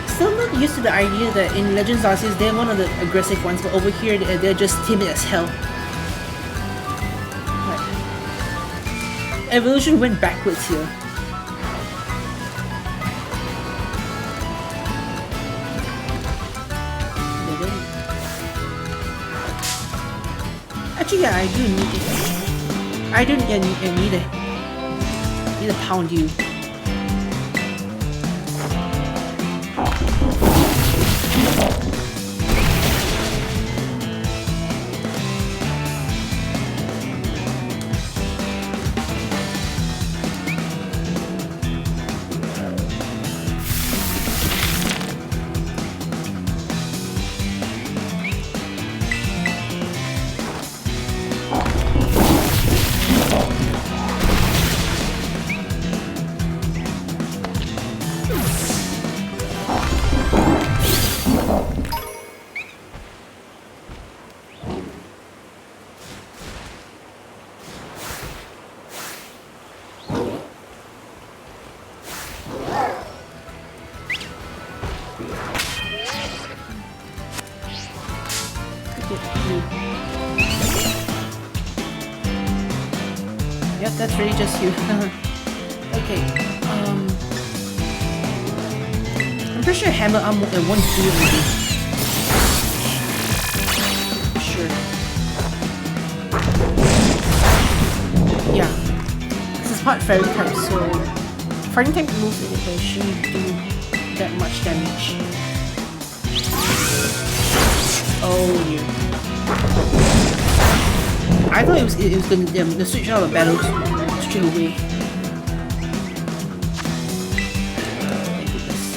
Still not used to the idea that in Legends Arceus they're one of the aggressive ones, but over here they're just timid as hell. Like, evolution went backwards here. Actually, yeah, I do need it. I don't need to pound you. Yep, that's really just you. Okay, I'm pretty sure Hammer Arm won't do anything. Sure. Yeah. This is part Fairy type, so Fighting type moves in it shouldn't do that much damage. Oh dear. I thought it was going to switch out of battles straight away. Thank goodness.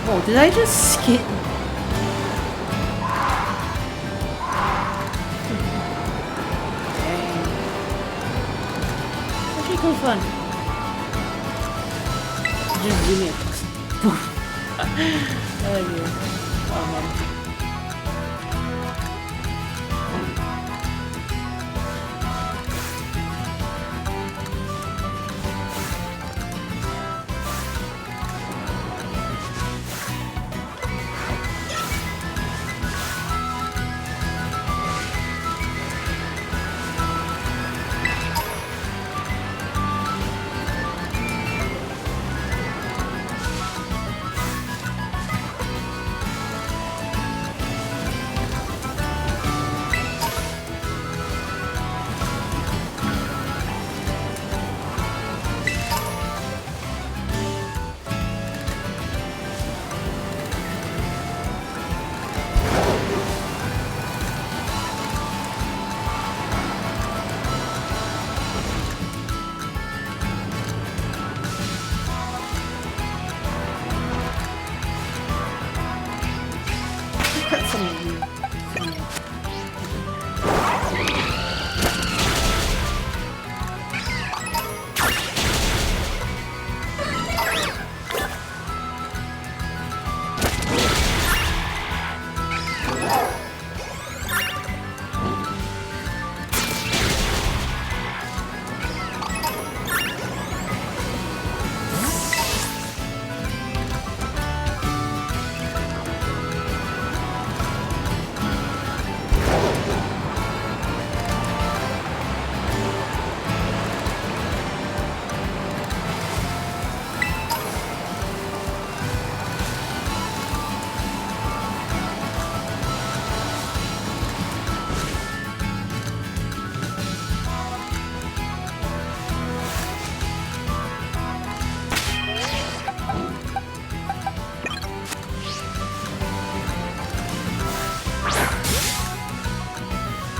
Oh, did I just skip? Actually, kind of fun. Just zoom in. Oh, yeah. Oh, man.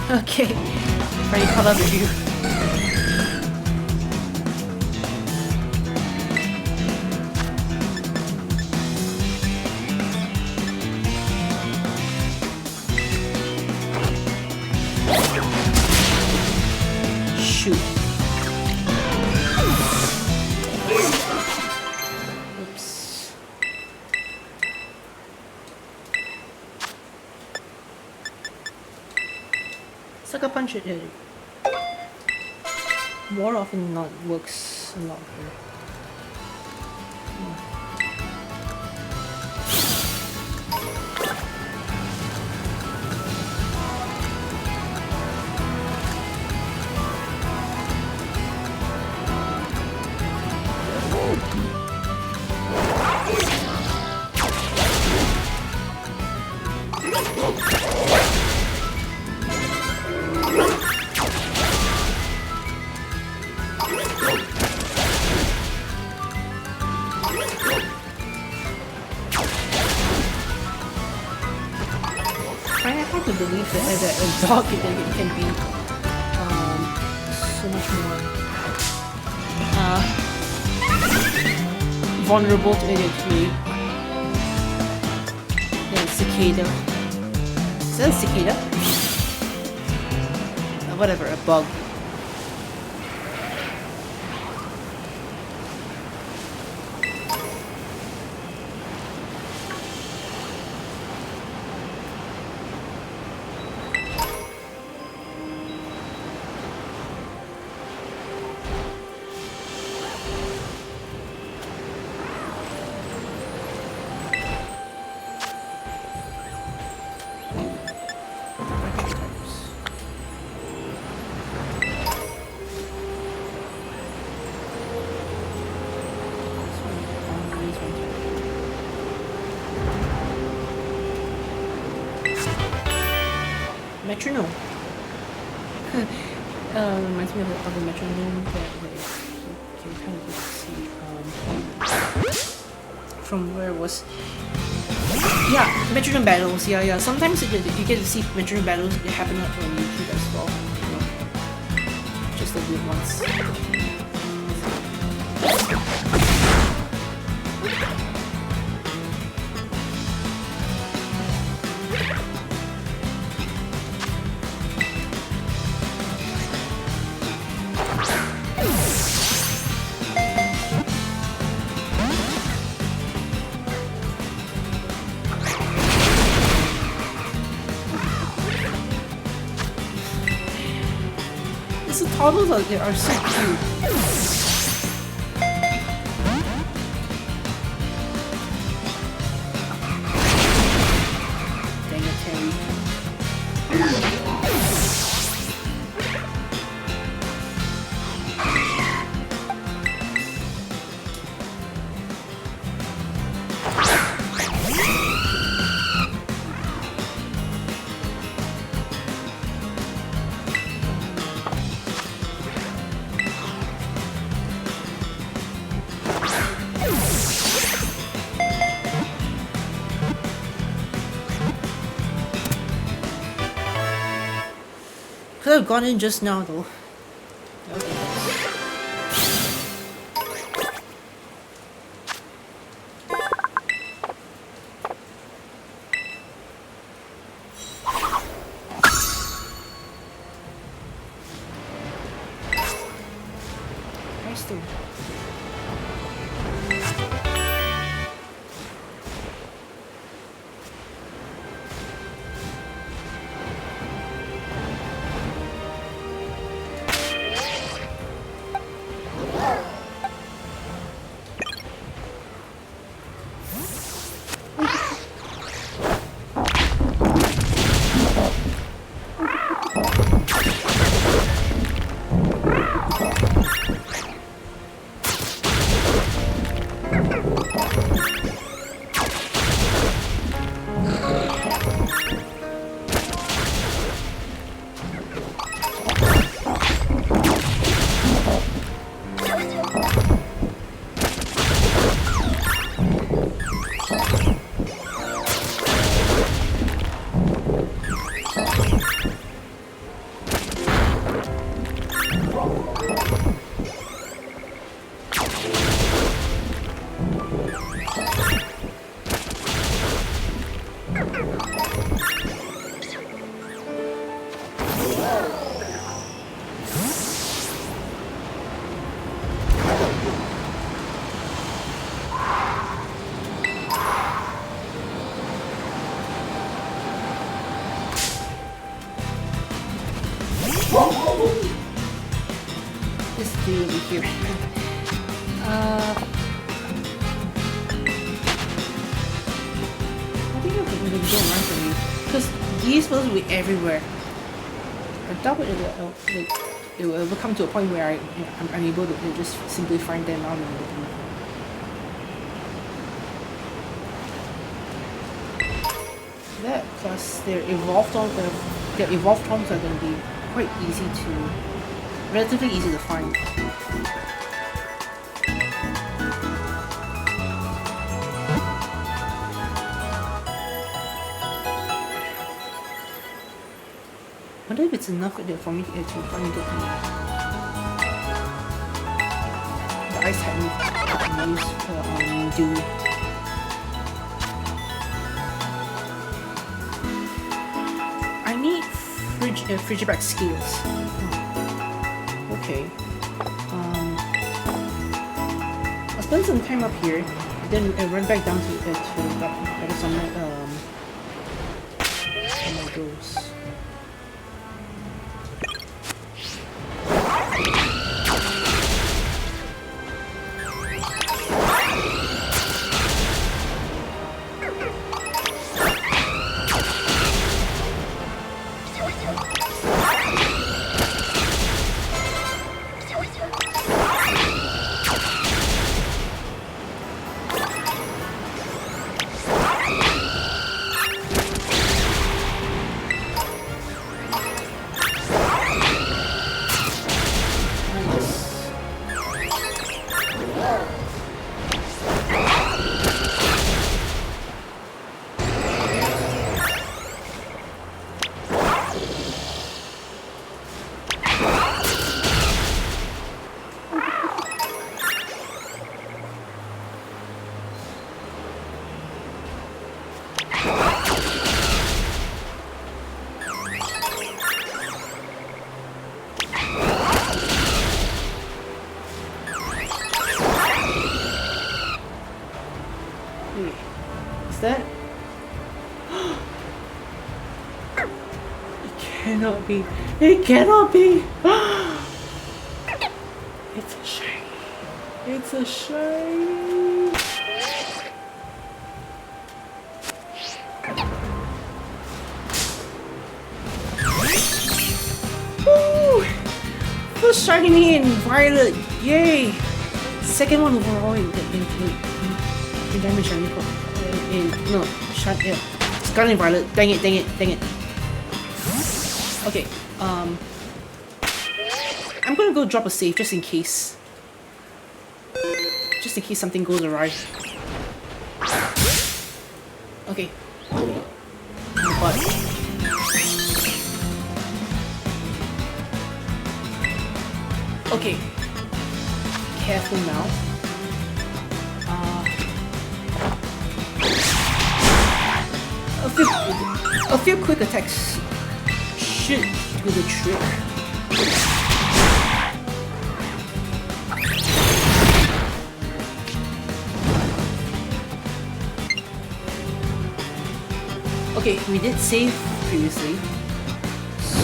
Okay, already caught up with you. Shoot. Oops. Sucker punch it. More often than not works a lot better. To believe that a dog can be so much more vulnerable to ADHD than a cicada. Is that a cicada? Whatever, a bug. Metronome. Reminds me of the metronome that you can kind of see from where it was. Yeah, metronome battles. Yeah. Sometimes you get to see metronome battles happen on YouTube as well. You know, just the good ones. Because the toddlers are so cute. Dang it, Terry. Could have gone in just now though. Okay. Nice too. This dude over here. I think I can even go around for me. Because these supposed to be everywhere. I doubt it will come to a point where I'm unable to just simply find them out in the blue. That plus their evolved forms are going to be quite relatively easy to find. I wonder if it's enough for me to find the ice technique I can use on Dew. I need Frigiback scales. Okay. I'll spend some time up here, then run back down to that some of those. Is that? It cannot be. It cannot be. It's a shame. It's a shame. Woo! First shiny in Violet. Yay! Second one overall in Diamond Shiny. No, Shiny. Yeah. Scarlet and Violet. Dang it, dang it, dang it. Okay, I'm gonna go drop a save just in case. Just in case something goes awry. Okay. But okay. Careful now. A few quick attacks should do the trick. Okay, we did save previously, so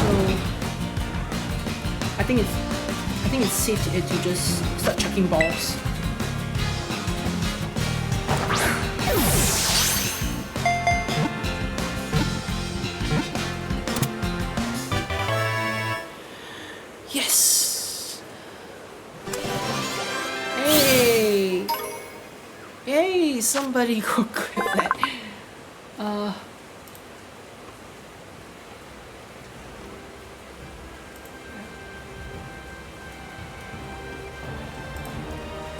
I think it's safe to just start chucking balls. Yes. Hey. Hey, somebody go grab that.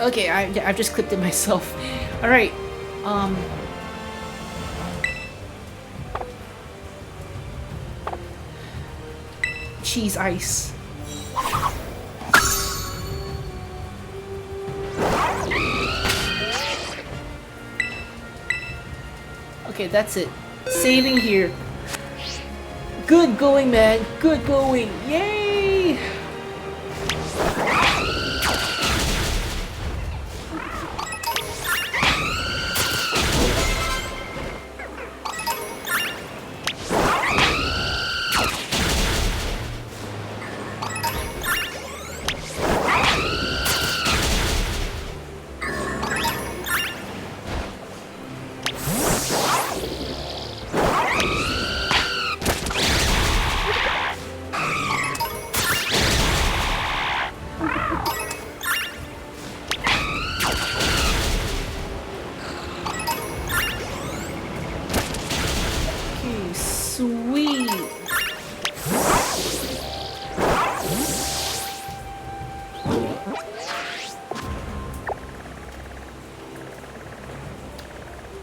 Okay, I've just clipped it myself. All right. Cheese ice. Okay, that's it. Saving here. Good going, man. Good going. Yay!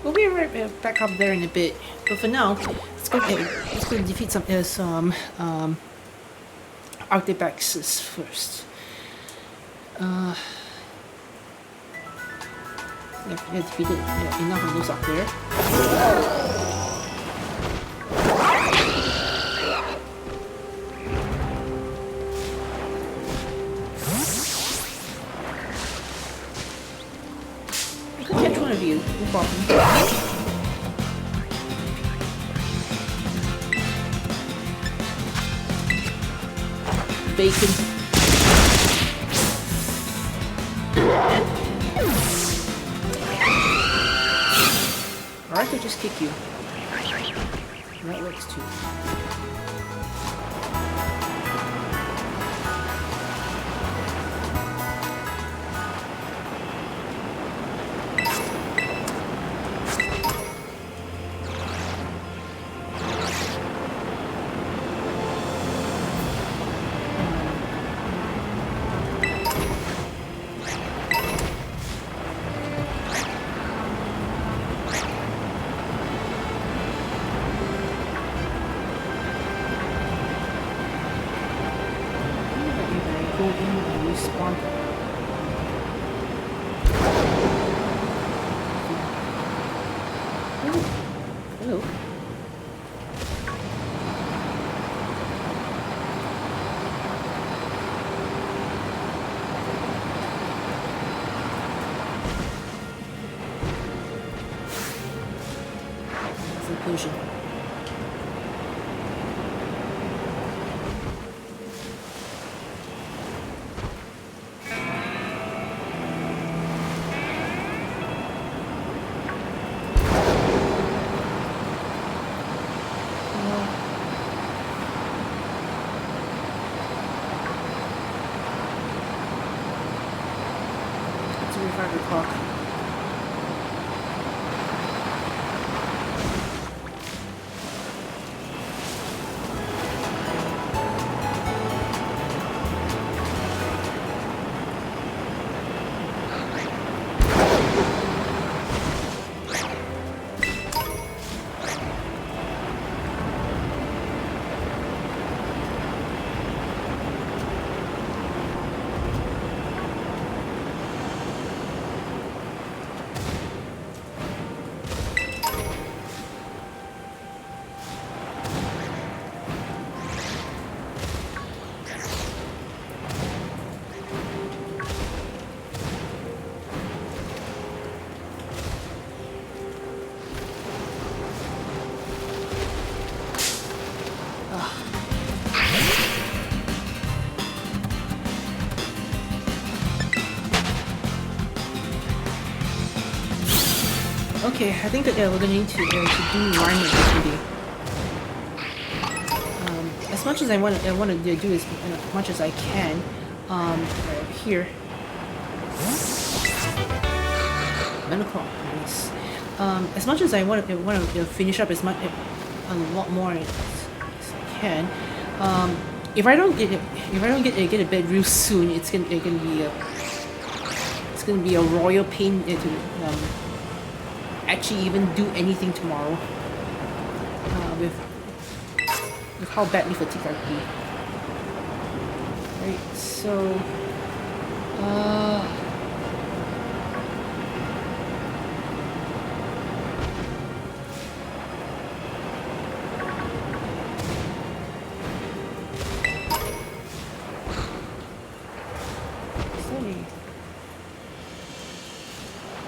We'll be right back up there in a bit, but for now, let's go defeat some Arctibaxes first. Yeah, defeated enough of those up there. I could catch one of you, no problem. Bacon. Or I could just kick you. That works too. Hello. That's a potion. 5 o'clock. Okay, I think that we're going to need to do rhyme today. As much as I want to do as much as I can. Right here. 9 o'clock. Nice. As much as I want to finish up a lot more as I can. If I don't get a bed real soon, it's gonna be a royal pain to actually even do anything tomorrow with how badly fatigued I'll be. Right, so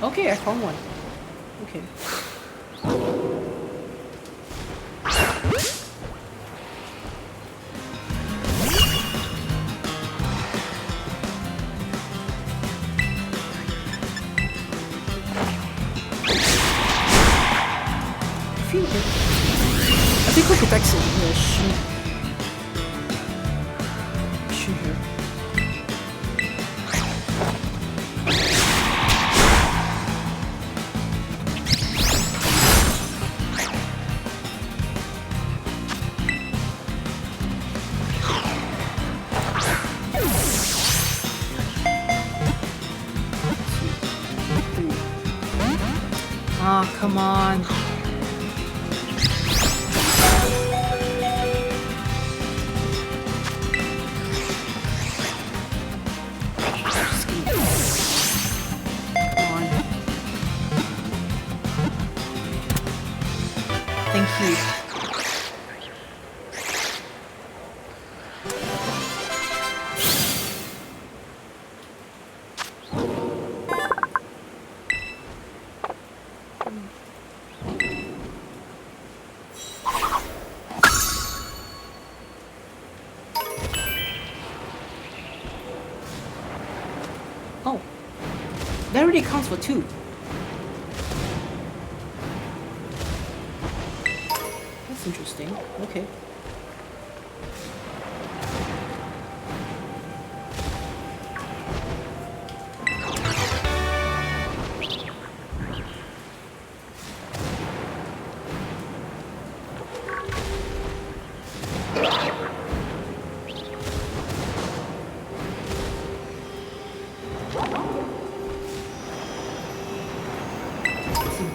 okay, I found one. Okay. I think who protects it? Yeah, she here. Ah, come on. Thank you. Oh, that already counts for 2. That's interesting. Okay.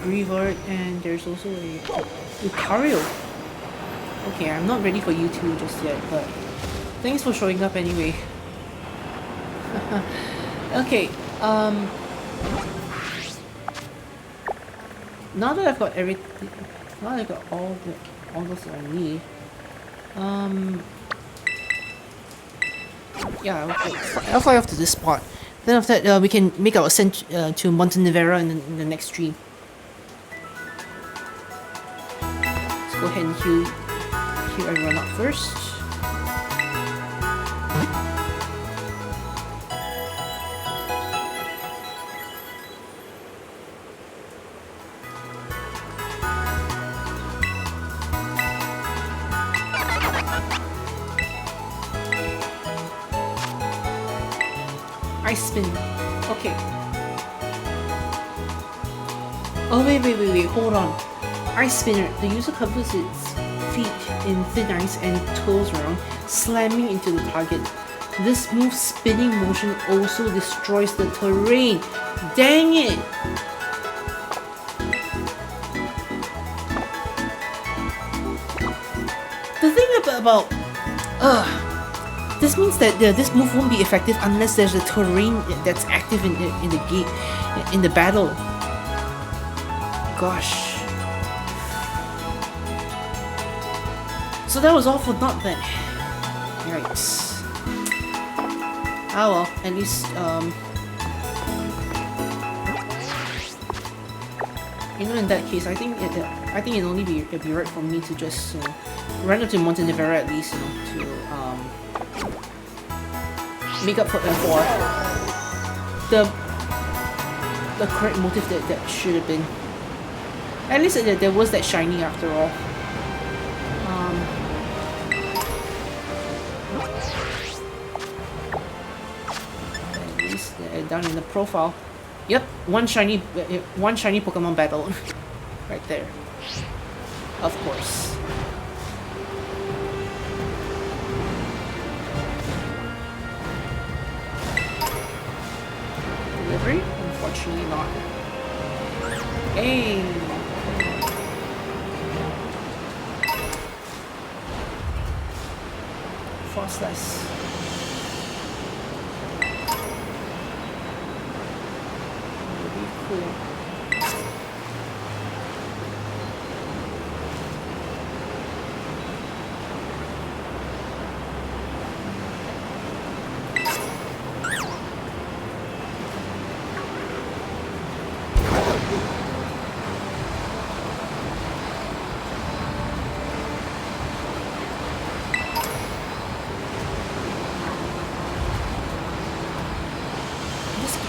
Brevoort, and there's also a Lucario. Okay, I'm not ready for you two just yet, but thanks for showing up anyway. Okay, now that I've got everything, now that I've got all those that I need, yeah, I'll fly off to this spot. Then after that, we can make our ascent to Montenevera in the next stream. Go ahead and heal everyone up first. Ice spin. Okay. Oh, wait, hold on. Ice Spinner. The user covers its feet in thin ice and twirls around, slamming into the target. This smooth spinning motion also destroys the terrain. Dang it! The thing about this means that this move won't be effective unless there's a terrain that's active in the game, in the battle. Gosh. So that was all for naught then. Yikes. Ah well, at least in that case, I think it'd only be right for me to just run up to Montenevera at least, to make up for the correct motive that should have been. At least there was that shiny after all. At least down in the profile. Yep, one shiny Pokemon battle, right there. Of course. Delivery? Unfortunately not. Hey. Frostless. Cool.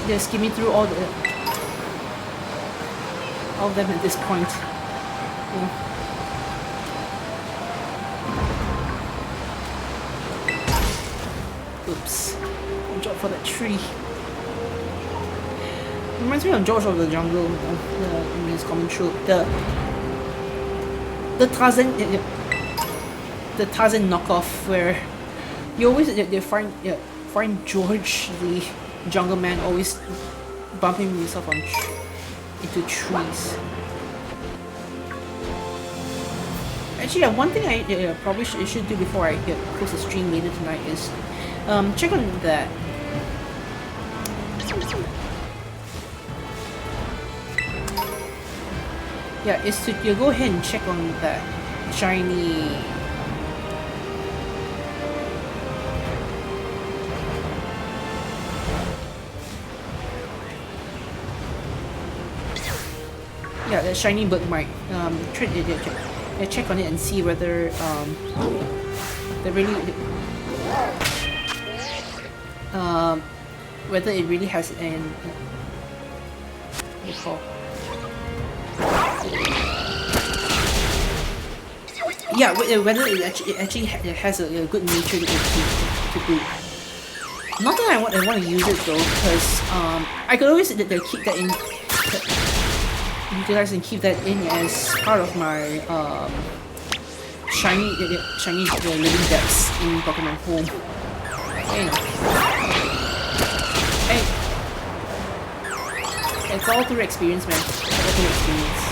Just skimming through all of them at this point. Yeah. Oops. Watch out for that tree. Reminds me of George of the Jungle, in his common trope. The Tarzan knockoff, where you always they find George the Jungle Man always bumping himself into trees. Actually, one thing I probably should do before I close the stream later tonight is check on that. Yeah, is to go ahead and check on that shiny. Yeah, the shiny bookmark. Check on it and see whether whether it really has an what do you call? Yeah, whether it actually has a good nature to boot. Not that I want to use it though, because I could always keep that in. Utilize and keep that in as part of my shiny living depths in Pokemon Home. Hey, it's all through experience, man. It's all through experience.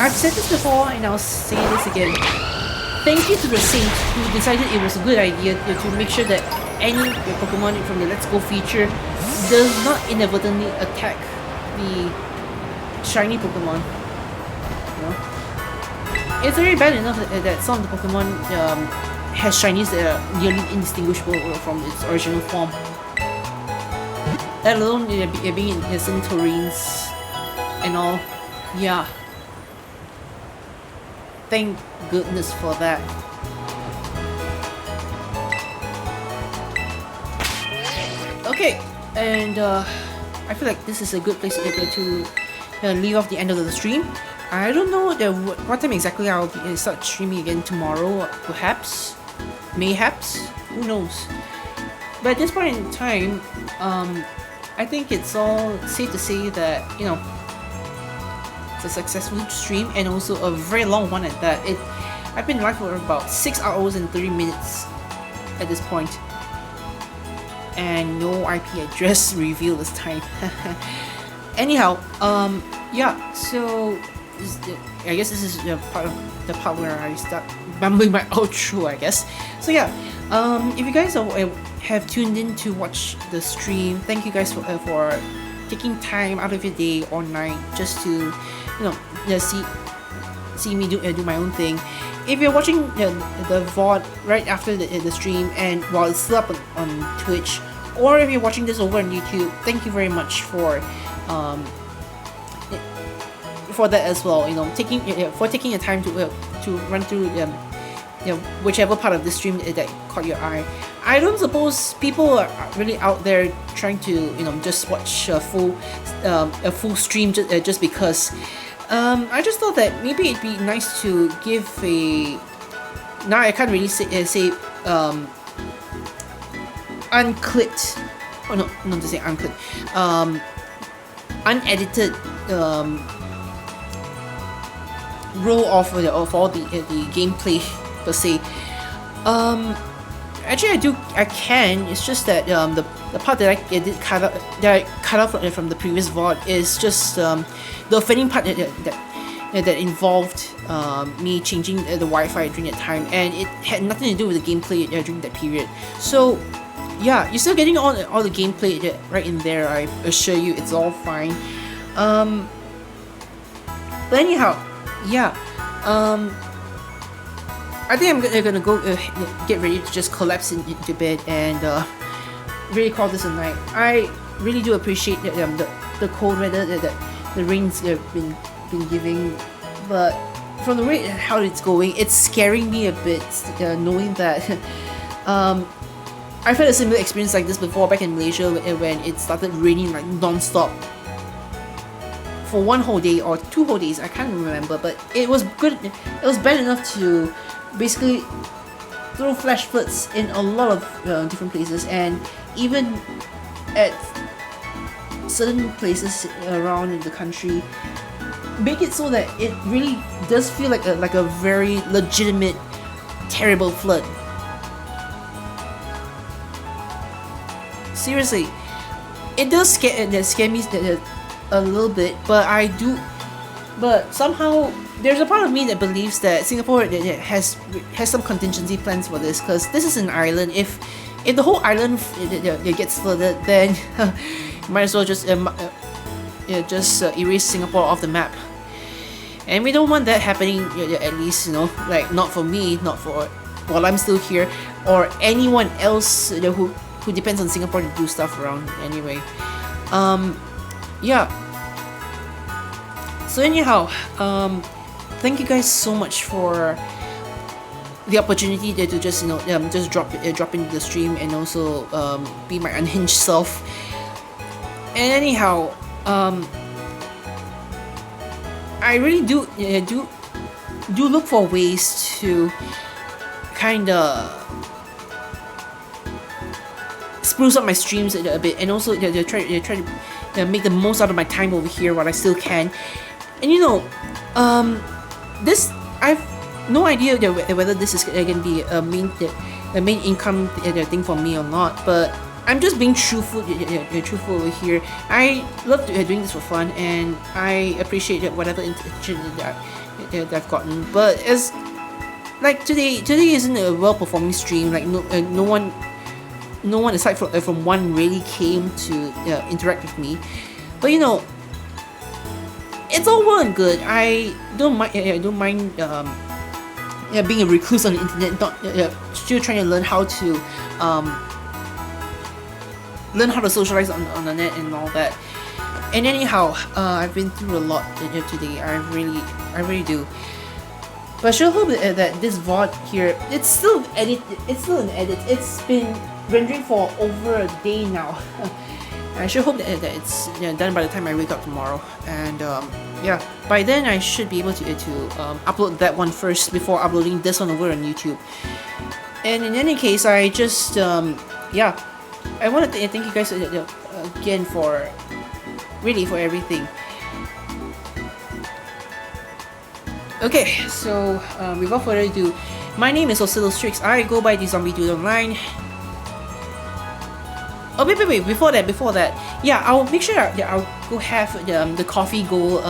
I've said this before and I'll say this again. thank you to the Saint who decided it was a good idea to make sure that any Pokemon from the Let's Go feature does not inadvertently attack the shiny Pokemon. You know? It's already bad enough that some of the Pokemon has shinies that are nearly indistinguishable from its original form. Let alone being in certain terrains and all. Yeah. Thank goodness for that. Okay, and I feel like this is a good place to leave off the end of the stream. I don't know what time exactly I'll start streaming again tomorrow, perhaps, mayhaps, who knows. But at this point in time, I think it's all safe to say that, you know, it's a successful stream and also a very long one at that. I've been live for about 6 hours and 30 minutes at this point. And no IP address reveal this time. Anyhow, yeah, so I guess this is the part where I start mumbling my outro, I guess. So yeah, if you guys have tuned in to watch the stream, thank you guys for taking time out of your day or night just to, you know, see me do my own thing. If you're watching the VOD right after the stream and while it's still up on Twitch, or if you're watching this over on YouTube, thank you very much for that as well. You know, taking the time to run through whichever part of the stream that caught your eye. I don't suppose people are really out there trying to, you know, just watch a full stream just because. I just thought that maybe it'd be nice to give a. Now I can't really say unclipped. Oh no, not to say unclipped. Unedited roll off of all the gameplay per se. Actually, I can. It's just that the part that I did cut off from the previous VOD is just the offending part that involved me changing the Wi-Fi during that time, and it had nothing to do with the gameplay during that period. So yeah, you're still getting all the gameplay right in there. I assure you, it's all fine. But anyhow, yeah. I think I'm gonna go get ready to just collapse into bed and really call this a night. I really do appreciate the cold weather that the rain's been giving, but from the way how it's going, it's scaring me a bit, knowing that I've had a similar experience like this before back in Malaysia when it started raining like non-stop for 1 whole day or 2 whole days. I can't remember, but it was good. It was bad enough to basically throw flash floods in a lot of different places, and even at certain places around in the country, make it so that it really does feel like a very legitimate terrible flood. Seriously, it does scare me a little bit, but somehow there's a part of me that believes that Singapore has some contingency plans for this, because this is an island. If the whole island gets flooded, then might as well just erase Singapore off the map. And we don't want that happening, at least, you know, like not for me, not for while I'm still here, or anyone else who depends on Singapore to do stuff around anyway. Yeah. So anyhow, thank you guys so much for the opportunity to just just drop into the stream and also be my unhinged self. And anyhow, I really do look for ways to kinda spruce up my streams a bit, and also try to make the most out of my time over here while I still can. And you know, this, I've no idea whether this is going to be a main income thing for me or not, but I'm just being truthful over here. I love doing this for fun, and I appreciate whatever intention that I've gotten. But as like today isn't a well performing stream. Like no one aside from one really came to interact with me. But it's all well and good. I don't mind. I don't mind being a recluse on the internet. Not still trying to learn how to socialize on the net and all that. And anyhow, I've been through a lot today. I really do. But I sure hope that this VOD here, it's still an edit. It's been rendering for over a day now. I sure hope that it's done by the time I wake up tomorrow. And yeah, by then I should be able to upload that one first before uploading this one over on YouTube. And in any case, I just yeah, I want to thank you guys again for everything. Okay, so without further ado, my name is Oscillostrix. I go by deezombiedude online. Oh wait, before that, yeah, I'll make sure I'll go have the coffee goal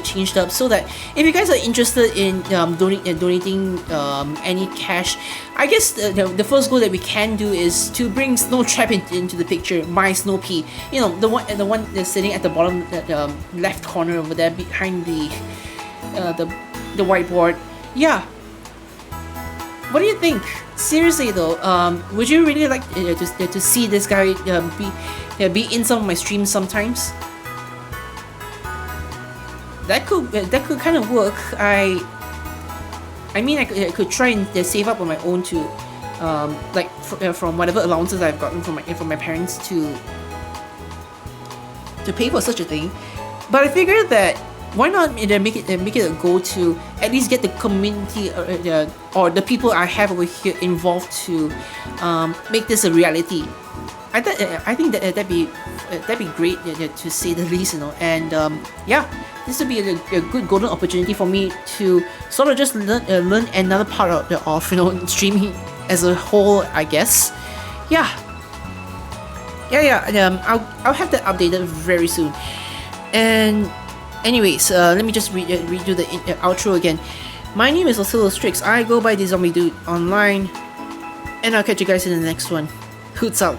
changed up, so that if you guys are interested in donating any cash, I guess the first goal that we can do is to bring Snow Trap into the picture. My Snow Pea, the one that's sitting at the bottom left corner over there behind the whiteboard. Yeah, what do you think? Seriously though, would you really like to see this guy be in some of my streams sometimes? That could kind of work. I mean, I could try and save up on my own to like from whatever allowances I've gotten from my parents to pay for such a thing. But I figured that why not make it a goal to at least get the community or the people I have over here involved to make this a reality. I think that'd be great to say the least, and yeah, this would be a good golden opportunity for me to sort of just learn another part of streaming as a whole, I guess. Yeah. I'll have that updated very soon. And anyways, let me just redo the outro again. My name is Oscillostrix. I go by deezombiedude online, and I'll catch you guys in the next one. Hoots out.